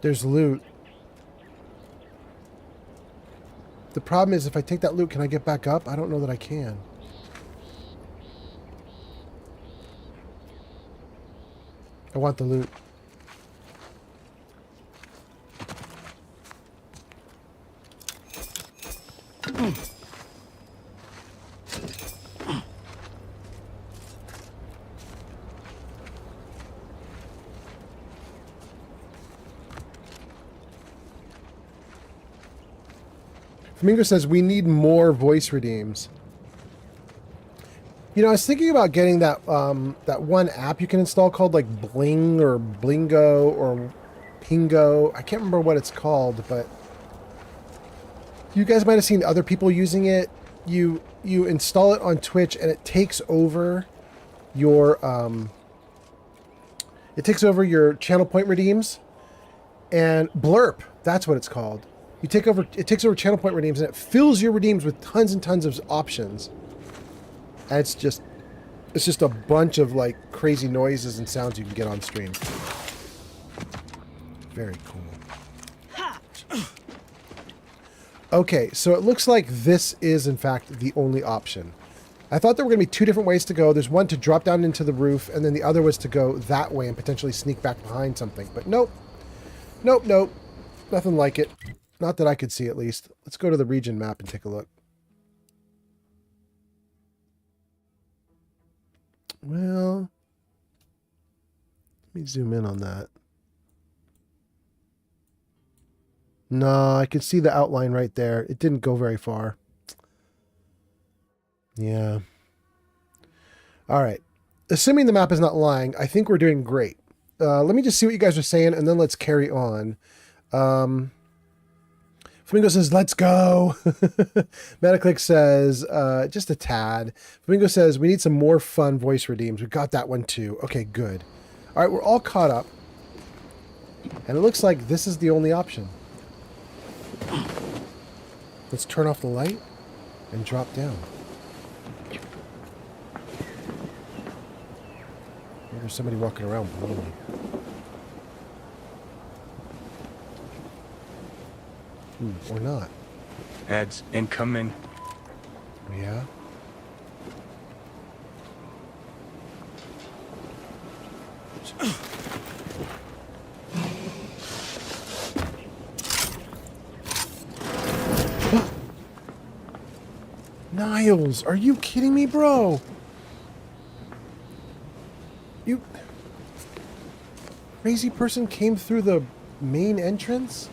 There's loot. The problem is if I take that loot, can I get back up? I don't know that I can. I want the loot. Flamingo says we need more voice redeems. You know, I was thinking about getting that that one app you can install called like Bling or Blingo or Pingo. I can't remember what it's called, but you guys might have seen other people using it. You install it on Twitch and it takes over your channel point redeems and Blurp. That's what it's called. It takes over channel point redeems and it fills your redeems with tons and tons of options. And it's just a bunch of like crazy noises and sounds you can get on stream. Very cool. Okay, so it looks like this is in fact the only option. I thought there were going to be two different ways to go. There's one to drop down into the roof, and then the other was to go that way and potentially sneak back behind something. But nope. Nope. Nothing like it. Not that I could see, at least. Let's go to the region map and take a look. Well, let me zoom in on that. No, I can see the outline right there. It didn't go very far. Yeah. All right. Assuming the map is not lying, I think we're doing great. Let me just see what you guys are saying, and then let's carry on. Flamingo says, let's go. Metaclick says, just a tad. Flamingo says, we need some more fun voice redeems. We got that one too. Okay, good. All right, we're all caught up. And it looks like this is the only option. Let's turn off the light and drop down. There's somebody walking around below me. Or not. Ads incoming. Yeah. Niles, are you kidding me, bro? You crazy person came through the main entrance?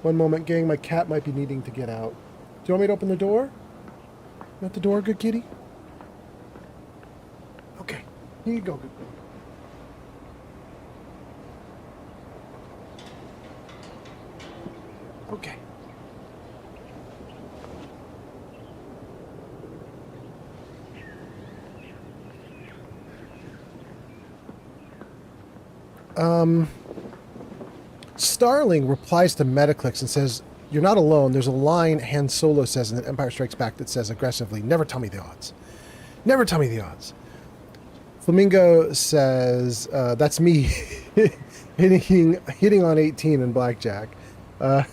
One moment, gang. My cat might be needing to get out. Do you want me to open the door? You at the door, good kitty? Okay. Here you go, good girl. Okay. Starling replies to Metaclicks and says, you're not alone. There's a line Han Solo says in Empire Strikes Back that says aggressively, never tell me the odds. Never tell me the odds. Flamingo says, that's me. hitting on 18 in blackjack. All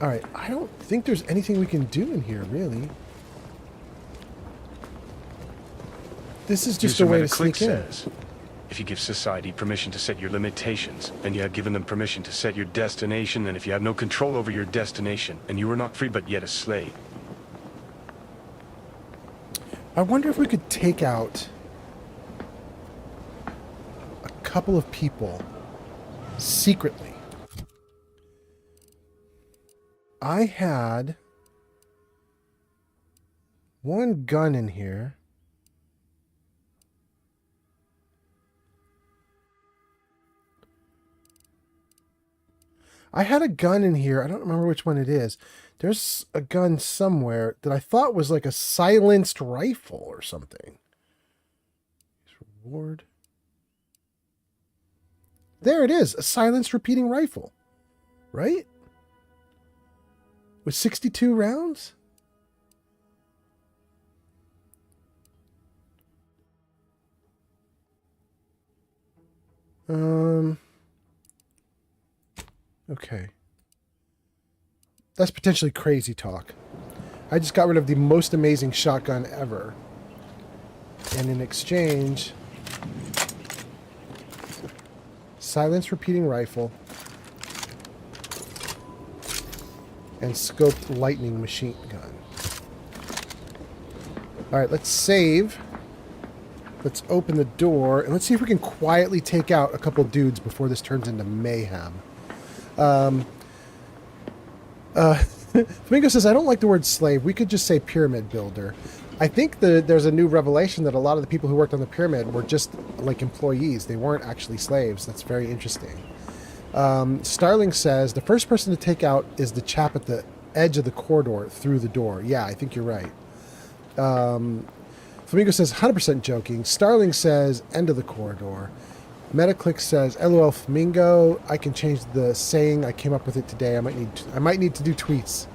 right, I don't think there's anything we can do in here, really. This is just a way to sneak in. If you give society permission to set your limitations, and you have given them permission to set your destination, and if you have no control over your destination, and you are not free but yet a slave. I wonder if we could take out a couple of people secretly. I had one gun in here. I had a gun in here. I don't remember which one it is. There's a gun somewhere that I thought was like a silenced rifle or something. Reward. There it is. A silenced repeating rifle. Right? With 62 rounds? Okay. That's potentially crazy talk. I just got rid of the most amazing shotgun ever. And in exchange, silenced repeating rifle and scoped lightning machine gun. Alright, let's save. Let's open the door and let's see if we can quietly take out a couple dudes before this turns into mayhem. Flamingo says, I don't like the word slave. We could just say pyramid builder. I think there's a new revelation that a lot of the people who worked on the pyramid were just like employees. They weren't actually slaves. That's very interesting. Starling says, the first person to take out is the chap at the edge of the corridor through the door. Yeah, I think you're right. Flamingo says, 100% joking. Starling says, end of the corridor. Metaclick says, LOL Flamingo. I can change the saying. I came up with it today. I might need to do tweets.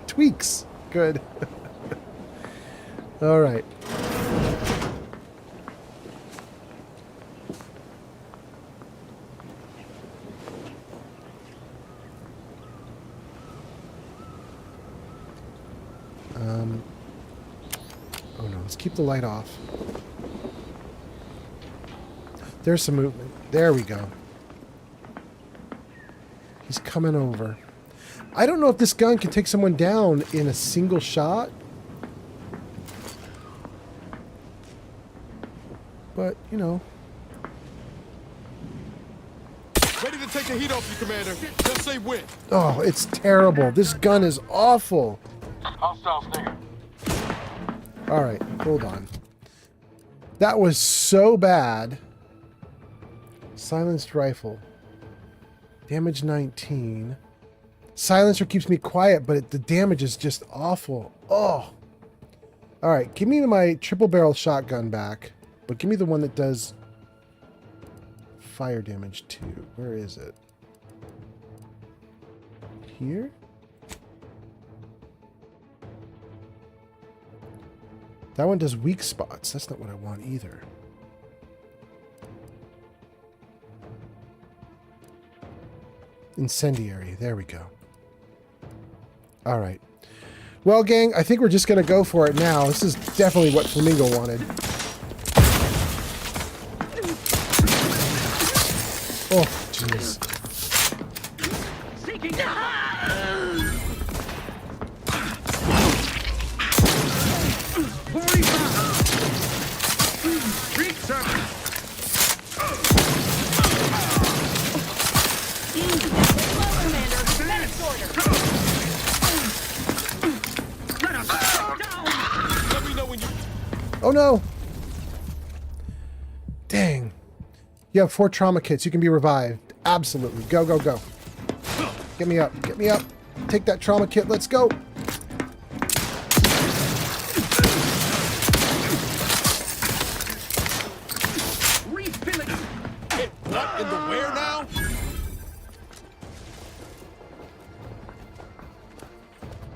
Tweaks. Good. All right. Oh no, let's keep the light off. There's some movement. There we go. He's coming over. I don't know if this gun can take someone down in a single shot. But, you know. Ready to take the heat off you, Commander. Just say when. Oh, it's terrible. This gun is awful. Hostiles there. All right, hold on. That was so bad. Silenced rifle. Damage 19. Silencer keeps me quiet, but the damage is just awful. Oh. All right, give me my triple barrel shotgun back, but give me the one that does fire damage too. Where is it? Here? That one does weak spots. That's not what I want either. Incendiary. There we go. All right. Well, gang, I think we're just going to go for it now. This is definitely what Flamingo wanted. Oh, jeez. Oh no! Dang. You have 4 trauma kits. You can be revived. Absolutely. Go, go, go. Get me up. Get me up. Take that trauma kit. Let's go. What in the where now?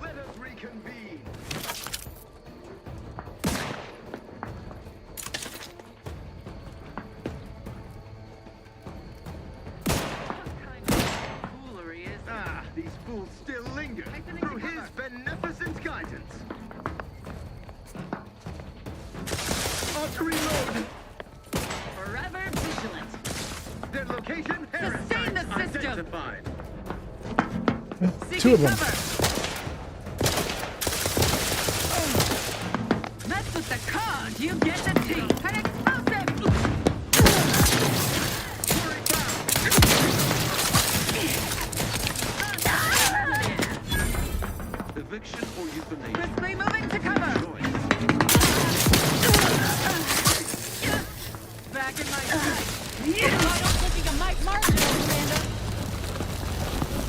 Let us reconvene. About to reload. Forever vigilant. Their location Sustain the system. identified. Two of them. Mess with the cog, you get the tea. An explosive. Eviction or euthanasia. Crisply moving to cover. Back in my sight. I don't think you can Mike Martin, Commander.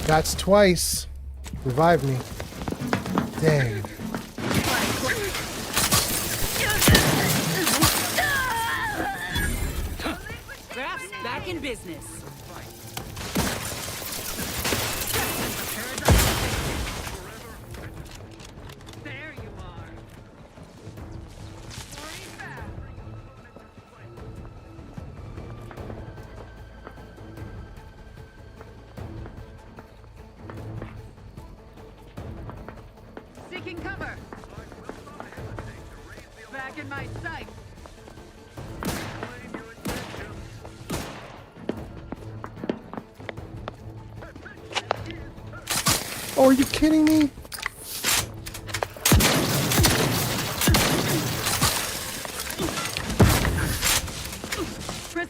That's twice. Revive me. Dang. Graph's back in business. There you are. Seeking cover. Back in my sight. Oh, are you kidding me? Where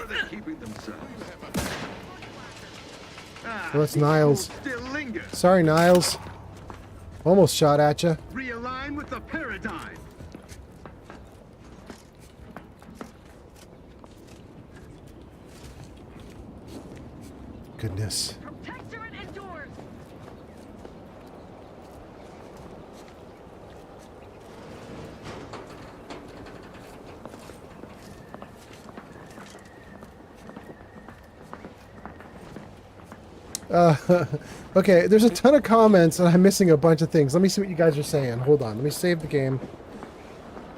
are they keeping themselves? Well, that's Niles. Still linger. Sorry, Niles. Almost shot at you. Realign with the paradigm. Goodness. Protectorate endures. Okay, there's a ton of comments and I'm missing a bunch of things. Let me see what you guys are saying. Hold on. Let me save the game.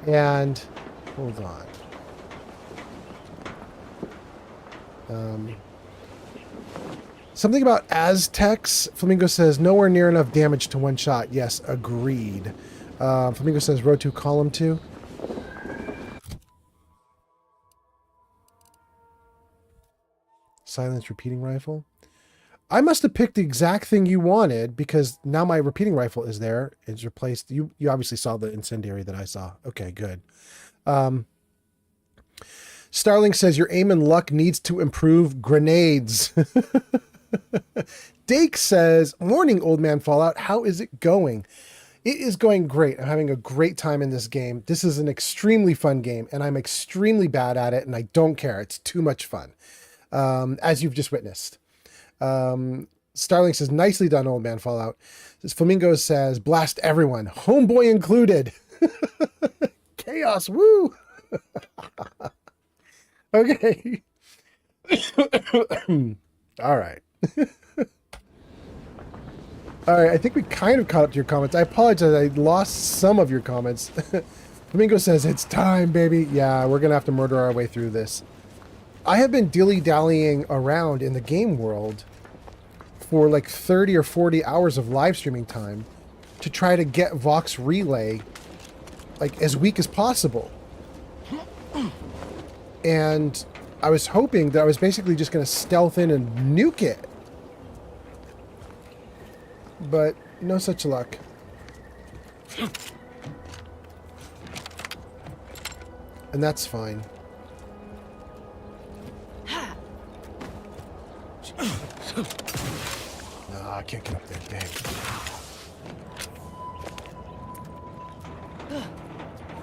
And hold on. Something about Aztecs. Flamingo says nowhere near enough damage to one shot. Yes, agreed. Flamingo says row 2, column 2. Silence repeating rifle. I must have picked the exact thing you wanted because now my repeating rifle is there. It's replaced. You obviously saw the incendiary that I saw. Okay, good. Starling says your aim and luck needs to improve. Grenades. Dake says, morning, old man Fallout. How is it going? It is going great. I'm having a great time in this game. This is an extremely fun game, and I'm extremely bad at it, and I don't care. It's too much fun, as you've just witnessed. Starling says, nicely done, old man Fallout. Flamingo says, blast everyone, homeboy included. Chaos, woo! Okay. All right. All right, I think we kind of caught up to your comments. I apologize, I lost some of your comments. Flamingo says, it's time, baby. Yeah, we're going to have to murder our way through this. I have been dilly-dallying around in the game world for like 30 or 40 hours of live streaming time to try to get Vox Relay like as weak as possible. And I was hoping that I was basically just going to stealth in and nuke it. But no such luck. And that's fine. No, I can't get up there, dang.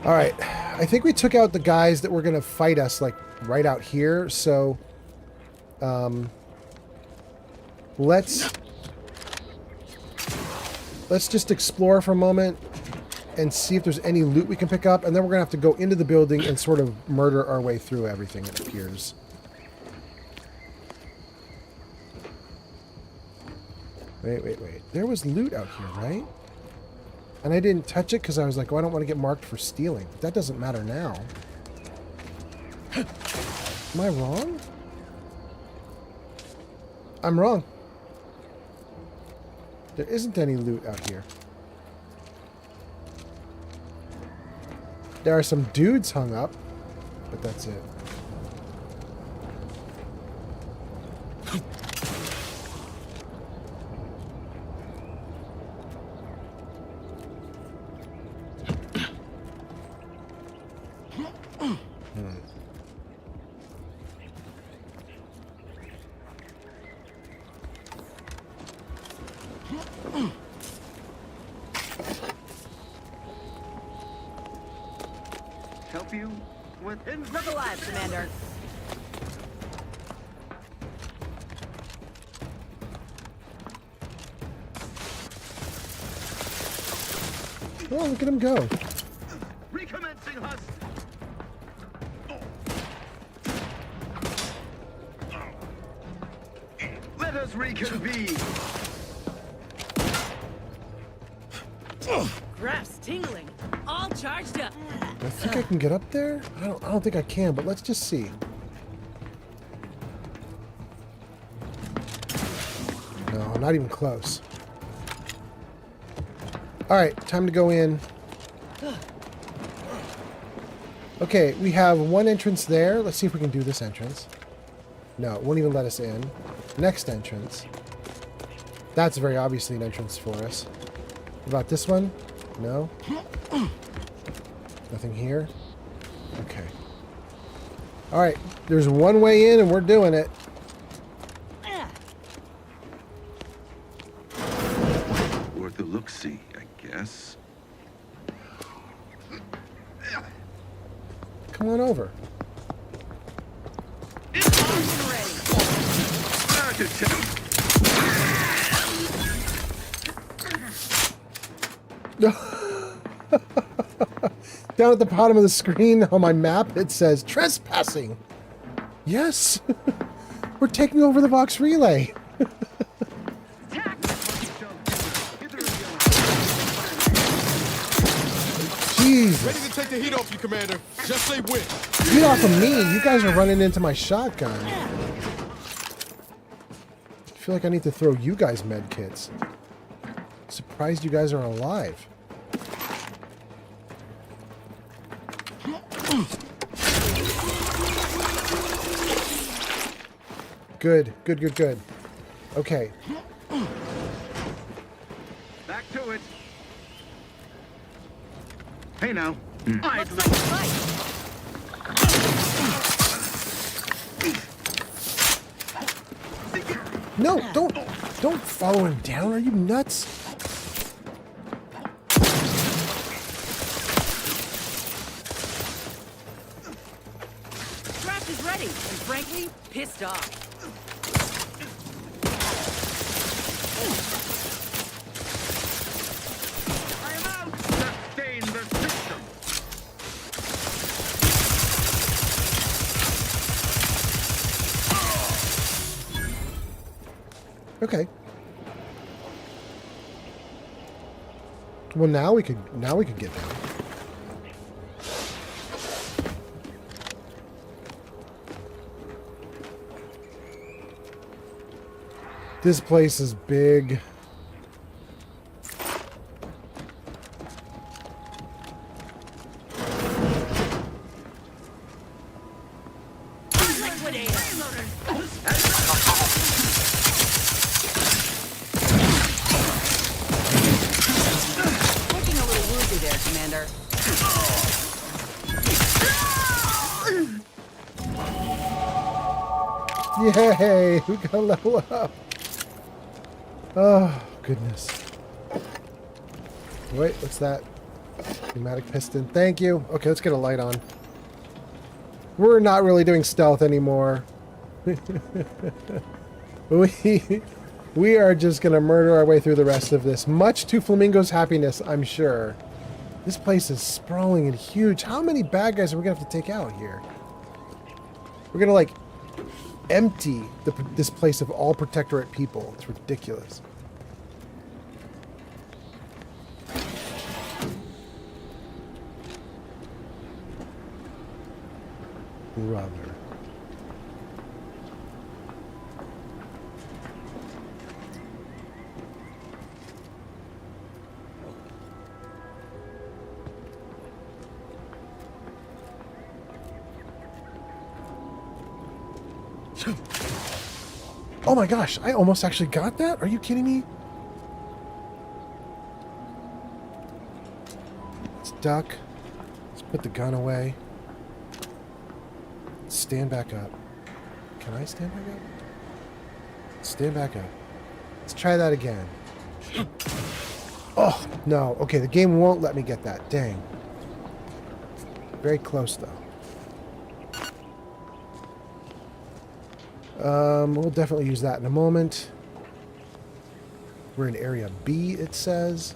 Alright, I think we took out the guys that were going to fight us, like, right out here, so... Let's just explore for a moment and see if there's any loot we can pick up, and then we're going to have to go into the building and sort of murder our way through everything, it appears. Wait. There was loot out here, right? And I didn't touch it because I was like, oh, I don't want to get marked for stealing. But that doesn't matter now. Am I wrong? I'm wrong. There isn't any loot out here. There are some dudes hung up, but that's it. Help you with Look alive, Commander. Oh, look at him go. recommencing hust. Let us reconvene. Graph's tingling. All charged up. I think I can get up there? I don't think I can, but let's just see. No, not even close. Alright, time to go in. Okay, we have one entrance there. Let's see if we can do this entrance. No, it won't even let us in. Next entrance. That's very obviously an entrance for us. What about this one? No? Nothing here? Okay. Alright, there's one way in and we're doing it. Worth a look-see, I guess. Come on over. Down at the bottom of the screen on my map, it says trespassing. Yes, we're taking over the Vox Relay. Jesus. Ready to take the heat off you, Commander. Just say when. Get off of me. You guys are running into my shotgun. I feel like I need to throw you guys med kits. Surprised you guys are alive. Good, good, good, good. Okay. Back to it. Hey now. Looks like a fight. No, don't follow him down. Are you nuts? Draft is ready, and frankly, pissed off. I am out. Sustain the system. Okay. Well, now we could get down. This place is big. Looking a little woozy there, Commander. Yay! We got a level up. Oh, goodness. Wait, what's that? Pneumatic piston. Thank you. Okay, let's get a light on. We're not really doing stealth anymore. We are just going to murder our way through the rest of this. Much to Flamingo's happiness, I'm sure. This place is sprawling and huge. How many bad guys are we going to have to take out here? We're going to, like, empty this place of all Protectorate people. It's ridiculous. Brother. Oh my gosh, I almost actually got that? Are you kidding me? Let's duck. Let's put the gun away. Stand back up. Can I stand back up? Stand back up. Let's try that again. Oh, no. Okay, the game won't let me get that. Dang. Very close, though. We'll definitely use that in a moment. We're in Area B, it says.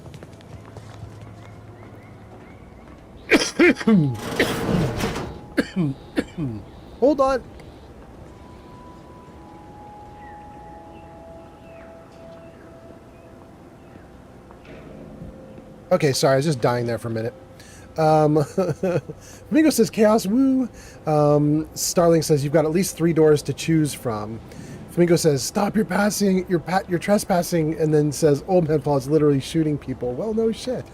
Hold on. Okay, sorry, I was just dying there for a minute. Flamingo says chaos, woo. Starling says you've got at least 3 doors to choose from. Flamingo says stop your passing, you're trespassing, and then says Old Man Paul is literally shooting people. Well, no shit.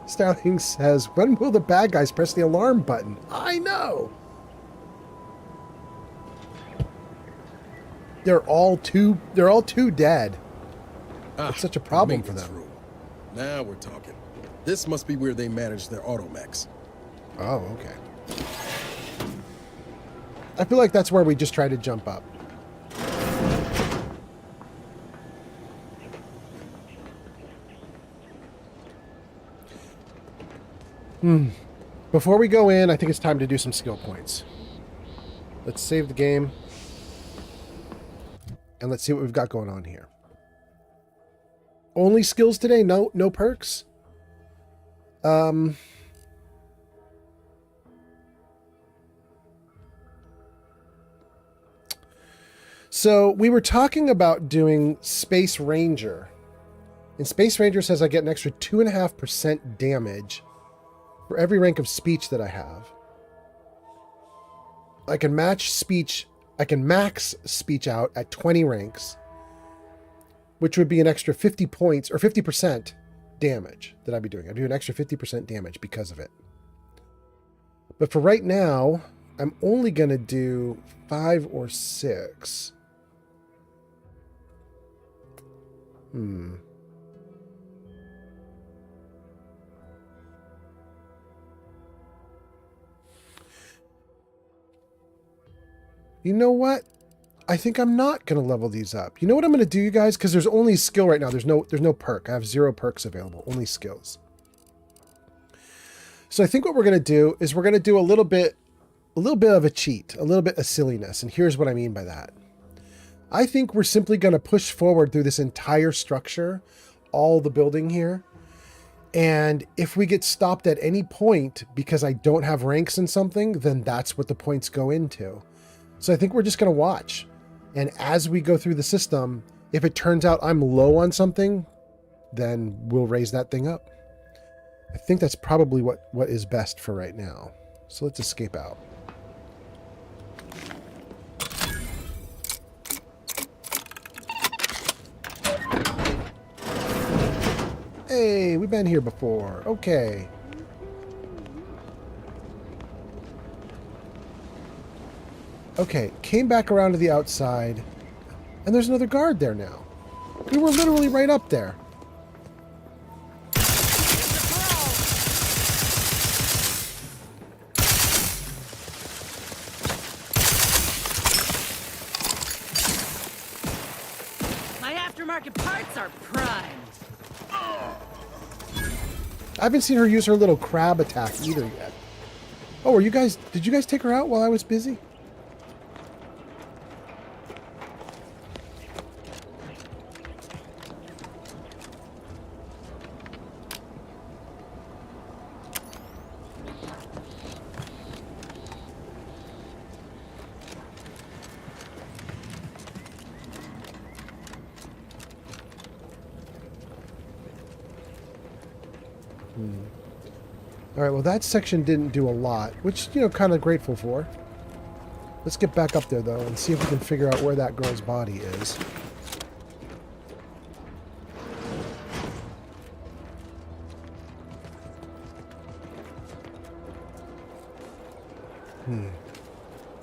Starling says when will the bad guys press the alarm button? I know. They're all too dead. It's such a problem for them. Now we're talking. This must be where they manage their automechs. Oh, okay. I feel like that's where we just try to jump up. Before we go in, I think it's time to do some skill points. Let's save the game. And let's see what we've got going on here. Only skills today? No perks? So we were talking about doing Space Ranger. And Space Ranger says I get an extra 2.5% damage for every rank of speech that I have. I can max speech out at 20 ranks, which would be an extra 50 points or 50% damage that I'd be doing. I'd do an extra 50% damage because of it. But for right now, I'm only going to do 5 or 6. You know what? I think I'm not going to level these up. You know what I'm going to do, you guys? Because there's only skill right now. There's no perk. I have 0 perks available. Only skills. So I think what we're going to do is we're going to do a little bit of a cheat, a little bit of silliness. And here's what I mean by that. I think we're simply going to push forward through this entire structure, all the building here. And if we get stopped at any point because I don't have ranks in something, then that's what the points go into. So I think we're just going to watch. And as we go through the system, if it turns out I'm low on something, then we'll raise that thing up. I think that's probably what is best for right now. So let's escape out. Hey, we've been here before. Okay. Okay, came back around to the outside, and there's another guard there now. We were literally right up there. My aftermarket parts are primed. I haven't seen her use her little crab attack either yet. Oh, did you guys take her out while I was busy? All right, well, that section didn't do a lot, which, kind of grateful for. Let's get back up there, though, and see if we can figure out where that girl's body is.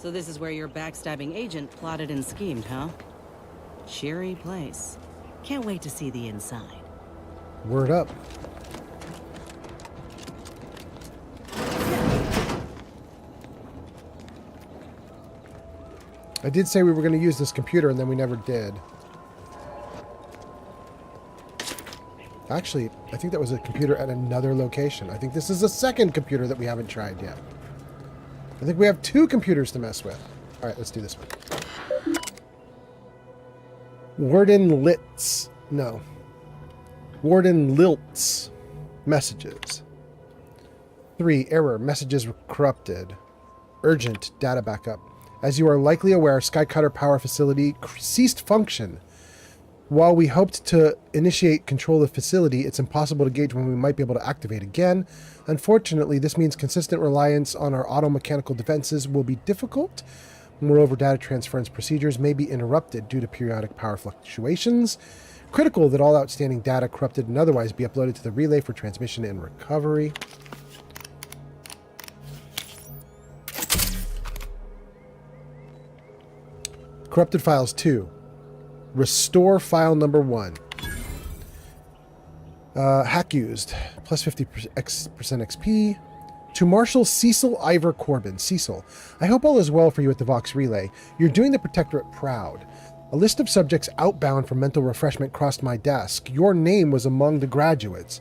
So this is where your backstabbing agent plotted and schemed, huh? Cheery place. Can't wait to see the inside. Word up. I did say we were going to use this computer, and then we never did. Actually, I think that was a computer at another location. I think this is the second computer that we haven't tried yet. I think we have 2 computers to mess with. All right, let's do this one. Warden Litz. No. Warden Lilt's messages. 3. Error. Messages were corrupted. Urgent. Data backup. As you are likely aware, Skycutter Power Facility ceased function. While we hoped to initiate control of the facility, it's impossible to gauge when we might be able to activate again. Unfortunately, this means consistent reliance on our auto-mechanical defenses will be difficult. Moreover, data transference procedures may be interrupted due to periodic power fluctuations. Critical that all outstanding data, corrupted and otherwise, be uploaded to the relay for transmission and recovery. Corrupted files 2. Restore file number 1. Hack used. Plus 50% XP. To Marshal Cecil Ivor Corbin. Cecil, I hope all is well for you at the Vox Relay. You're doing the Protectorate proud. A list of subjects outbound for mental refreshment crossed my desk. Your name was among the graduates.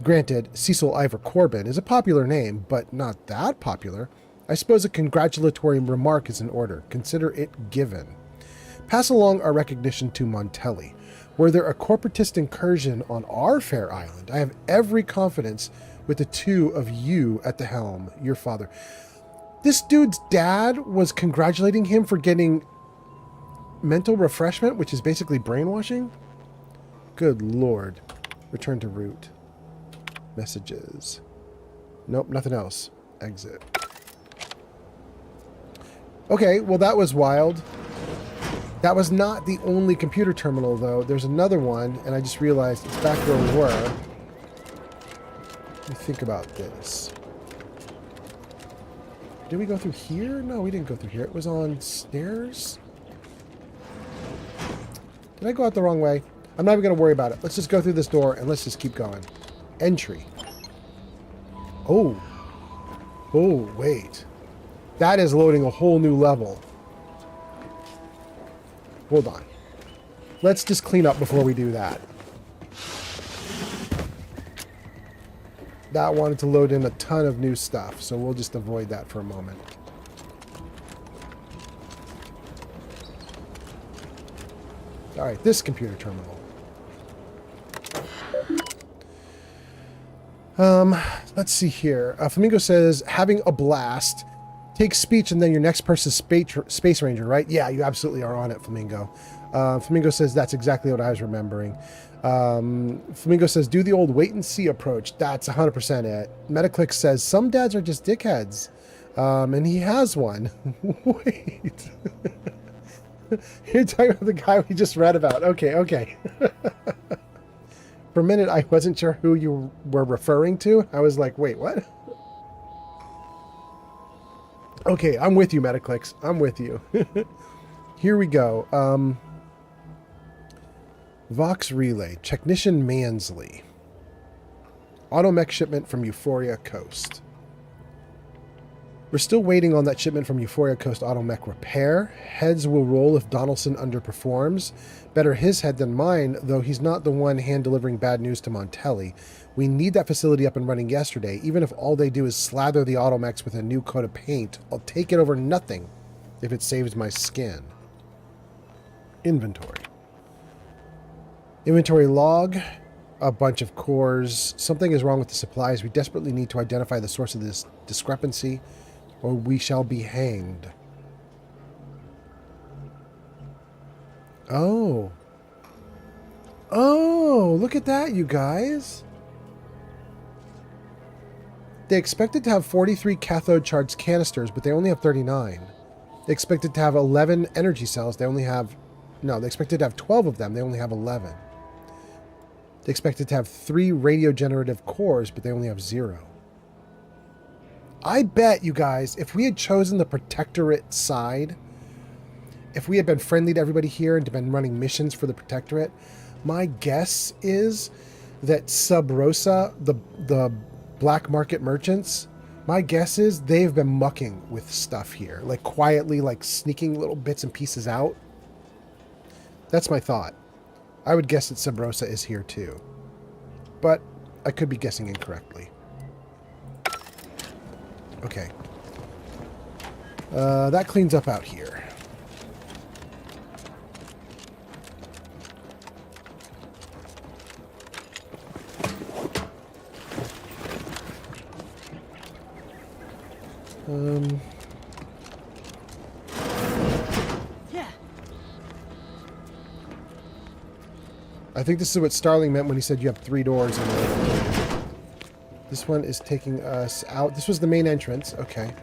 Granted, Cecil Ivor Corbin is a popular name, but not that popular. I suppose a congratulatory remark is in order. Consider it given. Pass along our recognition to Montelli. Were there a corporatist incursion on our fair island? I have every confidence with the 2 of you at the helm, your father. This dude's dad was congratulating him for getting mental refreshment, which is basically brainwashing? Good lord. Return to root. Messages. Nope, nothing else. Exit. Okay, well that was wild. That was not the only computer terminal, though. There's another one, and I just realized it's back where we were. Let me think about this. Did we go through here? No, we didn't go through here. It was on stairs? Did I go out the wrong way? I'm not even going to worry about it. Let's just go through this door, and let's just keep going. Entry. Oh. Oh, wait. That is loading a whole new level. Hold on. Let's just clean up before we do that. That wanted to load in a ton of new stuff, so we'll just avoid that for a moment. Alright, this computer terminal. Let's see here. Flamingo says, having a blast. Take speech and then your next person's space ranger, right? Yeah, you absolutely are on it, Flamingo. Flamingo says that's exactly what I was remembering. Flamingo says, do the old wait and see approach. That's 100% it. Metaclick says, some dads are just dickheads. And he has one. Wait. You're talking about the guy we just read about. Okay, okay. For a minute, I wasn't sure who you were referring to. I was like, wait, what? Okay, I'm with you, Metaclicks. I'm with you. Here we go. Vox Relay. Technician Mansley. Automech shipment from Euphoria Coast. We're still waiting on that shipment from Euphoria Coast Automech repair. Heads will roll if Donaldson underperforms. Better his head than mine, though he's not the one hand-delivering bad news to Montelli. We need that facility up and running yesterday, even if all they do is slather the Automechs with a new coat of paint. I'll take it over nothing if it saves my skin. Inventory. Inventory log. A bunch of cores. Something is wrong with the supplies. We desperately need to identify the source of this discrepancy, or we shall be hanged. Oh. Oh, look at that, you guys. They expected to have 43 cathode charged canisters, but they only have 39. They expected to have 11 energy cells. They only have... No, they expected to have 12 of them. They only have 11. They expected to have 3 radio generative cores, but they only have 0. I bet, you guys, if we had chosen the Protectorate side, if we had been friendly to everybody here and been running missions for the Protectorate, my guess is that Sub Rosa, the black market merchants, my guess is they've been mucking with stuff here, like quietly, like sneaking little bits and pieces out. That's my thought. I would guess that Sub Rosa is here too, but I could be guessing incorrectly. Okay. That cleans up out here. Yeah. I think this is what Starling meant when he said you have 3 doors in there. This one is taking us out. This was the main entrance. Okay.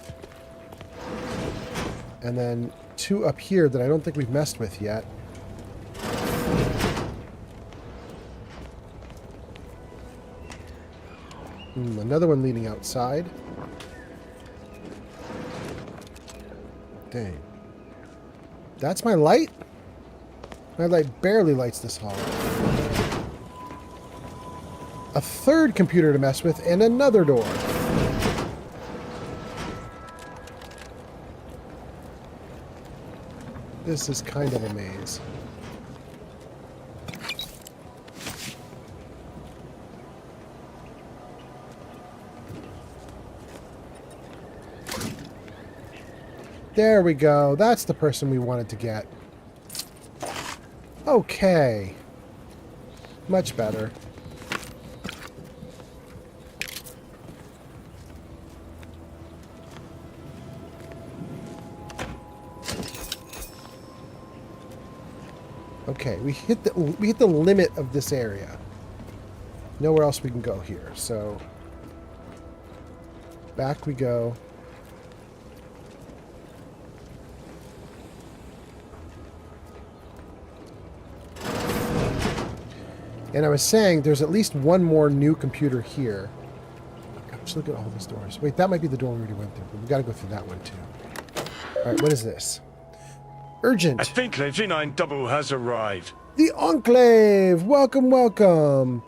And then 2 up here that I don't think we've messed with yet. Another one leading outside. Dang. That's my light? My light barely lights this hall. A 3rd computer to mess with, and another door. This is kind of a maze. There we go. That's the person we wanted to get. Okay. Much better. Okay, we hit the limit of this area. Nowhere else we can go here, so back we go. And I was saying there's at least one more new computer here. Gosh, look at all these doors. Wait, that might be the door we already went through, but we got to go through that one too. All right, what is this? Urgent. I think Le Vinine Double has arrived. The Enclave! Welcome, welcome.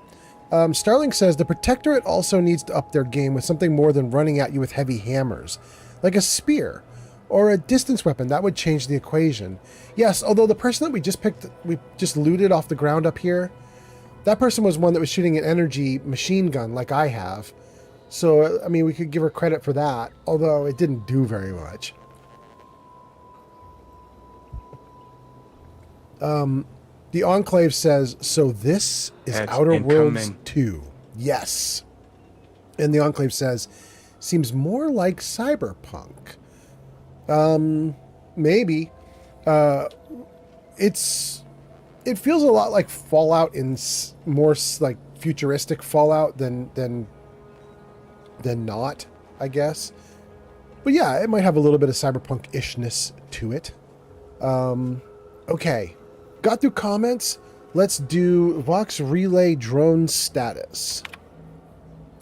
Starling says the Protectorate also needs to up their game with something more than running at you with heavy hammers. Like a spear. Or a distance weapon. That would change the equation. Yes, although the person that we just looted off the ground up here, that person was one that was shooting an energy machine gun like I have. So, I mean, we could give her credit for that, although it didn't do very much. The Enclave says, so this is Outer Worlds 2. Yes. And the Enclave says, seems more like Cyberpunk. Maybe. It feels a lot like Fallout in more like futuristic Fallout than not, I guess. But yeah, it might have a little bit of cyberpunk-ishness to it. Okay. Got through comments. Let's do Vox Relay drone status.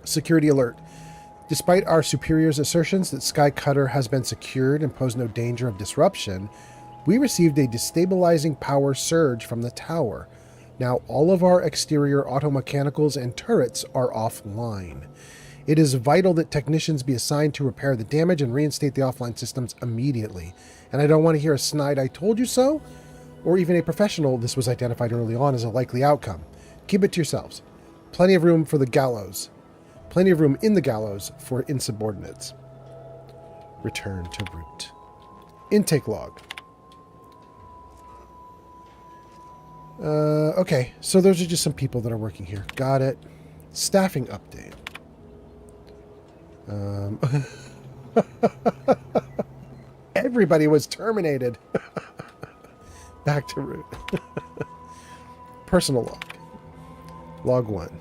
Security alert. Despite our superiors' assertions that Sky Cutter has been secured and pose no danger of disruption, we received a destabilizing power surge from the tower. Now all of our exterior automechanicals and turrets are offline. It is vital that technicians be assigned to repair the damage and reinstate the offline systems immediately. And I don't want to hear a snide "I told you so," or even a professional "this was identified early on as a likely outcome." Keep it to yourselves. Plenty of room for the gallows. Plenty of room in the gallows for insubordinates. Return to root. Intake log. Okay, so those are just some people that are working here. Got it. Staffing update. Everybody was terminated. Back to root. Personal log. Log 1.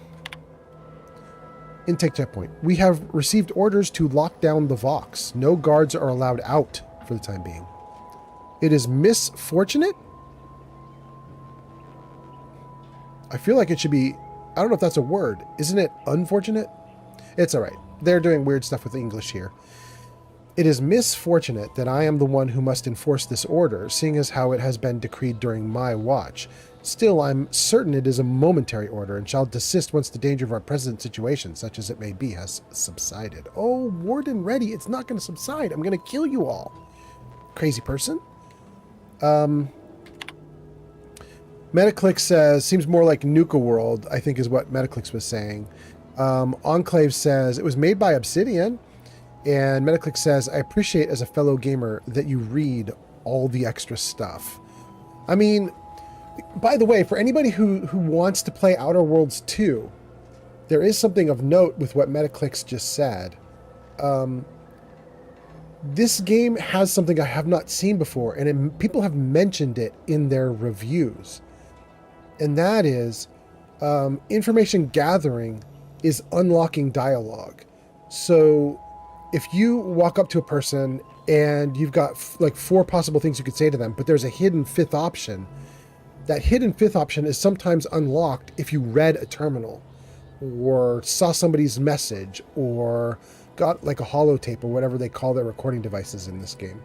Intake checkpoint. We have received orders to lock down the Vox. No guards are allowed out for the time being. It is misfortunate? I feel like it should be... I don't know if that's a word. Isn't it unfortunate? It's all right. they're doing weird stuff with English here. It is misfortunate that I am the one who must enforce this order, seeing as how it has been decreed during my watch. Still, I'm certain it is a momentary order, and shall desist once the danger of our present situation, such as it may be, has subsided. Oh, Warden Ready, it's not going to subside. I'm going to kill you all. Crazy person. Metaclick says, seems more like Nuka World, I think is what Metaclick was saying. Enclave says, it was made by Obsidian. And Metaclick says, I appreciate as a fellow gamer that you read all the extra stuff. I mean, by the way, for anybody who wants to play Outer Worlds 2, there is something of note with what Metaclick just said. This game has something I have not seen before, and people have mentioned it in their reviews. And that is, information gathering is unlocking dialogue. So if you walk up to a person and you've got like 4 possible things you could say to them, but there's a hidden 5th option, that hidden 5th option is sometimes unlocked if you read a terminal or saw somebody's message or got like a holotape or whatever they call their recording devices in this game,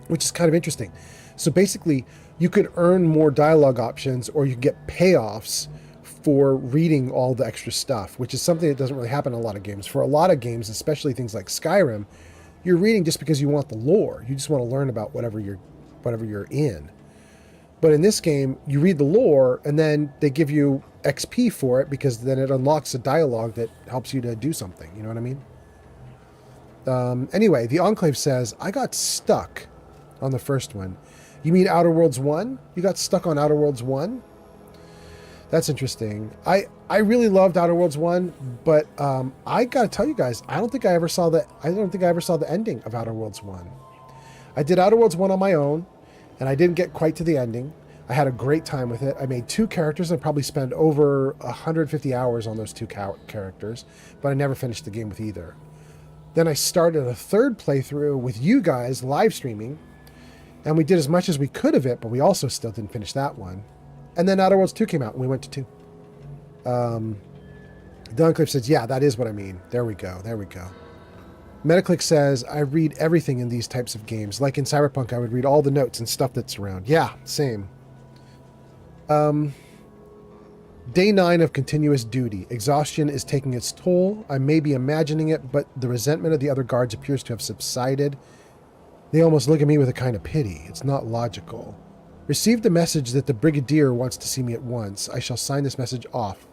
which is kind of interesting. So basically, you could earn more dialogue options or you can get payoffs for reading all the extra stuff, which is something that doesn't really happen in a lot of games. For a lot of games, especially things like Skyrim, you're reading just because you want the lore. You just want to learn about whatever you're in. But in this game, you read the lore and then they give you XP for it because then it unlocks a dialogue that helps you to do something. You know what I mean? Anyway, the Enclave says, I got stuck on the first one. You mean Outer Worlds 1? You got stuck on Outer Worlds 1? That's interesting. I really loved Outer Worlds 1, but I gotta tell you guys, I don't think I ever saw the ending of Outer Worlds 1. I did Outer Worlds 1 on my own, and I didn't get quite to the ending. I had a great time with it. I made 2 characters and probably spent over 150 hours on those 2 characters, but I never finished the game with either. Then I started a 3rd playthrough with you guys live streaming, and we did as much as we could of it, but we also still didn't finish that one. And then Outer Worlds 2 came out, and we went to 2. Duncliffe says, yeah, that is what I mean. There we go. Metaclick says, I read everything in these types of games. Like in Cyberpunk, I would read all the notes and stuff that's around. Yeah, same. Day 9 of continuous duty. Exhaustion is taking its toll. I may be imagining it, but the resentment of the other guards appears to have subsided. They almost look at me with a kind of pity. It's not logical. Received a message that the Brigadier wants to see me at once. I shall sign this message off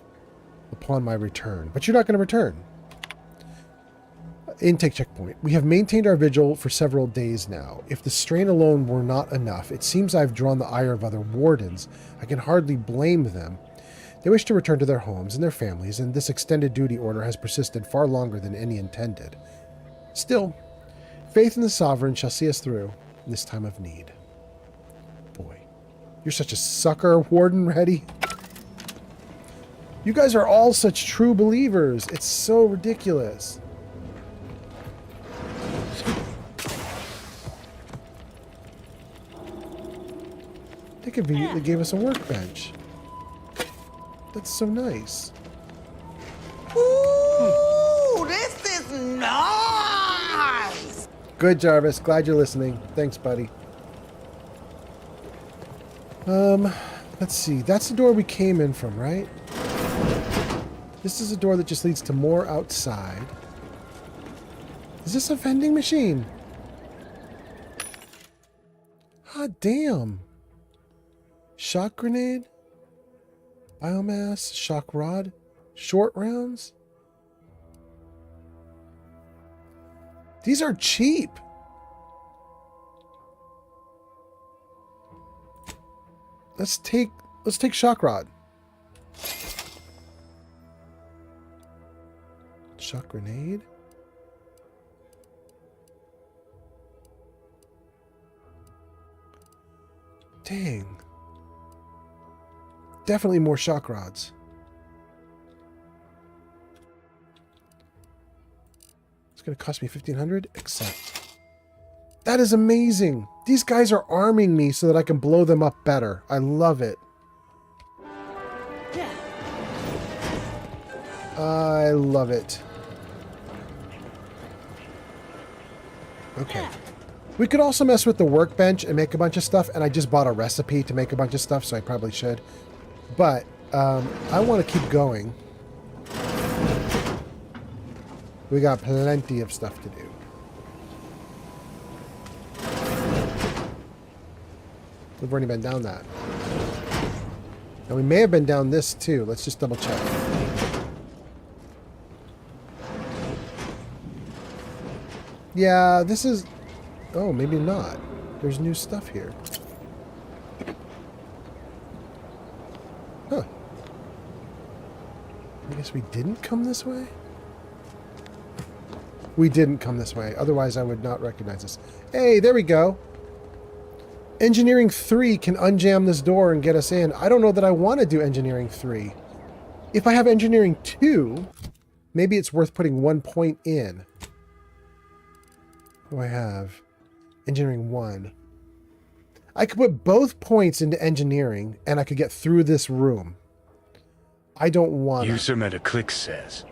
upon my return. But you're not going to return. Intake checkpoint. We have maintained our vigil for several days now. If the strain alone were not enough, it seems I've drawn the ire of other wardens. I can hardly blame them. They wish to return to their homes and their families, and this extended duty order has persisted far longer than any intended. Still, faith in the Sovereign shall see us through in this time of need. Boy, you're such a sucker, Warden Ready. You guys are all such true believers. It's so ridiculous. They conveniently gave us a workbench. That's so nice. Ooh, this is nice! Good, Jarvis. Glad you're listening. Thanks, buddy. Let's see. That's the door we came in from, right? This is a door that just leads to more outside. Is this a vending machine? Ah, damn. Shock grenade? Biomass? Shock rod? Short rounds? These are cheap. Let's take shock rod. Shock grenade? Dang. Definitely more shock rods. It's going to cost me $1,500? Accept. That is amazing. These guys are arming me so that I can blow them up better. I love it. I love it. Okay. We could also mess with the workbench and make a bunch of stuff, and I just bought a recipe to make a bunch of stuff, so I probably should. But I want to keep going. We got plenty of stuff to do. We've already been down that. And we may have been down this too. Let's just double check. Yeah, this is... Oh, maybe not. There's new stuff here. Huh. I guess we didn't come this way? We didn't come this way. Otherwise, I would not recognize this. Hey, there we go. Engineering 3 can unjam this door and get us in. I don't know that I want to do Engineering 3. If I have Engineering 2, maybe it's worth putting 1 point in. What do I have? Engineering 1. I could put both points into engineering, and I could get through this room. I don't want to. User Metaclick says,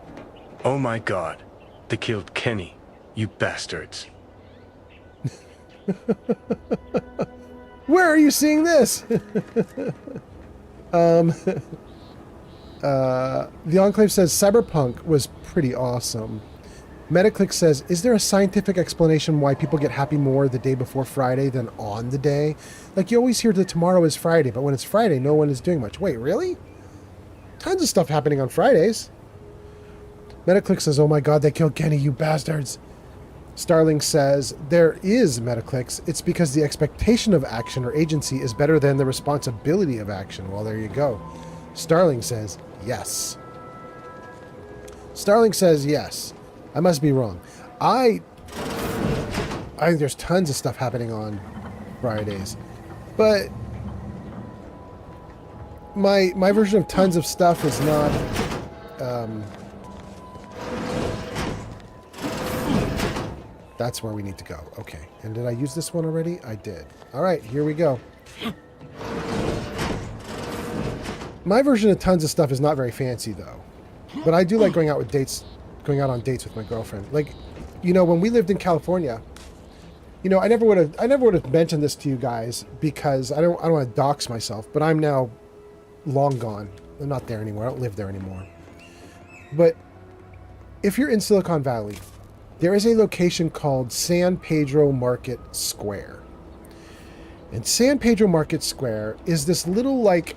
"Oh my god, they killed Kenny, you bastards." Where are you seeing this? The Enclave says Cyberpunk was pretty awesome. Metaclick says, is there a scientific explanation why people get happy more the day before Friday than on the day? Like, you always hear that tomorrow is Friday, but when it's Friday, no one is doing much. Wait, really? Tons of stuff happening on Fridays. Metaclick says, oh my god, they killed Kenny, you bastards. Starling says, there is Metaclicks. It's because the expectation of action or agency is better than the responsibility of action. Well, there you go. Starling says, yes. Starling says, yes. I must be wrong. I think there's tons of stuff happening on Fridays. But my version of tons of stuff is not... That's where we need to go. Okay. And did I use this one already? I did. All right, here we go. My version of tons of stuff is not very fancy, though. But I do like going out on dates with my girlfriend. Like, you know, when we lived in California, you know, I never would have mentioned this to you guys because I don't want to dox myself, but I'm now long gone. I'm not there anymore. I don't live there anymore. But if you're in Silicon Valley, there is a location called San Pedro Market Square. And San Pedro Market Square is this little, like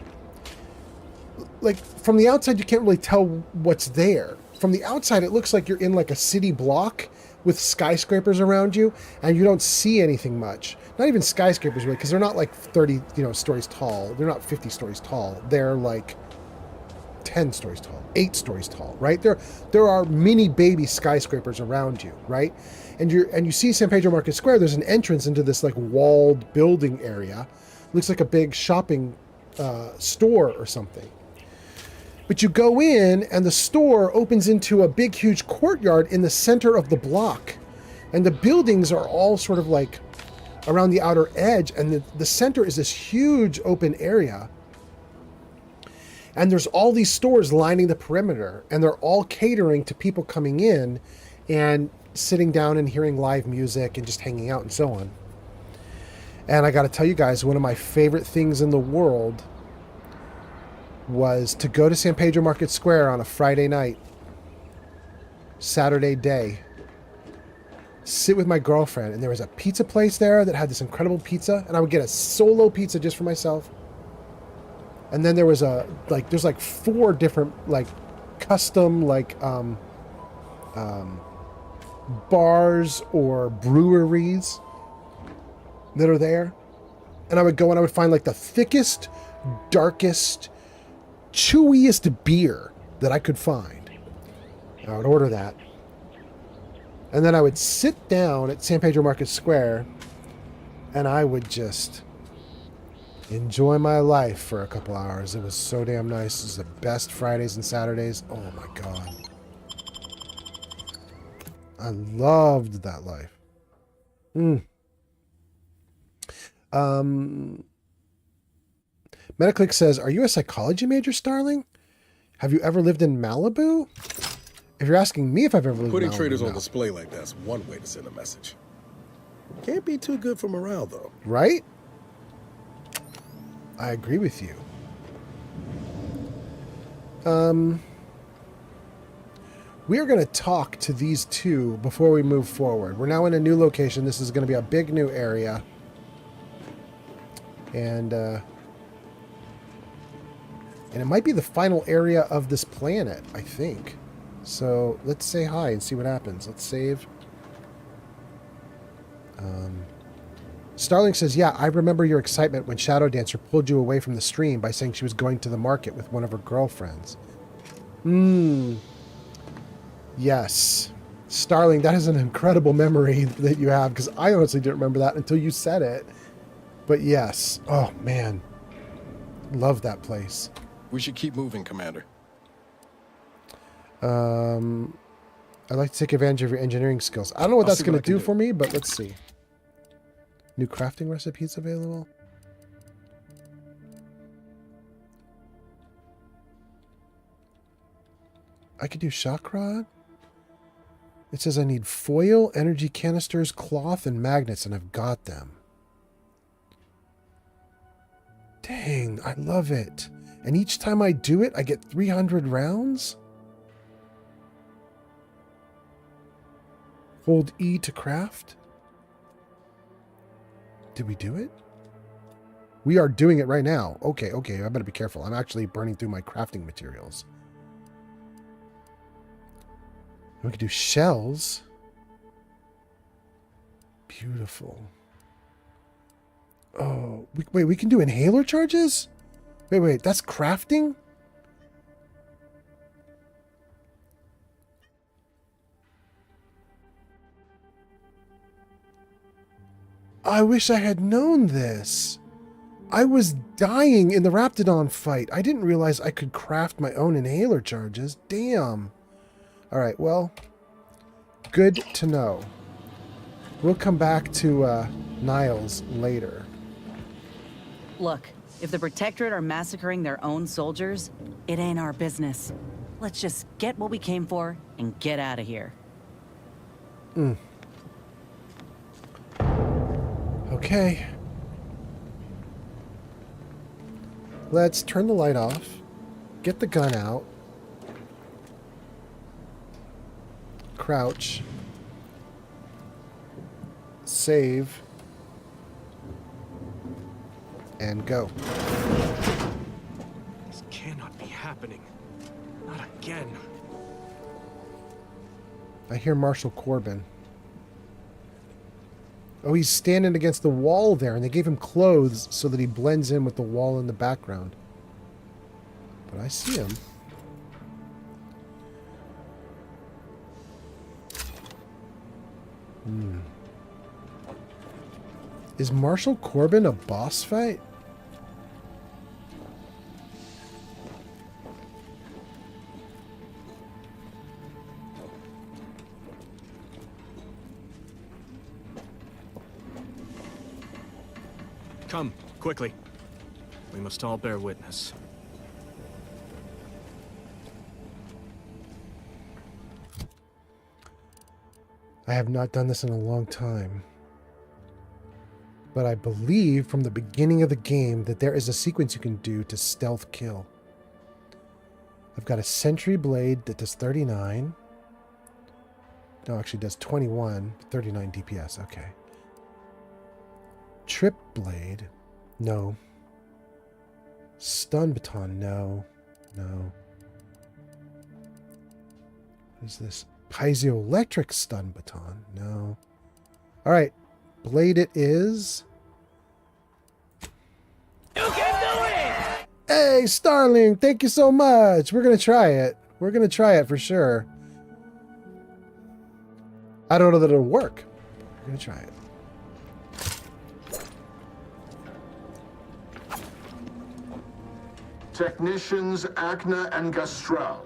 from the outside, you can't really tell what's there. From the outside, it looks like you're in like a city block with skyscrapers around you, and you don't see anything much. Not even skyscrapers, really, because they're not like 30, stories tall. They're not 50 stories tall. They're like 10 stories tall, 8 stories tall, right? There are mini baby skyscrapers around you, right? And you see San Pedro Market Square, there's an entrance into this like walled building area. Looks like a big shopping store or something. But you go in and the store opens into a big, huge courtyard in the center of the block. And the buildings are all sort of like around the outer edge. And the center is this huge open area. And there's all these stores lining the perimeter. And they're all catering to people coming in and sitting down and hearing live music and just hanging out and so on. And I got to tell you guys, one of my favorite things in the world was to go to San Pedro Market Square on a Friday night, Saturday day, sit with my girlfriend, and there was a pizza place there that had this incredible pizza, and I would get a solo pizza just for myself. And then there was there's like 4 different like custom like bars or breweries that are there. And I would go and I would find like the thickest, darkest, chewiest beer that I could find. And I would order that. And then I would sit down at San Pedro Market Square and I would just enjoy my life for a couple hours. It was so damn nice. It was the best Fridays and Saturdays. Oh my God. I loved that life. Metaclick says, are you a psychology major, Starling? Have you ever lived in Malibu? If you're asking me if I've ever lived in Malibu, Putting traders no. on display like that's one way to send a message. Can't be too good for morale, though. Right? I agree with you. We are going to talk to these two before we move forward. We're now in a new location. This is going to be a big new area. And it might be the final area of this planet, I think. So let's say hi and see what happens. Let's save. Starling says, yeah, I remember your excitement when Shadow Dancer pulled you away from the stream by saying she was going to the market with one of her girlfriends. Yes. Starling, that is an incredible memory that you have, because I honestly didn't remember that until you said it. But yes. Oh, man. Love that place. We should keep moving, Commander. I'd like to take advantage of your engineering skills. I don't know what that's going to do for me, but let's see. New crafting recipes available. I could do shock rod. It says I need foil, energy canisters, cloth, and magnets, and I've got them. Dang, I love it. And each time I do it, I get 300 rounds? Hold E to craft. Did we do it? We are doing it right now. Okay, I better be careful. I'm actually burning through my crafting materials. We can do shells. Beautiful. Oh, wait, we can do inhaler charges? Wait, that's crafting? I wish I had known this. I was dying in the raptidon fight. I didn't realize I could craft my own inhaler charges. Damn. All right, well, good to know. We'll come back to Niles later. Look, if the Protectorate are massacring their own soldiers, it ain't our business. Let's just get what we came for and get out of here. Okay. Let's turn the light off. Get the gun out. Crouch. Save. And go. This cannot be happening. Not again. I hear Marshal Corbin. Oh, he's standing against the wall there, and they gave him clothes so that he blends in with the wall in the background. But I see him. Is Marshal Corbin a boss fight? Come, quickly. We must all bear witness. I have not done this in a long time. But I believe from the beginning of the game that there is a sequence you can do to stealth kill. I've got a sentry blade that does 39. No, actually does 21, 39 DPS. Okay. Trip blade. No. Stun baton. No. No. What is this? Piezoelectric stun baton. No. All right. Blade it is. You can do it! Hey, Starling, thank you so much. We're going to try it. We're going to try it for sure. I don't know that it'll work. We're going to try it. Technicians Acna and Gastral,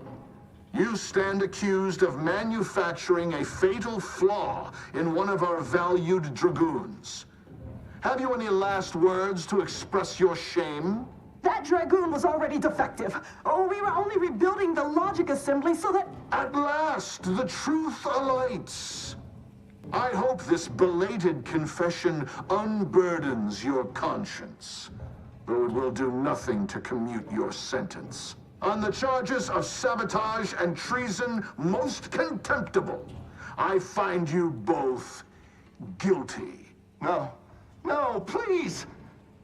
you stand accused of manufacturing a fatal flaw in one of our valued dragoons. Have you any last words to express your shame? That Dragoon was already defective. Oh, we were only rebuilding the logic assembly so that... At last, the truth alights. I hope this belated confession unburdens your conscience, though it will do nothing to commute your sentence. On the charges of sabotage and treason most contemptible, I find you both guilty. No. No, please!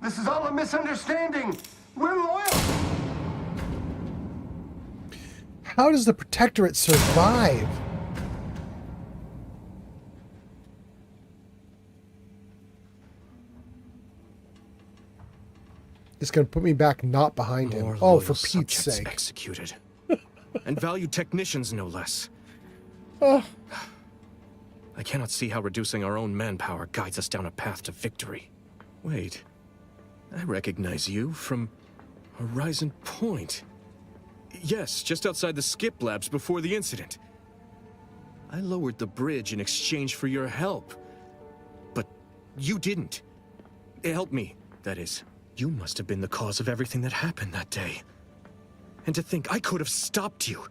This is all a misunderstanding! We're loyal! How does the Protectorate survive? It's going to put me back not behind him. More Oh, for loyal Pete's subjects sake. executed. And valued technicians, no less. Oh. I cannot see how reducing our own manpower guides us down a path to victory. Wait. I recognize you from Horizon Point. Yes, just outside the skip labs before the incident. I lowered the bridge in exchange for your help. But you didn't. Help me, that is. You must have been the cause of everything that happened that day. And to think I could have stopped you.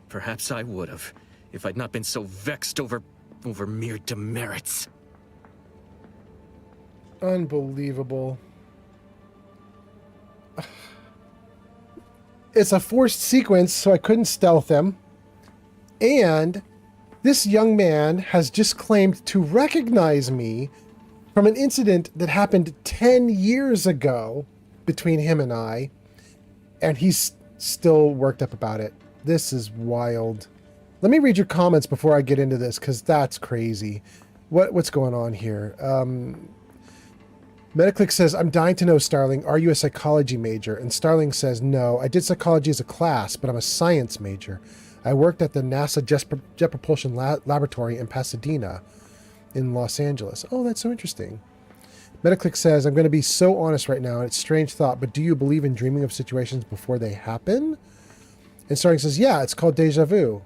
Perhaps I would have, if I'd not been so vexed over mere demerits. Unbelievable. It's a forced sequence, so I couldn't stealth him. And this young man has just claimed to recognize me from an incident that happened 10 years ago between him and I. And he's still worked up about it. This is wild. Let me read your comments before I get into this, because that's crazy. What's going on here? Metaclick says, I'm dying to know, Starling, are you a psychology major? And Starling says, no, I did psychology as a class, but I'm a science major. I worked at the NASA Jet Propulsion Laboratory in Pasadena in Los Angeles. Oh, that's so interesting. Metaclick says, I'm going to be so honest right now, and it's a strange thought, but do you believe in dreaming of situations before they happen? And Starling says, yeah, it's called deja vu.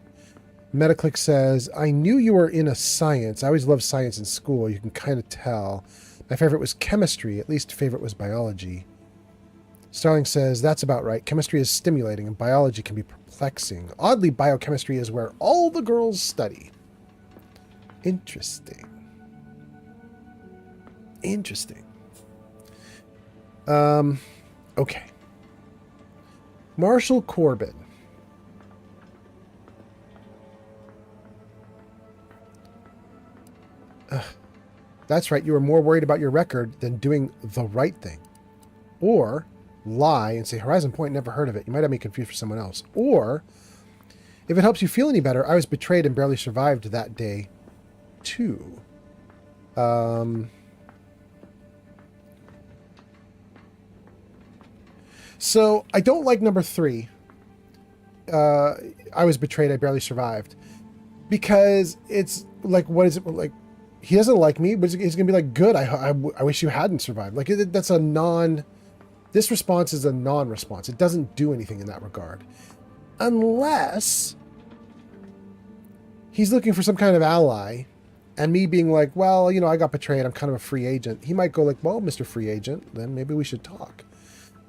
Metaclick says, I knew you were in a science. I always loved science in school. You can kind of tell. My favorite was chemistry. At least favorite was biology. Starling says, that's about right. Chemistry is stimulating and biology can be perplexing. Oddly, biochemistry is where all the girls study. Interesting. Interesting. Okay. Marshall Corbin. That's right, you were more worried about your record than doing the right thing. Or lie and say, Horizon Point, never heard of it. You might have me confused for someone else. Or, if it helps you feel any better, I was betrayed and barely survived that day, too. So, I don't like number 3. I was betrayed, I barely survived. Because it's like, what is it like? He doesn't like me, but he's going to be like, good, I wish you hadn't survived. Like, that's a this response is a non-response. It doesn't do anything in that regard. Unless he's looking for some kind of ally, and me being like, well, you know, I got betrayed, I'm kind of a free agent. He might go like, well, Mr. Free Agent, then maybe we should talk.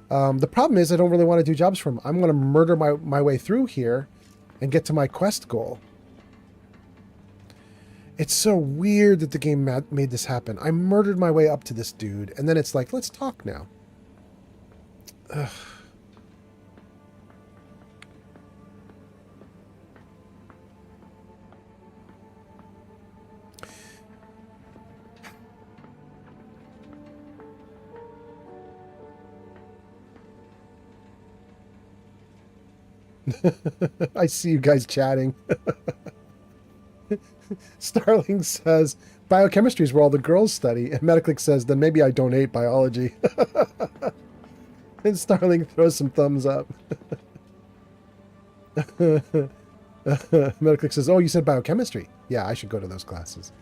The problem is I don't really want to do jobs for him. I'm going to murder my way through here and get to my quest goal. It's so weird that the game made this happen. I murdered my way up to this dude, and then it's like, let's talk now. Ugh. I see you guys chatting. Starling says, biochemistry is where all the girls study. And Metaclick says, then maybe I don't hate biology. And Starling throws some thumbs up. Metaclick says, oh, you said biochemistry. Yeah, I should go to those classes.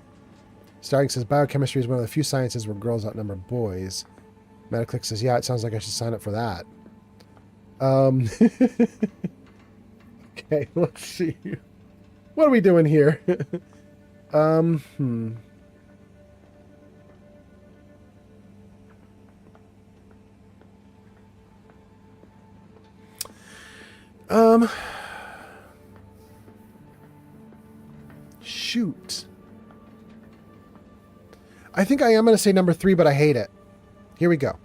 Starling says, biochemistry is one of the few sciences where girls outnumber boys. Metaclick says, yeah, it sounds like I should sign up for that. Okay, let's see. What are we doing here? Shoot. I think I am going to say number 3, but I hate it. Here we go.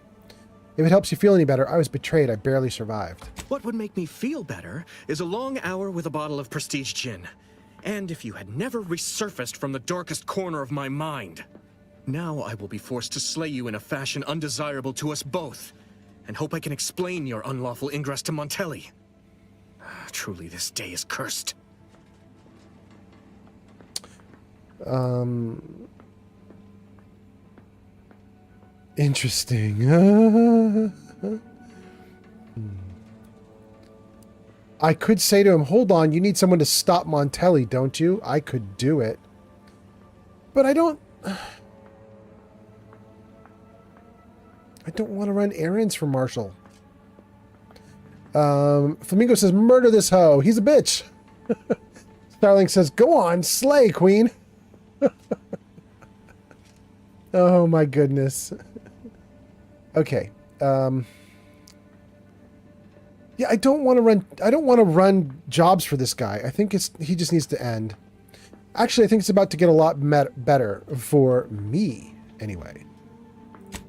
If it helps you feel any better, I was betrayed. I barely survived. What would make me feel better is a long hour with a bottle of prestige gin. And if you had never resurfaced from the darkest corner of my mind. Now I will be forced to slay you in a fashion undesirable to us both, and hope I can explain your unlawful ingress to Montelli. Truly, this day is cursed. Interesting. I could say to him, hold on, you need someone to stop Montelli, don't you? I could do it. But I don't want to run errands for Marshall. Flamingo says, murder this hoe. He's a bitch. Starling says, go on, slay, queen. Oh my goodness. Okay. Yeah, I don't want to run jobs for this guy. I think he just needs to end. Actually, I think it's about to get a lot better for me anyway.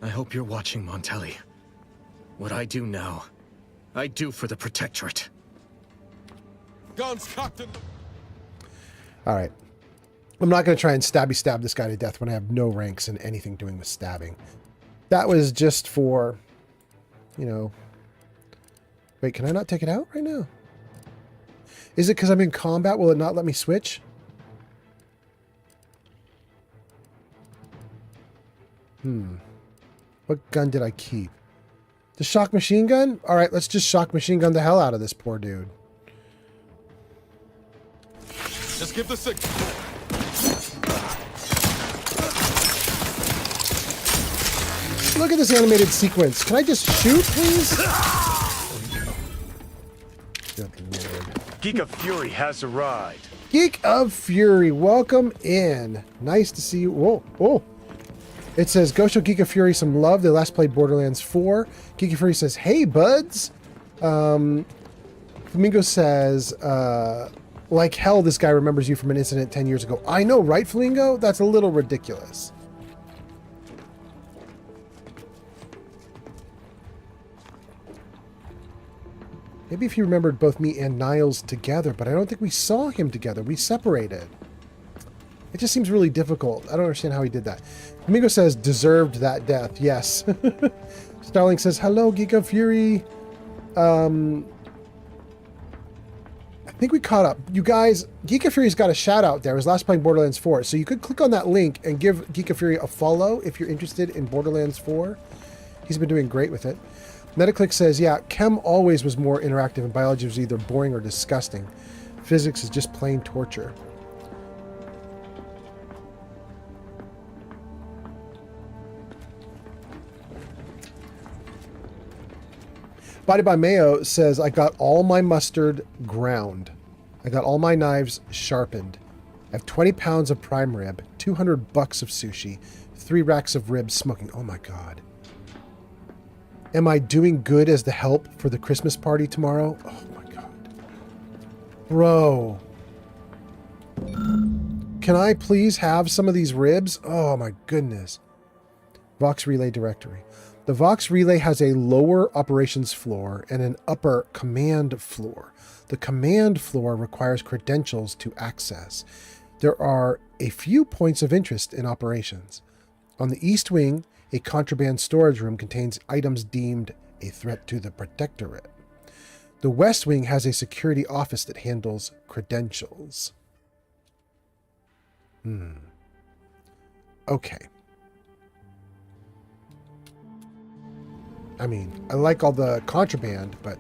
I hope you're watching, Montelli. What I do now, I do for the Protectorate. Guns cocked in the... All right. I'm not going to try and stab this guy to death when I have no ranks in anything doing with stabbing. That was just for, you know... Wait, can I not take it out right now? Is it because I'm in combat? Will it not let me switch? What gun did I keep? The shock machine gun? All right, let's just shock machine gun the hell out of this poor dude. Just give the signal. Look at this animated sequence. Can I just shoot, please? Good Lord. Geek of Fury has arrived. Geek of Fury, welcome in. Nice to see you. Whoa, whoa. It says, go show Geek of Fury some love. They last played Borderlands 4. Geek of Fury says, hey, buds. Flamingo says, like hell, this guy remembers you from an incident 10 years ago. I know, right, Flamingo? That's a little ridiculous. Maybe if he remembered both me and Niles together, but I don't think we saw him together. We separated. It just seems really difficult. I don't understand how he did that. Flamingo says, deserved that death. Yes. Starling says, hello, Geek of Fury. I think we caught up. You guys, Geek of Fury's got a shout out there. He was last playing Borderlands 4. So you could click on that link and give Geek of Fury a follow if you're interested in Borderlands 4. He's been doing great with it. Metaclick says, yeah, Chem always was more interactive and biology was either boring or disgusting. Physics is just plain torture. Body by Mayo says, I got all my mustard ground. I got all my knives sharpened. I have 20 pounds of prime rib, $200 of sushi, 3 racks of ribs smoking. Oh my God. Am I doing good as the help for the Christmas party tomorrow? Oh my God. Bro. Can I please have some of these ribs? Oh my goodness. Vox Relay Directory. The Vox Relay has a lower operations floor and an upper command floor. The command floor requires credentials to access. There are a few points of interest in operations. On the east wing, a contraband storage room contains items deemed a threat to the Protectorate. The West Wing has a security office that handles credentials. Okay. I mean, I like all the contraband, but...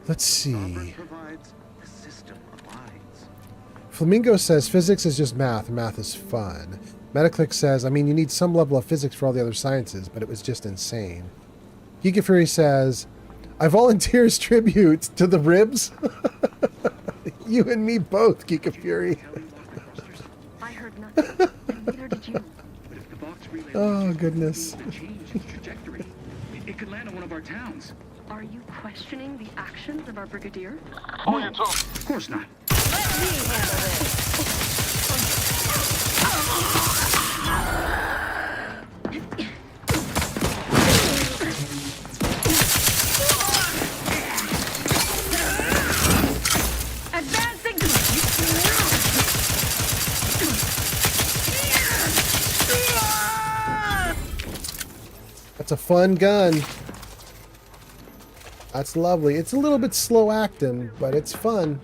Let's see. Flamingo says physics is just math. Math is fun. Metaclick says, I mean, you need some level of physics for all the other sciences, but it was just insane. Geek of Fury says, I volunteer as tribute to the ribs. You and me both, Geek of Fury. I heard nothing. Neither did you. Oh, goodness. It could land on our towns. Are you questioning the actions of our brigadier? Oh, you talk. Of course not. Let me handle this. Advancing. That's a fun gun. That's lovely. It's a little bit slow acting, but it's fun.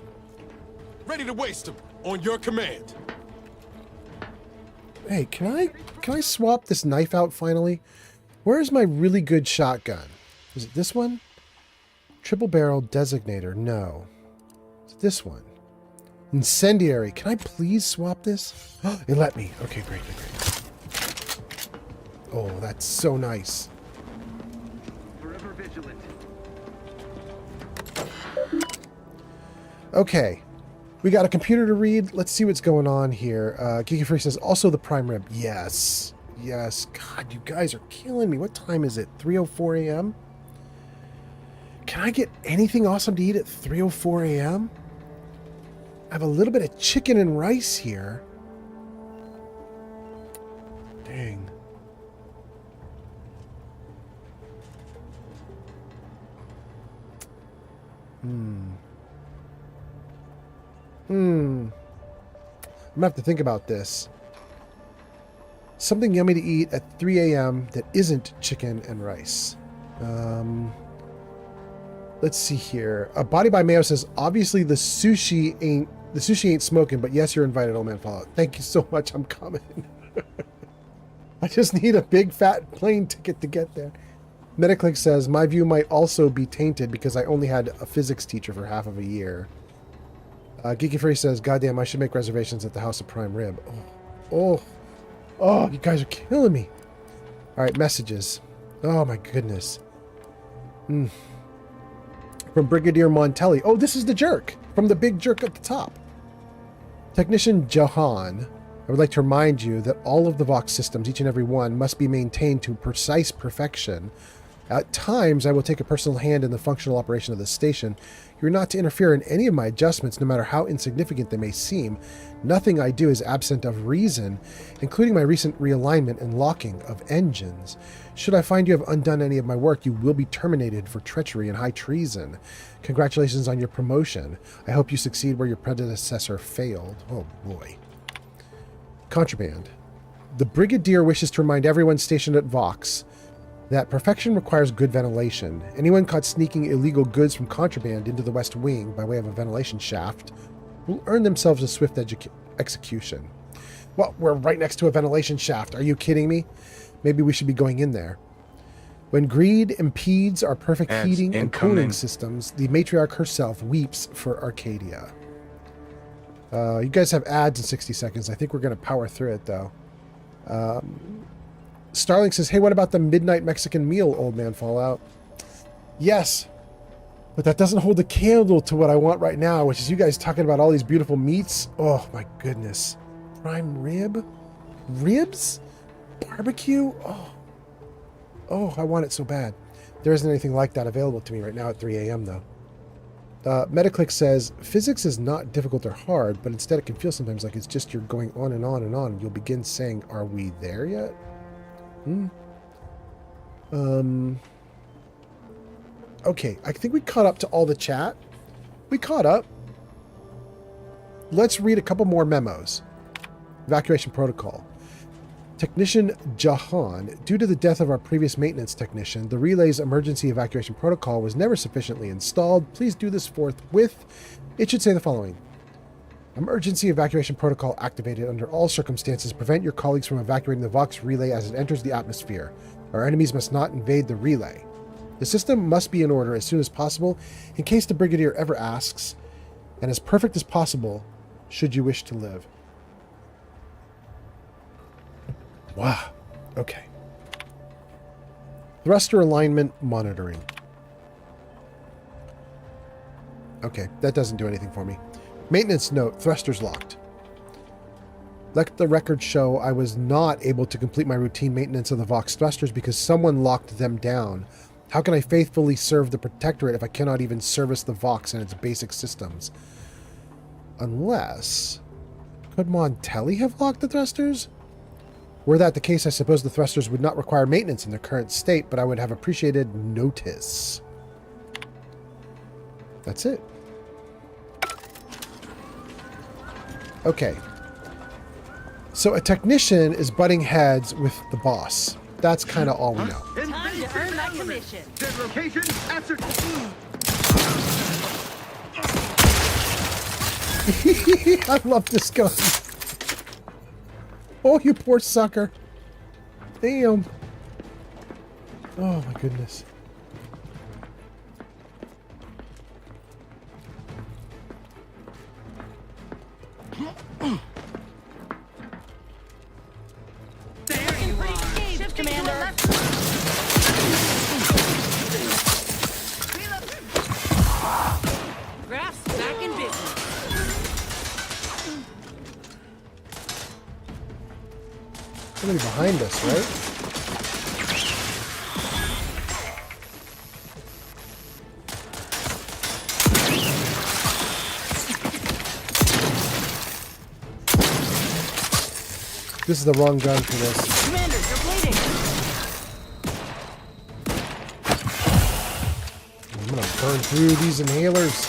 Ready to waste them on your command. Hey, can I swap this knife out finally? Where's my really good shotgun? Is it this one? Triple barrel designator. No. It's this one. Incendiary. Can I please swap this? It let me. Okay, great. Oh, that's so nice. Forever vigilant. Okay. We got a computer to read. Let's see what's going on here. Geeky Free says, also the prime rib. Yes. Yes. God, you guys are killing me. What time is it? 3:04 a.m.? Can I get anything awesome to eat at 3:04 a.m.? I have a little bit of chicken and rice here. Dang. I'm gonna have to think about this. Something yummy to eat at 3 a.m. that isn't chicken and rice. Let's see here. Body by Mayo says, obviously the sushi ain't smoking, but yes, you're invited, old man Fallout. Thank you so much. I'm coming. I just need a big fat plane ticket to get there. Metaclick says, my view might also be tainted because I only had a physics teacher for half of a year. Geeky Free says, goddamn, I should make reservations at the House of Prime Rib. Oh, you guys are killing me. All right, messages. Oh, my goodness. From Brigadier Montelli. Oh, this is the jerk. From the big jerk at the top. Technician Jahan. I would like to remind you that all of the Vox systems, each and every one, must be maintained to precise perfection. At times, I will take a personal hand in the functional operation of the station. You are not to interfere in any of my adjustments, no matter how insignificant they may seem. Nothing I do is absent of reason, including my recent realignment and locking of engines. Should I find you have undone any of my work, you will be terminated for treachery and high treason. Congratulations on your promotion. I hope you succeed where your predecessor failed. Oh boy. Contraband. The Brigadier wishes to remind everyone stationed at Vox that perfection requires good ventilation. Anyone caught sneaking illegal goods from contraband into the West Wing by way of a ventilation shaft will earn themselves a swift execution. Well, we're right next to a ventilation shaft. Are you kidding me? Maybe we should be going in there. When greed impedes our perfect heating and cooling systems, the matriarch herself weeps for Arcadia. You guys have ads in 60 seconds. I think we're going to power through it, though. Starling says, hey, what about the midnight Mexican meal, old man Fallout? Yes, but that doesn't hold a candle to what I want right now, which is you guys talking about all these beautiful meats. Oh, my goodness. Prime rib? Ribs? Barbecue? Oh, I want it so bad. There isn't anything like that available to me right now at 3 a.m., though. Metaclick says, physics is not difficult or hard, but instead it can feel sometimes like it's just you're going on and on and on, and you'll begin saying, are we there yet? Okay, I think we caught up to all the chat. We caught up. Let's read a couple more memos. Evacuation protocol. Technician Jahan, due to the death of our previous maintenance technician, the relay's emergency evacuation protocol was never sufficiently installed. Please do this forthwith. It should say the following. Emergency evacuation protocol activated under all circumstances. Prevent your colleagues from evacuating the Vox relay as it enters the atmosphere. Our enemies must not invade the relay. The system must be in order as soon as possible in case the Brigadier ever asks, and as perfect as possible should you wish to live. Wow. Okay. Thruster alignment monitoring. Okay, that doesn't do anything for me. Maintenance note, thrusters locked. Let the record show I was not able to complete my routine maintenance of the Vox thrusters because someone locked them down. How can I faithfully serve the Protectorate if I cannot even service the Vox and its basic systems? Unless... Could Montelli have locked the thrusters? Were that the case, I suppose the thrusters would not require maintenance in their current state, but I would have appreciated notice. That's it. Okay. So a technician is butting heads with the boss. That's kind of all we know. Time to earn my commission. Dead location, I love this gun. Oh, you poor sucker. Damn. Oh, my goodness. There you are. Shift, Commander. Graph's back in business. Somebody behind us, right? This is the wrong gun for this. Commander, you're bleeding. I'm gonna burn through these inhalers.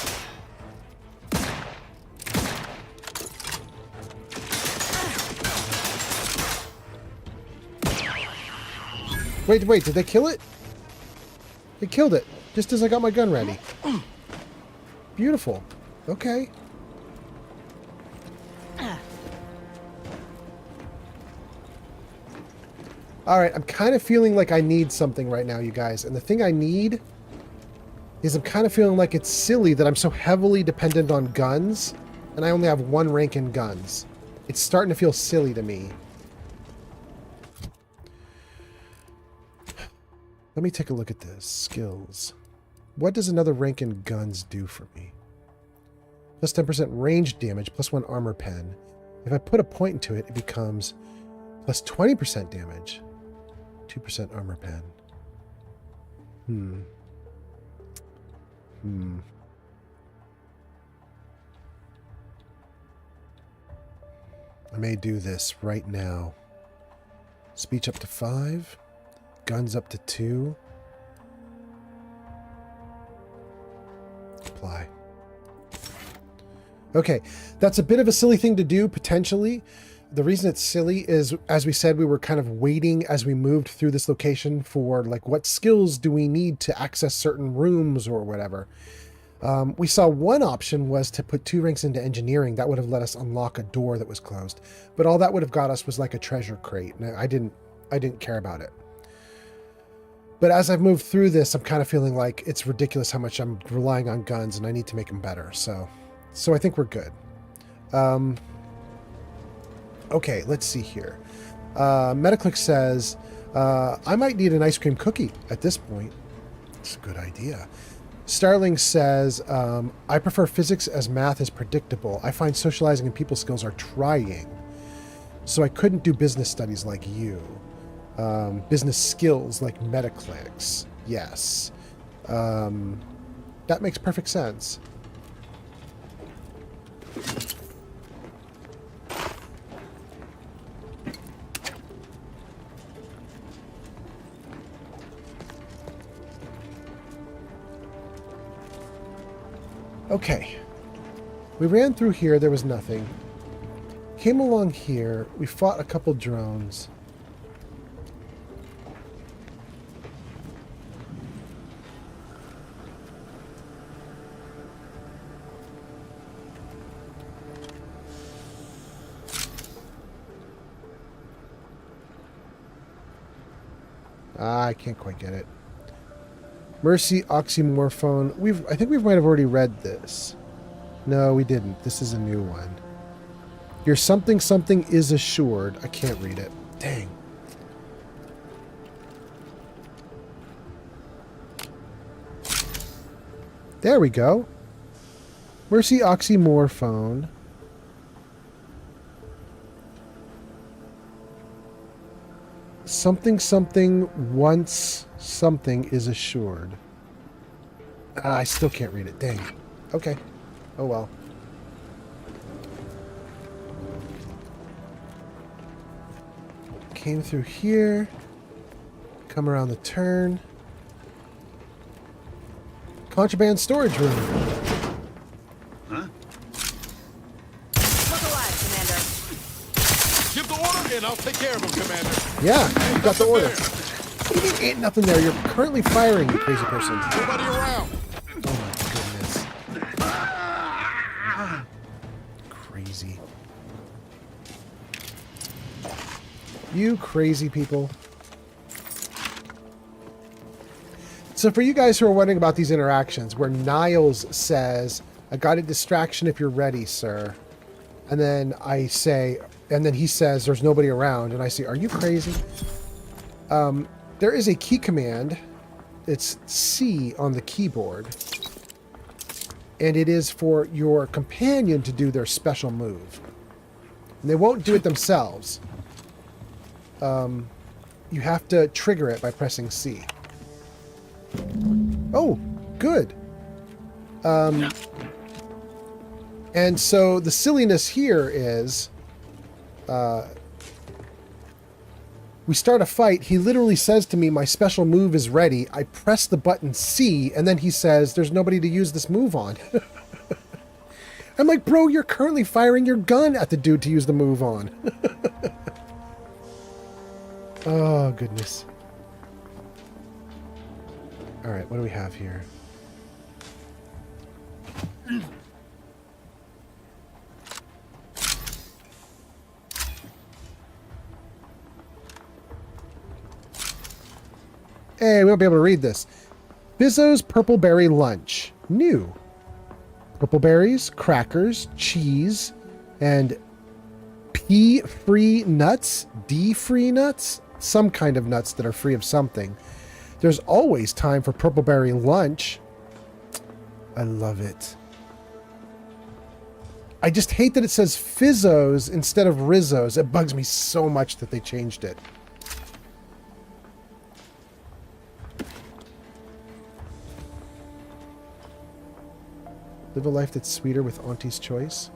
Wait, did they kill it? They killed it, just as I got my gun ready. Beautiful. Okay. Alright, I'm kind of feeling like I need something right now, you guys. And the thing I need is I'm kind of feeling like it's silly that I'm so heavily dependent on guns, and I only have one rank in guns. It's starting to feel silly to me. Let me take a look at this. Skills. What does another rank in guns do for me? Plus 10% range damage, plus 1 armor pen. If I put a point into it, it becomes plus 20% damage. 2% armor pen. I may do this right now. Speech up to 5. Guns up to 2. Apply. Okay, that's a bit of a silly thing to do, potentially. The reason it's silly is, as we said, we were kind of waiting as we moved through this location for, like, what skills do we need to access certain rooms or whatever. We saw one option was to put 2 ranks into engineering. That would have let us unlock a door that was closed. But all that would have got us was like a treasure crate. And I didn't care about it. But as I've moved through this, I'm kind of feeling like it's ridiculous how much I'm relying on guns, and I need to make them better. So I think we're good. Okay, let's see here. Metaclick says, I might need an ice cream cookie at this point. It's a good idea. Starling says, I prefer physics as math is predictable. I find socializing and people skills are trying. So I couldn't do business studies like you. Business skills like Metaclicks. Yes. That makes perfect sense. Okay. We ran through here, there was nothing. Came along here, we fought a couple drones. I can't quite get it. Mercy Oxymorphone. I think we might have already read this. No, we didn't. This is a new one. Your something is assured. I can't read it. Dang. There we go. Mercy Oxymorphone. Something something once something is assured. I still can't read it. Dang. Okay. Oh well. Came through here. Come around the turn. Contraband storage room. Huh? Look alive, Commander. Give the order and I'll take care of him, Commander. Yeah, you got the order. What do you mean ain't nothing there? You're currently firing, you crazy person. Nobody around. Oh my goodness. Crazy. You crazy people. So for you guys who are wondering about these interactions, where Niles says, I got a distraction if you're ready, sir. And then I say, and then he says, there's nobody around. And I say, are you crazy? There is a key command. It's C on the keyboard. And it is for your companion to do their special move. And they won't do it themselves. You have to trigger it by pressing C. Oh, good. And so the silliness here is we start a fight. He literally says to me, my special move is ready. I press the button C, and then he says, there's nobody to use this move on. I'm like, bro, you're currently firing your gun at the dude to use the move on. Oh, goodness. All right, what do we have here? Hey, we won't be able to read this. Bizzo's Purple Berry Lunch. New. Purple berries, crackers, cheese, and P-free nuts? D-free nuts? Some kind of nuts that are free of something. There's always time for Purple Berry Lunch. I love it. I just hate that it says Fizzos instead of Rizzos. It bugs me so much that they changed it. Live a life that's sweeter with Auntie's Choice.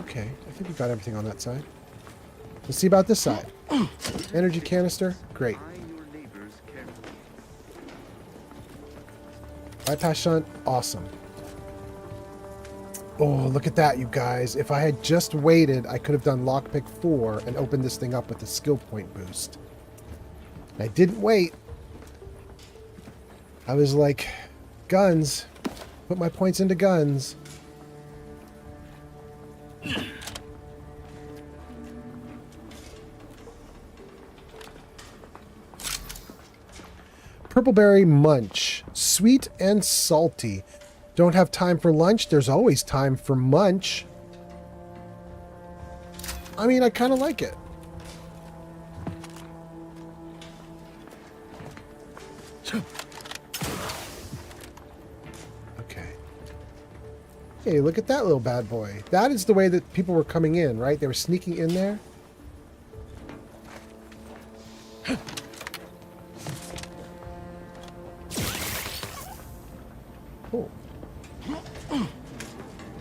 Okay, I think we've got everything on that side. Let's see about this side. Energy canister, great. Bypass shunt, awesome. Oh, look at that, you guys. If I had just waited, I could have done lockpick 4 and opened this thing up with a skill point boost. I didn't wait. I was like, guns. Put my points into guns. Purpleberry Munch. Sweet and salty. Don't have time for lunch? There's always time for munch. I mean, I kind of like it. Okay. Hey, look at that little bad boy. That is the way that people were coming in, right? They were sneaking in there. Oh.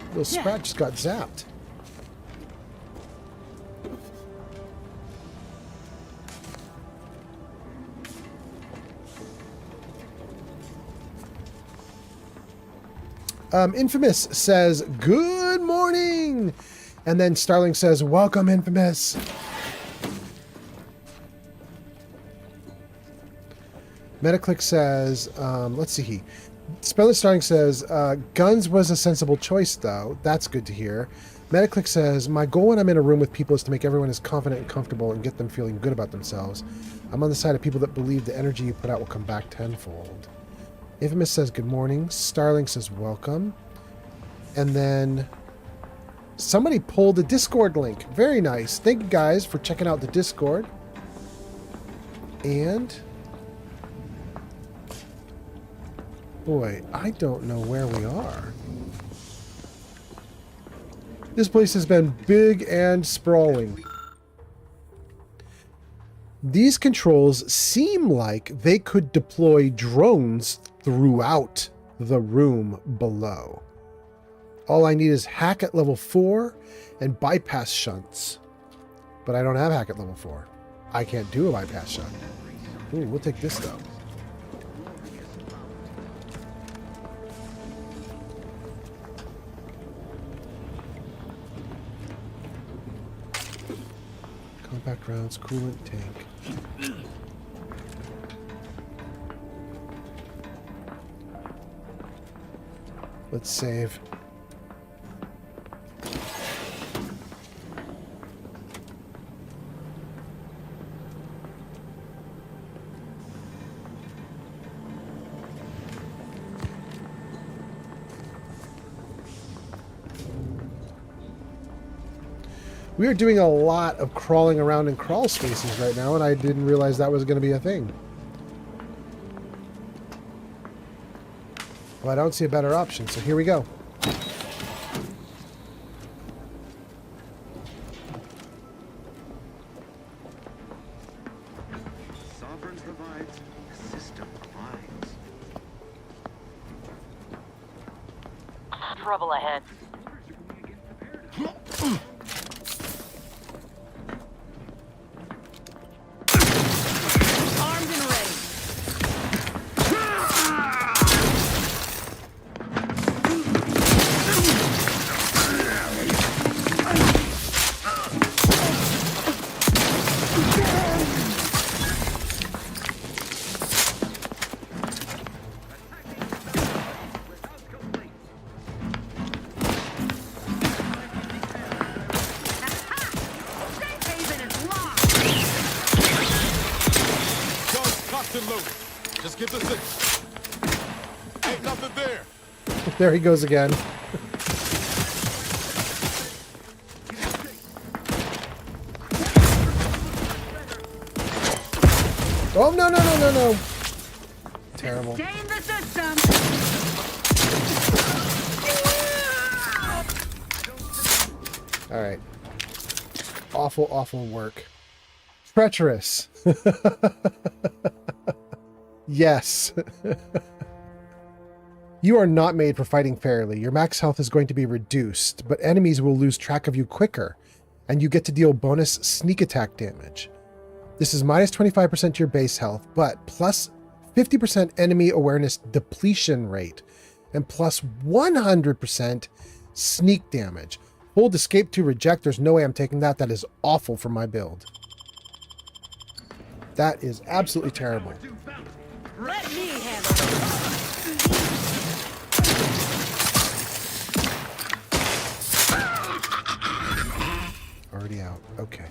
Little Sprat just got zapped. Infamous says, good morning! And then Starling says, welcome, Infamous. Metaclick says, let's see. Starling says, guns was a sensible choice, though. That's good to hear. Metaclick says, my goal when I'm in a room with people is to make everyone as confident and comfortable and get them feeling good about themselves. I'm on the side of people that believe the energy you put out will come back tenfold. Infamous says, good morning. Starling says, welcome. And then somebody pulled a Discord link. Very nice. Thank you guys for checking out the Discord. And boy, I don't know where we are. This place has been big and sprawling. These controls seem like they could deploy drones throughout the room below. All I need is hack at level 4 and bypass shunts. But I don't have hack at level 4. I can't do a bypass shunt. Ooh, we'll take this though. Compact rounds, coolant tank. Let's save. We are doing a lot of crawling around in crawl spaces right now, and I didn't realize that was going to be a thing. Well, I don't see a better option, so here we go. Sovereign provides, the system provides. Trouble ahead. Armed and ready. Just get the six. Ain't nothing there. There he goes again. Oh, no, no, no, no, no. Terrible. Stay in the system. All right. Awful, awful work. Treacherous. Yes. You are not made for fighting fairly. Your max health is going to be reduced, but enemies will lose track of you quicker, and you get to deal bonus sneak attack damage. This is minus 25% to your base health, but plus 50% enemy awareness depletion rate, and plus 100% sneak damage. Hold escape to reject. There's no way I'm taking that. That is awful for my build. That is absolutely terrible. Let me handle it. Already out. Okay.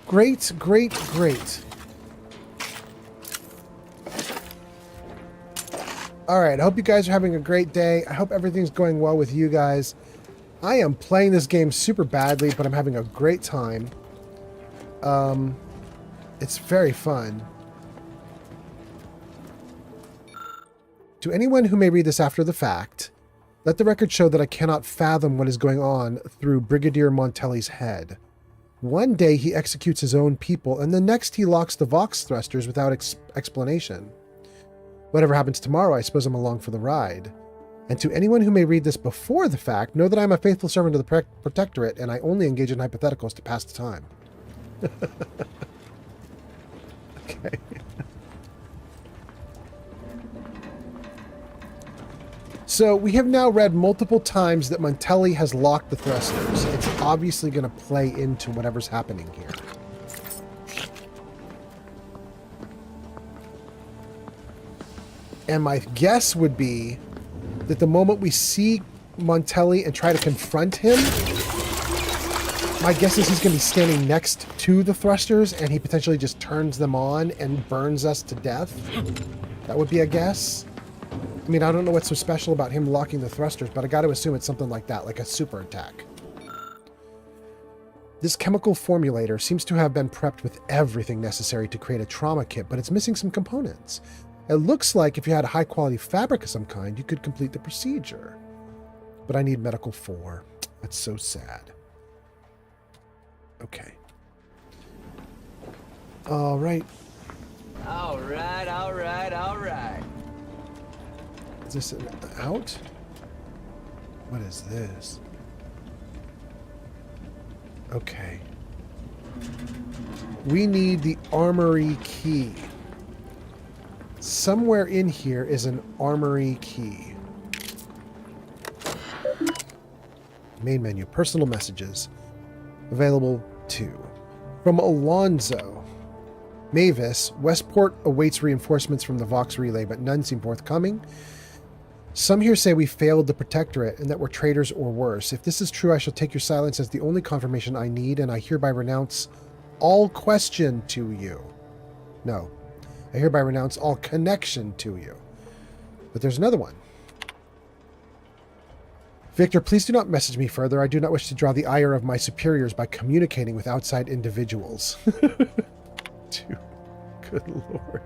Great, great, great. All right. I hope you guys are having a great day. I hope everything's going well with you guys. I am playing this game super badly, but I'm having a great time. It's very fun. To anyone who may read this after the fact, let the record show that I cannot fathom what is going on through Brigadier Montelli's head. One day he executes his own people, and the next he locks the Vox thrusters without explanation. Whatever happens tomorrow, I suppose I'm along for the ride. And to anyone who may read this before the fact, know that I'm a faithful servant of the Protectorate, and I only engage in hypotheticals to pass the time. Okay. So we have now read multiple times that Montelli has locked the thrusters. It's obviously going to play into whatever's happening here. And my guess would be that the moment we see Montelli and try to confront him, my guess is he's going to be standing next to the thrusters and he potentially just turns them on and burns us to death. That would be a guess. I mean, I don't know what's so special about him locking the thrusters, but I got to assume it's something like that, like a super attack. This chemical formulator seems to have been prepped with everything necessary to create a trauma kit, but it's missing some components. It looks like if you had a high-quality fabric of some kind, you could complete the procedure. but I need medical 4. That's so sad. Okay. All right. All right, all right, all right. Is this an out? What is this? Okay. We need the armory key. Somewhere in here is an armory key. Main menu, personal messages. Available 2. From Alonzo. Mavis, Westport awaits reinforcements from the Vox relay, but none seem forthcoming. Some here say we failed the Protectorate and that we're traitors or worse. If this is true, I shall take your silence as the only confirmation I need, and I hereby renounce all question to you. No. I hereby renounce all connection to you. But there's another one. Victor, please do not message me further. I do not wish to draw the ire of my superiors by communicating with outside individuals. Dude, good lord.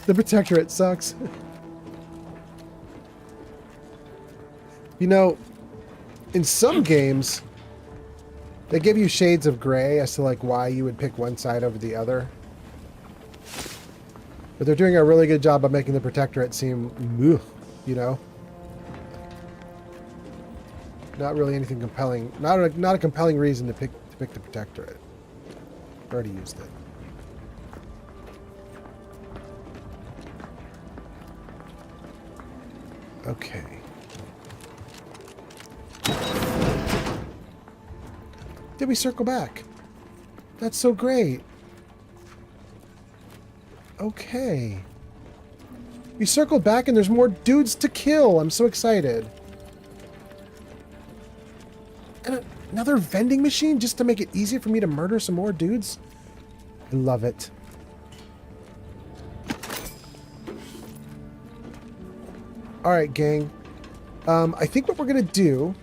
The Protectorate sucks. You know, in some games, they give you shades of gray as to like why you would pick one side over the other. But they're doing a really good job of making the Protectorate seem, you know, not really anything compelling. Not a compelling reason to pick the Protectorate. Already used it. Okay. Did we circle back? That's so great. Okay. We circled back and there's more dudes to kill. I'm so excited. And another vending machine just to make it easier for me to murder some more dudes? I love it. Alright, gang. I think what we're going to do...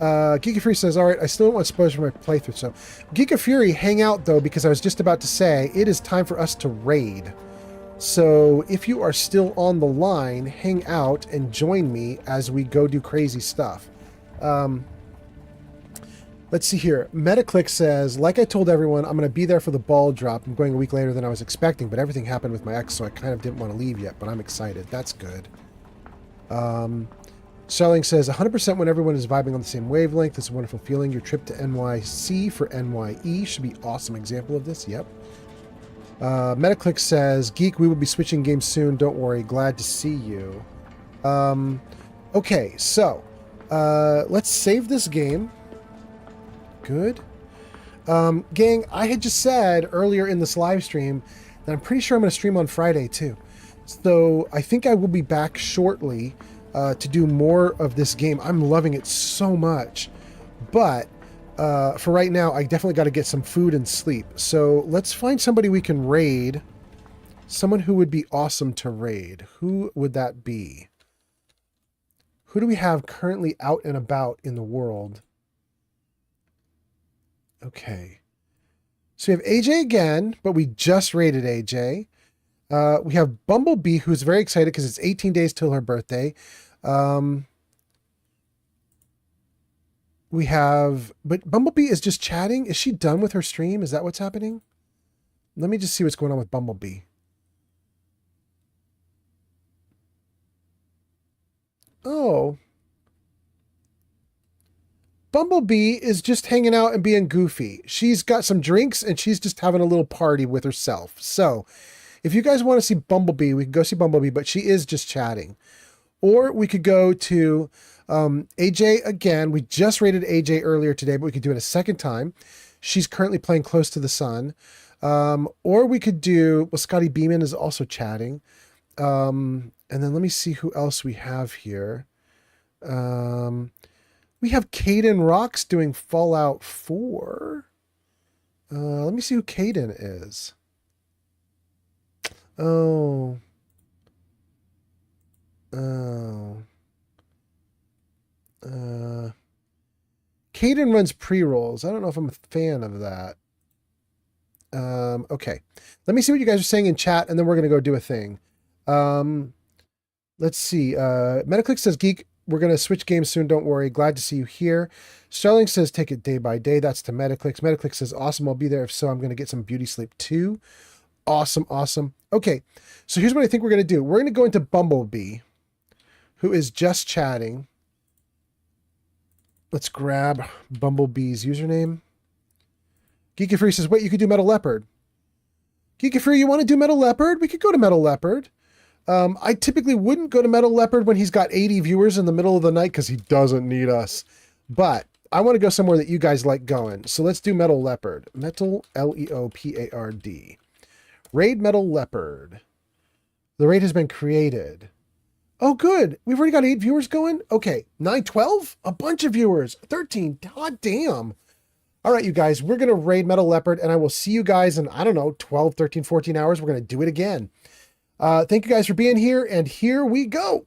Geeka Fury says, alright, I still don't want spoilers for my playthrough, so... Geeka Fury, hang out, though, because I was just about to say, it is time for us to raid. So, if you are still on the line, hang out and join me as we go do crazy stuff. Let's see here. Metaclick says, like I told everyone, I'm going to be there for the ball drop. I'm going a week later than I was expecting, but everything happened with my ex, so I kind of didn't want to leave yet, but I'm excited. That's good. Starling says, 100% when everyone is vibing on the same wavelength. It's a wonderful feeling. Your trip to NYC for NYE should be awesome example of this. Yep. Metaclick says, Geek, we will be switching games soon. Don't worry. Glad to see you. Okay, so let's save this game. Good. Gang, I had just said earlier in this live stream that I'm pretty sure I'm going to stream on Friday too. So I think I will be back shortly to do more of this game. I'm loving it so much. But for right now, I definitely got to get some food and sleep. So let's find somebody we can raid. Someone who would be awesome to raid. Who would that be? Who do we have currently out and about in the world? Okay. So we have AJ again, but we just raided AJ. We have Bumblebee, who's very excited because it's 18 days till her birthday. We have... But Bumblebee is just chatting. Is she done with her stream? Is that what's happening? Let me just see what's going on with Bumblebee. Oh. Bumblebee is just hanging out and being goofy. She's got some drinks and she's just having a little party with herself. So, if you guys want to see Bumblebee, we can go see Bumblebee, but she is just chatting. Or we could go to AJ again. We just rated AJ earlier today, but we could do it a second time. She's currently playing Close to the Sun. Or we could do... Well, Scotty Beeman is also chatting. And then let me see who else we have here. We have Caden Rocks doing Fallout 4. Let me see who Caden is. Oh. Caden runs pre-rolls. I don't know if I'm a fan of that. Okay. Let me see what you guys are saying in chat, and then we're going to go do a thing. Let's see. Metaclick says, Geek, We're going to switch games soon. Don't worry. Glad to see you here. Sterling says, take it day by day. That's to Metaclicks. Metaclicks says, awesome. I'll be there. If so, I'm going to get some beauty sleep too. Awesome. Awesome. Okay. So here's what I think we're going to do. We're going to go into Bumblebee, who is just chatting. Let's grab Bumblebee's username. Geeky Free says, wait, you could do Metal Leopard. Geeky Free, you want to do Metal Leopard? We could go to Metal Leopard. I typically wouldn't go to Metal Leopard when he's got 80 viewers in the middle of the night because he doesn't need us. But I want to go somewhere that you guys like going. So let's do Metal Leopard. Metal, Leopard. Raid Metal Leopard. The raid has been created. Oh, good. We've already got 8 viewers going. Okay, 9, 12? A bunch of viewers. 13. God damn. All right, you guys, we're going to raid Metal Leopard, and I will see you guys in, I don't know, 12, 13, 14 hours. We're going to do it again. Thank you guys for being here, and here we go.